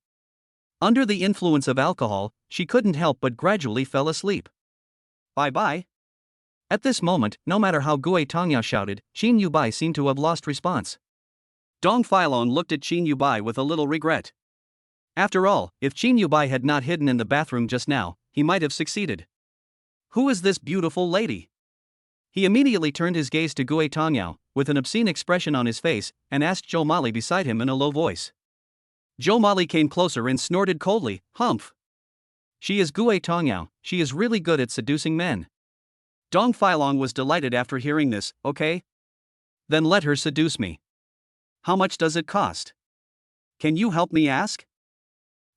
Under the influence of alcohol, she couldn't help but gradually fell asleep. "Bye-bye." At this moment, no matter how Gue Tongyao shouted, Chin Yubai seemed to have lost response. Dong Filong looked at Chin Yubai with a little regret. After all, if Chin Yubai had not hidden in the bathroom just now, he might have succeeded. "Who is this beautiful lady?" He immediately turned his gaze to Gue Tongyao, with an obscene expression on his face, and asked Jo Molly beside him in a low voice. Jo Molly came closer and snorted coldly, "Humph. She is Gue Tongyao, she is really good at seducing men." Dong Filong was delighted after hearing this. "Okay? Then let her seduce me. How much does it cost? Can you help me ask?"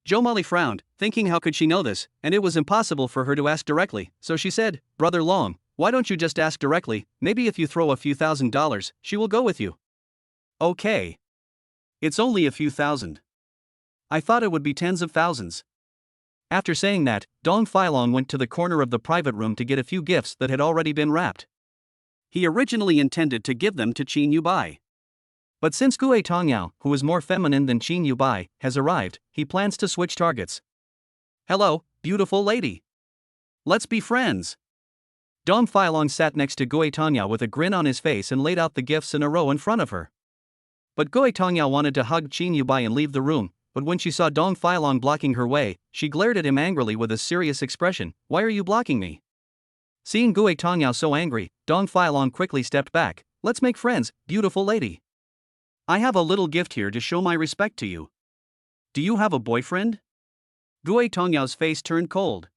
Jo Molly frowned, thinking how could she know this, and it was impossible for her to ask directly, so she said, "Brother Long, why don't you just ask directly, maybe if you throw a few $1,000s, she will go with you." "Okay. It's only a few thousand. I thought it would be tens of thousands." After saying that, Dong Filong went to the corner of the private room to get a few gifts that had already been wrapped. He originally intended to give them to Chin Yubai. But since Gue Tongyao, who is more feminine than Chin Yubai, has arrived, he plans to switch targets. "Hello, beautiful lady. Let's be friends." Dong Filong sat next to Gue Tongyao with a grin on his face and laid out the gifts in a row in front of her. But Gue Tongyao wanted to hug Chin Yubai and leave the room, but when she saw Dong Filong blocking her way, she glared at him angrily with a serious expression. "Why are you blocking me?" Seeing Gue Tongyao so angry, Dong Filong quickly stepped back. "Let's make friends, beautiful lady. I have a little gift here to show my respect to you. Do you have a boyfriend?" Gui Tongyao's face turned cold.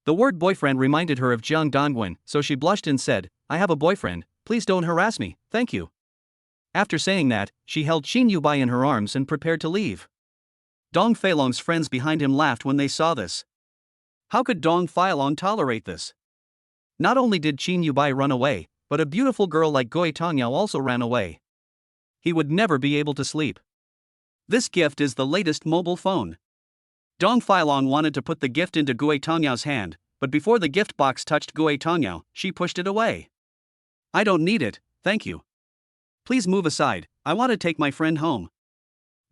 The word boyfriend reminded her of Jiang Dongwen, so she blushed and said, I have a boyfriend, please don't harass me, thank you. After saying that, she held Qin Yubai in her arms and prepared to leave. Dong Feilong's friends behind him laughed when they saw this. How could Dong Feilong tolerate this? Not only did Qin Yubai run away, but a beautiful girl like Gui Tongyao also ran away. He would never be able to sleep. This gift is the latest mobile phone. Dong Feilong wanted to put the gift into Gui Tongyao's hand, but before the gift box touched Gui Tongyao, she pushed it away. I don't need it, thank you. Please move aside, I want to take my friend home.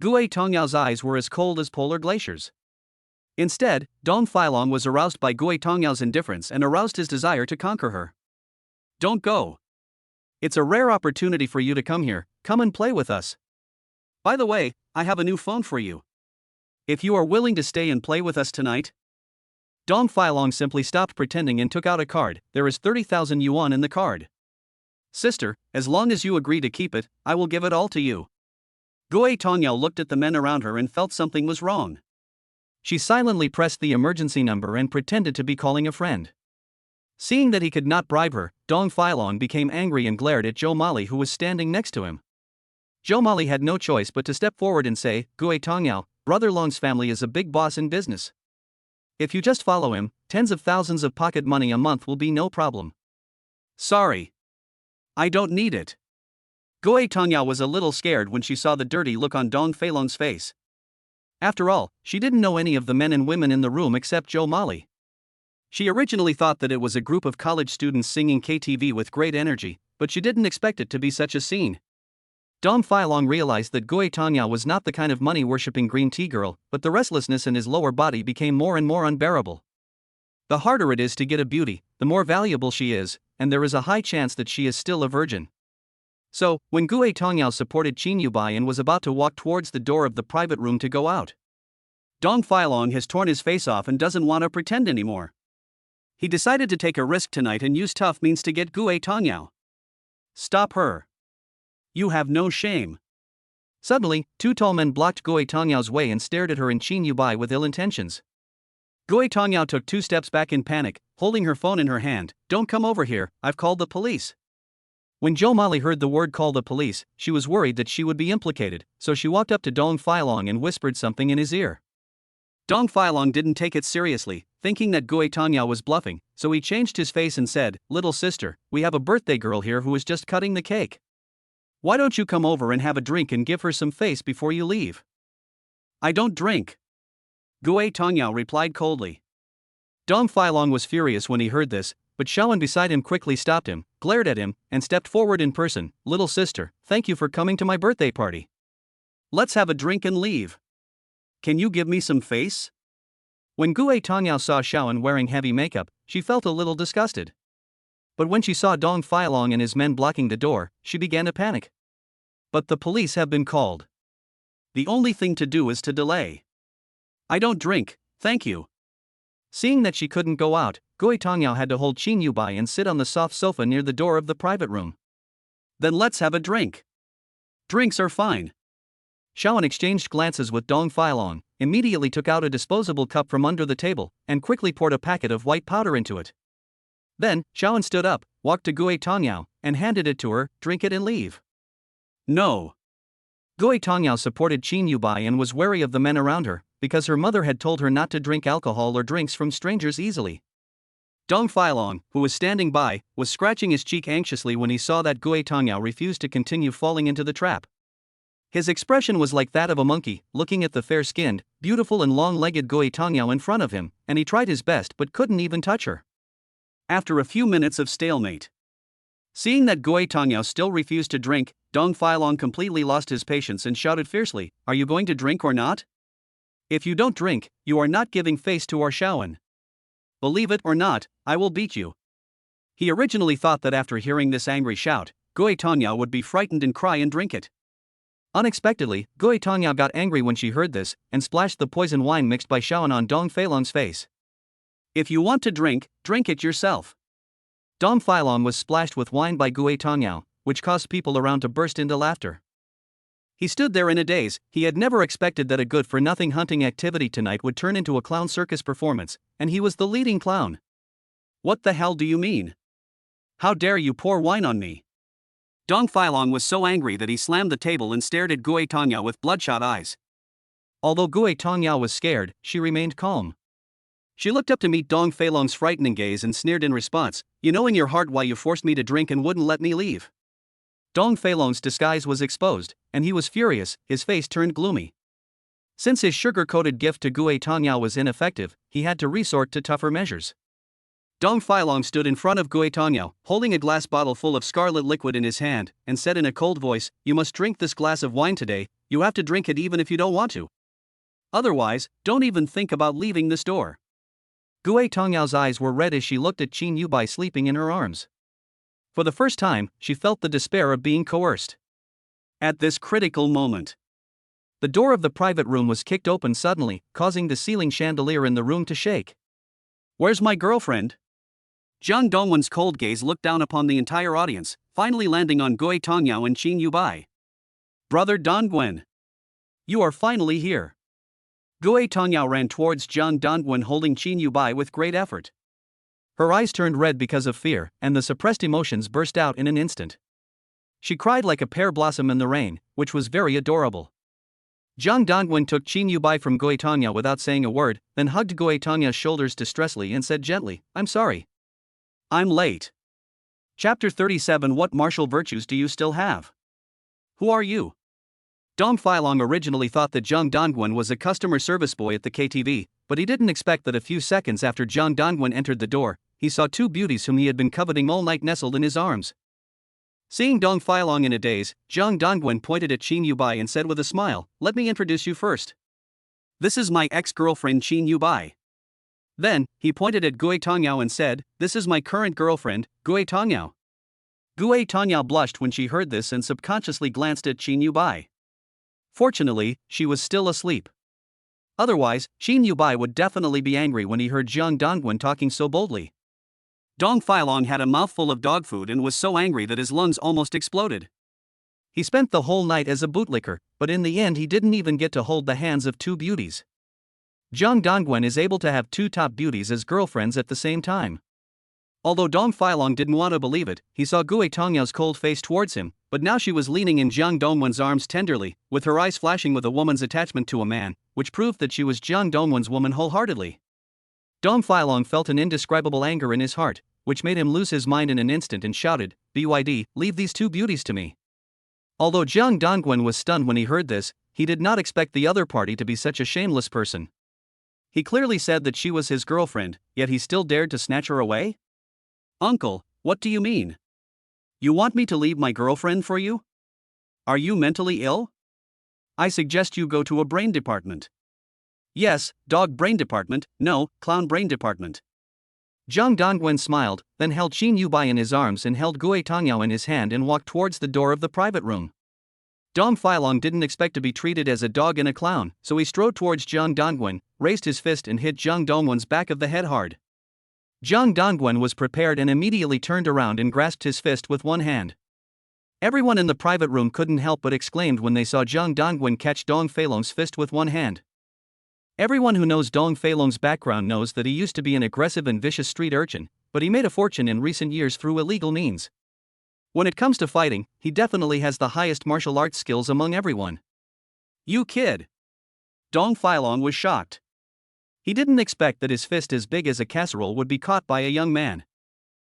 Gui Tongyao's eyes were as cold as polar glaciers. Instead, Dong Feilong was aroused by Gui Tongyao's indifference and aroused his desire to conquer her. Don't go. It's a rare opportunity for you to come here, come and play with us. By the way, I have a new phone for you. If you are willing to stay and play with us tonight. Dong Feilong simply stopped pretending and took out a card. There is 30,000 yuan in the card. Sister, as long as you agree to keep it, I will give it all to you. Gui Tongyao looked at the men around her and felt something was wrong. She silently pressed the emergency number and pretended to be calling a friend. Seeing that he could not bribe her, Dong Feilong became angry and glared at Zhou Mali, who was standing next to him. Zhou Mali had no choice but to step forward and say, Gui Tongyao, Brother Long's family is a big boss in business. If you just follow him, tens of thousands of pocket money a month will be no problem. Sorry. I don't need it. Gui Tongyao was a little scared when she saw the dirty look on Dong Feilong's face. After all, she didn't know any of the men and women in the room except Zhou Mali. She originally thought that it was a group of college students singing KTV with great energy, but she didn't expect it to be such a scene. Dong Feilong realized that Gui Tongyao was not the kind of money-worshipping green tea girl, but the restlessness in his lower body became more and more unbearable. The harder it is to get a beauty, the more valuable she is, and there is a high chance that she is still a virgin. So, when Gui Tongyao supported Qin Yubai and was about to walk towards the door of the private room to go out, Dong Feilong has torn his face off and doesn't want to pretend anymore. He decided to take a risk tonight and use tough means to get Gui Tongyao. Stop her. You have no shame. Suddenly, two tall men blocked Gui Tongyao's way and stared at her and Qin Yubai with ill intentions. Gui Tongyao took 2 steps back in panic, holding her phone in her hand. Don't come over here, I've called the police. When Zhou Mali heard the word call the police, she was worried that she would be implicated, so she walked up to Dong Feilong and whispered something in his ear. Dong Feilong didn't take it seriously, thinking that Gui Tongyao was bluffing, so he changed his face and said, Little sister, we have a birthday girl here who is just cutting the cake. Why don't you come over and have a drink and give her some face before you leave? I don't drink. Gui Tongyao replied coldly. Dong Feilong was furious when he heard this, but Shaoan beside him quickly stopped him, glared at him, and stepped forward in person. Little sister, thank you for coming to my birthday party. Let's have a drink and leave. Can you give me some face? When Gui Tongyao saw Shaoan wearing heavy makeup, she felt a little disgusted. But when she saw Dong Feilong and his men blocking the door, she began to panic. But the police have been called. The only thing to do is to delay. I don't drink, thank you. Seeing that she couldn't go out, Gui Tongyao had to hold Qin Yubai and sit on the soft sofa near the door of the private room. Then let's have a drink. Drinks are fine. Shaoan exchanged glances with Dong Feilong, immediately took out a disposable cup from under the table, and quickly poured a packet of white powder into it. Then, Shaoan stood up, walked to Gui Tongyao, and handed it to her. Drink it and leave. No. Gui Tongyao supported Qin Yubai and was wary of the men around her, because her mother had told her not to drink alcohol or drinks from strangers easily. Dong Feilong, who was standing by, was scratching his cheek anxiously when he saw that Gui Tongyao refused to continue falling into the trap. His expression was like that of a monkey, looking at the fair-skinned, beautiful and long-legged Gui Tongyao in front of him, and he tried his best but couldn't even touch her. After a few minutes of stalemate. Seeing that Gui Tongyao still refused to drink, Dong Feilong completely lost his patience and shouted fiercely, Are you going to drink or not? If you don't drink, you are not giving face to our Shaoan. Believe it or not, I will beat you. He originally thought that after hearing this angry shout, Gui Tongyao would be frightened and cry and drink it. Unexpectedly, Gui Tongyao got angry when she heard this, and splashed the poison wine mixed by Shaoan on Dong Feilong's face. If you want to drink, drink it yourself. Dong Feilong was splashed with wine by Gui Tongyao, which caused people around to burst into laughter. He stood there in a daze. He had never expected that a good-for-nothing hunting activity tonight would turn into a clown circus performance, and he was the leading clown. What the hell do you mean? How dare you pour wine on me? Dong Filong was so angry that he slammed the table and stared at Gui Tongyao with bloodshot eyes. Although Gui Tongyao was scared, she remained calm. She looked up to meet Dong Filong's frightening gaze and sneered in response, "You know in your heart why you forced me to drink and wouldn't let me leave." Dong Filong's disguise was exposed, and he was furious, his face turned gloomy. Since his sugar-coated gift to Gui Tongyao was ineffective, he had to resort to tougher measures. Dong Filong stood in front of Gui Tongyao, holding a glass bottle full of scarlet liquid in his hand, and said in a cold voice, "You must drink this glass of wine today. You have to drink it even if you don't want to. Otherwise, don't even think about leaving this door." Gui Tongyao's eyes were red as she looked at Qin Yubai sleeping in her arms. For the first time, she felt the despair of being coerced. At this critical moment, the door of the private room was kicked open suddenly, causing the ceiling chandelier in the room to shake. "Where's my girlfriend?" Jiang Dongwen's cold gaze looked down upon the entire audience, finally landing on Gui Tongyao and Qin Yubai. "Brother Dongwen, you are finally here." Gui Tongyao ran towards Jiang Dongwen holding Qin Yubai with great effort. Her eyes turned red because of fear, and the suppressed emotions burst out in an instant. She cried like a pear blossom in the rain, which was very adorable. Jiang Dongwen took Qin Yubai from Gui Tongyao without saying a word, then hugged Gui Tongyao's shoulders distressfully and said gently, "I'm sorry. I'm late." Chapter 37. What martial virtues do you still have? Who are you? Dong Filong originally thought that Jiang Dongwen was a customer service boy at the KTV, but he didn't expect that a few seconds after Jiang Dongwen entered the door, he saw two beauties whom he had been coveting all night nestled in his arms. Seeing Dong Filong in a daze, Jiang Dongwen pointed at Qin Yubai and said with a smile, "Let me introduce you first. This is my ex-girlfriend Qin Yubai." Then, he pointed at Gui Tongyao and said, "This is my current girlfriend, Gui Tongyao." Gui Tongyao blushed when she heard this and subconsciously glanced at Qin Yubai. Fortunately, she was still asleep. Otherwise, Qin Yubai would definitely be angry when he heard Jiang Dongwen talking so boldly. Dong Filong had a mouthful of dog food and was so angry that his lungs almost exploded. He spent the whole night as a bootlicker, but in the end he didn't even get to hold the hands of two beauties. Jiang Dongwen is able to have two top beauties as girlfriends at the same time. Although Dong Filong didn't want to believe it, he saw Gui Tongyao's cold face towards him, but now she was leaning in Jiang Dongwen's arms tenderly, with her eyes flashing with a woman's attachment to a man, which proved that she was Jiang Dongwen's woman wholeheartedly. Dong Filong felt an indescribable anger in his heart, which made him lose his mind in an instant and shouted, "BYD, leave these two beauties to me." Although Jiang Dongwen was stunned when he heard this, he did not expect the other party to be such a shameless person. He clearly said that she was his girlfriend, yet he still dared to snatch her away? "Uncle, what do you mean? You want me to leave my girlfriend for you? Are you mentally ill? I suggest you go to a brain department." "Yes, dog brain department, no, clown brain department." Jiang Dongwen smiled, then held Qin Yubai in his arms and held Gui Tongyao in his hand and walked towards the door of the private room. Dong Filong didn't expect to be treated as a dog and a clown, so he strode towards Jiang Dongwen, raised his fist and hit Jiang Dongwen's back of the head hard. Jiang Dongwen was prepared and immediately turned around and grasped his fist with one hand. Everyone in the private room couldn't help but exclaimed when they saw Jiang Dongwen catch Dong Filong's fist with one hand. Everyone who knows Dong Filong's background knows that he used to be an aggressive and vicious street urchin, but he made a fortune in recent years through illegal means. When it comes to fighting, he definitely has the highest martial arts skills among everyone. "You kid!" Dong Filong was shocked. He didn't expect that his fist as big as a casserole would be caught by a young man.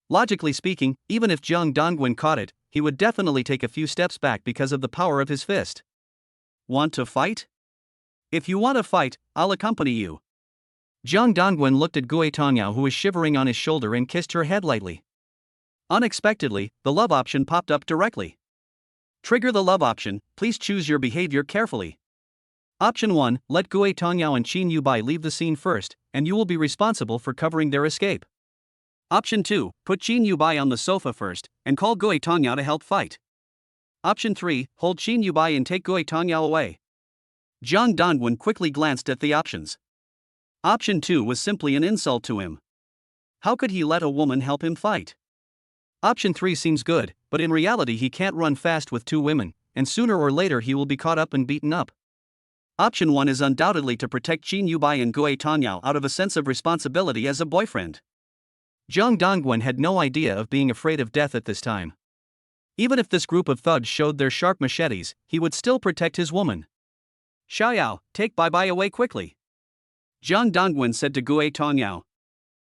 Logically speaking, even if Jiang Dongwen caught it, he would definitely take a few steps back because of the power of his fist. "Want to fight? If you want to fight, I'll accompany you." Jiang Dongwen looked at Gui Tongyao, who was shivering on his shoulder, and kissed her head lightly. Unexpectedly, the love option popped up directly. Trigger the love option, please choose your behavior carefully. Option 1, let Gui Tongyao and Qin Yubai leave the scene first, and you will be responsible for covering their escape. Option 2, put Qin Yubai on the sofa first, and call Gui Tongyao to help fight. Option 3, hold Qin Yubai and take Gui Tongyao away. Jiang Dongwen quickly glanced at the options. Option 2 was simply an insult to him. How could he let a woman help him fight? Option 3 seems good, but in reality he can't run fast with two women, and sooner or later he will be caught up and beaten up. Option 1 is undoubtedly to protect Jin Yubai and Gue Tongyao out of a sense of responsibility as a boyfriend. Zhang Dongwen had no idea of being afraid of death at this time. Even if this group of thugs showed their sharp machetes, he would still protect his woman. Xiaoyao, take Bai away quickly, Zhang Dongwen said to Gue Tongyao.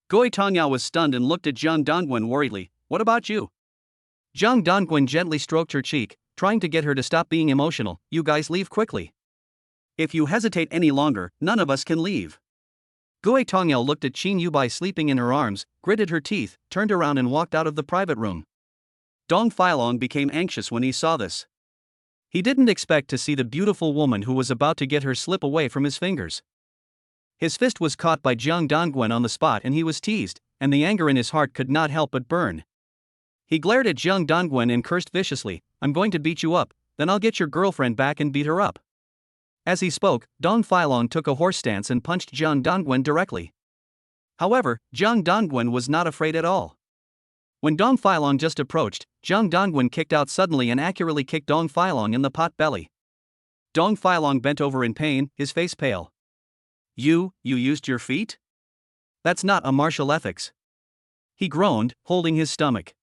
Gue Tongyao was stunned and looked at Zhang Dongwen worriedly. What about you? Zhang Dongwen gently stroked her cheek, trying to get her to stop being emotional. You guys leave quickly. If you hesitate any longer, none of us can leave. Gue Tongyao looked at Qin Yubai sleeping in her arms, gritted her teeth, turned around and walked out of the private room. Dong Feilong became anxious when he saw this. He didn't expect to see the beautiful woman who was about to get her slip away from his fingers. His fist was caught by Zhang Dongwen on the spot and he was teased, and the anger in his heart could not help but burn. He glared at Zhang Dongwen and cursed viciously, I'm going to beat you up, then I'll get your girlfriend back and beat her up. As he spoke, Dong Feilong took a horse stance and punched Zhang Dongwen directly. However, Zhang Dongwen was not afraid at all. When Dong Feilong just approached, Zhang Dongwen kicked out suddenly and accurately kicked Dong Feilong in the pot belly. Dong Feilong bent over in pain, his face pale. You used your feet? That's not a martial ethics. He groaned, holding his stomach.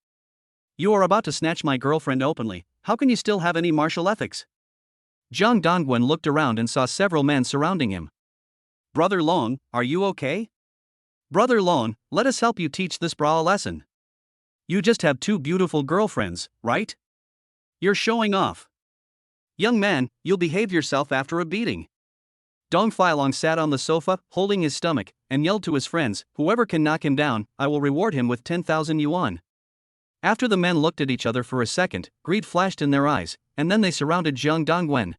You are about to snatch my girlfriend openly, how can you still have any martial ethics? Zhang Dongwen looked around and saw several men surrounding him. Brother Long, are you okay? Brother Long, let us help you teach this bra a lesson. You just have 2 beautiful girlfriends, right? You're showing off. Young man, you'll behave yourself after a beating. Dong Feilong sat on the sofa, holding his stomach, and yelled to his friends, whoever can knock him down, I will reward him with 10,000 yuan. After the men looked at each other for a second, greed flashed in their eyes, and then they surrounded Zhang Dongwen.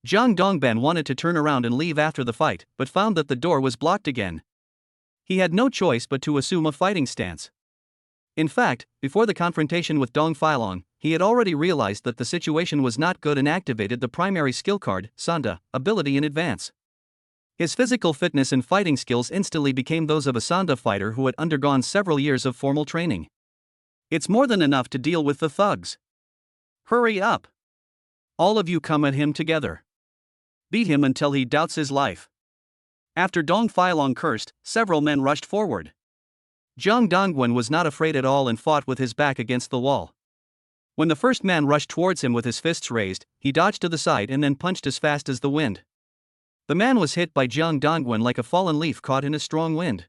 Zhang Dongben wanted to turn around and leave after the fight, but found that the door was blocked again. He had no choice but to assume a fighting stance. In fact, before the confrontation with Dong Feilong, he had already realized that the situation was not good and activated the primary skill card, Sanda, ability in advance. His physical fitness and fighting skills instantly became those of a Sanda fighter who had undergone several years of formal training. It's more than enough to deal with the thugs. Hurry up. All of you come at him together. Beat him until he doubts his life. After Dong Feilong cursed, several men rushed forward. Zhang Dongwen was not afraid at all and fought with his back against the wall. When the first man rushed towards him with his fists raised, he dodged to the side and then punched as fast as the wind. The man was hit by Zhang Dongwen like a fallen leaf caught in a strong wind.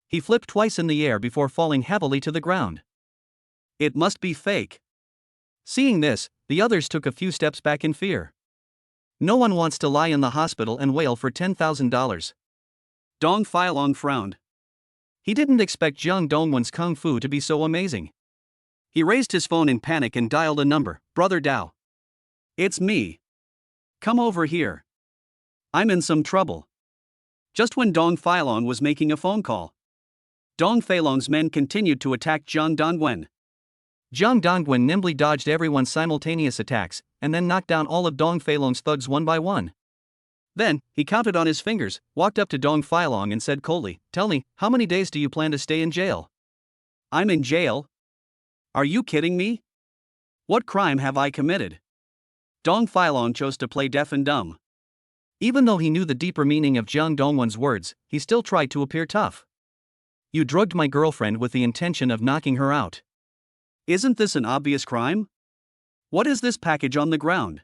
He flipped twice in the air before falling heavily to the ground. It must be fake. Seeing this, the others took a few steps back in fear. No one wants to lie in the hospital and wail for $10,000. Dong Feilong frowned. He didn't expect Zhang Dongwen's kung fu to be so amazing. He raised his phone in panic and dialed a number, Brother Dao. It's me. Come over here. I'm in some trouble. Just when Dong Feilong was making a phone call, Dong Feilong's men continued to attack Zhang Dongwen. Zhang Dongwen nimbly dodged everyone's simultaneous attacks, and then knocked down all of Dong Feilong's thugs one by one. Then, he counted on his fingers, walked up to Dong Feilong and said coldly, Tell me, how many days do you plan to stay in jail? I'm in jail? Are you kidding me? What crime have I committed? Dong Feilong chose to play deaf and dumb. Even though he knew the deeper meaning of Zhang Dongwen's words, he still tried to appear tough. You drugged my girlfriend with the intention of knocking her out. Isn't this an obvious crime? What is this package on the ground?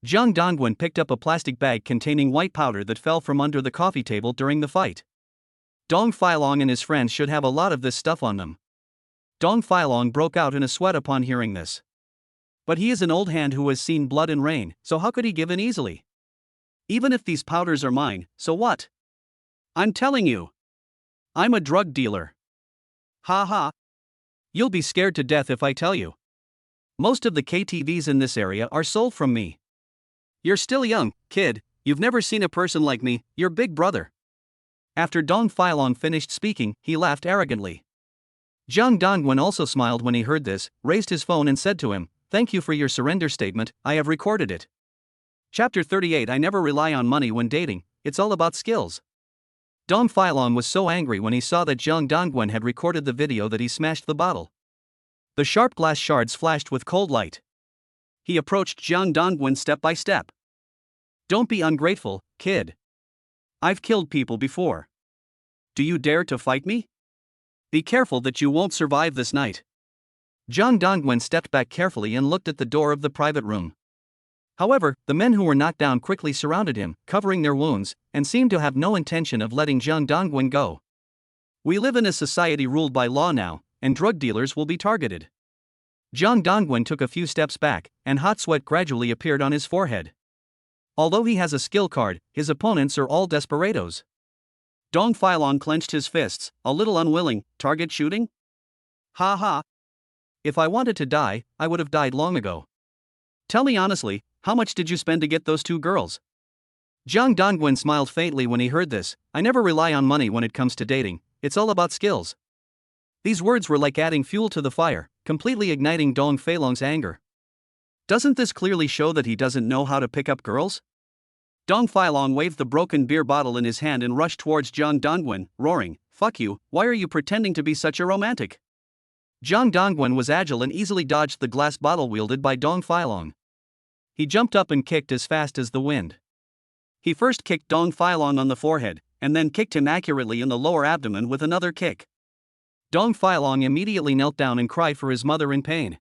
Zhang Dongwen picked up a plastic bag containing white powder that fell from under the coffee table during the fight. Dong Feilong and his friends should have a lot of this stuff on them. Dong Feilong broke out in a sweat upon hearing this. But he is an old hand who has seen blood and rain, so how could he give in easily? Even if these powders are mine, so what? I'm telling you. I'm a drug dealer. Ha ha. You'll be scared to death if I tell you. Most of the KTVs in this area are sold from me. You're still young, kid, you've never seen a person like me, your big brother. After Dong Feilong finished speaking, he laughed arrogantly. Zhang Dongwen also smiled when he heard this, raised his phone and said to him, Thank you for your surrender statement, I have recorded it. Chapter 38 I never rely on money when dating, it's all about skills. Dong Feilong was so angry when he saw that Zhang Dongwen had recorded the video that he smashed the bottle. The sharp glass shards flashed with cold light. He approached Jiang Dongwen step by step. Don't be ungrateful, kid. I've killed people before. Do you dare to fight me? Be careful that you won't survive this night. Jiang Dongwen stepped back carefully and looked at the door of the private room. However, the men who were knocked down quickly surrounded him, covering their wounds, and seemed to have no intention of letting Jiang Dongwen go. We live in a society ruled by law now, and drug dealers will be targeted. Jiang Dongwen took a few steps back, and hot sweat gradually appeared on his forehead. Although he has a skill card, his opponents are all desperados. Dong Filong clenched his fists, a little unwilling. Target shooting? Ha ha. If I wanted to die, I would have died long ago. Tell me honestly, how much did you spend to get those two girls? Jiang Dongwen smiled faintly when he heard this. I never rely on money when it comes to dating, it's all about skills. These words were like adding fuel to the fire, completely igniting Dong Feilong's anger. Doesn't this clearly show that he doesn't know how to pick up girls? Dong Filong waved the broken beer bottle in his hand and rushed towards Jiang Dongwen, roaring, "Fuck you, why are you pretending to be such a romantic?" Jiang Dongwen was agile and easily dodged the glass bottle wielded by Dong Filong. He jumped up and kicked as fast as the wind. He first kicked Dong Filong on the forehead, and then kicked him accurately in the lower abdomen with another kick. Dong Filong immediately knelt down and cried for his mother in pain.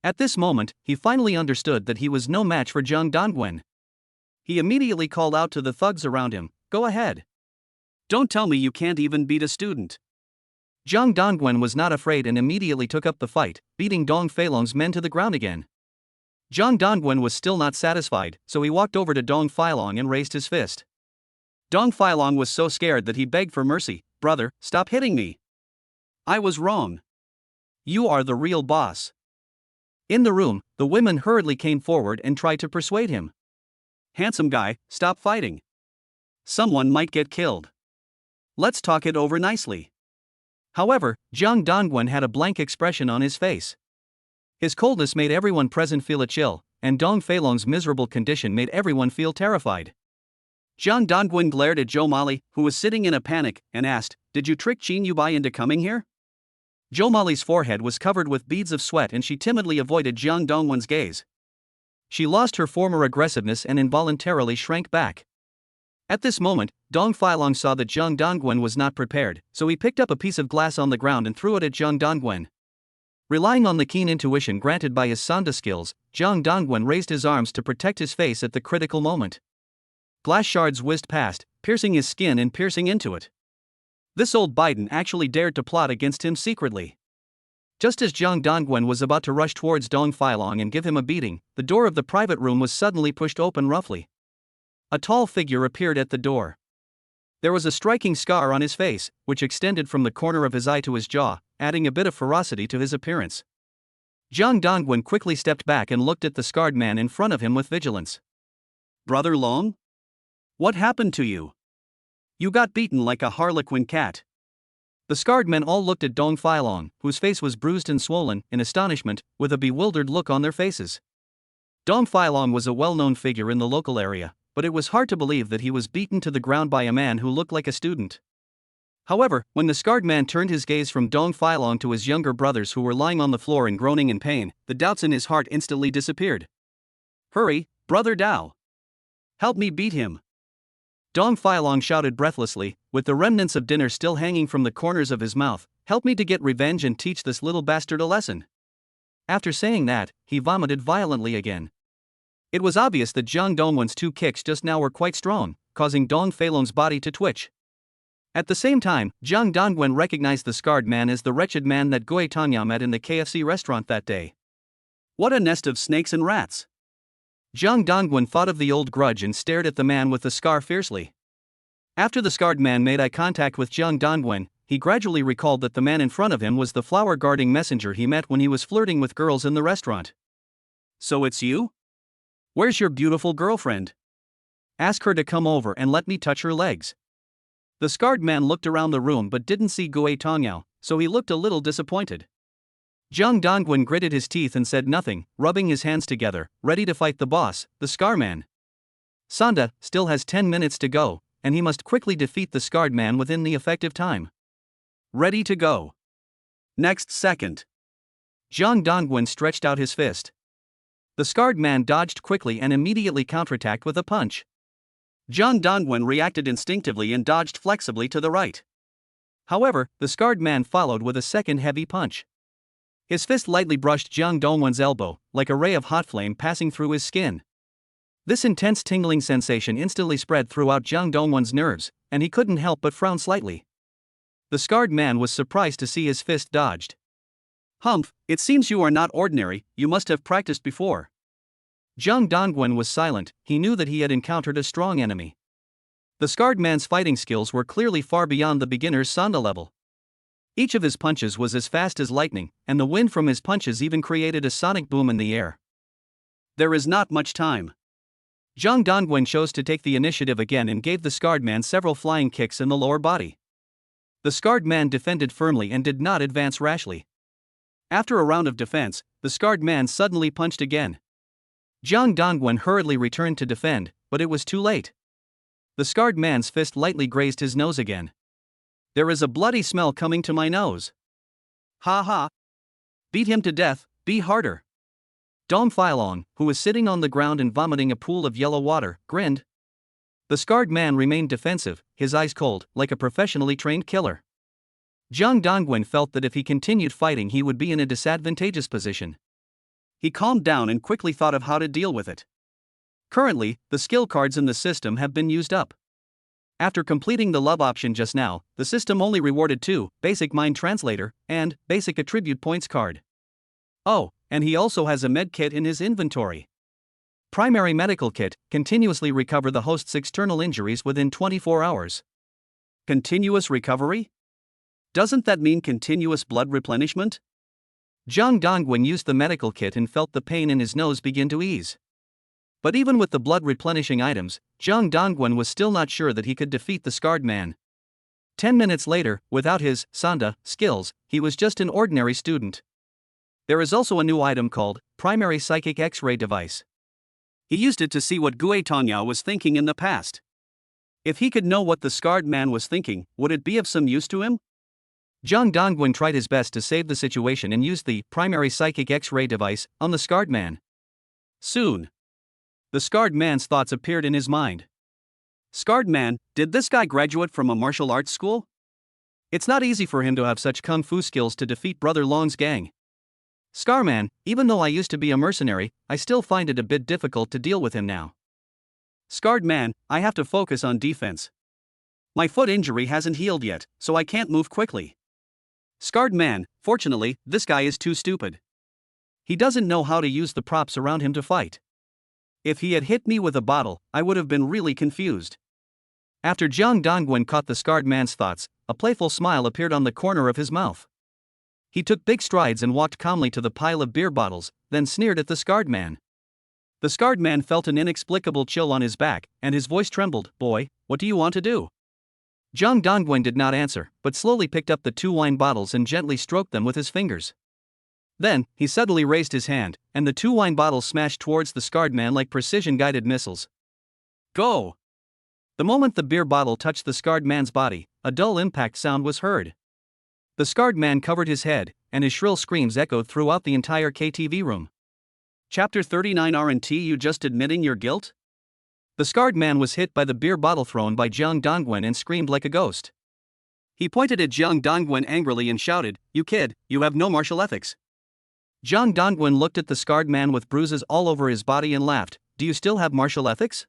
At this moment, he finally understood that he was no match for Jiang Dongwen. He immediately called out to the thugs around him, "Go ahead. Don't tell me you can't even beat a student." Jiang Dongwen was not afraid and immediately took up the fight, beating Dong Feilong's men to the ground again. Jiang Dongwen was still not satisfied, so he walked over to Dong Filong and raised his fist. Dong Filong was so scared that he begged for mercy. "Brother, stop hitting me. I was wrong. You are the real boss." In the room, the women hurriedly came forward and tried to persuade him. "Handsome guy, stop fighting. Someone might get killed. Let's talk it over nicely." However, Jiang Dongwen had a blank expression on his face. His coldness made everyone present feel a chill, and Dong Feilong's miserable condition made everyone feel terrified. Jiang Dongwen glared at Zhou Mali, who was sitting in a panic, and asked, "Did you trick Qin Yubai into coming here?" Zhou Mali's forehead was covered with beads of sweat and she timidly avoided Jiang Dongwen's gaze. She lost her former aggressiveness and involuntarily shrank back. At this moment, Dong Filong saw that Jiang Dongwen was not prepared, so he picked up a piece of glass on the ground and threw it at Jiang Dongwen. Relying on the keen intuition granted by his Sanda skills, Jiang Dongwen raised his arms to protect his face at the critical moment. Glass shards whizzed past, piercing his skin and piercing into it. This old Biden actually dared to plot against him secretly. Just as Jiang Dongwen was about to rush towards Dong Filong and give him a beating, the door of the private room was suddenly pushed open roughly. A tall figure appeared at the door. There was a striking scar on his face, which extended from the corner of his eye to his jaw, adding a bit of ferocity to his appearance. Jiang Dongwen quickly stepped back and looked at the scarred man in front of him with vigilance. "Brother Long? What happened to you? You got beaten like a harlequin cat." The scarred men all looked at Dong Filong, whose face was bruised and swollen, in astonishment, with a bewildered look on their faces. Dong Filong was a well-known figure in the local area, but it was hard to believe that he was beaten to the ground by a man who looked like a student. However, when the scarred man turned his gaze from Dong Filong to his younger brothers who were lying on the floor and groaning in pain, the doubts in his heart instantly disappeared. "Hurry, Brother Dao! Help me beat him!" Dong Filong shouted breathlessly, with the remnants of dinner still hanging from the corners of his mouth. "Help me to get revenge and teach this little bastard a lesson." After saying that, he vomited violently again. It was obvious that Jiang Dongwen's two kicks just now were quite strong, causing Dong Feilong's body to twitch. At the same time, Jiang Dongwen recognized the scarred man as the wretched man that Gui Tanya met in the KFC restaurant that day. What a nest of snakes and rats! Jiang Dongwen thought of the old grudge and stared at the man with the scar fiercely. After the scarred man made eye contact with Jiang Dongwen, he gradually recalled that the man in front of him was the flower-guarding messenger he met when he was flirting with girls in the restaurant. "So it's you? Where's your beautiful girlfriend? Ask her to come over and let me touch her legs." The scarred man looked around the room but didn't see Gui Tongyao, so he looked a little disappointed. Jiang Dongwen gritted his teeth and said nothing, rubbing his hands together, ready to fight the boss, the scar man. Sanda still has 10 minutes to go, and he must quickly defeat the scarred man within the effective time. Ready to go. Next second. Jiang Dongwen stretched out his fist. The scarred man dodged quickly and immediately counterattacked with a punch. Zhang Dongwen reacted instinctively and dodged flexibly to the right. However, the scarred man followed with a second heavy punch. His fist lightly brushed Zhang Dongwen's elbow, like a ray of hot flame passing through his skin. This intense tingling sensation instantly spread throughout Zhang Dongwen's nerves, and he couldn't help but frown slightly. The scarred man was surprised to see his fist dodged. "Humph, it seems you are not ordinary, you must have practiced before." Zhang Dongwen was silent, he knew that he had encountered a strong enemy. The scarred man's fighting skills were clearly far beyond the beginner's Sanda level. Each of his punches was as fast as lightning, and the wind from his punches even created a sonic boom in the air. There is not much time. Zhang Dongwen chose to take the initiative again and gave the scarred man several flying kicks in the lower body. The scarred man defended firmly and did not advance rashly. After a round of defense, the scarred man suddenly punched again. Zhang Dongwen hurriedly returned to defend, but it was too late. The scarred man's fist lightly grazed his nose again. "There is a bloody smell coming to my nose." "Ha ha! Beat him to death, be harder." Dong Filong, who was sitting on the ground and vomiting a pool of yellow water, grinned. The scarred man remained defensive, his eyes cold, like a professionally trained killer. Zhang Dongwen felt that if he continued fighting he would be in a disadvantageous position. He calmed down and quickly thought of how to deal with it. Currently, the skill cards in the system have been used up. After completing the love option just now, the system only rewarded 2, Basic Mind Translator, and Basic Attribute Points card. Oh, and he also has a med kit in his inventory. Primary Medical Kit, continuously recover the host's external injuries within 24 hours. Continuous recovery? Doesn't that mean continuous blood replenishment? Zhang Dongwen used the medical kit and felt the pain in his nose begin to ease. But even with the blood replenishing items, Zhang Dongwen was still not sure that he could defeat the scarred man. 10 minutes later, without his Sanda skills, he was just an ordinary student. There is also a new item called Primary Psychic X-ray Device. He used it to see what Gue Tongya was thinking in the past. If he could know what the scarred man was thinking, would it be of some use to him? Zhang Dongwen tried his best to save the situation and used the Primary Psychic X-ray Device on the scarred man. Soon, the scarred man's thoughts appeared in his mind. Scarred man, did this guy graduate from a martial arts school? It's not easy for him to have such kung fu skills to defeat Brother Long's gang. Scarman, even though I used to be a mercenary, I still find it a bit difficult to deal with him now. Scarred man, I have to focus on defense. My foot injury hasn't healed yet, so I can't move quickly. Scarred man, fortunately, this guy is too stupid. He doesn't know how to use the props around him to fight. If he had hit me with a bottle, I would have been really confused. After Zhang Dongwen caught the scarred man's thoughts, a playful smile appeared on the corner of his mouth. He took big strides and walked calmly to the pile of beer bottles, then sneered at the scarred man. The scarred man felt an inexplicable chill on his back, and his voice trembled. "Boy, what do you want to do?" Zhang Dongwen did not answer, but slowly picked up the 2 wine bottles and gently stroked them with his fingers. Then, he suddenly raised his hand, and the 2 wine bottles smashed towards the scarred man like precision-guided missiles. Go! The moment the beer bottle touched the scarred man's body, a dull impact sound was heard. The scarred man covered his head, and his shrill screams echoed throughout the entire KTV room. Chapter 39. Aren't you just admitting your guilt? The scarred man was hit by the beer bottle thrown by Zhang Dongwen and screamed like a ghost. He pointed at Zhang Dongwen angrily and shouted, "You kid, you have no martial ethics." Zhang Dongwen looked at the scarred man with bruises all over his body and laughed. "Do you still have martial ethics?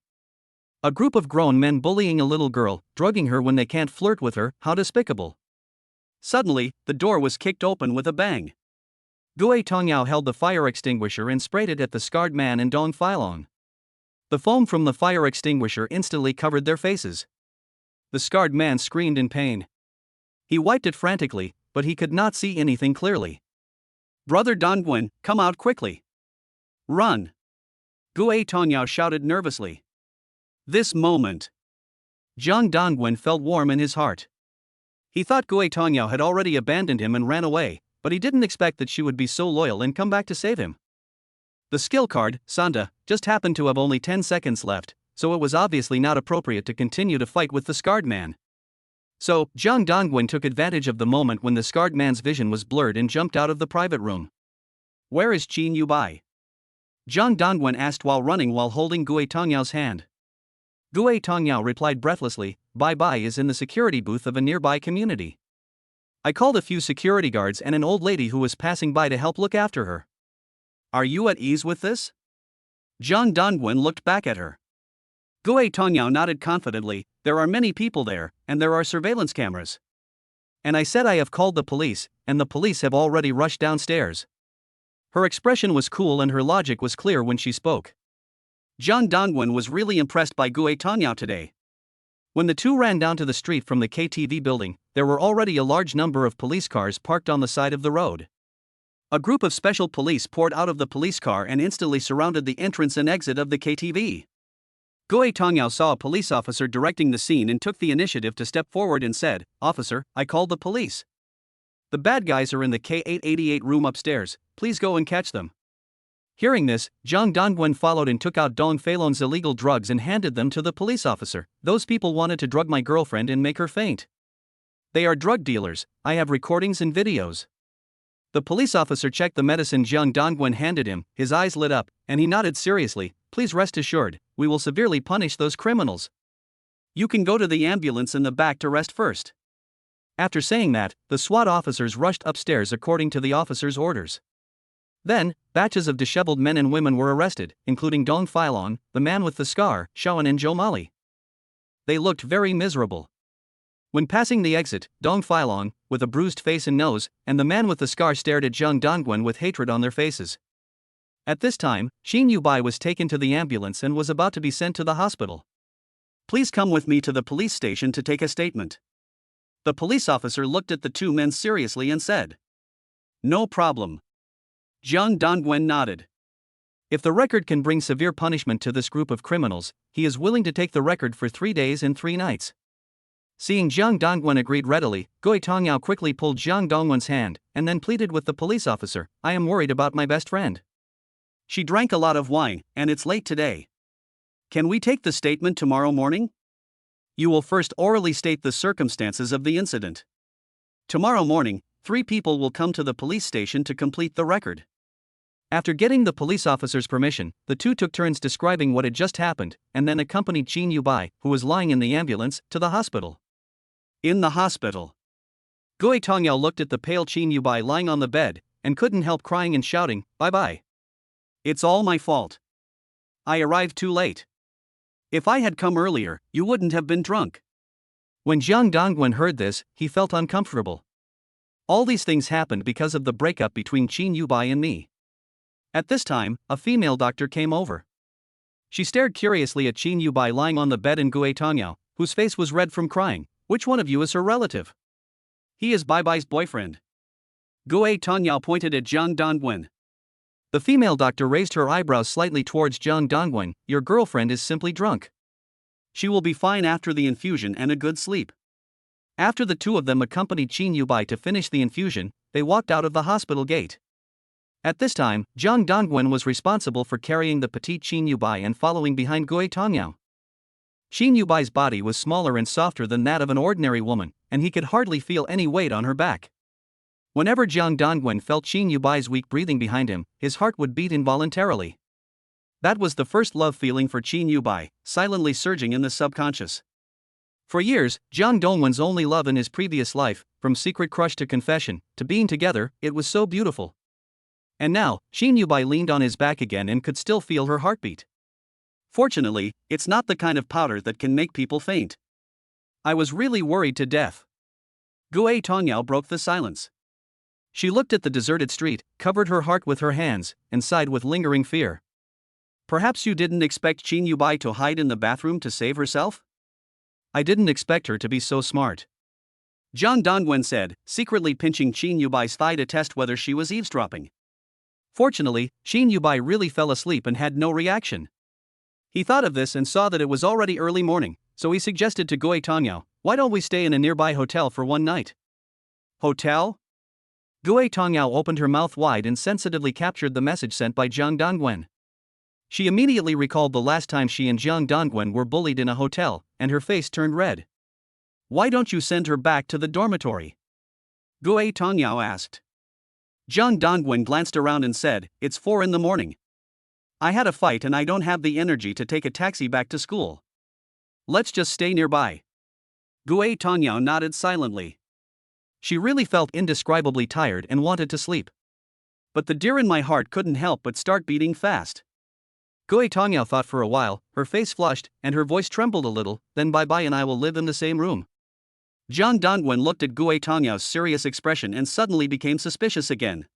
A group of grown men bullying a little girl, drugging her when they can't flirt with her, how despicable." Suddenly, the door was kicked open with a bang. Gue Tongyao held the fire extinguisher and sprayed it at the scarred man and Dong Filong. The foam from the fire extinguisher instantly covered their faces. The scarred man screamed in pain. He wiped it frantically, but he could not see anything clearly. "Brother Dongwen, come out quickly. Run!" Gue Tongyao shouted nervously. This moment, Zhang Dongwen felt warm in his heart. He thought Gue Tongyao had already abandoned him and ran away, but he didn't expect that she would be so loyal and come back to save him. The skill card, Sanda, just happened to have only 10 seconds left, so it was obviously not appropriate to continue to fight with the scarred man. So, Zhang Dongwen took advantage of the moment when the scarred man's vision was blurred and jumped out of the private room. "Where is Qin Yubai?" Zhang Dongwen asked while holding Gui Tongyao's hand. Gui Tongyao replied breathlessly, "Bye-bye is in the security booth of a nearby community. I called a few security guards and an old lady who was passing by to help look after her." "Are you at ease with this?" Zhang Dongwen looked back at her. Gui Tongyao nodded confidently, "There are many people there, and there are surveillance cameras. And I said I have called the police, and the police have already rushed downstairs." Her expression was cool and her logic was clear when she spoke. Zhang Dongwen was really impressed by Gui Tongyao today. When the two ran down to the street from the KTV building, there were already a large number of police cars parked on the side of the road. A group of special police poured out of the police car and instantly surrounded the entrance and exit of the KTV. Gui Tongyao saw a police officer directing the scene and took the initiative to step forward and said, "Officer, I called the police. The bad guys are in the K888 room upstairs, please go and catch them." Hearing this, Zhang Dongwen followed and took out Dong Feilong's illegal drugs and handed them to the police officer. "Those people wanted to drug my girlfriend and make her faint. They are drug dealers, I have recordings and videos." The police officer checked the medicine Zhang Dongwen handed him, his eyes lit up, and he nodded seriously, "Please rest assured, we will severely punish those criminals. You can go to the ambulance in the back to rest first." After saying that, the SWAT officers rushed upstairs according to the officer's orders. Then, batches of disheveled men and women were arrested, including Dong Feilong, the man with the scar, Shawan and Zhou Mali. They looked very miserable. When passing the exit, Dong Feilong, with a bruised face and nose, and the man with the scar stared at Zhang Dongwen with hatred on their faces. At this time, Xin Yubai was taken to the ambulance and was about to be sent to the hospital. "Please come with me to the police station to take a statement." The police officer looked at the two men seriously and said, "No problem." Zhang Dongwen nodded. If the record can bring severe punishment to this group of criminals, he is willing to take the record for 3 days and 3 nights. Seeing Zhang Dongwen agreed readily, Gui Tongyao quickly pulled Zhang Dongwen's hand, and then pleaded with the police officer, "I am worried about my best friend. She drank a lot of wine, and it's late today. Can we take the statement tomorrow morning? You will first orally state the circumstances of the incident. Tomorrow morning, 3 people will come to the police station to complete the record." After getting the police officer's permission, the two took turns describing what had just happened, and then accompanied Xin Yubai, who was lying in the ambulance, to the hospital. In the hospital, Gui Tongyao looked at the pale Xin Yubai lying on the bed, and couldn't help crying and shouting, "Bye-bye. It's all my fault. I arrived too late. If I had come earlier, you wouldn't have been drunk." When Zhang Dongwen heard this, he felt uncomfortable. "All these things happened because of the breakup between Xin Yubai and me." At this time, a female doctor came over. She stared curiously at Xin Yubai lying on the bed and Gui Tongyao, whose face was red from crying. "Which one of you is her relative?" "He is Bai-Bai's boyfriend." Gui Tongyao pointed at Zhang Dongwen. The female doctor raised her eyebrows slightly towards Zhang Dongwen. "Your girlfriend is simply drunk. She will be fine after the infusion and a good sleep." After the two of them accompanied Xin Yubai to finish the infusion, they walked out of the hospital gate. At this time, Zhang Dongwen was responsible for carrying the petite Xin Yubai and following behind Gui Tongyao. Xin Yubai's body was smaller and softer than that of an ordinary woman, and he could hardly feel any weight on her back. Whenever Zhang Dongwen felt Xin Yubai's weak breathing behind him, his heart would beat involuntarily. That was the first love feeling for Xin Yubai, silently surging in the subconscious. For years, Zhang Dongwen's only love in his previous life, from secret crush to confession, to being together, it was so beautiful. And now, Xin Yubai leaned on his back again and could still feel her heartbeat. "Fortunately, it's not the kind of powder that can make people faint. I was really worried to death." Gui Tongyao broke the silence. She looked at the deserted street, covered her heart with her hands, and sighed with lingering fear. "Perhaps you didn't expect Xin Yubai to hide in the bathroom to save herself?" "I didn't expect her to be so smart," Zhang Dongwen said, secretly pinching Xin Yubai's thigh to test whether she was eavesdropping. Fortunately, Xin Yubai really fell asleep and had no reaction. He thought of this and saw that it was already early morning, so he suggested to Gui Tongyao, "Why don't we stay in a nearby hotel for one night?" "Hotel?" Gui Tongyao opened her mouth wide and sensitively captured the message sent by Zhang Dongwen. She immediately recalled the last time she and Zhang Dongwen were bullied in a hotel, and her face turned red. "Why don't you send her back to the dormitory?" Gui Tongyao asked. Zhang Dongwen glanced around and said, "It's 4 in the morning. I had a fight and I don't have the energy to take a taxi back to school. Let's just stay nearby. Gue Tongyao nodded silently. She really felt indescribably tired and wanted to sleep. But the deer in my heart couldn't help but start beating fast. Gue Tongyao thought for a while, her face flushed, and her voice trembled a little, then bye-bye and I will live in the same room. Jiang Dongwen looked at Gue Tongyao's serious expression and suddenly became suspicious again.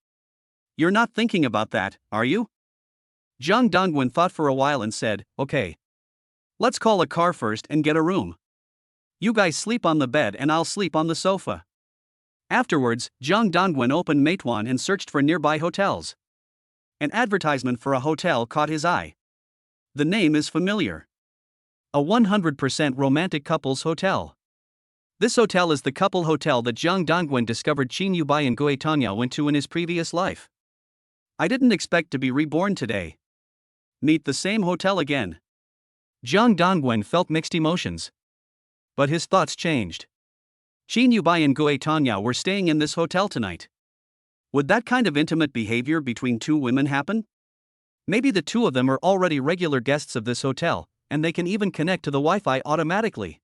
You're not thinking about that, are you? Jiang Dongwen thought for a while and said, okay. Let's call a car first and get a room. You guys sleep on the bed and I'll sleep on the sofa. Afterwards, Jiang Dongwen opened Meituan and searched for nearby hotels. An advertisement for a hotel caught his eye. The name is familiar. A 100% romantic couples hotel. This hotel is the couple hotel that Jiang Dongwen discovered Qin Yubai and Gue Tongyao went to in his previous life. I didn't expect to be reborn today. Meet the same hotel again. Jiang Dongwen felt mixed emotions. But his thoughts changed. Qin Yubai and Gue Tongyao were staying in this hotel tonight. Would that kind of intimate behavior between two women happen? Maybe the two of them are already regular guests of this hotel, and they can even connect to the Wi-Fi automatically.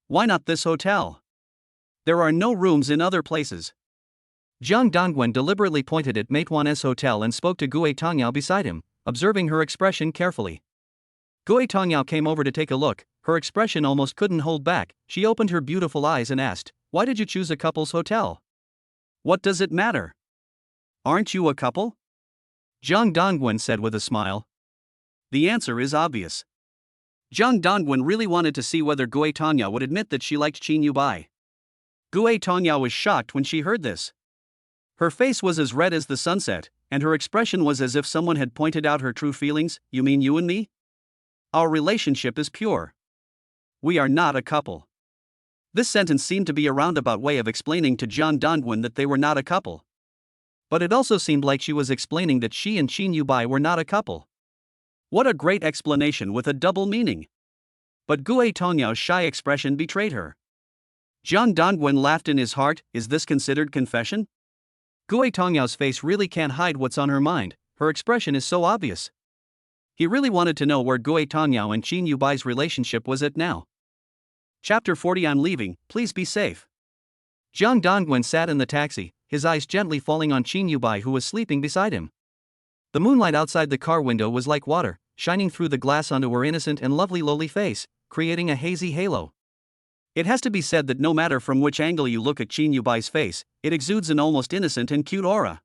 Why not this hotel? There are no rooms in other places. Jiang Dongwen deliberately pointed at Meituan's hotel and spoke to Gue Tongyao beside him, observing her expression carefully. Gue Tongyao came over to take a look. Her expression almost couldn't hold back. She opened her beautiful eyes and asked, "Why did you choose a couple's hotel? What does it matter? Aren't you a couple?" Jiang Dongwen said with a smile. The answer is obvious. Jiang Dongwen really wanted to see whether Gue Tongyao would admit that she liked Qin Yubai. Gue Tongyao was shocked when she heard this. Her face was as red as the sunset, and her expression was as if someone had pointed out her true feelings. You mean you and me? Our relationship is pure. We are not a couple. This sentence seemed to be a roundabout way of explaining to Jiang Dongwen that they were not a couple. But it also seemed like she was explaining that she and Qin Yubai were not a couple. What a great explanation with a double meaning. But Gue Tongyao's shy expression betrayed her. Jiang Dongwen laughed in his heart. Is this considered confession? Gue Tongyao's face really can't hide what's on her mind. Her expression is so obvious. He really wanted to know where Gue Tongyao and Qin Yubai's relationship was at now. Chapter 40. I'm leaving, please be safe. Jiang Dongwen sat in the taxi, his eyes gently falling on Qin Yubai who was sleeping beside him. The moonlight outside the car window was like water, shining through the glass onto her innocent and lovely lowly face, creating a hazy halo. It has to be said that no matter from which angle you look at Qin Yubai's face, it exudes an almost innocent and cute aura.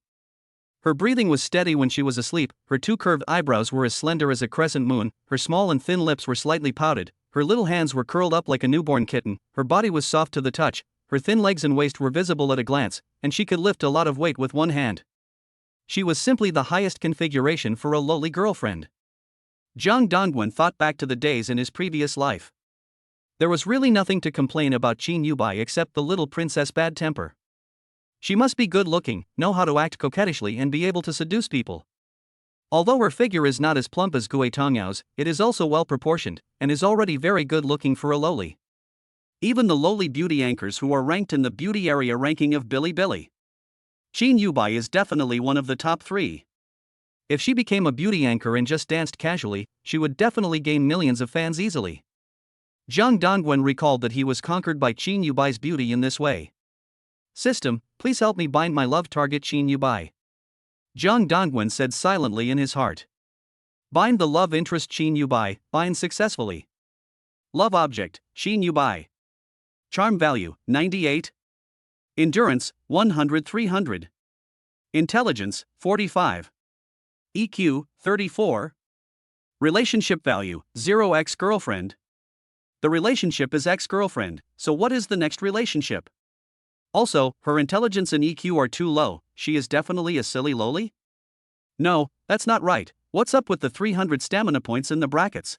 Her breathing was steady when she was asleep, her two curved eyebrows were as slender as a crescent moon, her small and thin lips were slightly pouted, her little hands were curled up like a newborn kitten, her body was soft to the touch, her thin legs and waist were visible at a glance, and she could lift a lot of weight with one hand. She was simply the highest configuration for a lowly girlfriend. Jiang Dongwen thought back to the days in his previous life. There was really nothing to complain about Qin Yubai except the little princess bad temper. She must be good looking, know how to act coquettishly and be able to seduce people. Although her figure is not as plump as Gue Tongyao's, it is also well proportioned, and is already very good looking for a lowly. Even the lowly beauty anchors who are ranked in the beauty area ranking of Bilibili. Qin Yubai is definitely one of the top 3. If she became a beauty anchor and just danced casually, she would definitely gain millions of fans easily. Jiang Dongwen recalled that he was conquered by Qin Yubai's beauty in this way. System, please help me bind my love target Qin Yubai. Jiang Dongwen said silently in his heart. Bind the love interest Qin Yubai, bind successfully. Love object, Qin Yubai. Charm value, 98. Endurance, 100-300. Intelligence, 45. EQ, 34. Relationship value, 0 ex-girlfriend. The relationship is ex-girlfriend, so what is the next relationship? Also, her intelligence and EQ are too low. She is definitely a silly lowly? No, that's not right. What's up with the 300 stamina points in the brackets?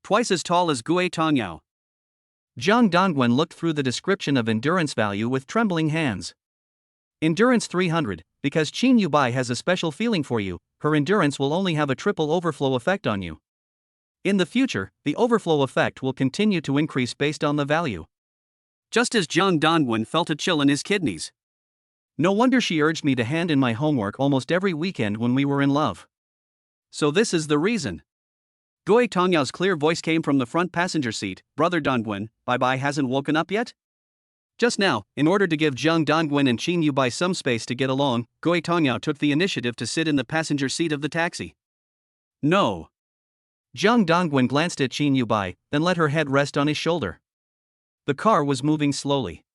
Twice as tall as Gue Tongyao. Jiang Dongwen looked through the description of endurance value with trembling hands. Endurance 300, because Qin Yubai has a special feeling for you, her endurance will only have a triple overflow effect on you. In the future, the overflow effect will continue to increase based on the value. Just as Jiang Dongwen felt a chill in his kidneys. No wonder she urged me to hand in my homework almost every weekend when we were in love. So this is the reason. Gui Tongyao's clear voice came from the front passenger seat. Brother Dongwen, Bai hasn't woken up yet? Just now, in order to give Zhang Dongwen and Qin Yubai some space to get along, Gui Tongyao took the initiative to sit in the passenger seat of the taxi. No. Zhang Dongwen glanced at Qin Yubai, then let her head rest on his shoulder. The car was moving slowly.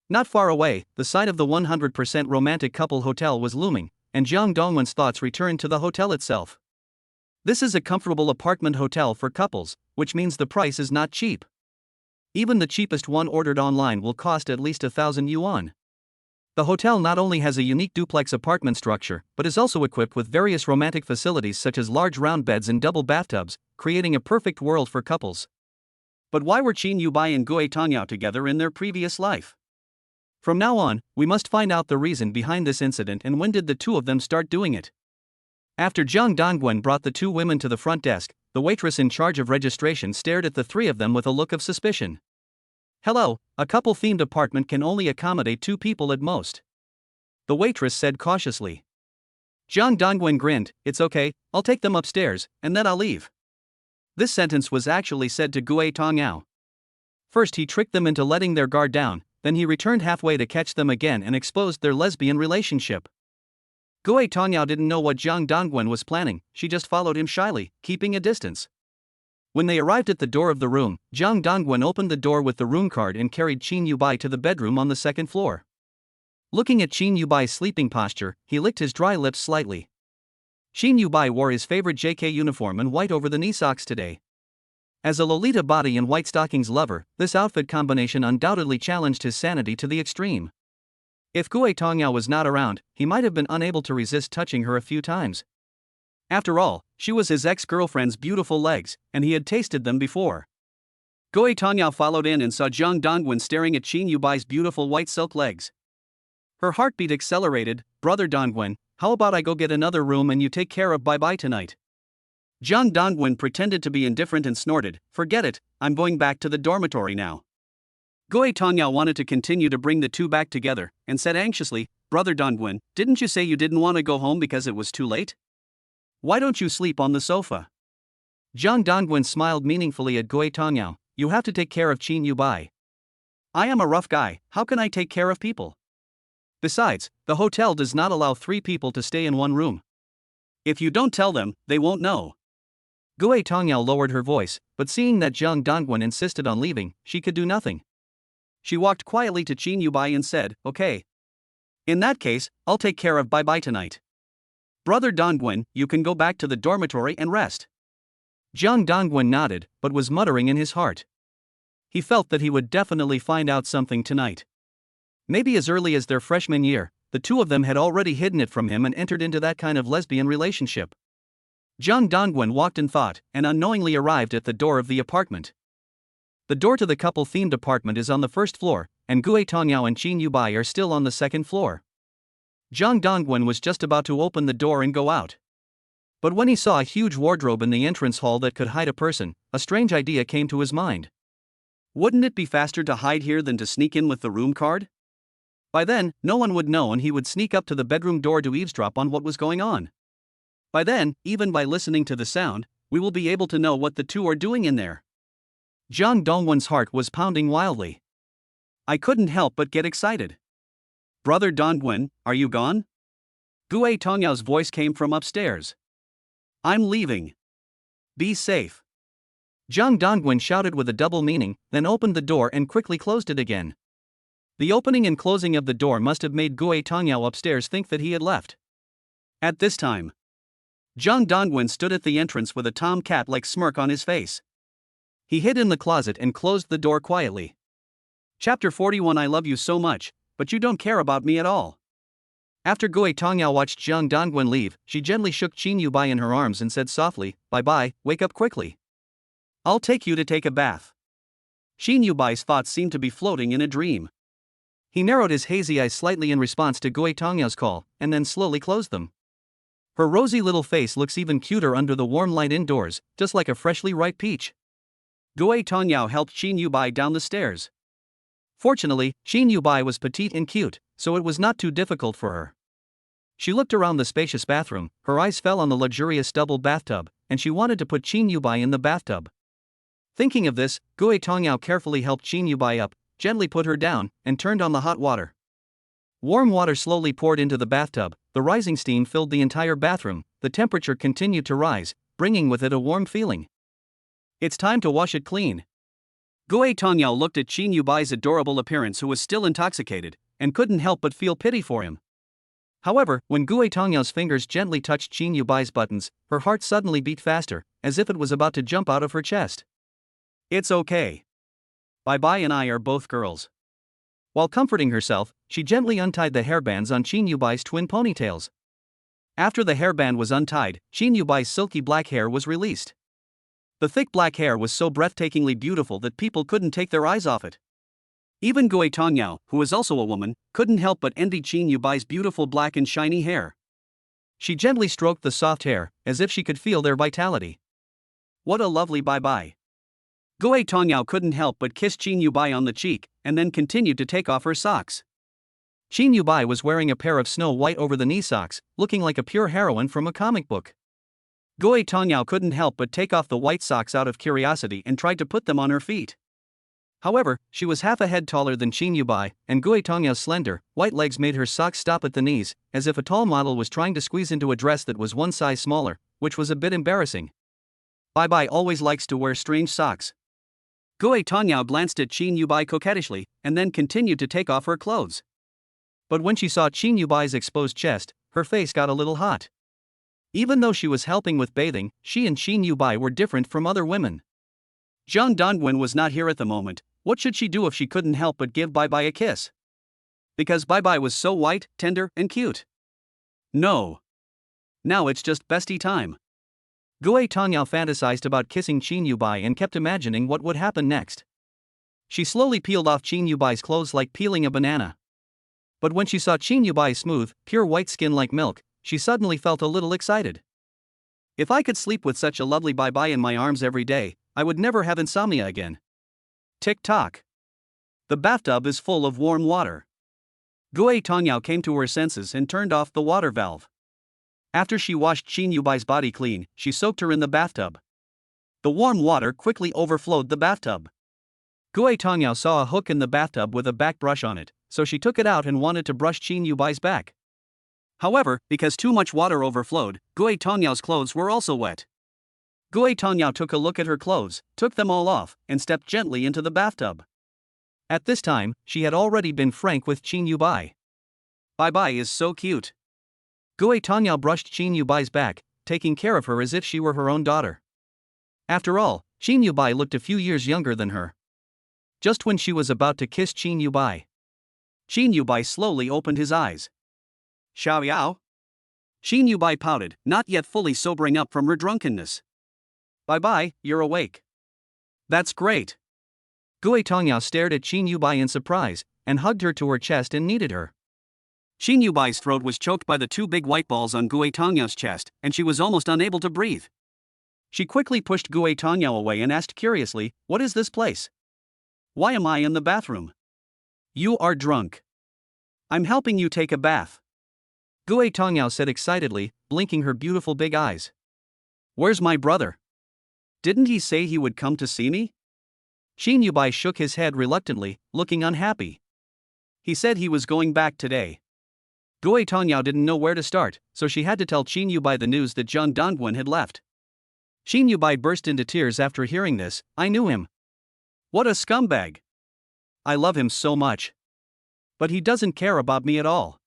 Not far away, the sight of the 100% romantic couple hotel was looming, and Zhang Dongwen's thoughts returned to the hotel itself. This is a comfortable apartment hotel for couples, which means the price is not cheap. Even the cheapest one ordered online will cost at least 1,000 yuan. The hotel not only has a unique duplex apartment structure, but is also equipped with various romantic facilities such as large round beds and double bathtubs, creating a perfect world for couples. But why were Qin Yubai and Gui Tongyao together in their previous life? From now on, we must find out the reason behind this incident and when did the two of them start doing it. After Zhang Dongwen brought the two women to the front desk, the waitress in charge of registration stared at the three of them with a look of suspicion. Hello, a couple-themed apartment can only accommodate 2 people at most. The waitress said cautiously. Zhang Dongwen grinned, it's okay, I'll take them upstairs, and then I'll leave. This sentence was actually said to Gui Tongyao. First he tricked them into letting their guard down, then he returned halfway to catch them again and exposed their lesbian relationship. Gui Tongyao didn't know what Zhang Dongwen was planning, she just followed him shyly, keeping a distance. When they arrived at the door of the room, Zhang Dongwen opened the door with the room card and carried Qin Yubai to the bedroom on the second floor. Looking at Qin Yubai's sleeping posture, he licked his dry lips slightly. Qin Yubai wore his favorite JK uniform and white over the knee socks today. As a Lolita body and white stockings lover, this outfit combination undoubtedly challenged his sanity to the extreme. If Gui Tongyao was not around, he might have been unable to resist touching her a few times. After all, she was his ex-girlfriend's beautiful legs, and he had tasted them before. Gui Tongyao followed in and saw Zhang Dongwen staring at Qin Yubai's beautiful white silk legs. Her heartbeat accelerated. Brother Dongwen, how about I go get another room and you take care of Bai tonight? Zhang Dongwen pretended to be indifferent and snorted, forget it, I'm going back to the dormitory now. Gui Tongyao wanted to continue to bring the two back together, and said anxiously, Brother Dongwen, didn't you say you didn't want to go home because it was too late? Why don't you sleep on the sofa? Zhang Dongwen smiled meaningfully at Gui Tongyao, you have to take care of Qin Yubai. I am a rough guy, how can I take care of people? Besides, the hotel does not allow 3 people to stay in one room. If you don't tell them, they won't know. Gui Tongyao lowered her voice, but seeing that Zhang Dongwen insisted on leaving, she could do nothing. She walked quietly to Qin Yubai and said, okay. In that case, I'll take care of Bai tonight. Brother Dongwen, you can go back to the dormitory and rest. Zhang Dongwen nodded, but was muttering in his heart. He felt that he would definitely find out something tonight. Maybe as early as their freshman year, the two of them had already hidden it from him and entered into that kind of lesbian relationship. Zhang Dongwen walked in thought, and unknowingly arrived at the door of the apartment. The door to the couple-themed apartment is on the first floor, and Gui Tongyao and Qin Yubai are still on the second floor. Zhang Dongwen was just about to open the door and go out. But when he saw a huge wardrobe in the entrance hall that could hide a person, a strange idea came to his mind. Wouldn't it be faster to hide here than to sneak in with the room card? By then, no one would know and he would sneak up to the bedroom door to eavesdrop on what was going on. By then, even by listening to the sound, we will be able to know what the two are doing in there. Zhang Dongwen's heart was pounding wildly. I couldn't help but get excited. Brother Dongwen, are you gone? Gui Tongyao's voice came from upstairs. I'm leaving. Be safe. Zhang Dongwen shouted with a double meaning, then opened the door and quickly closed it again. The opening and closing of the door must have made Gui Tongyao upstairs think that he had left. At this time, Zhang Dongwen stood at the entrance with a tomcat-like smirk on his face. He hid in the closet and closed the door quietly. Chapter 41 I love you so much, but you don't care about me at all. After Gui Tongyao watched Zhang Dongwen leave, she gently shook Qin Yubai in her arms and said softly, Bye, wake up quickly. I'll take you to take a bath. Qin Yubai's thoughts seemed to be floating in a dream. He narrowed his hazy eyes slightly in response to Gui Tongyao's call, and then slowly closed them. Her rosy little face looks even cuter under the warm light indoors, just like a freshly ripe peach. Gui Tongyao helped Qin Yubai down the stairs. Fortunately, Qin Yubai was petite and cute, so it was not too difficult for her. She looked around the spacious bathroom, her eyes fell on the luxurious double bathtub, and she wanted to put Qin Yubai in the bathtub. Thinking of this, Gui Tongyao carefully helped Qin Yubai up, gently put her down, and turned on the hot water. Warm water slowly poured into the bathtub, the rising steam filled the entire bathroom, the temperature continued to rise, bringing with it a warm feeling. It's time to wash it clean. Gui Tongyao looked at Qin Yubai's adorable appearance, who was still intoxicated, and couldn't help but feel pity for him. However, when Gui Tongyao's fingers gently touched Qin Yubai's buttons, her heart suddenly beat faster, as if it was about to jump out of her chest. It's okay. Bai and I are both girls. While comforting herself, she gently untied the hairbands on Qin Yubai's twin ponytails. After the hairband was untied, Qin Yubai's silky black hair was released. The thick black hair was so breathtakingly beautiful that people couldn't take their eyes off it. Even Gui Tongyao, who was also a woman, couldn't help but envy Qin Yubai's beautiful black and shiny hair. She gently stroked the soft hair, as if she could feel their vitality. What a lovely bye-bye. Gui Tongyao couldn't help but kiss Qin Yubai on the cheek, and then continued to take off her socks. Qin Yubai was wearing a pair of snow white over-the-knee socks, looking like a pure heroine from a comic book. Gui Tongyao couldn't help but take off the white socks out of curiosity and tried to put them on her feet. However, she was half a head taller than Qin Yubai, and Gui Tongyao's slender, white legs made her socks stop at the knees, as if a tall model was trying to squeeze into a dress that was one size smaller, which was a bit embarrassing. Bai always likes to wear strange socks. Gui Tongyao glanced at Qin Yubai coquettishly, and then continued to take off her clothes. But when she saw Qin Yubai's exposed chest, her face got a little hot. Even though she was helping with bathing, she and Qin Yubai were different from other women. Zhang Dongwen was not here at the moment. What should she do if she couldn't help but give Bai a kiss? Because Bai was so white, tender, and cute. No. Now it's just bestie time. Gui Tongyao fantasized about kissing Qin Yubai and kept imagining what would happen next. She slowly peeled off Qin Yubai's clothes like peeling a banana. But when she saw Qin Yubai's smooth, pure white skin like milk, she suddenly felt a little excited. If I could sleep with such a lovely Bai in my arms every day, I would never have insomnia again. Tick-tock. The bathtub is full of warm water. Gui Tongyao came to her senses and turned off the water valve. After she washed Qin Yubai's body clean, she soaked her in the bathtub. The warm water quickly overflowed the bathtub. Gui Tongyao saw a hook in the bathtub with a back brush on it, so she took it out and wanted to brush Qin Yubai's back. However, because too much water overflowed, Gui Tongyao's clothes were also wet. Gui Tongyao took a look at her clothes, took them all off, and stepped gently into the bathtub. At this time, she had already been frank with Qin Yubai. Bai is so cute. Gui Tongyao brushed Qin Yubai's back, taking care of her as if she were her own daughter. After all, Qin Yubai looked a few years younger than her. Just when she was about to kiss Qin Yubai, Qin Yubai slowly opened his eyes. Xiao Yao? Qin Yubai pouted, not yet fully sobering up from her drunkenness. Bai, you're awake. That's great. Gui Tongyao stared at Qin Yubai in surprise, and hugged her to her chest and kneaded her. Qin Yubai's throat was choked by the two big white balls on Gui Tongyao's chest, and she was almost unable to breathe. She quickly pushed Gui Tongyao away and asked curiously, "What is this place? Why am I in the bathroom?" "You are drunk. I'm helping you take a bath," Gui Tongyao said excitedly, blinking her beautiful big eyes. "Where's my brother? Didn't he say he would come to see me?" Qin Yubai shook his head reluctantly, looking unhappy. "He said he was going back today." Gui Tongyao didn't know where to start, so she had to tell Qin Yubai the news that Zhang Dongwen had left. Qin Yubai burst into tears after hearing this. "I knew him. What a scumbag. I love him so much. But he doesn't care about me at all."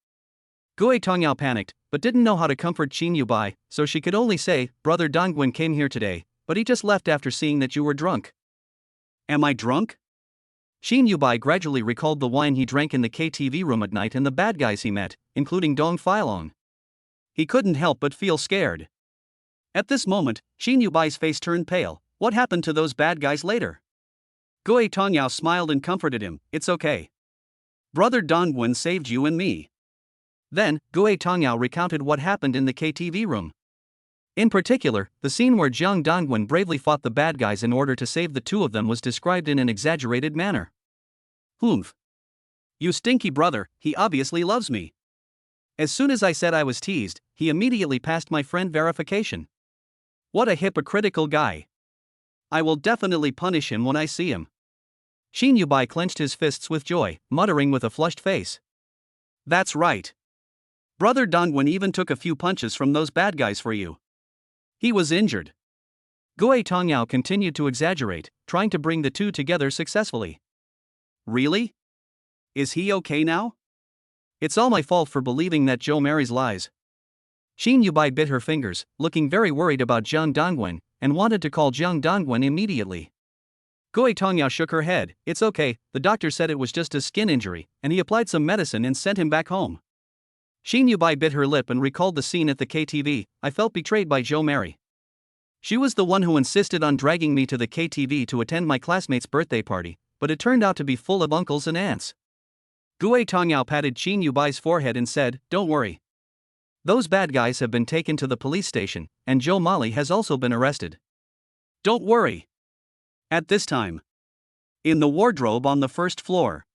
Gui Tongyao panicked, but didn't know how to comfort Qin Yubai, so she could only say, "Brother Dongwen came here today, but he just left after seeing that you were drunk." "Am I drunk?" Qin Yubai gradually recalled the wine he drank in the KTV room at night and the bad guys he met, including Dong Filong. He couldn't help but feel scared. At this moment, Qin Yubai's face turned pale. What happened to those bad guys later? Gui Tongyao smiled and comforted him. "It's okay. Brother Dongwen saved you and me." Then, Gui Tongyao recounted what happened in the KTV room. In particular, the scene where Zhang Dongwen bravely fought the bad guys in order to save the two of them was described in an exaggerated manner. "Humph. You stinky brother, he obviously loves me. As soon as I said I was teased, he immediately passed my friend verification. What a hypocritical guy. I will definitely punish him when I see him. Shin Yubai clenched his fists with joy, muttering with a flushed face. That's right. Brother Dongwen even took a few punches from those bad guys for you. He was injured. Gue Tongyao continued to exaggerate, trying to bring the two together successfully. Really? Is he okay now? It's all my fault for believing that Joe Mary's lies. Shin Yubai bit her fingers, looking very worried about Jiang Dongwen, and wanted to call Jiang Dongwen immediately. Gue Tongyao shook her head. It's okay, the doctor said it was just a skin injury, and he applied some medicine and sent him back home. Shin Yubai bit her lip and recalled the scene at the KTV. I felt betrayed by Joe Mary. She was the one who insisted on dragging me to the KTV to attend my classmate's birthday party, but it turned out to be full of uncles and aunts. Gue Tongyao patted Shin Yubai's forehead and said, Don't worry. Those bad guys have been taken to the police station, and Joe Mali has also been arrested. Don't worry. At this time, in the wardrobe on the first floor.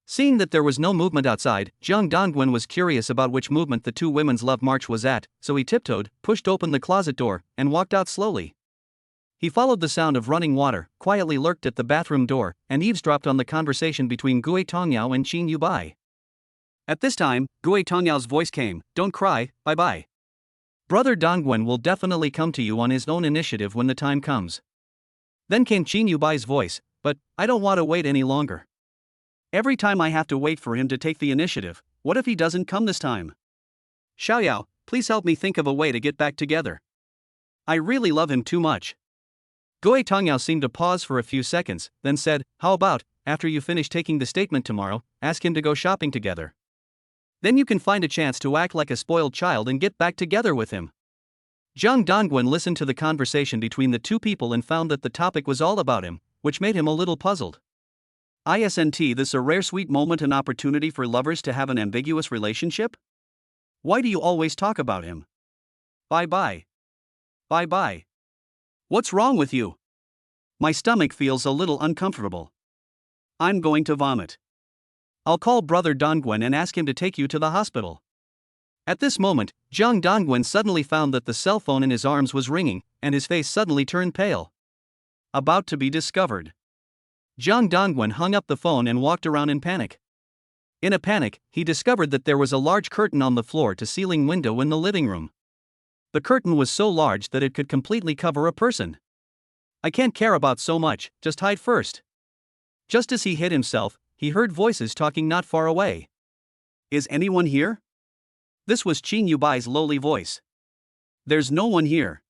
Seeing that there was no movement outside, Jiang Dongwen was curious about which movement the two women's love march was at, so he tiptoed, pushed open the closet door, and walked out slowly. He followed the sound of running water, quietly lurked at the bathroom door, and eavesdropped on the conversation between Gue Tongyao and Shin Yubai. At this time, Gue Tongyao's voice came, Don't cry, bye-bye. Brother Dongwen will definitely come to you on his own initiative when the time comes. Then came Shin Yubai's voice, But I don't want to wait any longer. Every time I have to wait for him to take the initiative, what if he doesn't come this time? Xiaoyao, please help me think of a way to get back together. I really love him too much. Gue Tongyao seemed to pause for a few seconds, then said, How about, after you finish taking the statement tomorrow, ask him to go shopping together. Then you can find a chance to act like a spoiled child and get back together with him. Jiang Dongwen listened to the conversation between the two people and found that the topic was all about him, which made him a little puzzled. Isn't this a rare sweet moment and opportunity for lovers to have an ambiguous relationship? Why do you always talk about him? Bye-bye. Bye-bye. What's wrong with you? My stomach feels a little uncomfortable. I'm going to vomit. I'll call Brother Dongwen and ask him to take you to the hospital. At this moment, Jiang Dongwen suddenly found that the cell phone in his arms was ringing, and his face suddenly turned pale. About to be discovered. Jiang Dongwen hung up the phone and walked around in panic. In a panic, he discovered that there was a large curtain on the floor-to-ceiling window in the living room. The curtain was so large that it could completely cover a person. I can't care about so much, just hide first. Just as he hid himself, he heard voices talking not far away. Is anyone here? This was Shin Yubai's lowly voice. There's no one here.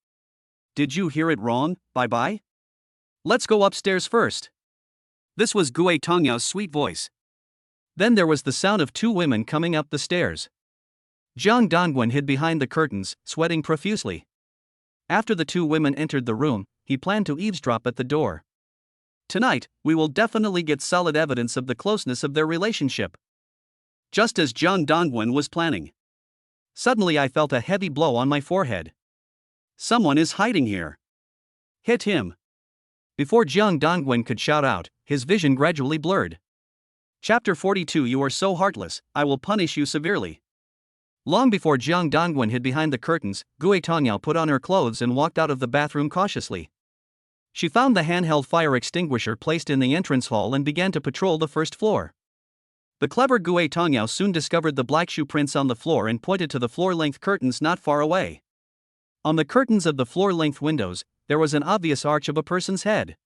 Did you hear it wrong, bye-bye? Let's go upstairs first. This was Gue Tongyao's sweet voice. Then there was the sound of two women coming up the stairs. Jiang Dongwen hid behind the curtains, sweating profusely. After the two women entered the room, he planned to eavesdrop at the door. Tonight, we will definitely get solid evidence of the closeness of their relationship. Just as Jiang Dongwen was planning. Suddenly I felt a heavy blow on my forehead. Someone is hiding here. Hit him. Before Jiang Dongwen could shout out, his vision gradually blurred. Chapter 42 You are so heartless, I will punish you severely. Long before Jiang Dongwen hid behind the curtains, Gue Tongyao put on her clothes and walked out of the bathroom cautiously. She found the handheld fire extinguisher placed in the entrance hall and began to patrol the first floor. The clever Gue Tongyao soon discovered the black shoe prints on the floor and pointed to the floor-length curtains not far away. On the curtains of the floor-length windows, there was an obvious arch of a person's head.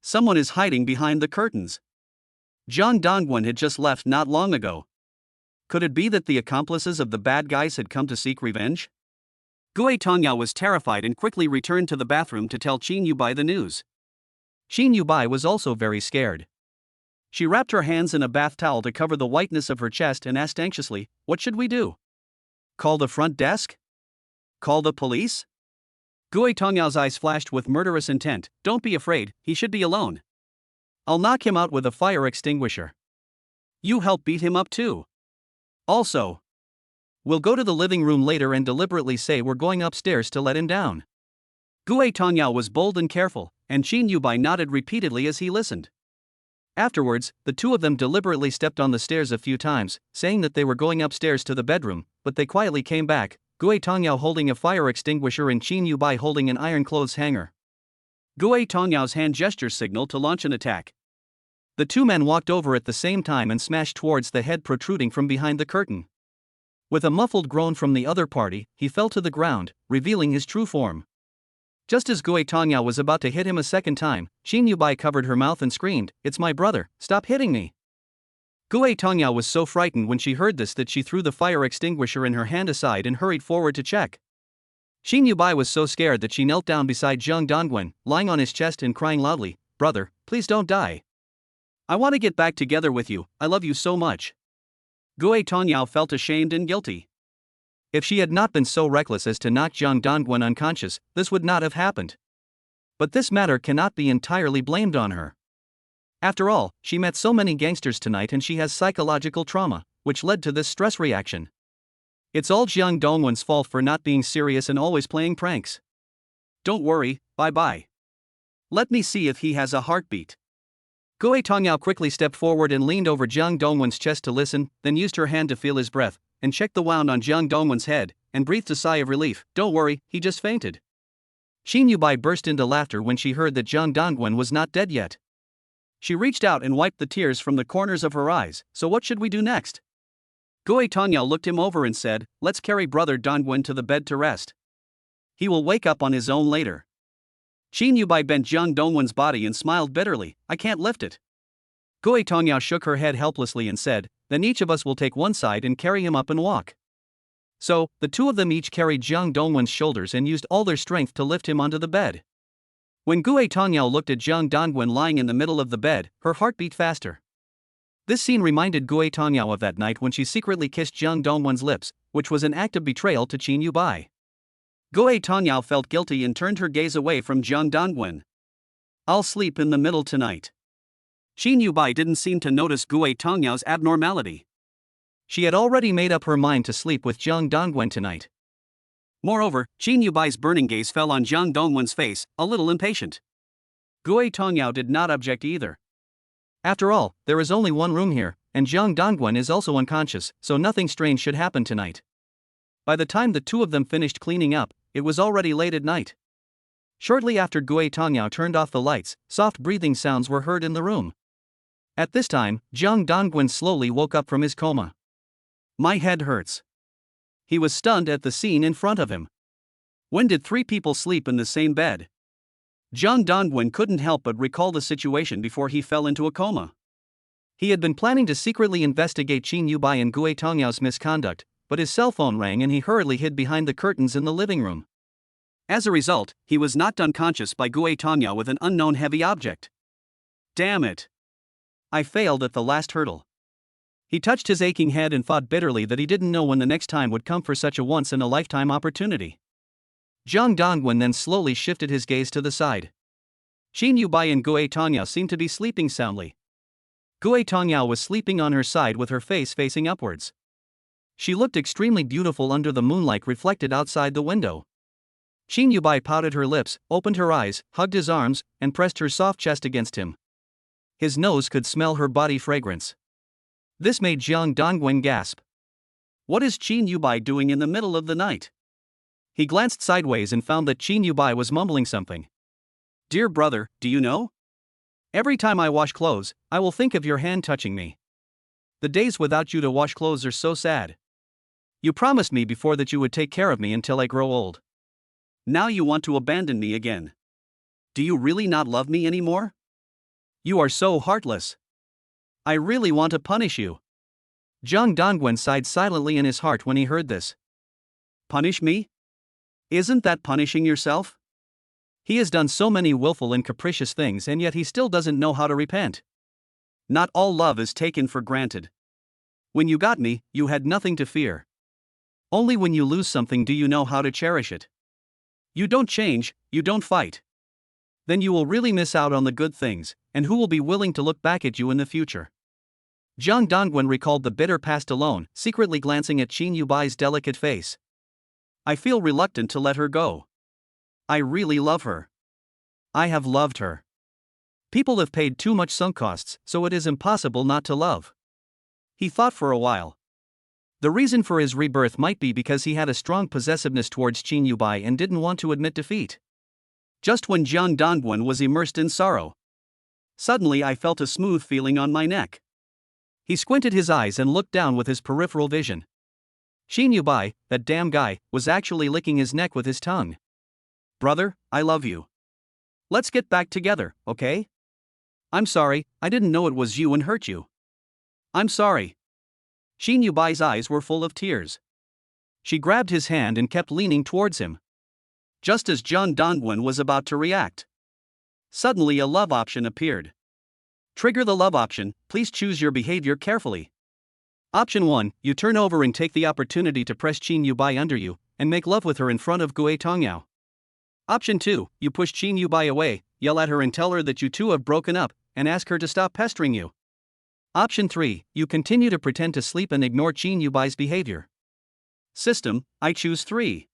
Someone is hiding behind the curtains. Jiang Dongwen had just left not long ago. Could it be that the accomplices of the bad guys had come to seek revenge? Gue Tongyao was terrified and quickly returned to the bathroom to tell Shin Yubai the news. Shin Yubai was also very scared. She wrapped her hands in a bath towel to cover the whiteness of her chest and asked anxiously, What should we do? Call the front desk? Call the police? Gue Tongyao's eyes flashed with murderous intent. Don't be afraid, he should be alone. I'll knock him out with a fire extinguisher. You help beat him up too. Also, we'll go to the living room later and deliberately say we're going upstairs to let him down. Gue Tongyao was bold and careful, and Shin Yubai nodded repeatedly as he listened. Afterwards, the two of them deliberately stepped on the stairs a few times, saying that they were going upstairs to the bedroom, but they quietly came back, Gue Tongyao holding a fire extinguisher and Qin Yubai holding an iron clothes hanger. Gue Tongyao's hand gestures signaled to launch an attack. The two men walked over at the same time and smashed towards the head protruding from behind the curtain. With a muffled groan from the other party, he fell to the ground, revealing his true form. Just as Gue Tongyao was about to hit him a second time, Qin Yubai covered her mouth and screamed, "It's my brother, stop hitting me!" Gue Tongyao was so frightened when she heard this that she threw the fire extinguisher in her hand aside and hurried forward to check. Qin Yubai was so scared that she knelt down beside Zhang Dongwen, lying on his chest and crying loudly, "Brother, please don't die. I want to get back together with you, I love you so much." Gue Tongyao felt ashamed and guilty. If she had not been so reckless as to knock Zhang Dongwen unconscious, this would not have happened. But this matter cannot be entirely blamed on her. After all, she met so many gangsters tonight and she has psychological trauma, which led to this stress reaction. It's all Zhang Dongwen's fault for not being serious and always playing pranks. Don't worry, bye-bye. Let me see if he has a heartbeat. Gue Tongyao quickly stepped forward and leaned over Zhang Dongwen's chest to listen, then used her hand to feel his breath, and checked the wound on Zhang Dongwen's head, and breathed a sigh of relief. "Don't worry, he just fainted." Qin Yubai burst into laughter when she heard that Zhang Dongwen was not dead yet. She reached out and wiped the tears from the corners of her eyes. "So what should we do next?" Gue Tongyao looked him over and said, "Let's carry brother Dongwen to the bed to rest. He will wake up on his own later." Qin Yubai bent Zhang Dongwen's body and smiled bitterly, "I can't lift it." Gue Tongyao shook her head helplessly and said, "Then each of us will take one side and carry him up and walk." So, the two of them each carried Zhang Dongwen's shoulders and used all their strength to lift him onto the bed. When Gue Tongyao looked at Zhang Dongwen lying in the middle of the bed, her heart beat faster. This scene reminded Gue Tongyao of that night when she secretly kissed Zhang Dongwen's lips, which was an act of betrayal to Qin Yubai. Gue Tongyao felt guilty and turned her gaze away from Zhang Dongwen. "I'll sleep in the middle tonight." Qin Yubai didn't seem to notice Gue Tongyao's abnormality. She had already made up her mind to sleep with Zhang Dongwen tonight. Moreover, Qin Yubai's burning gaze fell on Zhang Dongwen's face, a little impatient. Gue Tongyao did not object either. After all, there is only one room here, and Zhang Dongwen is also unconscious, so nothing strange should happen tonight. By the time the two of them finished cleaning up, it was already late at night. Shortly after Gue Tongyao turned off the lights, soft breathing sounds were heard in the room. At this time, Zhang Dongwen slowly woke up from his coma. "My head hurts." He was stunned at the scene in front of him. When did three people sleep in the same bed? Zhang Dongwen couldn't help but recall the situation before he fell into a coma. He had been planning to secretly investigate Qin Yubai and Gue Tongyao's misconduct, but his cell phone rang and he hurriedly hid behind the curtains in the living room. As a result, he was knocked unconscious by Gue Tongyao with an unknown heavy object. Damn it! I failed at the last hurdle. He touched his aching head and thought bitterly that he didn't know when the next time would come for such a once-in-a-lifetime opportunity. Zhang Dongwen then slowly shifted his gaze to the side. Qin Yubai and Gue Tongyao seemed to be sleeping soundly. Gue Tongyao was sleeping on her side with her face facing upwards. She looked extremely beautiful under the moonlight reflected outside the window. Qin Yubai pouted her lips, opened her eyes, hugged his arms, and pressed her soft chest against him. His nose could smell her body fragrance. This made Zhang Dongwen gasp. What is Qin Yubai doing in the middle of the night? He glanced sideways and found that Qin Yubai was mumbling something. Dear brother, do you know? Every time I wash clothes, I will think of your hand touching me. The days without you to wash clothes are so sad. You promised me before that you would take care of me until I grow old. Now you want to abandon me again. Do you really not love me anymore? You are so heartless. I really want to punish you. Zhang Dongwen sighed silently in his heart when he heard this. Punish me? Isn't that punishing yourself? He has done so many willful and capricious things and yet he still doesn't know how to repent. Not all love is taken for granted. When you got me, you had nothing to fear. Only when you lose something do you know how to cherish it. You don't change, you don't fight. Then you will really miss out on the good things, and who will be willing to look back at you in the future? Zhang Dongwen recalled the bitter past alone, secretly glancing at Qin Yubai's delicate face. I feel reluctant to let her go. I really love her. I have loved her. People have paid too much sunk costs, so it is impossible not to love. He thought for a while. The reason for his rebirth might be because he had a strong possessiveness towards Qin Yubai and didn't want to admit defeat. Just when Jiang Dongwen was immersed in sorrow, suddenly I felt a smooth feeling on my neck. He squinted his eyes and looked down with his peripheral vision. Qin Yubai, that damn guy, was actually licking his neck with his tongue. Brother, I love you. Let's get back together, okay? I'm sorry, I didn't know it was you and hurt you. I'm sorry. Qin Yubai's eyes were full of tears. She grabbed his hand and kept leaning towards him. Just as Jiang Dongwen was about to react, suddenly a love option appeared. Trigger the love option, please choose your behavior carefully. Option 1, you turn over and take the opportunity to press Qin Yubai under you, and make love with her in front of Gue Tongyao. Option 2, you push Qin Yubai away, yell at her and tell her that you two have broken up, and ask her to stop pestering you. Option 3, you continue to pretend to sleep and ignore Qin Yubai's behavior. System, I choose 3.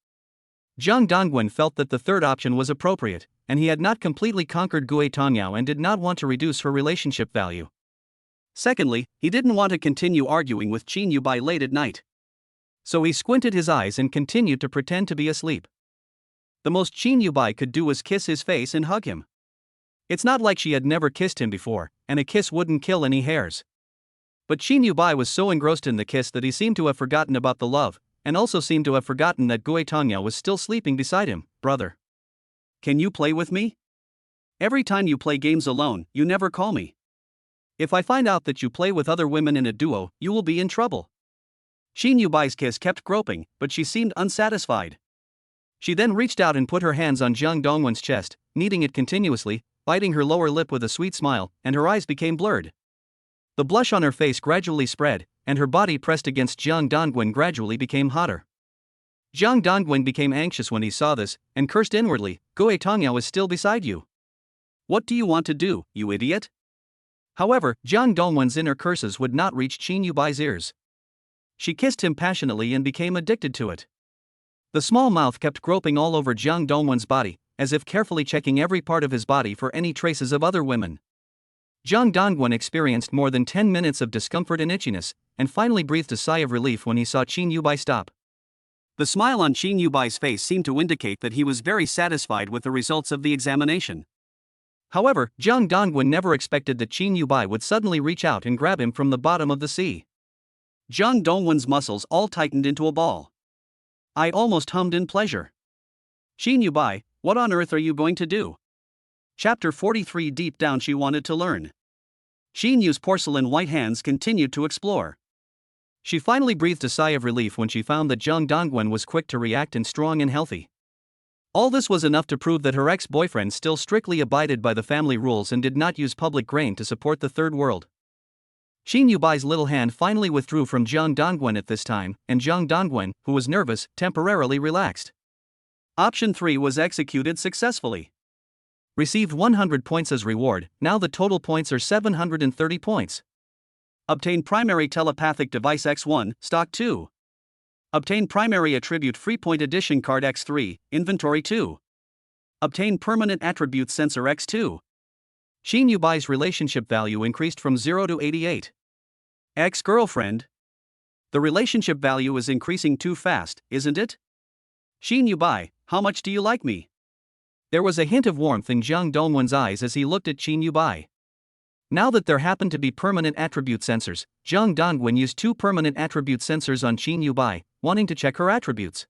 Jiang Dongwen felt that the third option was appropriate, and he had not completely conquered Gue Tongyao and did not want to reduce her relationship value. Secondly, he didn't want to continue arguing with Qin Yubai late at night. So he squinted his eyes and continued to pretend to be asleep. The most Qin Yubai could do was kiss his face and hug him. It's not like she had never kissed him before, and a kiss wouldn't kill any hairs. But Qin Yubai was so engrossed in the kiss that he seemed to have forgotten about the love, and also seemed to have forgotten that Gue Tongyao was still sleeping beside him. Brother, can you play with me? Every time you play games alone, you never call me. If I find out that you play with other women in a duo, you will be in trouble. Qin Yubai's kiss kept groping, but she seemed unsatisfied. She then reached out and put her hands on Jiang Dongwen's chest, kneading it continuously, biting her lower lip with a sweet smile, and her eyes became blurred. The blush on her face gradually spread, and her body pressed against Jiang Dongwen gradually became hotter. Jiang Dongwen became anxious when he saw this, and cursed inwardly, Gue Tongyao is still beside you. What do you want to do, you idiot? However, Jiang Dongwen's inner curses would not reach Qin Yubai's ears. She kissed him passionately and became addicted to it. The small mouth kept groping all over Jiang Dongwen's body, as if carefully checking every part of his body for any traces of other women. Jiang Dongwen experienced more than 10 minutes of discomfort and itchiness, and finally breathed a sigh of relief when he saw Qin Yubai stop. The smile on Qin Yubai's face seemed to indicate that he was very satisfied with the results of the examination. However, Jiang Dongwen never expected that Qin Yubai would suddenly reach out and grab him from the bottom of the sea. Jiang Dongwen's muscles all tightened into a ball. I almost hummed in pleasure. Qin Yubai, what on earth are you going to do? Chapter 43. Deep down she wanted to learn. Qin Yu's porcelain white hands continued to explore. She finally breathed a sigh of relief when she found that Jiang Dongwen was quick to react and strong and healthy. All this was enough to prove that her ex-boyfriend still strictly abided by the family rules and did not use public grain to support the third world. Qin Yubai's little hand finally withdrew from Jiang Dongwen at this time, and Jiang Dongwen, who was nervous, temporarily relaxed. Option 3 was executed successfully. Received 100 points as reward, now the total points are 730 points. Obtain primary telepathic device X1, stock 2. Obtain primary attribute free point edition card X3, inventory 2. Obtain permanent attribute sensor X2. Qin Yubai's relationship value increased from 0 to 88. Ex-girlfriend? The relationship value is increasing too fast, isn't it? Qin Yubai, how much do you like me? There was a hint of warmth in Jiang Dongwen's eyes as he looked at Qin Yubai. Now that there happened to be permanent attribute sensors, Jiang Dongwen used 2 permanent attribute sensors on Qin Yubai, wanting to check her attributes.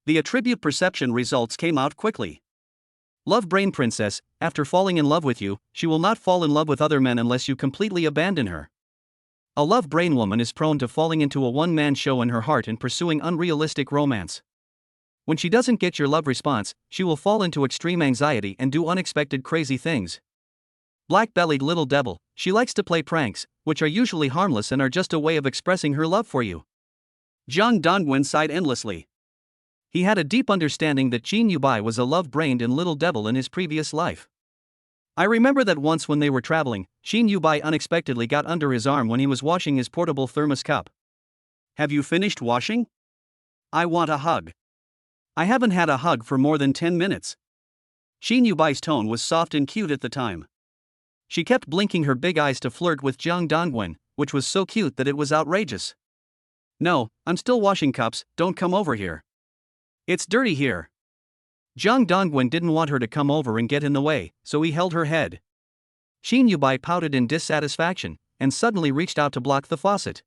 The attribute perception results came out quickly. Love Brain Princess, after falling in love with you, she will not fall in love with other men unless you completely abandon her. A love brain woman is prone to falling into a one-man show in her heart and pursuing unrealistic romance. When she doesn't get your love response, she will fall into extreme anxiety and do unexpected crazy things. Black-bellied little devil, she likes to play pranks, which are usually harmless and are just a way of expressing her love for you. Jiang Dongwen sighed endlessly. He had a deep understanding that Qin Yubai was a love-brained and little devil in his previous life. I remember that once when they were traveling, Qin Yubai unexpectedly got under his arm when he was washing his portable thermos cup. Have you finished washing? I want a hug. I haven't had a hug for more than 10 minutes. Qin Yubai's tone was soft and cute at the time. She kept blinking her big eyes to flirt with Jiang Dongwen, which was so cute that it was outrageous. No, I'm still washing cups, don't come over here. It's dirty here. Jiang Dongwen didn't want her to come over and get in the way, so he held her head. Xin Yubai pouted in dissatisfaction, and suddenly reached out to block the faucet.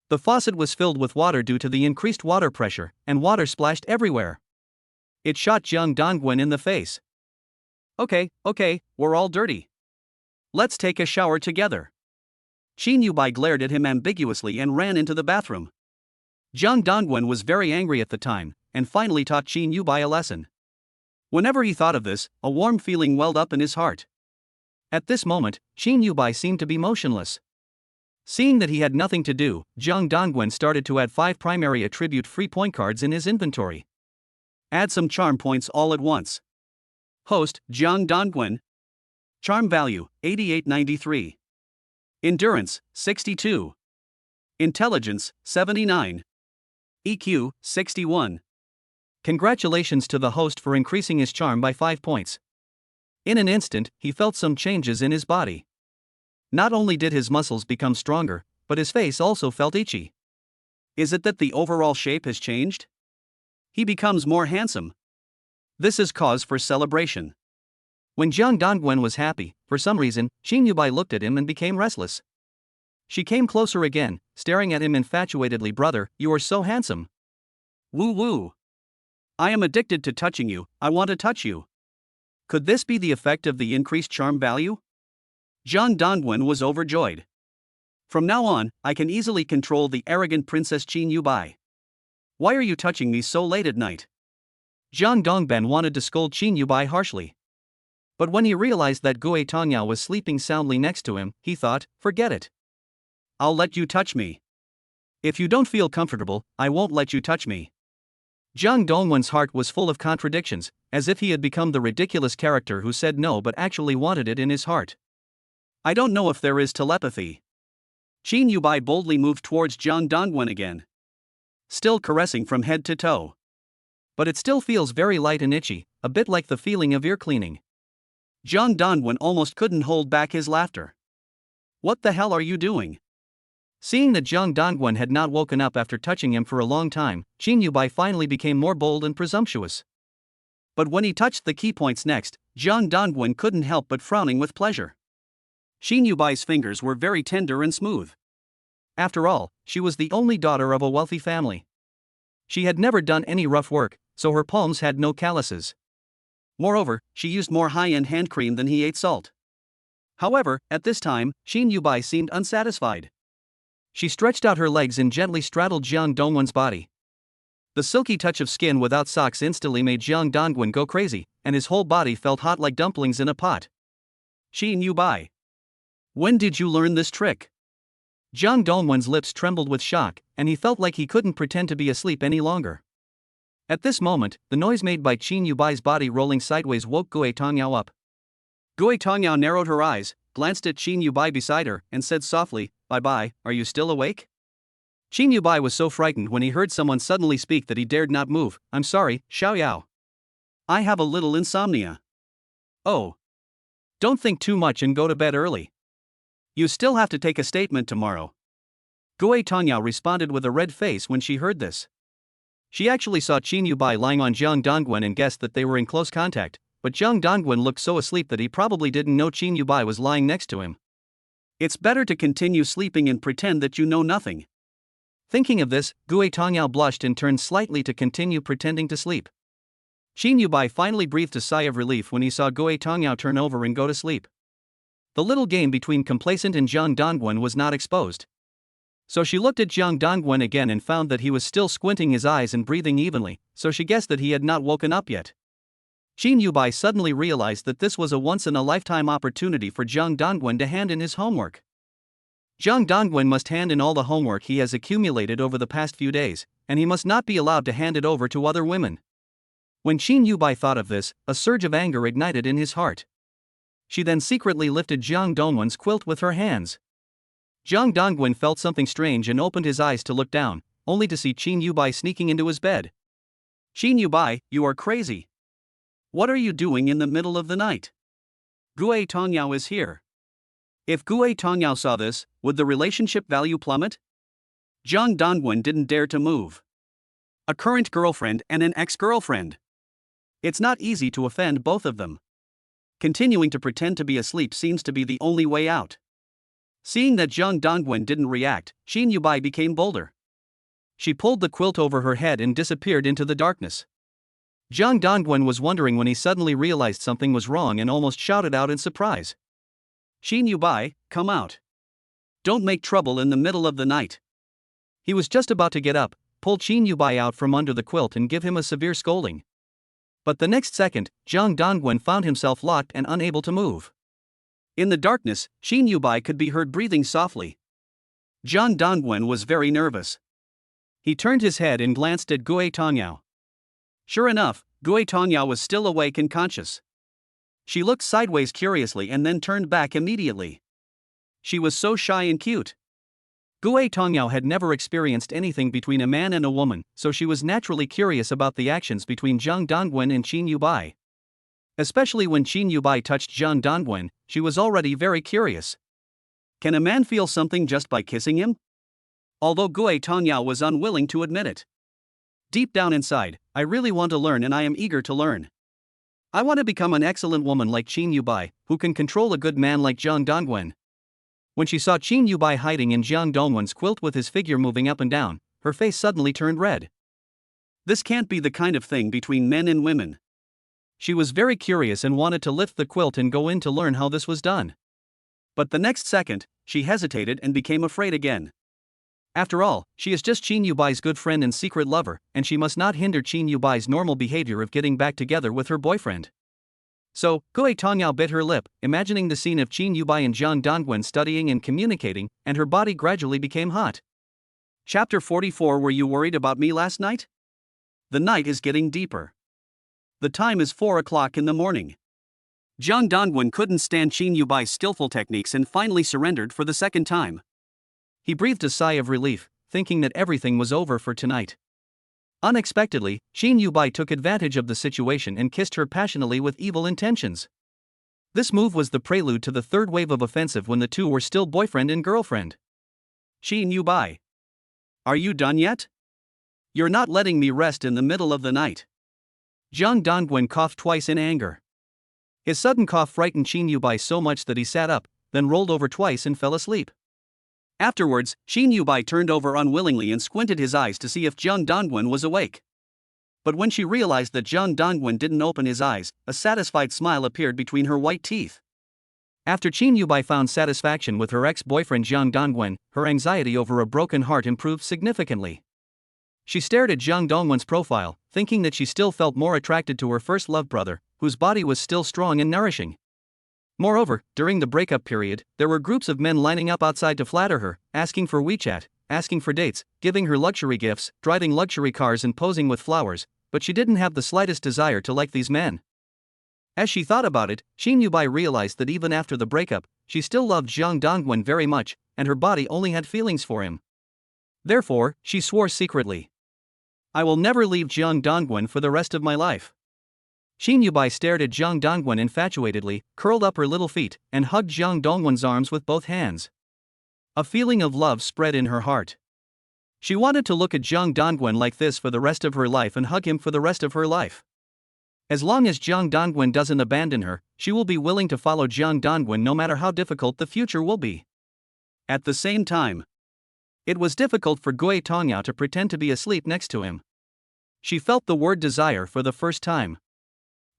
The faucet was filled with water due to the increased water pressure, and water splashed everywhere. It shot Jiang Dongwen in the face. Okay, we're all dirty. Let's take a shower together. Xin Yubai glared at him ambiguously and ran into the bathroom. Jiang Dongwen was very angry at the time, and finally taught Xin Yubai a lesson. Whenever he thought of this, a warm feeling welled up in his heart. At this moment, Xin Yubai seemed to be motionless. Seeing that he had nothing to do, Jiang Dongwen started to add 5 primary attribute free point cards in his inventory. Add some charm points all at once. Host, Jiang Dongwen. Charm value, 8893. Endurance, 62. Intelligence, 79. EQ, 61. Congratulations to the host for increasing his charm by 5 points. In an instant, he felt some changes in his body. Not only did his muscles become stronger, but his face also felt itchy. Is it that the overall shape has changed? He becomes more handsome. This is cause for celebration. When Jiang Dongwen was happy, for some reason, Xin Yubai looked at him and became restless. She came closer again, staring at him infatuatedly. Brother, you are so handsome. Woo woo. I am addicted to touching you, I want to touch you. Could this be the effect of the increased charm value? Jiang Dongwen was overjoyed. From now on, I can easily control the arrogant Princess Xin Yubai. Why are you touching me so late at night? Jiang Dongben wanted to scold Xin Yubai harshly. But when he realized that Gui Tongyao was sleeping soundly next to him, he thought, forget it. I'll let you touch me. If you don't feel comfortable, I won't let you touch me. Jiang Dongwen's heart was full of contradictions, as if he had become the ridiculous character who said no but actually wanted it in his heart. I don't know if there is telepathy. Xin Yubai boldly moved towards Jiang Dongwen again. Still caressing from head to toe. But it still feels very light and itchy, a bit like the feeling of ear cleaning. Jiang Dongwen almost couldn't hold back his laughter. What the hell are you doing? Seeing that Jiang Dongwen had not woken up after touching him for a long time, Xin Yubai finally became more bold and presumptuous. But when he touched the key points next, Jiang Dongwen couldn't help but frowning with pleasure. Xin Yubai's fingers were very tender and smooth. After all, she was the only daughter of a wealthy family. She had never done any rough work, so her palms had no calluses. Moreover, she used more high-end hand cream than he ate salt. However, at this time, Xin Yubai seemed unsatisfied. She stretched out her legs and gently straddled Jiang Dongwen's body. The silky touch of skin without socks instantly made Jiang Dongwen go crazy, and his whole body felt hot like dumplings in a pot. Xin Yubai. When did you learn this trick? Jiang Dongwen's lips trembled with shock, and he felt like he couldn't pretend to be asleep any longer. At this moment, the noise made by Xin Yubai's body rolling sideways woke Gui Tongyao up. Gui Tongyao narrowed her eyes, glanced at Xin Yubai beside her, and said softly, "Bye-bye, are you still awake?" Xin Yubai was so frightened when he heard someone suddenly speak that he dared not move. "I'm sorry, Xiao Yao. I have a little insomnia." "Oh. Don't think too much and go to bed early. You still have to take a statement tomorrow." Gui Tongyao responded with a red face when she heard this. She actually saw Xin Yubai lying on Jiang Dongwen and guessed that they were in close contact, but Jiang Dongwen looked so asleep that he probably didn't know Xin Yubai was lying next to him. It's better to continue sleeping and pretend that you know nothing. Thinking of this, Gui Tongyao blushed and turned slightly to continue pretending to sleep. Xin Yubai finally breathed a sigh of relief when he saw Gui Tongyao turn over and go to sleep. The little game between complacent and Jiang Dongwen was not exposed. So she looked at Jiang Dongwen again and found that he was still squinting his eyes and breathing evenly, so she guessed that he had not woken up yet. Xin Yubai suddenly realized that this was a once-in-a-lifetime opportunity for Jiang Dongwen to hand in his homework. Jiang Dongwen must hand in all the homework he has accumulated over the past few days, and he must not be allowed to hand it over to other women. When Xin Yubai thought of this, a surge of anger ignited in his heart. She then secretly lifted Jiang Dongwen's quilt with her hands. Jiang Dongwen felt something strange and opened his eyes to look down, only to see Xin Yubai sneaking into his bed. "Xin Yubai, you are crazy. What are you doing in the middle of the night? Gui Tongyao is here." If Gue Tongyao saw this, would the relationship value plummet? Zhang Dongwen didn't dare to move. A current girlfriend and an ex-girlfriend. It's not easy to offend both of them. Continuing to pretend to be asleep seems to be the only way out. Seeing that Zhang Dongwen didn't react, Xin Yubai became bolder. She pulled the quilt over her head and disappeared into the darkness. Zhang Dongwen was wondering when he suddenly realized something was wrong and almost shouted out in surprise. Xin Yubai, come out. Don't make trouble in the middle of the night. He was just about to get up, pull Xin Yubai out from under the quilt and give him a severe scolding. But the next second, Zhang Dongwen found himself locked and unable to move. In the darkness, Xin Yubai could be heard breathing softly. Zhang Dongwen was very nervous. He turned his head and glanced at Gue Tongyao. Sure enough, Gue Tongyao was still awake and conscious. She looked sideways curiously and then turned back immediately. She was so shy and cute. Gue Tongyao had never experienced anything between a man and a woman, so she was naturally curious about the actions between Zhang Dongwen and Xin Yubai. Especially when Xin Yubai touched Zhang Dongwen, she was already very curious. Can a man feel something just by kissing him? Although Gue Tongyao was unwilling to admit it. Deep down inside, I really want to learn and I am eager to learn. I want to become an excellent woman like Xin Yubai, who can control a good man like Zhang Dongwen. When she saw Xin Yubai hiding in Zhang Dongwen's quilt with his figure moving up and down, her face suddenly turned red. This can't be the kind of thing between men and women. She was very curious and wanted to lift the quilt and go in to learn how this was done. But the next second, she hesitated and became afraid again. After all, she is just Xin Yubai's good friend and secret lover, and she must not hinder Xin Yubai's normal behavior of getting back together with her boyfriend. So, Gue Tongyao bit her lip, imagining the scene of Xin Yubai and Zhang Dongwen studying and communicating, and her body gradually became hot. Chapter 44. Were you worried about me last night? The night is getting deeper. The time is 4 o'clock in the morning. Zhang Dongwen couldn't stand Xin Yubai's skillful techniques and finally surrendered for the second time. He breathed a sigh of relief, thinking that everything was over for tonight. Unexpectedly, Xin Yubai took advantage of the situation and kissed her passionately with evil intentions. This move was the prelude to the third wave of offensive when the two were still boyfriend and girlfriend. Xin Yubai. Are you done yet? You're not letting me rest in the middle of the night. Zhang Dongwen coughed twice in anger. His sudden cough frightened Xin Yubai so much that he sat up, then rolled over twice and fell asleep. Afterwards, Xin Yubai turned over unwillingly and squinted his eyes to see if Zhang Dongwen was awake. But when she realized that Zhang Dongwen didn't open his eyes, a satisfied smile appeared between her white teeth. After Xin Yubai found satisfaction with her ex-boyfriend Zhang Dongwen, her anxiety over a broken heart improved significantly. She stared at Zhang Dongwen's profile, thinking that she still felt more attracted to her first love brother, whose body was still strong and nourishing. Moreover, during the breakup period, there were groups of men lining up outside to flatter her, asking for WeChat, asking for dates, giving her luxury gifts, driving luxury cars and posing with flowers, but she didn't have the slightest desire to like these men. As she thought about it, Xin Yubai realized that even after the breakup, she still loved Zhang Dongwen very much, and her body only had feelings for him. Therefore, she swore secretly, I will never leave Zhang Dongwen for the rest of my life. Xin Yubai stared at Zhang Dongwen infatuatedly, curled up her little feet, and hugged Zhang Dongwen's arms with both hands. A feeling of love spread in her heart. She wanted to look at Zhang Dongwen like this for the rest of her life and hug him for the rest of her life. As long as Zhang Dongwen doesn't abandon her, she will be willing to follow Zhang Dongwen no matter how difficult the future will be. At the same time, it was difficult for Gue Tongyao to pretend to be asleep next to him. She felt the word desire for the first time.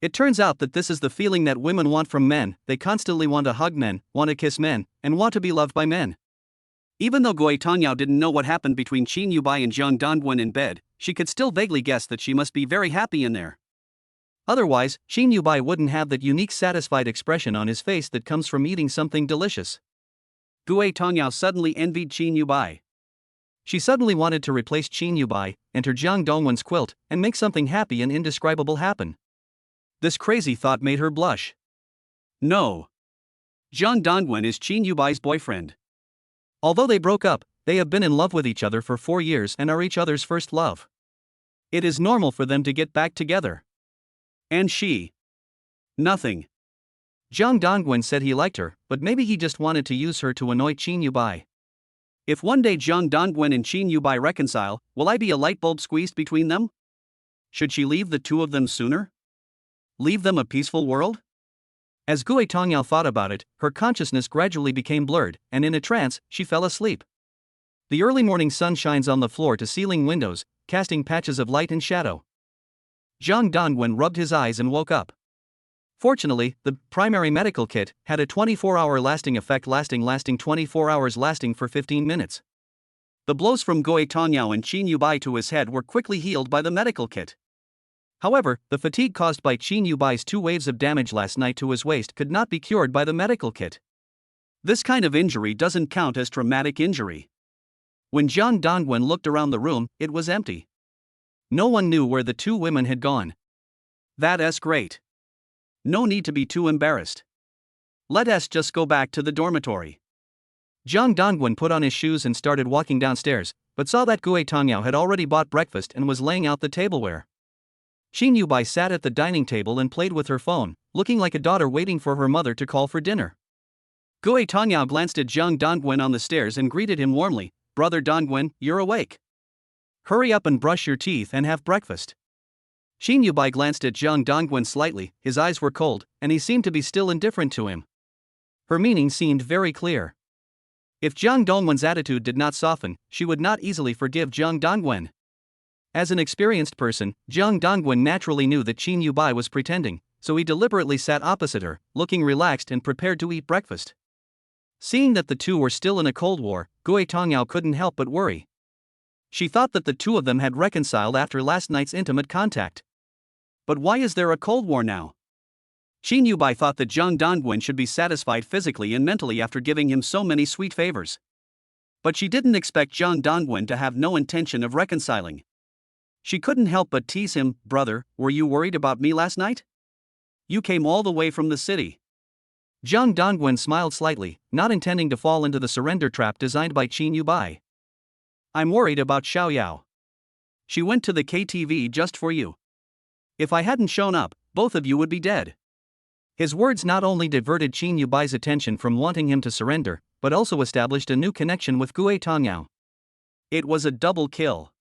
It turns out that this is the feeling that women want from men. They constantly want to hug men, want to kiss men, and want to be loved by men. Even though Gue Tongyao didn't know what happened between Xin Yubai and Zhang Dongwen in bed, she could still vaguely guess that she must be very happy in there. Otherwise, Xin Yubai wouldn't have that unique satisfied expression on his face that comes from eating something delicious. Gue Tongyao suddenly envied Xin Yubai. She suddenly wanted to replace Xin Yubai, enter Zhang Dongwen's quilt, and make something happy and indescribable happen. This crazy thought made her blush. No. Zhang Dongwen is Xin Yubai's boyfriend. Although they broke up, they have been in love with each other for 4 years and are each other's first love. It is normal for them to get back together. And she? Nothing. Zhang Dongwen said he liked her, but maybe he just wanted to use her to annoy Qin Yubai. If one day Zhang Dongwen and Qin Yubai reconcile, will I be a light bulb squeezed between them? Should she leave the two of them sooner? Leave them a peaceful world? As Gui Tongyao thought about it, her consciousness gradually became blurred, and in a trance, she fell asleep. The early morning sun shines on the floor-to-ceiling windows, casting patches of light and shadow. Zhang Dongwen rubbed his eyes and woke up. Fortunately, the primary medical kit had a 24-hour lasting effect lasting 24 hours lasting for 15 minutes. The blows from Gui Tongyao and Qin Yubai to his head were quickly healed by the medical kit. However, the fatigue caused by Qin Yubai's 2 waves of damage last night to his waist could not be cured by the medical kit. This kind of injury doesn't count as traumatic injury. When Zhang Dongwen looked around the room, it was empty. No one knew where the 2 women had gone. That's great. No need to be too embarrassed. Let us just go back to the dormitory. Zhang Dongwen put on his shoes and started walking downstairs, but saw that Gui Tongyao had already bought breakfast and was laying out the tableware. Qin Yubai sat at the dining table and played with her phone, looking like a daughter waiting for her mother to call for dinner. Gui Tongyao glanced at Zhang Dongwen on the stairs and greeted him warmly. "Brother Dongwen, you're awake. Hurry up and brush your teeth and have breakfast." Qin Yubai glanced at Zhang Dongwen slightly, his eyes were cold, and he seemed to be still indifferent to him. Her meaning seemed very clear. If Zhang Dongwen's attitude did not soften, she would not easily forgive Zhang Dongwen. As an experienced person, Zhang Dongwen naturally knew that Qin Yubai was pretending, so he deliberately sat opposite her, looking relaxed and prepared to eat breakfast. Seeing that the two were still in a cold war, Gui Tongyao couldn't help but worry. She thought that the two of them had reconciled after last night's intimate contact. But why is there a cold war now? Qin Yubai thought that Zhang Dongwen should be satisfied physically and mentally after giving him so many sweet favors. But she didn't expect Zhang Dongwen to have no intention of reconciling. She couldn't help but tease him. "Brother, were you worried about me last night? You came all the way from the city." Zhang Dongwen smiled slightly, not intending to fall into the surrender trap designed by Qin Yubai. "I'm worried about Xiaoyao. She went to the KTV just for you. If I hadn't shown up, both of you would be dead." His words not only diverted Qin Yubai's attention from wanting him to surrender, but also established a new connection with Gui Tongyao. It was a double kill.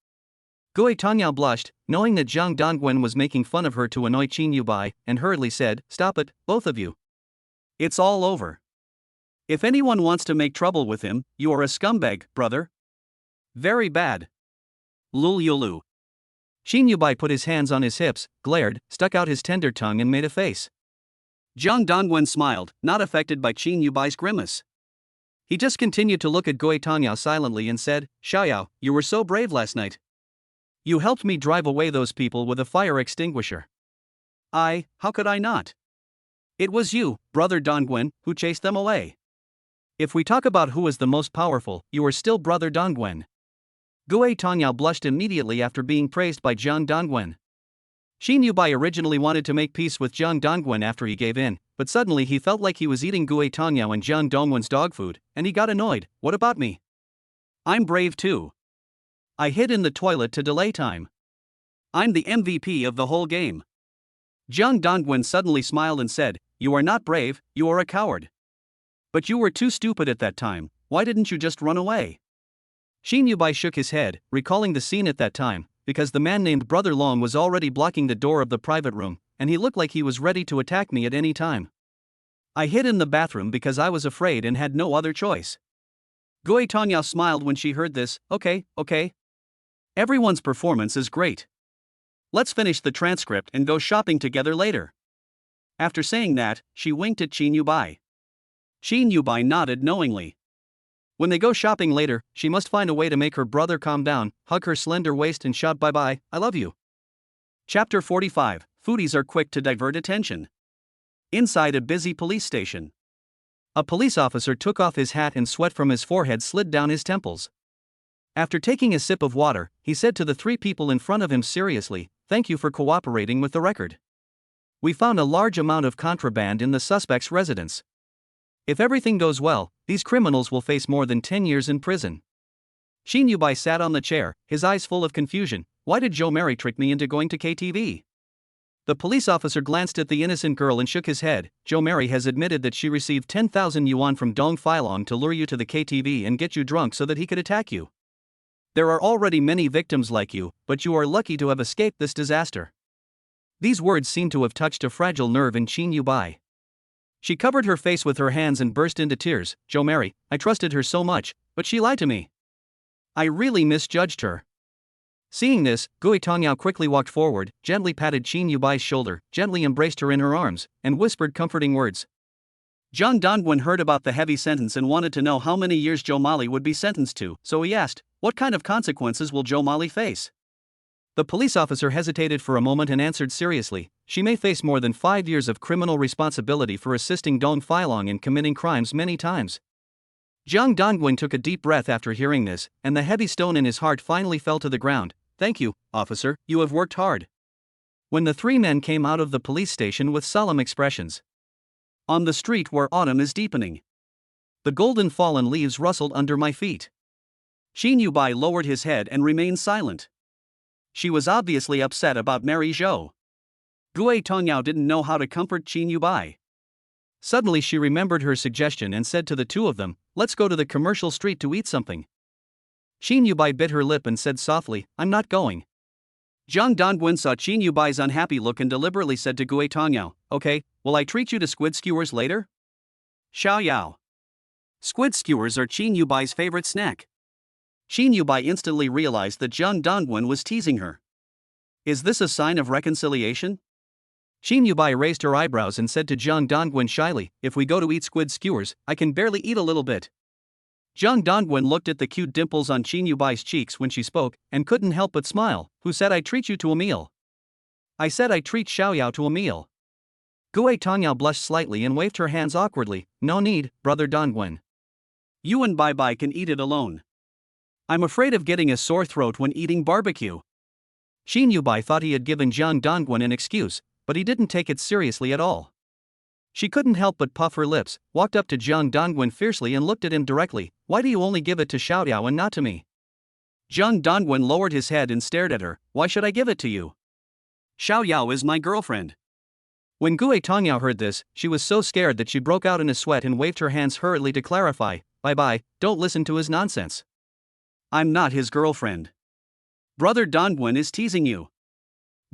Gui Tongyao blushed, knowing that Zhang Dongwen was making fun of her to annoy Qin Yubai, and hurriedly said, "Stop it, both of you. It's all over. If anyone wants to make trouble with him, you are a scumbag, brother. Very bad. Lul Yulu." Qin Yubai put his hands on his hips, glared, stuck out his tender tongue and made a face. Zhang Dongwen smiled, not affected by Qin Yubai's grimace. He just continued to look at Gui Tongyao silently and said, "Xiaoyao, you were so brave last night. You helped me drive away those people with a fire extinguisher." How could I not? It was you, brother Dongwen, who chased them away. If we talk about who is the most powerful, you are still brother Dongwen." Gui Tongyao blushed immediately after being praised by Zhang Dongwen. Qin Yubai originally wanted to make peace with Zhang Dongwen after he gave in, but suddenly he felt like he was eating Gui Tongyao and Zhang Dongwen's dog food, and he got annoyed. "What about me? I'm brave too. I hid in the toilet to delay time. I'm the MVP of the whole game." Zhang Dongwen suddenly smiled and said, "You are not brave, you are a coward. But you were too stupid at that time, why didn't you just run away?" Qin Yubai shook his head, recalling the scene at that time, because the man named Brother Long was already blocking the door of the private room, and he looked like he was ready to attack me at any time. "I hid in the bathroom because I was afraid and had no other choice." Gui Tongyao smiled when she heard this. Okay. Everyone's performance is great. Let's finish the transcript and go shopping together later." After saying that, she winked at Qin Yubai. Qin Yubai nodded knowingly. When they go shopping later, she must find a way to make her brother calm down, hug her slender waist and shout "Bye-bye, I love you." Chapter 45, Foodies are quick to divert attention. Inside a busy police station. A police officer took off his hat and sweat from his forehead slid down his temples. After taking a sip of water, he said to the 3 people in front of him seriously, "Thank you for cooperating with the record. We found a large amount of contraband in the suspect's residence. If everything goes well, these criminals will face more than 10 years in prison." Qin Yubai sat on the chair, his eyes full of confusion. Why did Zhou Mary trick me into going to KTV? The police officer glanced at the innocent girl and shook his head. Jo Mary has admitted that she received 10,000 yuan from Dong Filong to lure you to the KTV and get you drunk so that he could attack you. There are already many victims like you, but you are lucky to have escaped this disaster. These words seemed to have touched a fragile nerve in Qin Yubai. She covered her face with her hands and burst into tears. Jo Mary, I trusted her so much, but she lied to me. I really misjudged her. Seeing this, Gui Tongyao quickly walked forward, gently patted Qin Yubai's shoulder, gently embraced her in her arms, and whispered comforting words. Zhang Dongwen heard about the heavy sentence and wanted to know how many years Zhou Mali would be sentenced to, so he asked, what kind of consequences will Zhou Mali face? The police officer hesitated for a moment and answered seriously, she may face more than 5 years of criminal responsibility for assisting Dong Filong in committing crimes many times. Zhang Dongwen took a deep breath after hearing this, and the heavy stone in his heart finally fell to the ground. Thank you, officer, you have worked hard. When the three men came out of the police station with solemn expressions. On the street where autumn is deepening. The golden fallen leaves rustled under my feet. Qin Yubai lowered his head and remained silent. She was obviously upset about Mary Zhou. Gui Tongyao didn't know how to comfort Qin Yubai. Suddenly she remembered her suggestion and said to the two of them, let's go to the commercial street to eat something. Qin Yubai bit her lip and said softly, I'm not going. Zhang Dongwen saw Qin Yubai's unhappy look and deliberately said to Gui Tongyao, okay, will I treat you to squid skewers later? Xiao Yao. Squid skewers are Qin Yubai's favorite snack. Qin Yubai instantly realized that Zhang Dongwen was teasing her. Is this a sign of reconciliation? Qin Yubai raised her eyebrows and said to Zhang Dongwen shyly, if we go to eat squid skewers, I can barely eat a little bit. Zhang Dongwen looked at the cute dimples on Qin Yubai's cheeks when she spoke, and couldn't help but smile. Who said I'd treat you to a meal? I said I'd treat Xiao Yao to a meal. Gui Tongyao blushed slightly and waved her hands awkwardly. No need, brother Dongwen. You and Bai Bai can eat it alone. I'm afraid of getting a sore throat when eating barbecue. Qin Yubai thought he had given Zhang Dongwen an excuse, but he didn't take it seriously at all. She couldn't help but puff her lips, walked up to Zhang Dongwen fiercely and looked at him directly. Why do you only give it to Xiao Yao and not to me? Zhang Dongwen lowered his head and stared at her. Why should I give it to you? Xiao Yao is my girlfriend. When Gui Tongyao heard this, she was so scared that she broke out in a sweat and waved her hands hurriedly to clarify. Bye, don't listen to his nonsense. I'm not his girlfriend. Brother Dongwen is teasing you.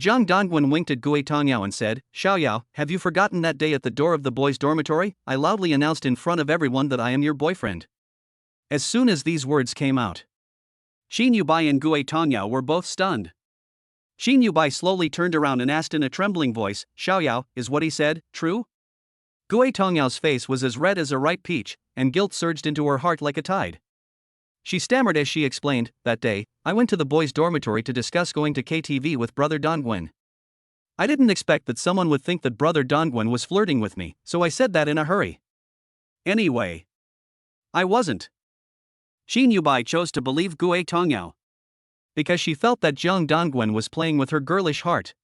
Zhang Dongwen winked at Gui Tongyao and said, Xiao Yao, have you forgotten that day at the door of the boys' dormitory? I loudly announced in front of everyone that I am your boyfriend. As soon as these words came out, Qin Yubai and Gui Tongyao were both stunned. Qin Yubai slowly turned around and asked in a trembling voice, Xiao Yao, is what he said true? Gui Tongyao's face was as red as a ripe peach, and guilt surged into her heart like a tide. She stammered as she explained, that day, I went to the boys' dormitory to discuss going to KTV with brother Dongwen. I didn't expect that someone would think that brother Dongwen was flirting with me, so I said that in a hurry. Anyway, I wasn't. Qin Yubai chose to believe Gui Tongyao, because she felt that Zhang Dongwen was playing with her girlish heart.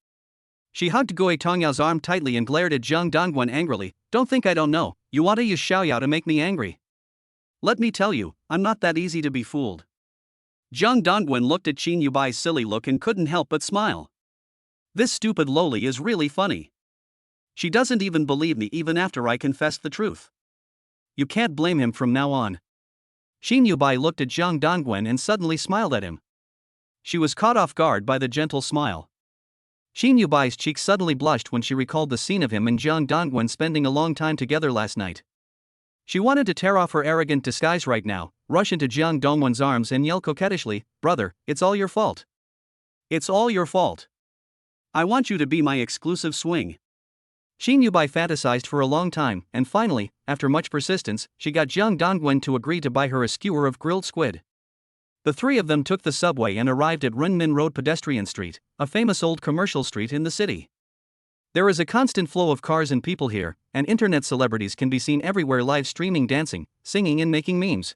She hugged Gui Tongyao's arm tightly and glared at Zhang Dongwen angrily. Don't think I don't know, you want to use Xiao Yao to make me angry. Let me tell you, I'm not that easy to be fooled. Zhang Dongwen looked at Qin Yubai's silly look and couldn't help but smile. This stupid loli is really funny. She doesn't even believe me even after I confessed the truth. You can't blame him from now on. Qin Yubai looked at Zhang Dongwen and suddenly smiled at him. She was caught off guard by the gentle smile. Qin Yubai's cheeks suddenly blushed when she recalled the scene of him and Zhang Dongwen spending a long time together last night. She wanted to tear off her arrogant disguise right now, rush into Zhang Dongwen's arms and yell coquettishly, brother, it's all your fault. It's all your fault. I want you to be my exclusive swing. Qin Yubai fantasized for a long time, and finally, after much persistence, she got Zhang Dongwen to agree to buy her a skewer of grilled squid. The three of them took the subway and arrived at Renmin Road Pedestrian Street, a famous old commercial street in the city. There is a constant flow of cars and people here, and internet celebrities can be seen everywhere live streaming dancing, singing and making memes.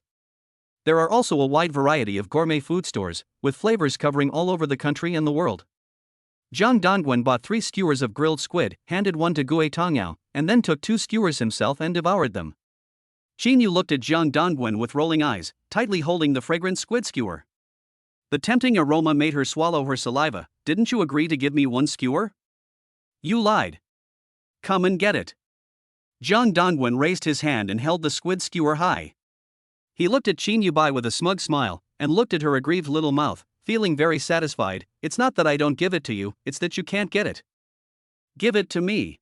There are also a wide variety of gourmet food stores, with flavors covering all over the country and the world. Zhang Dongwen bought 3 skewers of grilled squid, handed one to Gui Tongyao, and then took 2 skewers himself and devoured them. Qin Yu looked at Zhang Dongwen with rolling eyes, tightly holding the fragrant squid skewer. The tempting aroma made her swallow her saliva. Didn't you agree to give me 1 skewer? You lied. Come and get it. Jiang Dongwen raised his hand and held the squid skewer high. He looked at Qin Yubai with a smug smile, and looked at her aggrieved little mouth, feeling very satisfied. It's not that I don't give it to you, it's that you can't get it. Give it to me.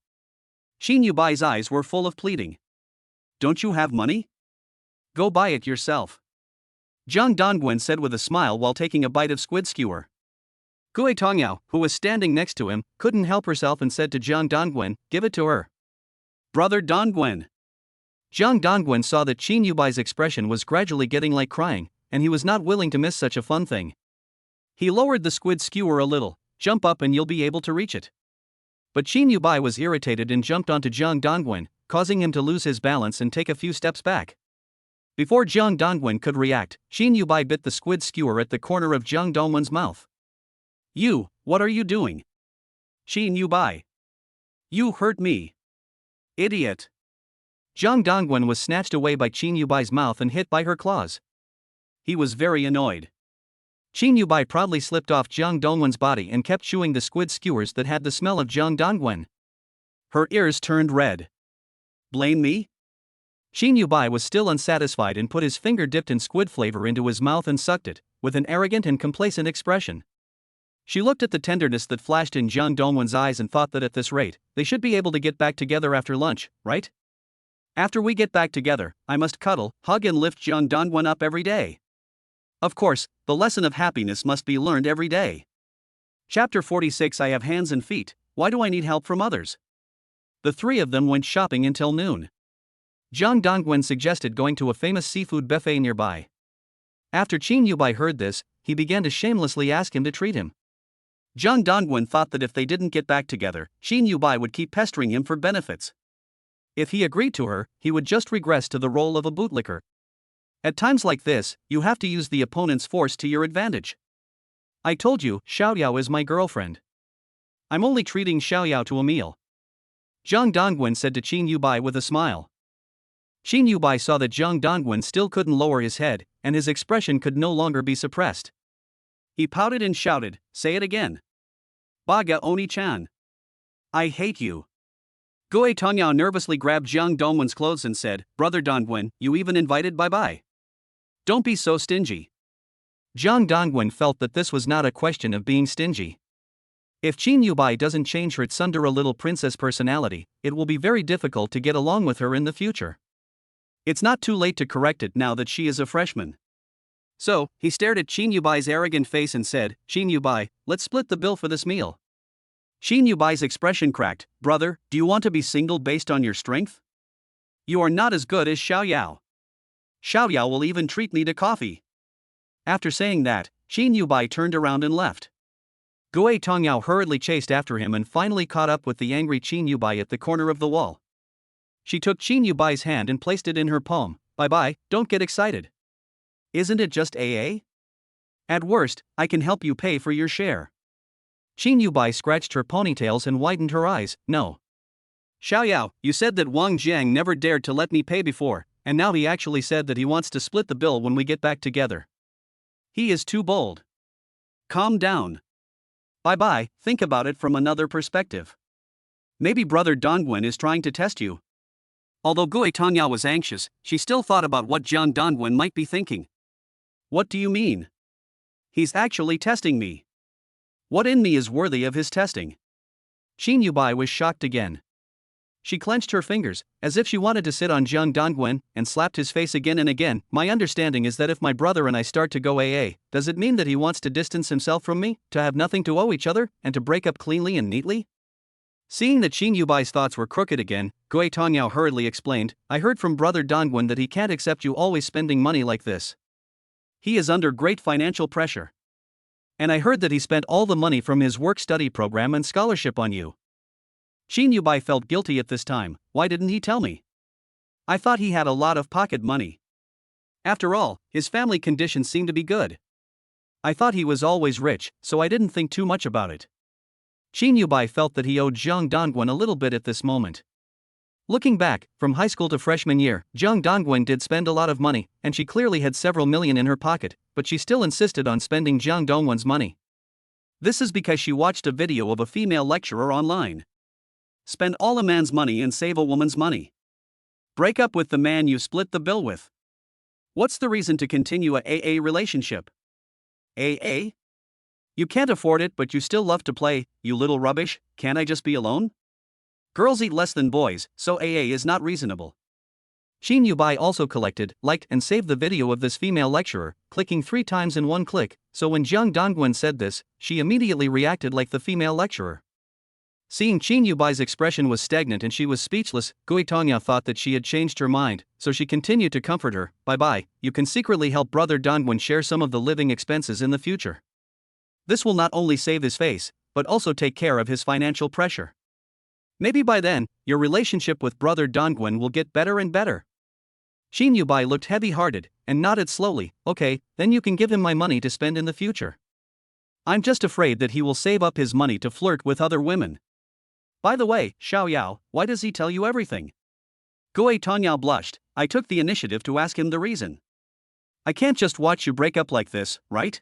Qin Yubai's eyes were full of pleading. Don't you have money? Go buy it yourself. Jiang Dongwen said with a smile while taking a bite of squid skewer. Gui Tongyao, who was standing next to him, couldn't help herself and said to Jiang Dongwen, give it to her. Brother Dongwen. Jiang Dongwen saw that Qin Yubai's expression was gradually getting like crying, and he was not willing to miss such a fun thing. He lowered the squid skewer a little. Jump up and you'll be able to reach it. But Qin Yubai was irritated and jumped onto Jiang Dongwen, causing him to lose his balance and take a few steps back. Before Jiang Dongwen could react, Qin Yubai bit the squid skewer at the corner of Jiang Dongwen's mouth. You, what are you doing? Qin Yubai. You hurt me. Idiot. Jiang Dongwen was snatched away by Qin Yubai's mouth and hit by her claws. He was very annoyed. Qin Yubai proudly slipped off Jiang Dongwen's body and kept chewing the squid skewers that had the smell of Jiang Dongwen. Her ears turned red. Blame me? Qin Yubai was still unsatisfied and put his finger dipped in squid flavor into his mouth and sucked it, with an arrogant and complacent expression. She looked at the tenderness that flashed in Jiang Dongwen's eyes and thought that at this rate, they should be able to get back together after lunch, right? After we get back together, I must cuddle, hug and lift Jiang Dongwen up every day. Of course, the lesson of happiness must be learned every day. Chapter 46. I have hands and feet, why do I need help from others? The three of them went shopping until noon. Jiang Dongwen suggested going to a famous seafood buffet nearby. After Qin Yubai heard this, he began to shamelessly ask him to treat him. Jiang Dongwen thought that if they didn't get back together, Qin Yubai would keep pestering him for benefits. If he agreed to her, he would just regress to the role of a bootlicker. At times like this, you have to use the opponent's force to your advantage. I told you, Xiaoyao is my girlfriend. I'm only treating Xiaoyao to a meal. Jiang Dongwen said to Qin Yubai with a smile. Qin Yubai saw that Jiang Dongwen still couldn't lower his head, and his expression could no longer be suppressed. He pouted and shouted, say it again. Baga Oni-chan. I hate you. Gui Tongyao nervously grabbed Jiang Dongwen's clothes and said, Brother Dongwen, you even invited bye-bye. Don't be so stingy. Jiang Dongwen felt that this was not a question of being stingy. If Qin Yubai doesn't change her tsundere little princess personality, it will be very difficult to get along with her in the future. It's not too late to correct it now that she is a freshman. So, he stared at Qin Yubai's arrogant face and said, Qin Yubai, let's split the bill for this meal. Qin Yubai's expression cracked. Brother, do you want to be single based on your strength? You are not as good as Xiaoyao. Xiaoyao will even treat me to coffee. After saying that, Qin Yubai turned around and left. Gui Tongyao hurriedly chased after him and finally caught up with the angry Qin Yubai at the corner of the wall. She took Qin Yubai's hand and placed it in her palm. Bye-bye, don't get excited. Isn't it just AA? At worst, I can help you pay for your share. Qin Yubai scratched her ponytails and widened her eyes. No. Xiaoyao, you said that Wang Jiang never dared to let me pay before, and now he actually said that he wants to split the bill when we get back together. He is too bold. Calm down. Bye-bye, think about it from another perspective. Maybe Brother Dongwen is trying to test you. Although Gui Tongyao was anxious, she still thought about what Jiang Dongwen might be thinking. What do you mean? He's actually testing me. What in me is worthy of his testing? Qin Yubai was shocked again. She clenched her fingers, as if she wanted to sit on Jiang Dongwen, and slapped his face again and again. My understanding is that if my brother and I start to go AA, does it mean that he wants to distance himself from me, to have nothing to owe each other, and to break up cleanly and neatly? Seeing that Qin Yubai's thoughts were crooked again, Gui Tongyao hurriedly explained, I heard from Brother Dongwen that he can't accept you always spending money like this. He is under great financial pressure. And I heard that he spent all the money from his work-study program and scholarship on you. Qin Yubai felt guilty at this time. Why didn't he tell me? I thought he had a lot of pocket money. After all, his family conditions seemed to be good. I thought he was always rich, so I didn't think too much about it. Qin Yubai felt that he owed Jiang Dongwen a little bit at this moment. Looking back, from high school to freshman year, Jiang Dongwen did spend a lot of money, and she clearly had several million in her pocket, but she still insisted on spending Jiang Dongwen's money. This is because she watched a video of a female lecturer online. Spend all a man's money and save a woman's money. Break up with the man you split the bill with. What's the reason to continue a AA relationship? AA? You can't afford it but you still love to play, you little rubbish, can't I just be alone? Girls eat less than boys, so AA is not reasonable. Shin Yubai also collected, liked and saved the video of this female lecturer, clicking 3 times in one click, so when Jiang Dongwen said this, she immediately reacted like the female lecturer. Seeing Shin Yubai's expression was stagnant and she was speechless, Gui Tongya thought that she had changed her mind, so she continued to comfort her. Bye, you can secretly help brother Dongwen share some of the living expenses in the future. This will not only save his face, but also take care of his financial pressure. Maybe by then, your relationship with brother Dongwen will get better and better. Shin Yubai looked heavy-hearted, and nodded slowly. Okay, then you can give him my money to spend in the future. I'm just afraid that he will save up his money to flirt with other women. By the way, Xiao Yao, why does he tell you everything? Gui Tongya blushed. I took the initiative to ask him the reason. I can't just watch you break up like this, right?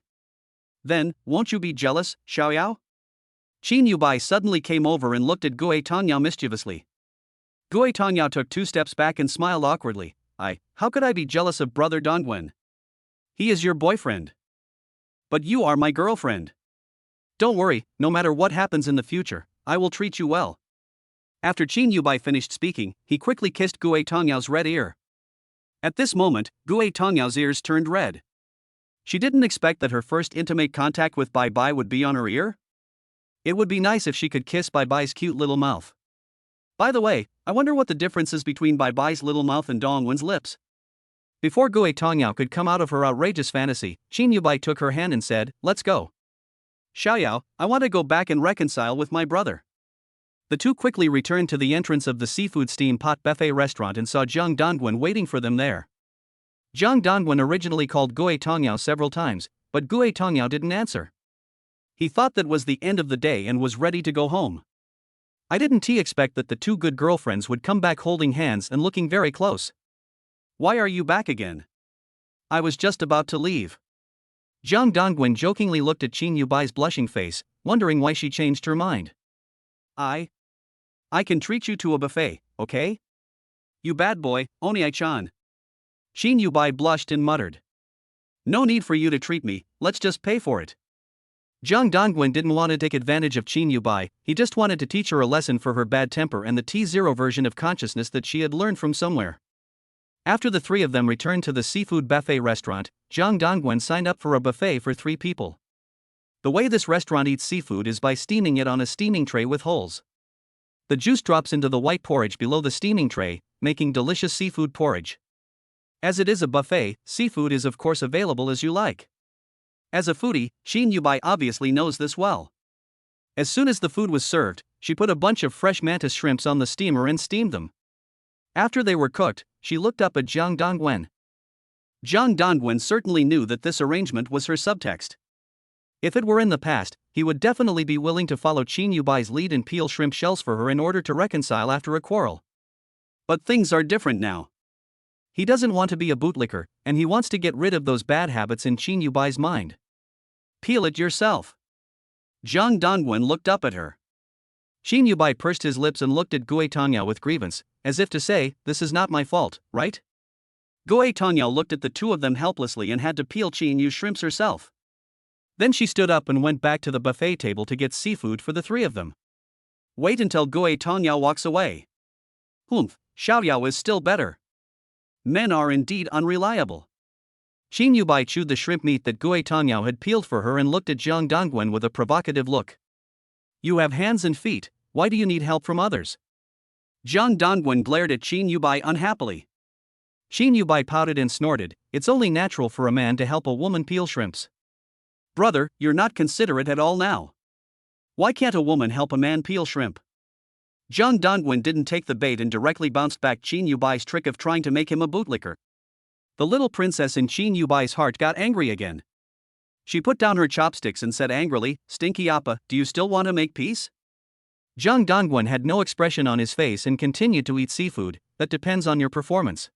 Then, won't you be jealous, Xiao Yao? Shin Yubai suddenly came over and looked at Gui Tongya mischievously. Gui Tongya took 2 steps back and smiled awkwardly. How could I be jealous of brother Dongwen? He is your boyfriend. But you are my girlfriend. Don't worry, no matter what happens in the future, I will treat you well. After Shin Yubai finished speaking, he quickly kissed Gui Tongyao's red ear. At this moment, Gui Tongyao's ears turned red. She didn't expect that her first intimate contact with Bai Bai would be on her ear. It would be nice if she could kiss Bai Bai's cute little mouth. By the way, I wonder what the difference is between Bai Bai's little mouth and Dongwen's lips. Before Gui Tongya could come out of her outrageous fantasy, Shin Yubai took her hand and said, let's go. Xiao Yao, I want to go back and reconcile with my brother. The two quickly returned to the entrance of the seafood steam pot buffet restaurant and saw Jiang Dongwen waiting for them there. Jiang Dongwen originally called Gui Tongya several times, but Gui Tongya didn't answer. He thought that was the end of the day and was ready to go home. I didn't expect that the 2 good girlfriends would come back holding hands and looking very close. Why are you back again? I was just about to leave. Jiang Dongwen jokingly looked at Shin Yubai's blushing face, wondering why she changed her mind. I can treat you to a buffet, okay? You bad boy, Oni-chan. Shin Yubai blushed and muttered. No need for you to treat me, let's just pay for it. Jiang Dongwen didn't want to take advantage of Shin Yubai, he just wanted to teach her a lesson for her bad temper and the T0 version of consciousness that she had learned from somewhere. After the 3 of them returned to the seafood buffet restaurant, Jiang Dongwen signed up for a buffet for 3 people. The way this restaurant eats seafood is by steaming it on a steaming tray with holes. The juice drops into the white porridge below the steaming tray, making delicious seafood porridge. As it is a buffet, seafood is of course available as you like. As a foodie, Shin Yubai obviously knows this well. As soon as the food was served, she put a bunch of fresh mantis shrimps on the steamer and steamed them. After they were cooked, she looked up at Jiang Dongwen. Jiang Dongwen certainly knew that this arrangement was her subtext. If it were in the past, he would definitely be willing to follow Shin Yubai's lead and peel shrimp shells for her in order to reconcile after a quarrel. But things are different now. He doesn't want to be a bootlicker, and he wants to get rid of those bad habits in Shin Yubai's mind. Peel it yourself. Jiang Dongwen looked up at her. Shin Yubai pursed his lips and looked at Gui Tongya with grievance, as if to say, this is not my fault, right? Gui Tongya looked at the 2 of them helplessly and had to peel Shin Yu's shrimps herself. Then she stood up and went back to the buffet table to get seafood for the 3 of them. Wait until Gui Tongya walks away. Humph, Xiao Yao is still better. Men are indeed unreliable. Shin Yubai chewed the shrimp meat that Gui Tongya had peeled for her and looked at Jiang Dongwen with a provocative look. You have hands and feet, why do you need help from others? Jiang Dongwen glared at Shin Yubai unhappily. Shin Yubai pouted and snorted, it's only natural for a man to help a woman peel shrimps. Brother, you're not considerate at all now. Why can't a woman help a man peel shrimp? Jiang Dongwen didn't take the bait and directly bounced back Shin Yubai's trick of trying to make him a bootlicker. The little princess in Shin Yubai's heart got angry again. She put down her chopsticks and said angrily, Stinky Appa, do you still want to make peace? Jiang Dongwen had no expression on his face and continued to eat seafood. That depends on your performance.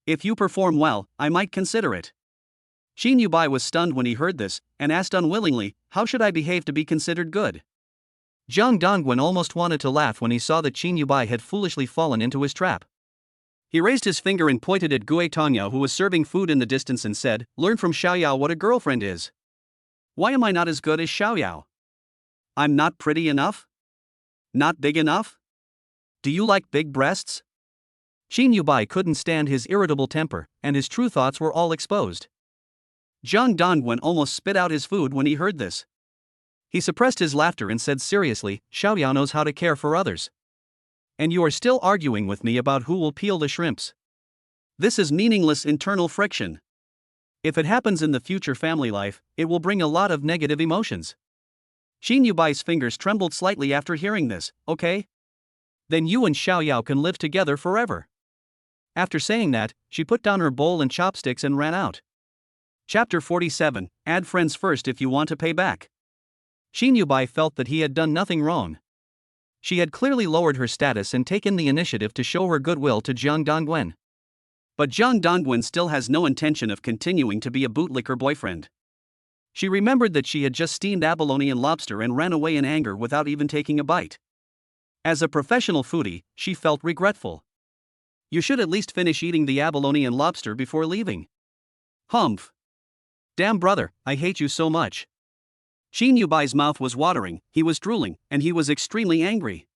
If you perform well, I might consider it. Shin Yubai was stunned when he heard this, and asked unwillingly, how should I behave to be considered good? Zhang Dongwen almost wanted to laugh when he saw that Qin Yubai had foolishly fallen into his trap. He raised his finger and pointed at Gui Tongyao, who was serving food in the distance, and said, "Learn from Xiaoyao what a girlfriend is. Why am I not as good as Xiaoyao? I'm not pretty enough? Not big enough? Do you like big breasts?" Qin Yubai couldn't stand his irritable temper, and his true thoughts were all exposed. Zhang Dongwen almost spit out his food when he heard this. He suppressed his laughter and said seriously, "Xiaoyao knows how to care for others. And you are still arguing with me about who will peel the shrimps. This is meaningless internal friction. If it happens in the future family life, it will bring a lot of negative emotions." Qin Yubai's fingers trembled slightly after hearing this. "Okay? Then you and Xiaoyao can live together forever." After saying that, she put down her bowl and chopsticks and ran out. Chapter 47, Add friends first if you want to pay back. Qin Yubai felt that he had done nothing wrong. She had clearly lowered her status and taken the initiative to show her goodwill to Zhang Dongwen. But Zhang Dongwen still has no intention of continuing to be a bootlicker boyfriend. She remembered that she had just steamed abalone and lobster and ran away in anger without even taking a bite. As a professional foodie, she felt regretful. "You should at least finish eating the abalone and lobster before leaving." "Humph. Damn brother, I hate you so much." Qin Yubai's mouth was watering, he was drooling, and he was extremely angry.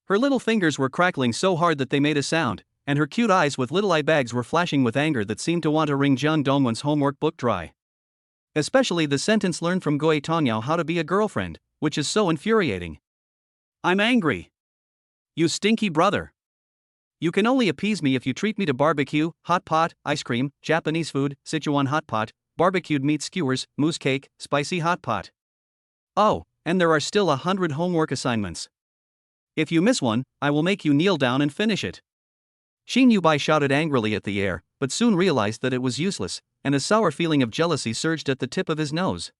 Her little fingers were crackling so hard that they made a sound, and her cute eyes with little eye bags were flashing with anger that seemed to want to wring Zhang Dongwen's homework book dry. Especially the sentence learned from Gui Tongyao how to be a girlfriend, which is so infuriating. "I'm angry. You stinky brother. You can only appease me if you treat me to barbecue, hot pot, ice cream, Japanese food, Sichuan hot pot, barbecued meat skewers, mousse cake, spicy hot pot. Oh, and there are still 100 homework assignments. If you miss one, I will make you kneel down and finish it." Qin Yubai shouted angrily at the air, but soon realized that it was useless, and a sour feeling of jealousy surged at the tip of his nose.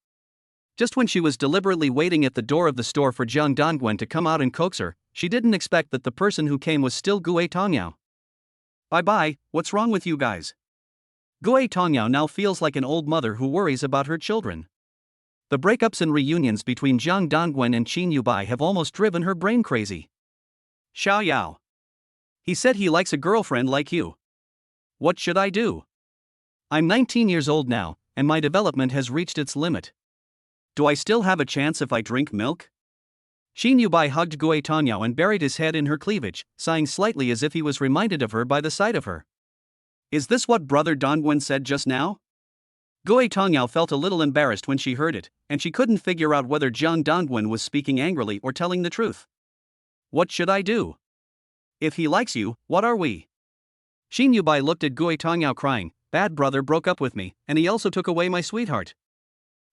Just when she was deliberately waiting at the door of the store for Zhang Dongwen to come out and coax her, she didn't expect that the person who came was still Gui Tongyao. "Bye-bye, what's wrong with you guys?" Gui Tongyao now feels like an old mother who worries about her children. The breakups and reunions between Zhang Dongwen and Qin Yubai have almost driven her brain crazy. "Xiaoyao. He said he likes a girlfriend like you. What should I do? I'm 19 years old now, and my development has reached its limit. Do I still have a chance if I drink milk?" Qin Yubai hugged Gui Tongyao and buried his head in her cleavage, sighing slightly as if he was reminded of her by the sight of her. "Is this what Brother Dongwen said just now?" Gui Tongyao felt a little embarrassed when she heard it, and she couldn't figure out whether Zhang Dongwen was speaking angrily or telling the truth. "What should I do? If he likes you, what are we?" Qin Yubai looked at Gui Tongyao crying, "Bad brother broke up with me, and he also took away my sweetheart.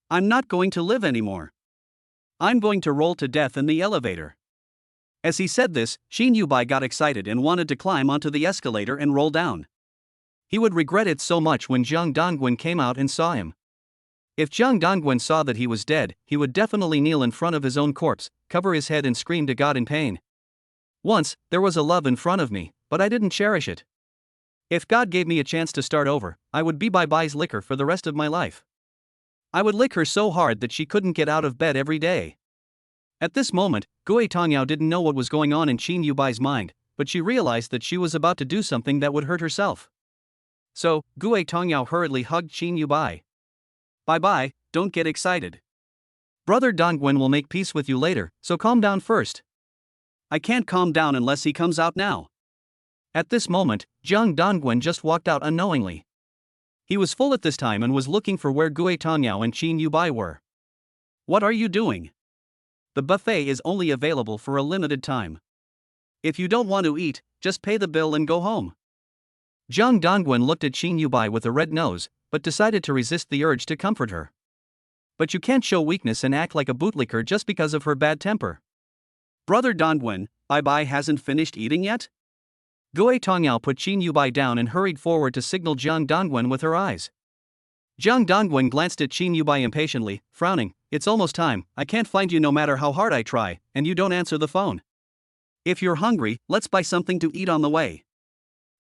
I'm not going to live anymore. I'm going to roll to death in the elevator." As he said this, Qin Yubai got excited and wanted to climb onto the escalator and roll down. He would regret it so much when Zhang Dongwen came out and saw him. If Zhang Dongwen saw that he was dead, he would definitely kneel in front of his own corpse, cover his head and scream to God in pain. "Once, there was a love in front of me, but I didn't cherish it. If God gave me a chance to start over, I would be bye-bye's licker for the rest of my life. I would lick her so hard that she couldn't get out of bed every day." At this moment, Gui Tongyao didn't know what was going on in Qin Yubai's mind, but she realized that she was about to do something that would hurt herself. So, Gui Tongyao hurriedly hugged Qin Yubai. "Bye-bye, don't get excited. Brother Dongwen will make peace with you later, so calm down first." "I can't calm down unless he comes out now." At this moment, Zhang Dongwen just walked out unknowingly. He was full at this time and was looking for where Gui Tongyao and Qin Yubai were. "What are you doing? The buffet is only available for a limited time. If you don't want to eat, just pay the bill and go home." Zhang Dongwen looked at Qin Yubai with a red nose, but decided to resist the urge to comfort her. But you can't show weakness and act like a bootlicker just because of her bad temper. "Brother Dongwen, Bye-bye hasn't finished eating yet?" Gui Tongyao put Qin Yubai down and hurried forward to signal Zhang Dongwen with her eyes. Zhang Dongwen glanced at Qin Yubai impatiently, frowning. "It's almost time, I can't find you no matter how hard I try, and you don't answer the phone. If you're hungry, let's buy something to eat on the way."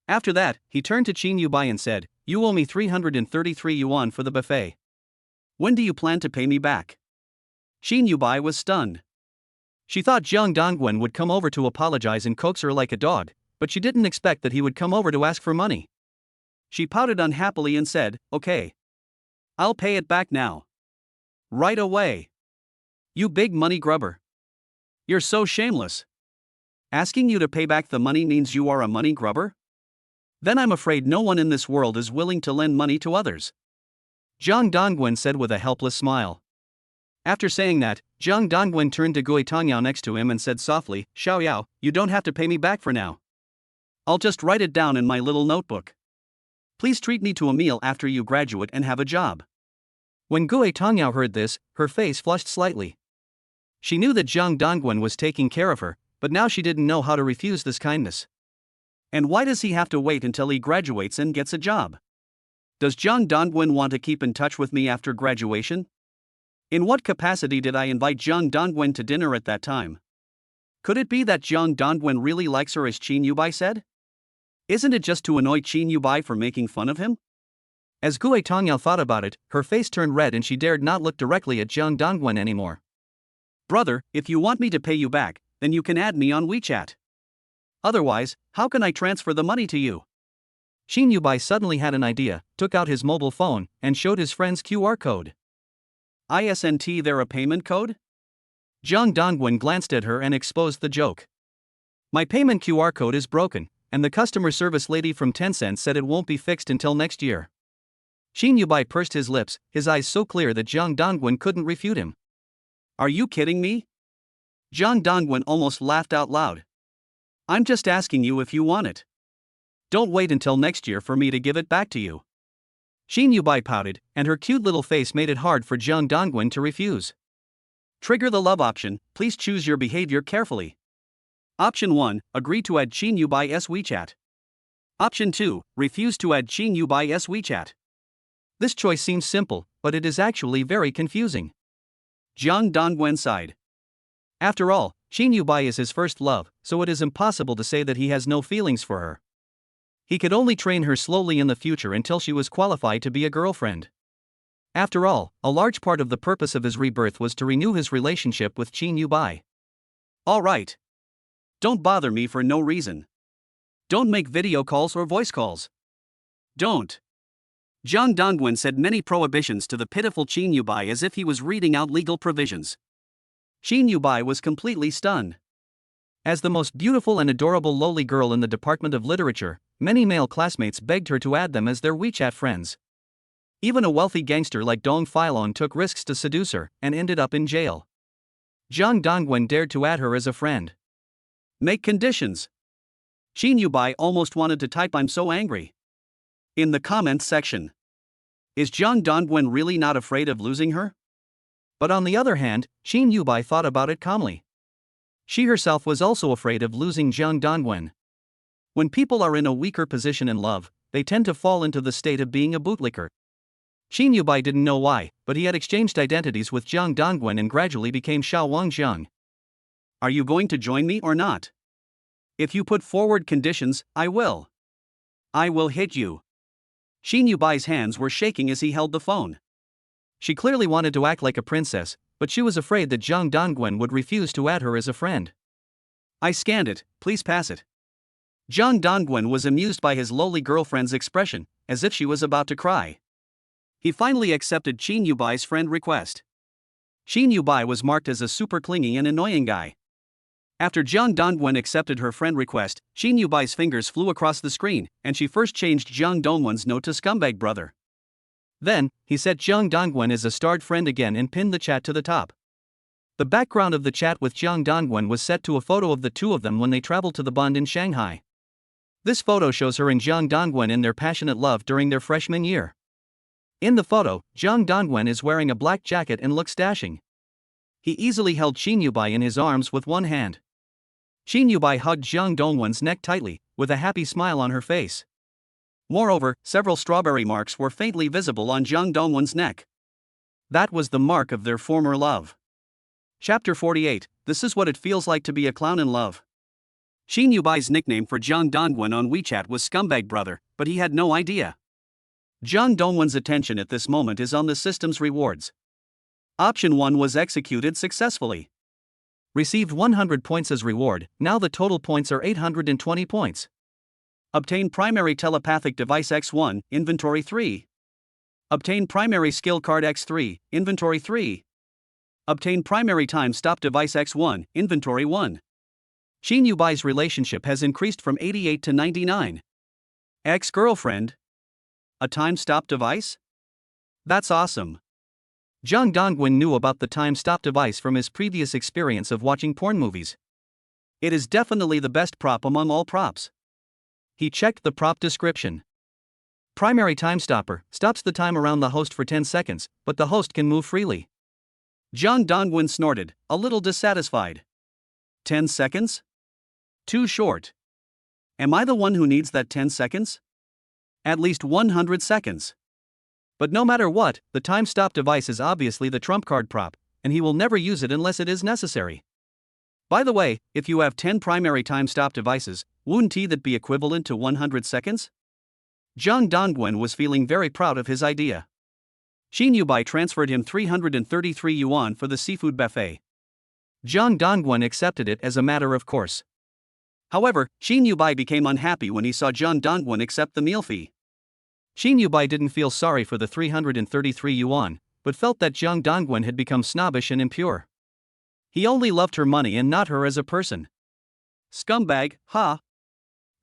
After that, he turned to Qin Yubai and said, "You owe me 333 yuan for the buffet. When do you plan to pay me back?" Qin Yubai was stunned. She thought Jiang Dongwen would come over to apologize and coax her like a dog, but she didn't expect that he would come over to ask for money. She pouted unhappily and said, "Okay. I'll pay it back now. Right away. You big money grubber. You're so shameless. Asking you to pay back the money means you are a money grubber? Then I'm afraid no one in this world is willing to lend money to others," Jiang Dongwen said with a helpless smile. After saying that, Jiang Dongwen turned to Gui Tongyao next to him and said softly, "Xiao Yao, you don't have to pay me back for now. I'll just write it down in my little notebook. Please treat me to a meal after you graduate and have a job." When Gui Tongyao heard this, her face flushed slightly. She knew that Jiang Dongwen was taking care of her, but now she didn't know how to refuse this kindness. And why does he have to wait until he graduates and gets a job? Does Jiang Dongwen want to keep in touch with me after graduation? In what capacity did I invite Jiang Dongwen to dinner at that time? Could it be that Jiang Dongwen really likes her as Qin Yubai said? Isn't it just to annoy Qin Yubai for making fun of him? As Gui Tongyao thought about it, her face turned red and she dared not look directly at Jiang Dongwen anymore. "Brother, if you want me to pay you back, then you can add me on WeChat. Otherwise, how can I transfer the money to you?" Qin Yubai suddenly had an idea, took out his mobile phone, and showed his friend's QR code. "Isn't there a payment code?" Jiang Dongwen glanced at her and exposed the joke. "My payment QR code is broken, and the customer service lady from Tencent said it won't be fixed until next year." Qin Yubai pursed his lips, his eyes so clear that Jiang Dongwen couldn't refute him. "Are you kidding me?" Jiang Dongwen almost laughed out loud. "I'm just asking you if you want it. Don't wait until next year for me to give it back to you." Qin Yubai pouted, and her cute little face made it hard for Jiang Dongwen to refuse. Trigger the love option, please choose your behavior carefully. Option 1, agree to add Qin Yubai's WeChat. Option 2, refuse to add Qin Yubai's WeChat. This choice seems simple, but it is actually very confusing. Jiang Dongwen sighed. After all, Qin Yubai is his first love, so it is impossible to say that he has no feelings for her. He could only train her slowly in the future until she was qualified to be a girlfriend. After all, a large part of the purpose of his rebirth was to renew his relationship with Qin Yubai. All right. Don't bother me for no reason. Don't make video calls or voice calls. Don't. Jiang Dongwen said many prohibitions to the pitiful Qin Yubai as if he was reading out legal provisions. Qin Yubai was completely stunned. As the most beautiful and adorable lowly girl in the Department of Literature, many male classmates begged her to add them as their WeChat friends. Even a wealthy gangster like Dong Filon took risks to seduce her and ended up in jail. Jiang Dongwen dared to add her as a friend. Make conditions. Qin Yubai almost wanted to type "I'm so angry" in the comments section. Is Jiang Dongwen really not afraid of losing her? But on the other hand, Qin Yubai thought about it calmly. She herself was also afraid of losing Jiang Dongwen. When people are in a weaker position in love, they tend to fall into the state of being a bootlicker. Qin Yubai didn't know why, but he had exchanged identities with Jiang Dongwen and gradually became Xiao Wangjiang. Are you going to join me or not? If you put forward conditions, I will. I will hit you. Qin Yubai's hands were shaking as he held the phone. She clearly wanted to act like a princess, but she was afraid that Jiang Dongwen would refuse to add her as a friend. I scanned it, please pass it. Jiang Dongwen was amused by his lowly girlfriend's expression, as if she was about to cry. He finally accepted Qin Yubai's friend request. Qin Yubai was marked as a super clingy and annoying guy. After Jiang Dongwen accepted her friend request, Qin Yubai's fingers flew across the screen, and she first changed Jiang Dongwen's note to scumbag brother. Then, he set Jiang Dongwen as a starred friend again and pinned the chat to the top. The background of the chat with Jiang Dongwen was set to a photo of the two of them when they traveled to the Bund in Shanghai. This photo shows her and Jiang Dongwen in their passionate love during their freshman year. In the photo, Jiang Dongwen is wearing a black jacket and looks dashing. He easily held Qin Yubai in his arms with one hand. Qin Yubai hugged Jiang Dongwen's neck tightly, with a happy smile on her face. Moreover, several strawberry marks were faintly visible on Jiang Dongwen's neck. That was the mark of their former love. Chapter 48, This is what it feels like to be a clown in love. Qin Yubai's nickname for Jiang Dongwen on WeChat was Scumbag Brother, but he had no idea. Jiang Dongwen's attention at this moment is on the system's rewards. Option 1 was executed successfully. Received 100 points as reward, now the total points are 820 points. Obtain primary telepathic device X1, inventory 3. Obtain primary skill card X3, inventory 3. Obtain primary time stop device X1, inventory 1. Shin Yubai's relationship has increased from 88 to 99. Ex-girlfriend? A time stop device? That's awesome. Jang Dongwon knew about the time stop device from his previous experience of watching porn movies. It is definitely the best prop among all props. He checked the prop description. Primary time stopper stops the time around the host for 10 seconds, but the host can move freely. Jang Dongwon snorted, a little dissatisfied. 10 seconds? Too short. Am I the one who needs that 10 seconds? At least 100 seconds. But no matter what, the time stop device is obviously the trump card prop, and he will never use it unless it is necessary. By the way, if you have 10 primary time stop devices, wouldn't that be equivalent to 100 seconds? Jang Dongwon was feeling very proud of his idea. Shin Yubai transferred him 333 yuan for the seafood buffet. Jang Dongwon accepted it as a matter of course. However, Shin Yubai became unhappy when he saw Jang Dongwon accept the meal fee. Shin Yubai didn't feel sorry for the 333 yuan, but felt that Jang Dongwon had become snobbish and impure. He only loved her money and not her as a person. Scumbag, ha!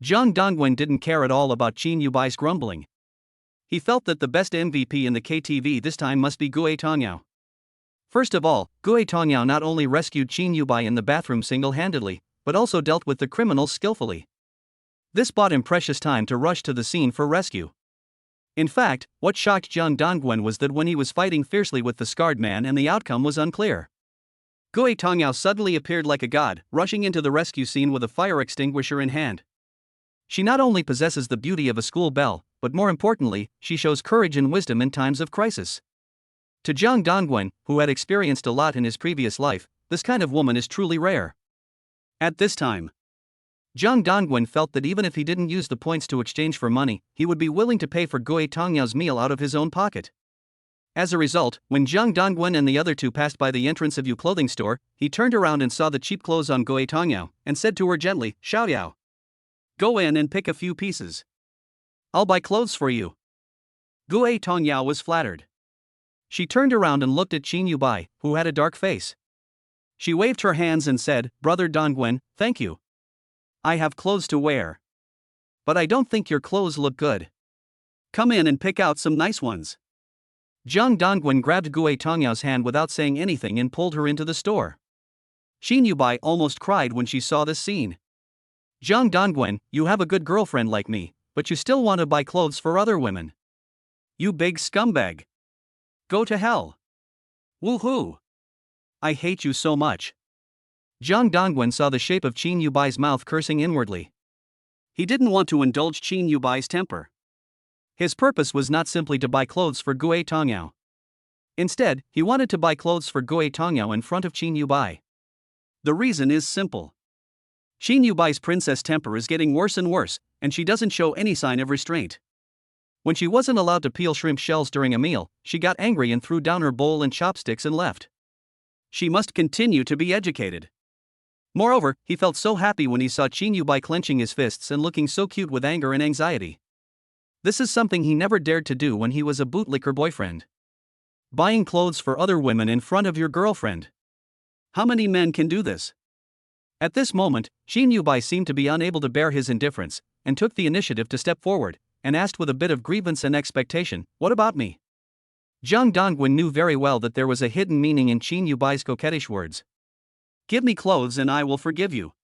Jang Dongwon didn't care at all about Shin Yubai's grumbling. He felt that the best MVP in the KTV this time must be Gue Tongyao. First of all, Gue Tongyao not only rescued Shin Yubai in the bathroom single-handedly, but also dealt with the criminals skillfully. This bought him precious time to rush to the scene for rescue. In fact, what shocked Jang Dongwon was that when he was fighting fiercely with the scarred man and the outcome was unclear, Gue Tongyao suddenly appeared like a god, rushing into the rescue scene with a fire extinguisher in hand. She not only possesses the beauty of a school belle, but more importantly, she shows courage and wisdom in times of crisis. To Jang Dongwon, who had experienced a lot in his previous life, this kind of woman is truly rare. At this time, Jang Dongwon felt that even if he didn't use the points to exchange for money, he would be willing to pay for Gue Tongyao's meal out of his own pocket. As a result, when Jang Dongwon and the other two passed by the entrance of Yu clothing store, he turned around and saw the cheap clothes on Gue Tongyao, and said to her gently, "Xiaoyao, go in and pick a few pieces. I'll buy clothes for you." Gue Tongyao was flattered. She turned around and looked at Shin Yubai, who had a dark face. She waved her hands and said, "Brother Dongwon, thank you. I have clothes to wear. But I don't think your clothes look good. Come in and pick out some nice ones." Jang Dongwon grabbed Gue Tongyao's hand without saying anything and pulled her into the store. Shin Yubai almost cried when she saw this scene. "Jang Dongwon, you have a good girlfriend like me, but you still want to buy clothes for other women. You big scumbag. Go to hell. Woohoo. I hate you so much." Jang Dongwon saw the shape of Shin Yubai's mouth cursing inwardly. He didn't want to indulge Shin Yubai's temper. His purpose was not simply to buy clothes for Gue Tongyao. Instead, he wanted to buy clothes for Gue Tongyao in front of Shin Yubai. The reason is simple. Shin Yubai's princess temper is getting worse and worse, and she doesn't show any sign of restraint. When she wasn't allowed to peel shrimp shells during a meal, she got angry and threw down her bowl and chopsticks and left. She must continue to be educated. Moreover, he felt so happy when he saw Shin Yubai clenching his fists and looking so cute with anger and anxiety. This is something he never dared to do when he was a bootlicker boyfriend. Buying clothes for other women in front of your girlfriend. How many men can do this? At this moment, Shin Yubai seemed to be unable to bear his indifference, and took the initiative to step forward, and asked with a bit of grievance and expectation, "What about me?" Jang Dongwon knew very well that there was a hidden meaning in Shin Yubai's coquettish words. "Give me clothes and I will forgive you."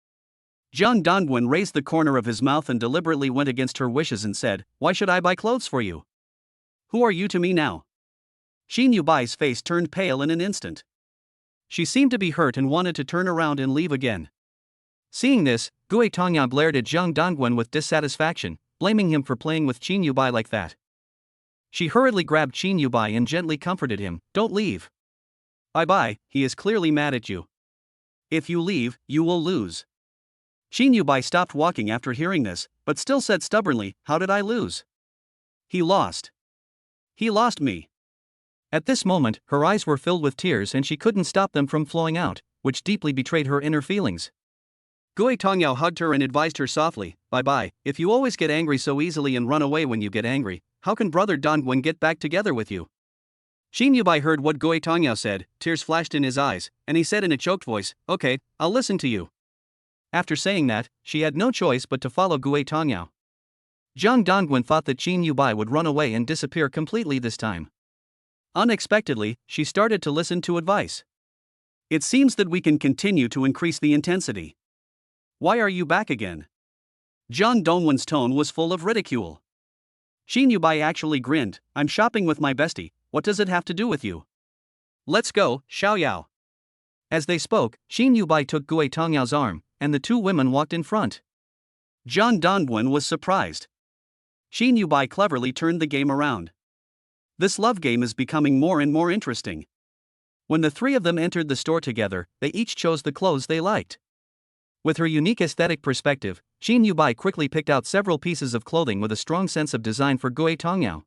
Jang Dongwon raised the corner of his mouth and deliberately went against her wishes and said, "Why should I buy clothes for you? Who are you to me now?" Shin Yubai's face turned pale in an instant. She seemed to be hurt and wanted to turn around and leave again. Seeing this, Gue Tongyao glared at Jang Dongwon with dissatisfaction, blaming him for playing with Shin Yubai like that. She hurriedly grabbed Shin Yubai and gently comforted him, "Don't leave. Bye-bye, he is clearly mad at you. If you leave, you will lose." Shin Yubai stopped walking after hearing this, but still said stubbornly, "How did I lose? He lost. He lost me." At this moment, her eyes were filled with tears and she couldn't stop them from flowing out, which deeply betrayed her inner feelings. Gui Tongyao hugged her and advised her softly, "Bye-bye, if you always get angry so easily and run away when you get angry, how can brother Dongwen get back together with you?" Xin Yubai heard what Gui Tongyao said, tears flashed in his eyes, and he said in a choked voice, "Okay, I'll listen to you." After saying that, she had no choice but to follow Gui Tongyao. Zhang Dongwen thought that Xin Yubai would run away and disappear completely this time. Unexpectedly, she started to listen to advice. "It seems that we can continue to increase the intensity. Why are you back again?" Zhang Dongwen's tone was full of ridicule. Xin Yubai actually grinned, "I'm shopping with my bestie, what does it have to do with you? Let's go, Xiaoyao." As they spoke, Xin Yubai took Gui Tongyao's arm, and the two women walked in front. Zhang Dongwen was surprised. Xin Yubai cleverly turned the game around. This love game is becoming more and more interesting. When the three of them entered the store together, they each chose the clothes they liked. With her unique aesthetic perspective, Xin Yubai quickly picked out several pieces of clothing with a strong sense of design for Gui Tongyao.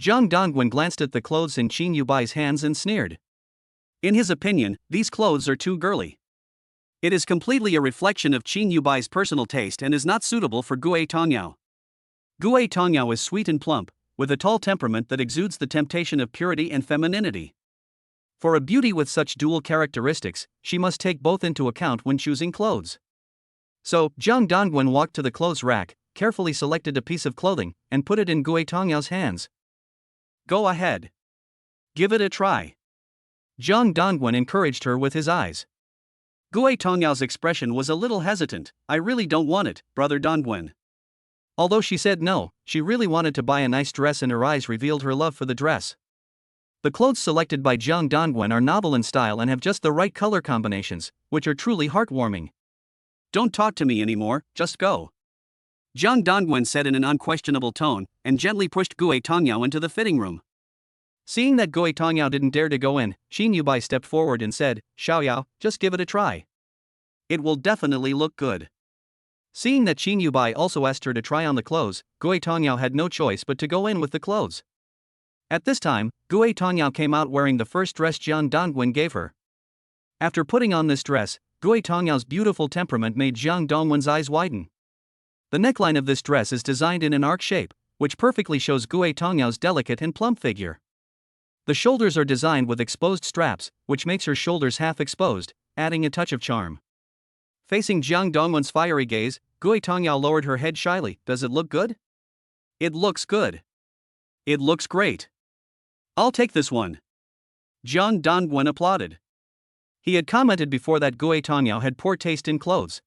Zhang Dongwen glanced at the clothes in Xin Yubai's hands and sneered. In his opinion, these clothes are too girly. It is completely a reflection of Xin Yubai's personal taste and is not suitable for Gui Tongyao. Gui Tongyao is sweet and plump, with a tall temperament that exudes the temptation of purity and femininity. For a beauty with such dual characteristics, she must take both into account when choosing clothes. So, Zhang Dongwen walked to the clothes rack, carefully selected a piece of clothing, and put it in Gui Tongyao's hands. "Go ahead. Give it a try." Zhang Dongwen encouraged her with his eyes. Gui Tongyao's expression was a little hesitant. "I really don't want it, brother Dongwen." Although she said no, she really wanted to buy a nice dress and her eyes revealed her love for the dress. The clothes selected by Zhang Dongwen are novel in style and have just the right color combinations, which are truly heartwarming. "Don't talk to me anymore, just go," Zhang Dongwen said in an unquestionable tone, and gently pushed Gui Tongyao into the fitting room. Seeing that Gui Tongyao didn't dare to go in, Xin Yubai stepped forward and said, "Xiaoyao, just give it a try. It will definitely look good." Seeing that Xin Yubai also asked her to try on the clothes, Gui Tongyao had no choice but to go in with the clothes. At this time, Gui Tongyao came out wearing the first dress Zhang Dongwen gave her. After putting on this dress, Gui Tongyao's beautiful temperament made Zhang Dongwen's eyes widen. The neckline of this dress is designed in an arc shape, which perfectly shows Gui Tongyao's delicate and plump figure. The shoulders are designed with exposed straps, which makes her shoulders half exposed, adding a touch of charm. Facing Zhang Dongwen's fiery gaze, Gui Tongyao lowered her head shyly. "Does it look good?" "It looks good. It looks great. I'll take this one." Zhang Dongwen applauded. He had commented before that Gui Tongyao had poor taste in clothes.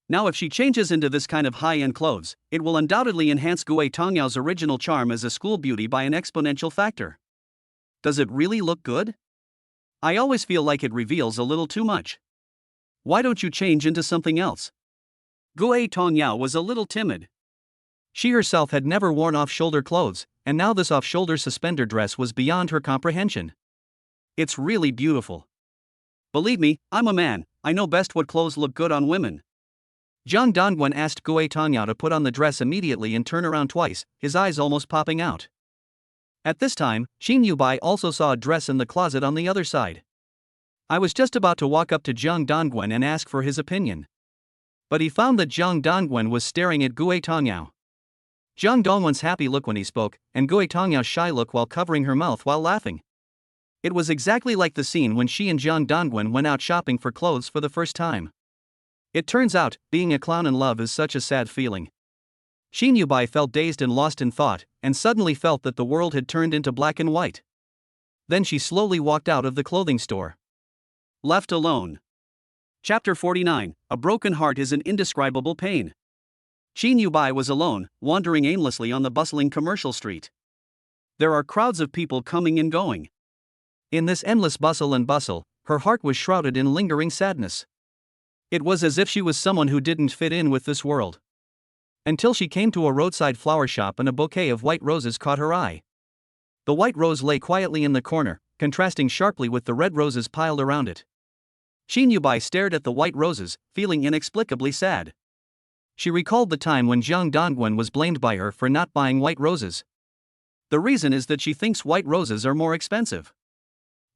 Now if she changes into this kind of high-end clothes, it will undoubtedly enhance Gui Tongyao's original charm as a school beauty by an exponential factor. "Does it really look good? I always feel like it reveals a little too much. Why don't you change into something else?" Gui Tongyao was a little timid. She herself had never worn off-shoulder clothes, and now this off-shoulder suspender dress was beyond her comprehension. "It's really beautiful. Believe me, I'm a man, I know best what clothes look good on women." Zhang Dongwen asked Gui Tongyao to put on the dress immediately and turn around twice, his eyes almost popping out. At this time, Xin Yubai also saw a dress in the closet on the other side. I was just about to walk up to Zhang Dongwen and ask for his opinion. But he found that Zhang Dongwen was staring at Gui Tongyao. Zhang Dongwen's happy look when he spoke, and Gui Tongyao's shy look while covering her mouth while laughing. It was exactly like the scene when she and Zhang Dongwen went out shopping for clothes for the first time. It turns out, being a clown in love is such a sad feeling. Xin Yubai felt dazed and lost in thought, and suddenly felt that the world had turned into black and white. Then she slowly walked out of the clothing store. Left alone. Chapter 49, A Broken Heart is an Indescribable Pain. Xin Yubai was alone, wandering aimlessly on the bustling commercial street. There are crowds of people coming and going. In this endless bustle, her heart was shrouded in lingering sadness. It was as if she was someone who didn't fit in with this world. Until she came to a roadside flower shop and a bouquet of white roses caught her eye. The white rose lay quietly in the corner, contrasting sharply with the red roses piled around it. Xin Yubai stared at the white roses, feeling inexplicably sad. She recalled the time when Zhang Dongwen was blamed by her for not buying white roses. The reason is that she thinks white roses are more expensive.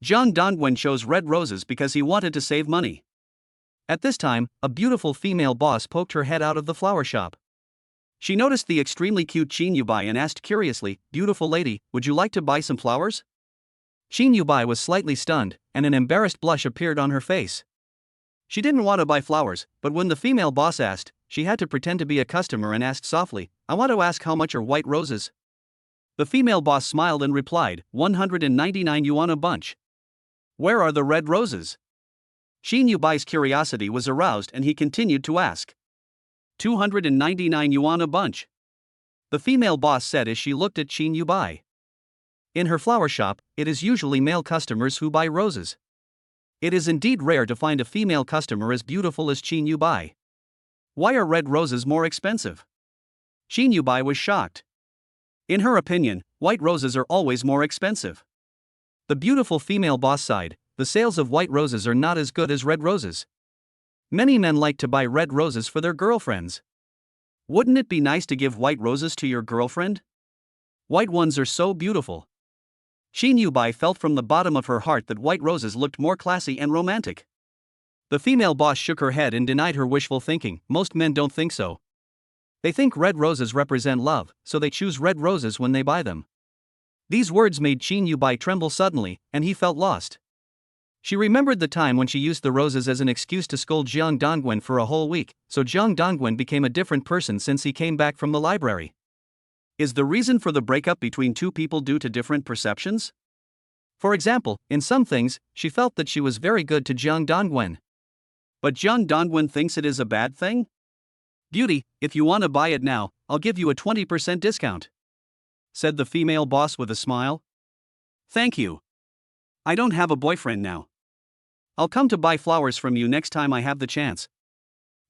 Zhang Dongwen chose red roses because he wanted to save money. At this time, a beautiful female boss poked her head out of the flower shop. She noticed the extremely cute Qin Yubai and asked curiously, "Beautiful lady, would you like to buy some flowers?" Qin Yubai was slightly stunned, and an embarrassed blush appeared on her face. She didn't want to buy flowers, but when the female boss asked, she had to pretend to be a customer and asked softly, "I want to ask how much are white roses?" The female boss smiled and replied, 199 yuan a bunch. Where are the red roses? Qin Yubai's curiosity was aroused and he continued to ask. 299 yuan a bunch. The female boss said as she looked at Qin Yubai. In her flower shop, it is usually male customers who buy roses. It is indeed rare to find a female customer as beautiful as Qin Yubai. Why are red roses more expensive? Qin Yubai was shocked. In her opinion, white roses are always more expensive. The beautiful female boss sighed, the sales of white roses are not as good as red roses. Many men like to buy red roses for their girlfriends. Wouldn't it be nice to give white roses to your girlfriend? White ones are so beautiful. Qin Yubai felt from the bottom of her heart that white roses looked more classy and romantic. The female boss shook her head and denied her wishful thinking. Most men don't think so. They think red roses represent love, so they choose red roses when they buy them. These words made Qin Yubai tremble suddenly, and he felt lost. She remembered the time when she used the roses as an excuse to scold Zhang Dongwen for a whole week, so Zhang Dongwen became a different person since he came back from the library. Is the reason for the breakup between two people due to different perceptions? For example, in some things, she felt that she was very good to Zhang Dongwen. But Zhang Dongwen thinks it is a bad thing? Beauty, if you want to buy it now, I'll give you a 20% discount, said the female boss with a smile. Thank you. I don't have a boyfriend now. I'll come to buy flowers from you next time I have the chance.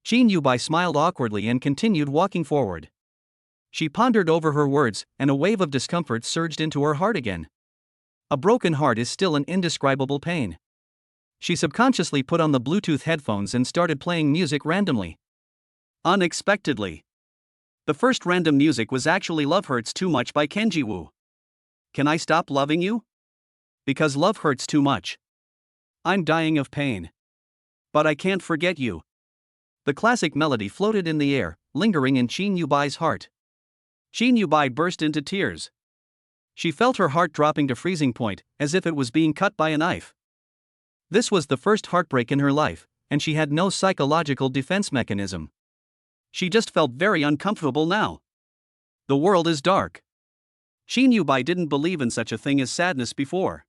Qin Yubai smiled awkwardly and continued walking forward. She pondered over her words, and a wave of discomfort surged into her heart again. A broken heart is still an indescribable pain. She subconsciously put on the Bluetooth headphones and started playing music randomly. Unexpectedly, the first random music was actually Love Hurts Too Much by Kenji Wu. Can I stop loving you? Because love hurts too much. I'm dying of pain. But I can't forget you. The classic melody floated in the air, lingering in Qin Yubai's heart. Qin Yubai burst into tears. She felt her heart dropping to freezing point, as if it was being cut by a knife. This was the first heartbreak in her life, and she had no psychological defense mechanism. She just felt very uncomfortable now. The world is dark. Qin Yubai didn't believe in such a thing as sadness before.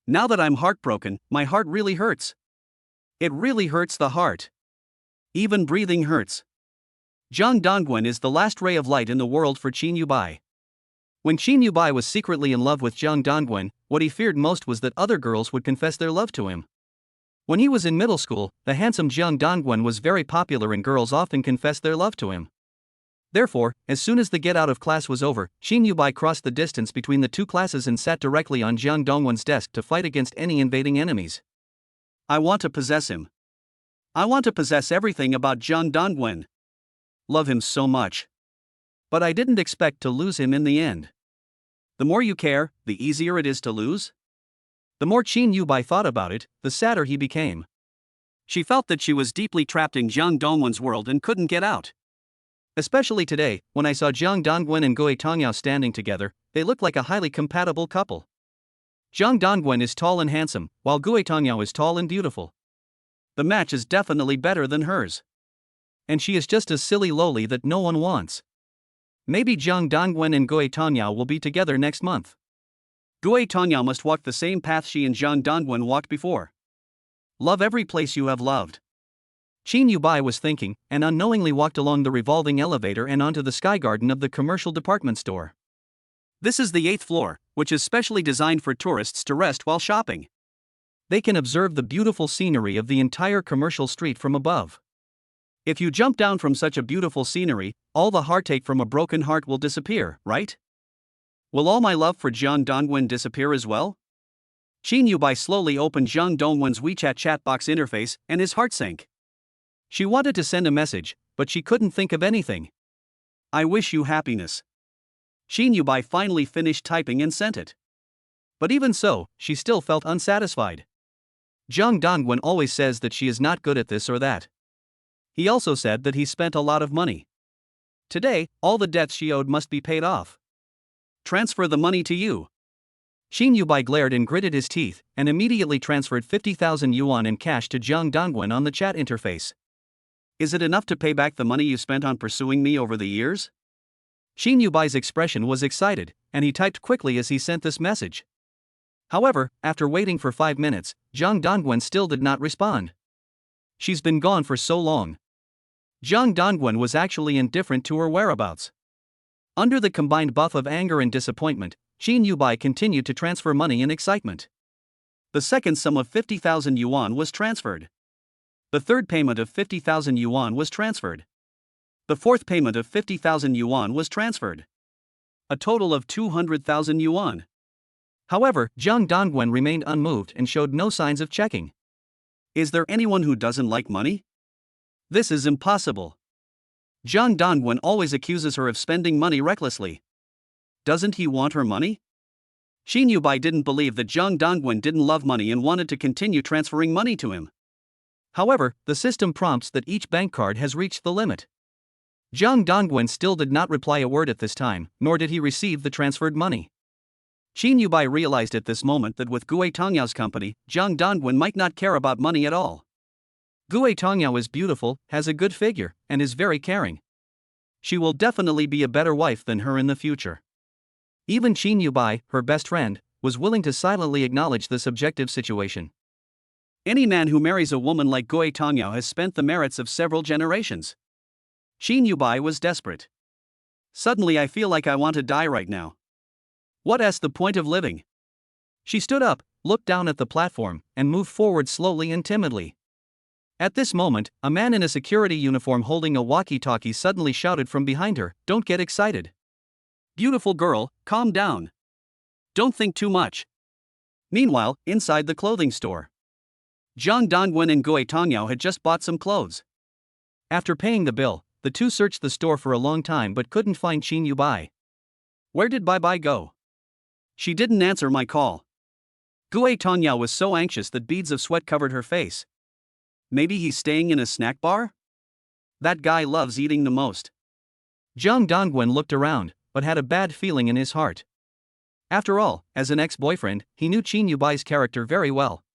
Now that I'm heartbroken, my heart really hurts. It really hurts the heart. Even breathing hurts. Zhang Dongwen is the last ray of light in the world for Qin Yubai. When Qin Yubai was secretly in love with Zhang Dongwen, what he feared most was that other girls would confess their love to him. When he was in middle school, the handsome Zhang Dongwen was very popular and girls often confessed their love to him. Therefore, as soon as the get-out of class was over, Qin Yubai crossed the distance between the two classes and sat directly on Zhang Dongwen's desk to fight against any invading enemies. I want to possess him. I want to possess everything about Zhang Dongwen. Love him so much. But I didn't expect to lose him in the end. The more you care, the easier it is to lose. The more Qin Yubai thought about it, the sadder he became. She felt that she was deeply trapped in Zhang Dongwen's world and couldn't get out. Especially today, when I saw Zhang Dongwen and Gui Tongyao standing together, they looked like a highly compatible couple. Zhang Dongwen is tall and handsome, while Gui Tongyao is tall and beautiful. The match is definitely better than hers. And she is just as silly lowly that no one wants. Maybe Zhang Dongwen and Gui Tongyao will be together next month. Gui Tongyao must walk the same path she and Zhang Dongwen walked before. Love every place you have loved. Qin Yubai was thinking, and unknowingly walked along the revolving elevator and onto the sky garden of the commercial department store. This is the 8th floor, which is specially designed for tourists to rest while shopping. They can observe the beautiful scenery of the entire commercial street from above. If you jump down from such a beautiful scenery, all the heartache from a broken heart will disappear, right? Will all my love for Zhang Dongwen disappear as well? Qin Yubai slowly opened Zhang Dongwen's WeChat chat box interface, and his heart sank. She wanted to send a message, but she couldn't think of anything. I wish you happiness. Qin Yubai finally finished typing and sent it. But even so, she still felt unsatisfied. Jung Dongwon always says that she is not good at this or that. He also said that he spent a lot of money. Today, all the debts she owed must be paid off. Transfer the money to you. Shin Yubai glared and gritted his teeth, and immediately transferred 50,000 yuan in cash to Jung Dongwon on the chat interface. Is it enough to pay back the money you spent on pursuing me over the years? Shin Yubai's expression was excited, and he typed quickly as he sent this message. However, after waiting for 5 minutes, Jung Dongwon still did not respond. She's been gone for so long. Jung Dongwon was actually indifferent to her whereabouts. Under the combined buff of anger and disappointment, Shin Yubai continued to transfer money in excitement. The second sum of 50,000 yuan was transferred. The third payment of 50,000 yuan was transferred. The fourth payment of 50,000 yuan was transferred. A total of 200,000 yuan. However, Jung Dongwon remained unmoved and showed no signs of checking. Is there anyone who doesn't like money? This is impossible. Jung Dongwon always accuses her of spending money recklessly. Doesn't he want her money? Shin Yubai didn't believe that Jung Dongwon didn't love money and wanted to continue transferring money to him. However, the system prompts that each bank card has reached the limit. Jung Dongwon still did not reply a word at this time, nor did he receive the transferred money. Shin Yubai realized at this moment that with Gue Tongyao's company, Jung Dongwon might not care about money at all. Gue Tongyao is beautiful, has a good figure, and is very caring. She will definitely be a better wife than her in the future. Even Shin Yubai, her best friend, was willing to silently acknowledge this objective situation. Any man who marries a woman like Gue Tongyao has spent the merits of several generations. Shin Yubai was desperate. Suddenly I feel like I want to die right now. What's the point of living? She stood up, looked down at the platform, and moved forward slowly and timidly. At this moment, a man in a security uniform holding a walkie-talkie suddenly shouted from behind her, "Don't get excited. Beautiful girl, calm down. Don't think too much." Meanwhile, inside the clothing store, Jung Dongwon and Gue Tongyao had just bought some clothes. After paying the bill, the two searched the store for a long time but couldn't find Shin Yubai. Where did Bai go? She didn't answer my call. Gue Tongyao was so anxious that beads of sweat covered her face. Maybe he's staying in a snack bar? That guy loves eating the most. Jung Dongwon looked around, but had a bad feeling in his heart. After all, as an ex-boyfriend, he knew Shin Yubai's character very well.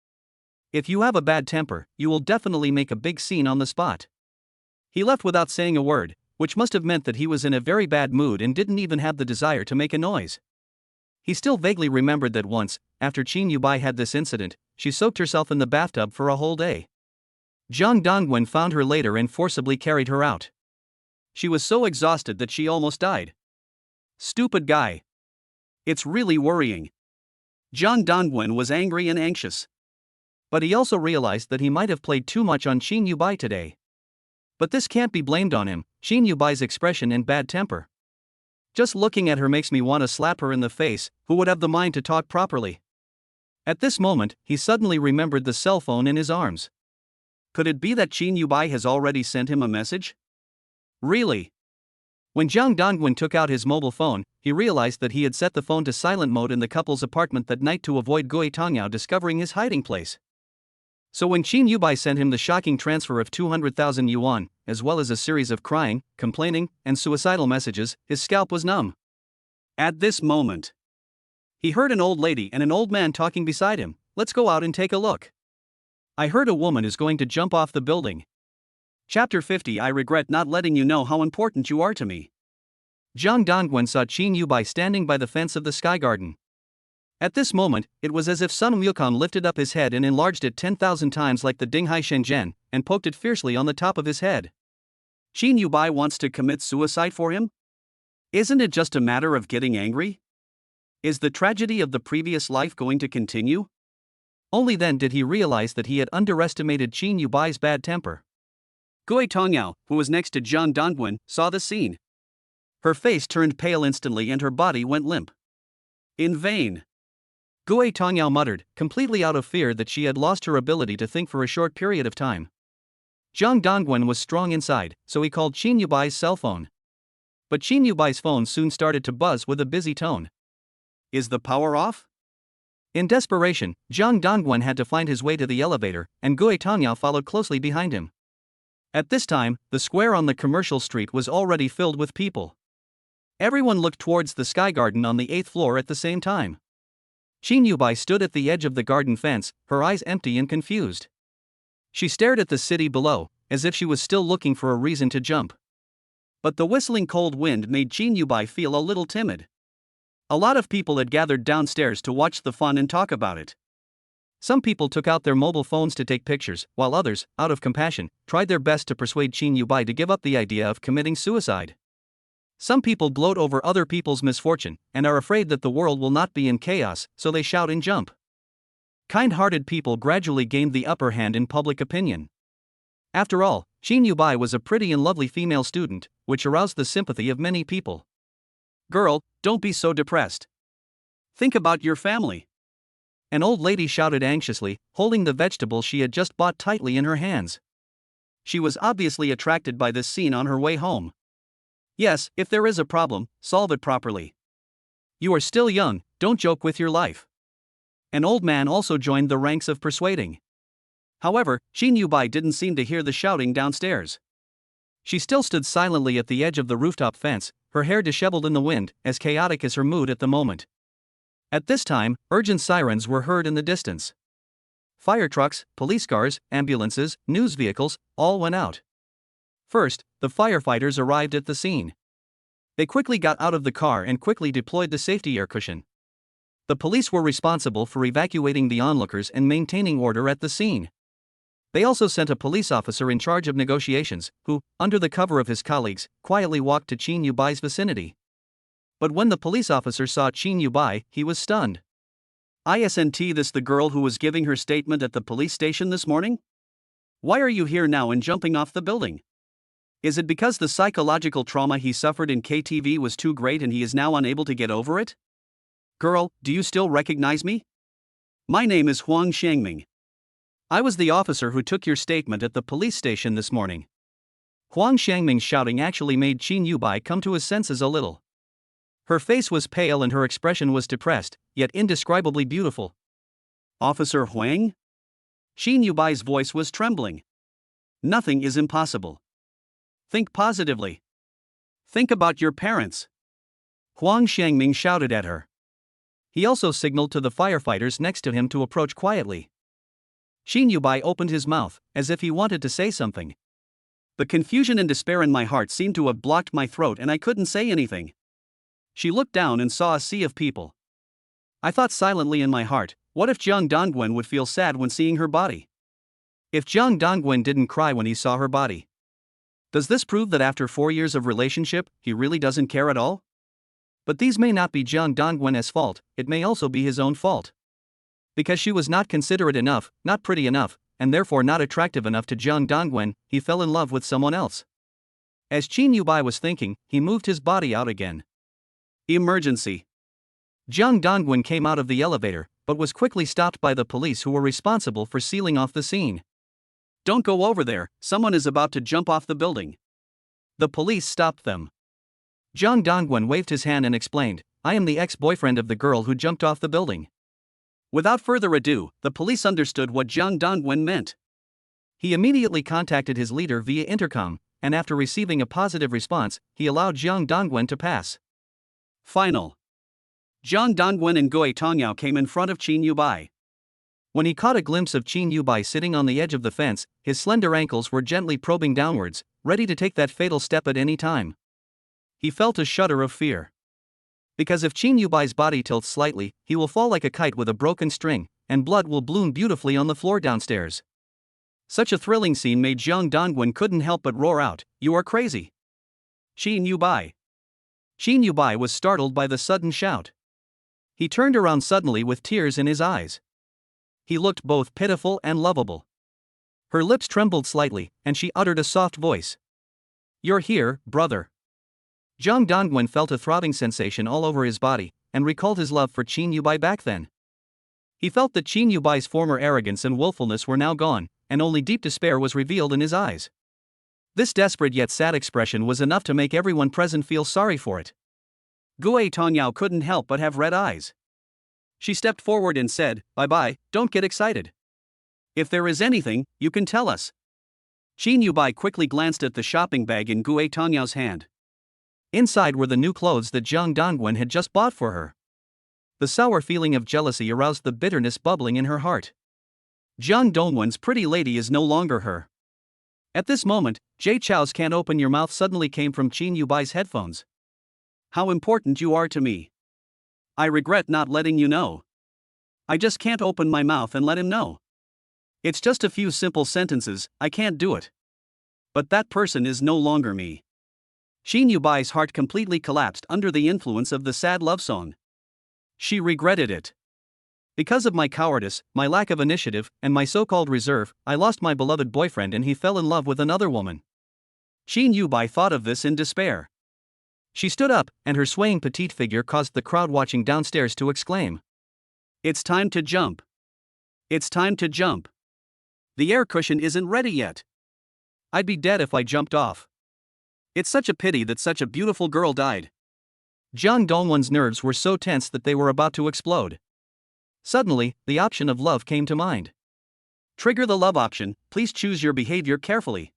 If you have a bad temper, you will definitely make a big scene on the spot. He left without saying a word, which must have meant that he was in a very bad mood and didn't even have the desire to make a noise. He still vaguely remembered that once, after Shin Yubai had this incident, she soaked herself in the bathtub for a whole day. Jung Dongwon found her later and forcibly carried her out. She was so exhausted that she almost died. Stupid guy. It's really worrying. Jung Dongwon was angry and anxious. But he also realized that he might have played too much on Shin Yubai today. But this can't be blamed on him, Shin Yubai's expression and bad temper. Just looking at her makes me want to slap her in the face. Who would have the mind to talk properly? At this moment, he suddenly remembered the cell phone in his arms. Could it be that Shin Yubai has already sent him a message? Really? When Jung Dongwon took out his mobile phone, he realized that he had set the phone to silent mode in the couple's apartment that night to avoid Gue Tongyao discovering his hiding place. So when Shin Yubai sent him the shocking transfer of 200,000 yuan, as well as a series of crying, complaining, and suicidal messages, his scalp was numb. At this moment, he heard an old lady and an old man talking beside him. Let's go out and take a look. I heard a woman is going to jump off the building. Chapter 50. I regret not letting you know how important you are to me. Jung Dongwon saw Shin Yubai standing by the fence of the Sky Garden. At this moment, it was as if Sun Wukong lifted up his head and enlarged it 10,000 times like the Dinghai Shenzhen, and poked it fiercely on the top of his head. Shin Yubai wants to commit suicide for him? Isn't it just a matter of getting angry? Is the tragedy of the previous life going to continue? Only then did he realize that he had underestimated Shin Yubai's bad temper. Gue Tongyao, who was next to Jung Dongwon, saw the scene. Her face turned pale instantly and her body went limp. In vain. Gue Tongyao muttered, completely out of fear that she had lost her ability to think for a short period of time. Jung Dongwon was strong inside, so he called Shin Yubai's cell phone. But Shin Yubai's phone soon started to buzz with a busy tone. Is the power off? In desperation, Zhang Dongwen had to find his way to the elevator, and Gue Tongyao followed closely behind him. At this time, the square on the commercial street was already filled with people. Everyone looked towards the sky garden on the 8th floor at the same time. Qin Yubai stood at the edge of the garden fence, her eyes empty and confused. She stared at the city below, as if she was still looking for a reason to jump. But the whistling cold wind made Qin Yubai feel a little timid. A lot of people had gathered downstairs to watch the fun and talk about it. Some people took out their mobile phones to take pictures, while others, out of compassion, tried their best to persuade Qin Yubai to give up the idea of committing suicide. Some people gloat over other people's misfortune, and are afraid that the world will not be in chaos, so they shout and jump. Kind-hearted people gradually gained the upper hand in public opinion. After all, Qin Yubai was a pretty and lovely female student, which aroused the sympathy of many people. "Girl, don't be so depressed. Think about your family." An old lady shouted anxiously, holding the vegetable she had just bought tightly in her hands. She was obviously attracted by this scene on her way home. "Yes, if there is a problem, solve it properly. You are still young, don't joke with your life." An old man also joined the ranks of persuading. However, Qin Yubai didn't seem to hear the shouting downstairs. She still stood silently at the edge of the rooftop fence, her hair disheveled in the wind, as chaotic as her mood at the moment. At this time, urgent sirens were heard in the distance. Fire trucks, police cars, ambulances, news vehicles, all went out. First, the firefighters arrived at the scene. They quickly got out of the car and quickly deployed the safety air cushion. The police were responsible for evacuating the onlookers and maintaining order at the scene. They also sent a police officer in charge of negotiations, who, under the cover of his colleagues, quietly walked to Qin Yubai's vicinity. But when the police officer saw Qin Yubai, he was stunned. "Isn't this the girl who was giving her statement at the police station this morning? Why are you here now and jumping off the building? Is it because the psychological trauma he suffered in KTV was too great and he is now unable to get over it? Girl, do you still recognize me? My name is Huang Xiangming. I was the officer who took your statement at the police station this morning." Huang Xiangming's shouting actually made Qin Yubai come to his senses a little. Her face was pale and her expression was depressed, yet indescribably beautiful. "Officer Huang?" Qin Yubai's voice was trembling. "Nothing is impossible. Think positively. Think about your parents." Huang Xiangming shouted at her. He also signaled to the firefighters next to him to approach quietly. Qin Yubai opened his mouth, as if he wanted to say something. The confusion and despair in my heart seemed to have blocked my throat and I couldn't say anything. She looked down and saw a sea of people. I thought silently in my heart, what if Zhang Dongwen would feel sad when seeing her body? If Zhang Dongwen didn't cry when he saw her body? Does this prove that after 4 years of relationship, he really doesn't care at all? But these may not be Zhang Dongwen's fault, it may also be his own fault. Because she was not considerate enough, not pretty enough, and therefore not attractive enough to Zhang Dongwen, he fell in love with someone else. As Qin Yubai was thinking, he moved his body out again. Emergency. Zhang Dongwen came out of the elevator, but was quickly stopped by the police who were responsible for sealing off the scene. "Don't go over there, someone is about to jump off the building." The police stopped them. Zhang Dongwen waved his hand and explained, "I am the ex-boyfriend of the girl who jumped off the building." Without further ado, the police understood what Zhang Dongwen meant. He immediately contacted his leader via intercom, and after receiving a positive response, he allowed Zhang Dongwen to pass. Final. Zhang Dongwen and Gue Tongyao came in front of Qin Yubai. When he caught a glimpse of Qin Yubai sitting on the edge of the fence, his slender ankles were gently probing downwards, ready to take that fatal step at any time. He felt a shudder of fear. Because if Qin Yubai's body tilts slightly, he will fall like a kite with a broken string, and blood will bloom beautifully on the floor downstairs. Such a thrilling scene made Zhang Dongwen couldn't help but roar out, "You are crazy! Qin Yubai!" Qin Yubai was startled by the sudden shout. He turned around suddenly with tears in his eyes. He looked both pitiful and lovable. Her lips trembled slightly, and she uttered a soft voice. "You're here, brother." Zhang Dongwen felt a throbbing sensation all over his body, and recalled his love for Qin Yubai back then. He felt that Qin Yubai's former arrogance and willfulness were now gone, and only deep despair was revealed in his eyes. This desperate yet sad expression was enough to make everyone present feel sorry for it. Gue Tongyao couldn't help but have red eyes. She stepped forward and said, "Bye-bye, don't get excited. If there is anything, you can tell us." Qin Yubai quickly glanced at the shopping bag in Gue Tangyao's hand. Inside were the new clothes that Zhang Dongwen had just bought for her. The sour feeling of jealousy aroused the bitterness bubbling in her heart. Zhang Dongwen's pretty lady is no longer her. At this moment, Jay Chow's "Can't Open Your Mouth" suddenly came from Qin Yubai's headphones. "How important you are to me. I regret not letting you know. I just can't open my mouth and let him know. It's just a few simple sentences, I can't do it. But that person is no longer me." Qin Yubai's heart completely collapsed under the influence of the sad love song. She regretted it. "Because of my cowardice, my lack of initiative, and my so-called reserve, I lost my beloved boyfriend and he fell in love with another woman." Qin Yubai thought of this in despair. She stood up, and her swaying petite figure caused the crowd watching downstairs to exclaim, "It's time to jump. It's time to jump. The air cushion isn't ready yet. I'd be dead if I jumped off. It's such a pity that such a beautiful girl died." Zhang Dongwen's nerves were so tense that they were about to explode. Suddenly, the option of love came to mind. Trigger the love option, please choose your behavior carefully.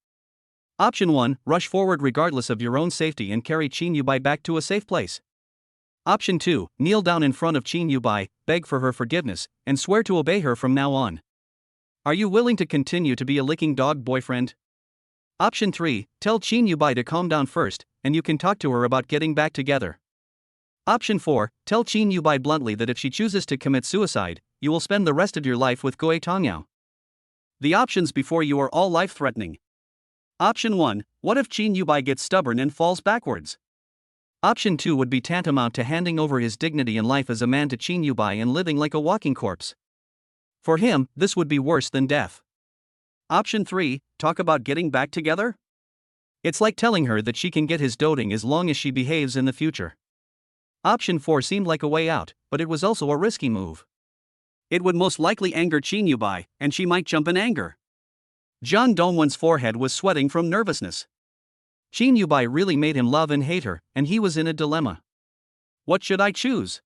Option 1, rush forward regardless of your own safety and carry Qin Yubai back to a safe place. Option 2, kneel down in front of Qin Yubai, beg for her forgiveness, and swear to obey her from now on. Are you willing to continue to be a licking dog boyfriend? Option 3, tell Qin Yubai to calm down first, and you can talk to her about getting back together. Option 4, tell Qin Yubai bluntly that if she chooses to commit suicide, you will spend the rest of your life with Gue Tangyao. The options before you are all life-threatening. Option 1, what if Qin Yubai gets stubborn and falls backwards? Option 2 would be tantamount to handing over his dignity and life as a man to Qin Yubai and living like a walking corpse. For him, this would be worse than death. Option 3, talk about getting back together? It's like telling her that she can get his doting as long as she behaves in the future. Option 4 seemed like a way out, but it was also a risky move. It would most likely anger Qin Yubai, and she might jump in anger. Zhang Dongwen's forehead was sweating from nervousness. Qin Yubai really made him love and hate her, and he was in a dilemma. What should I choose?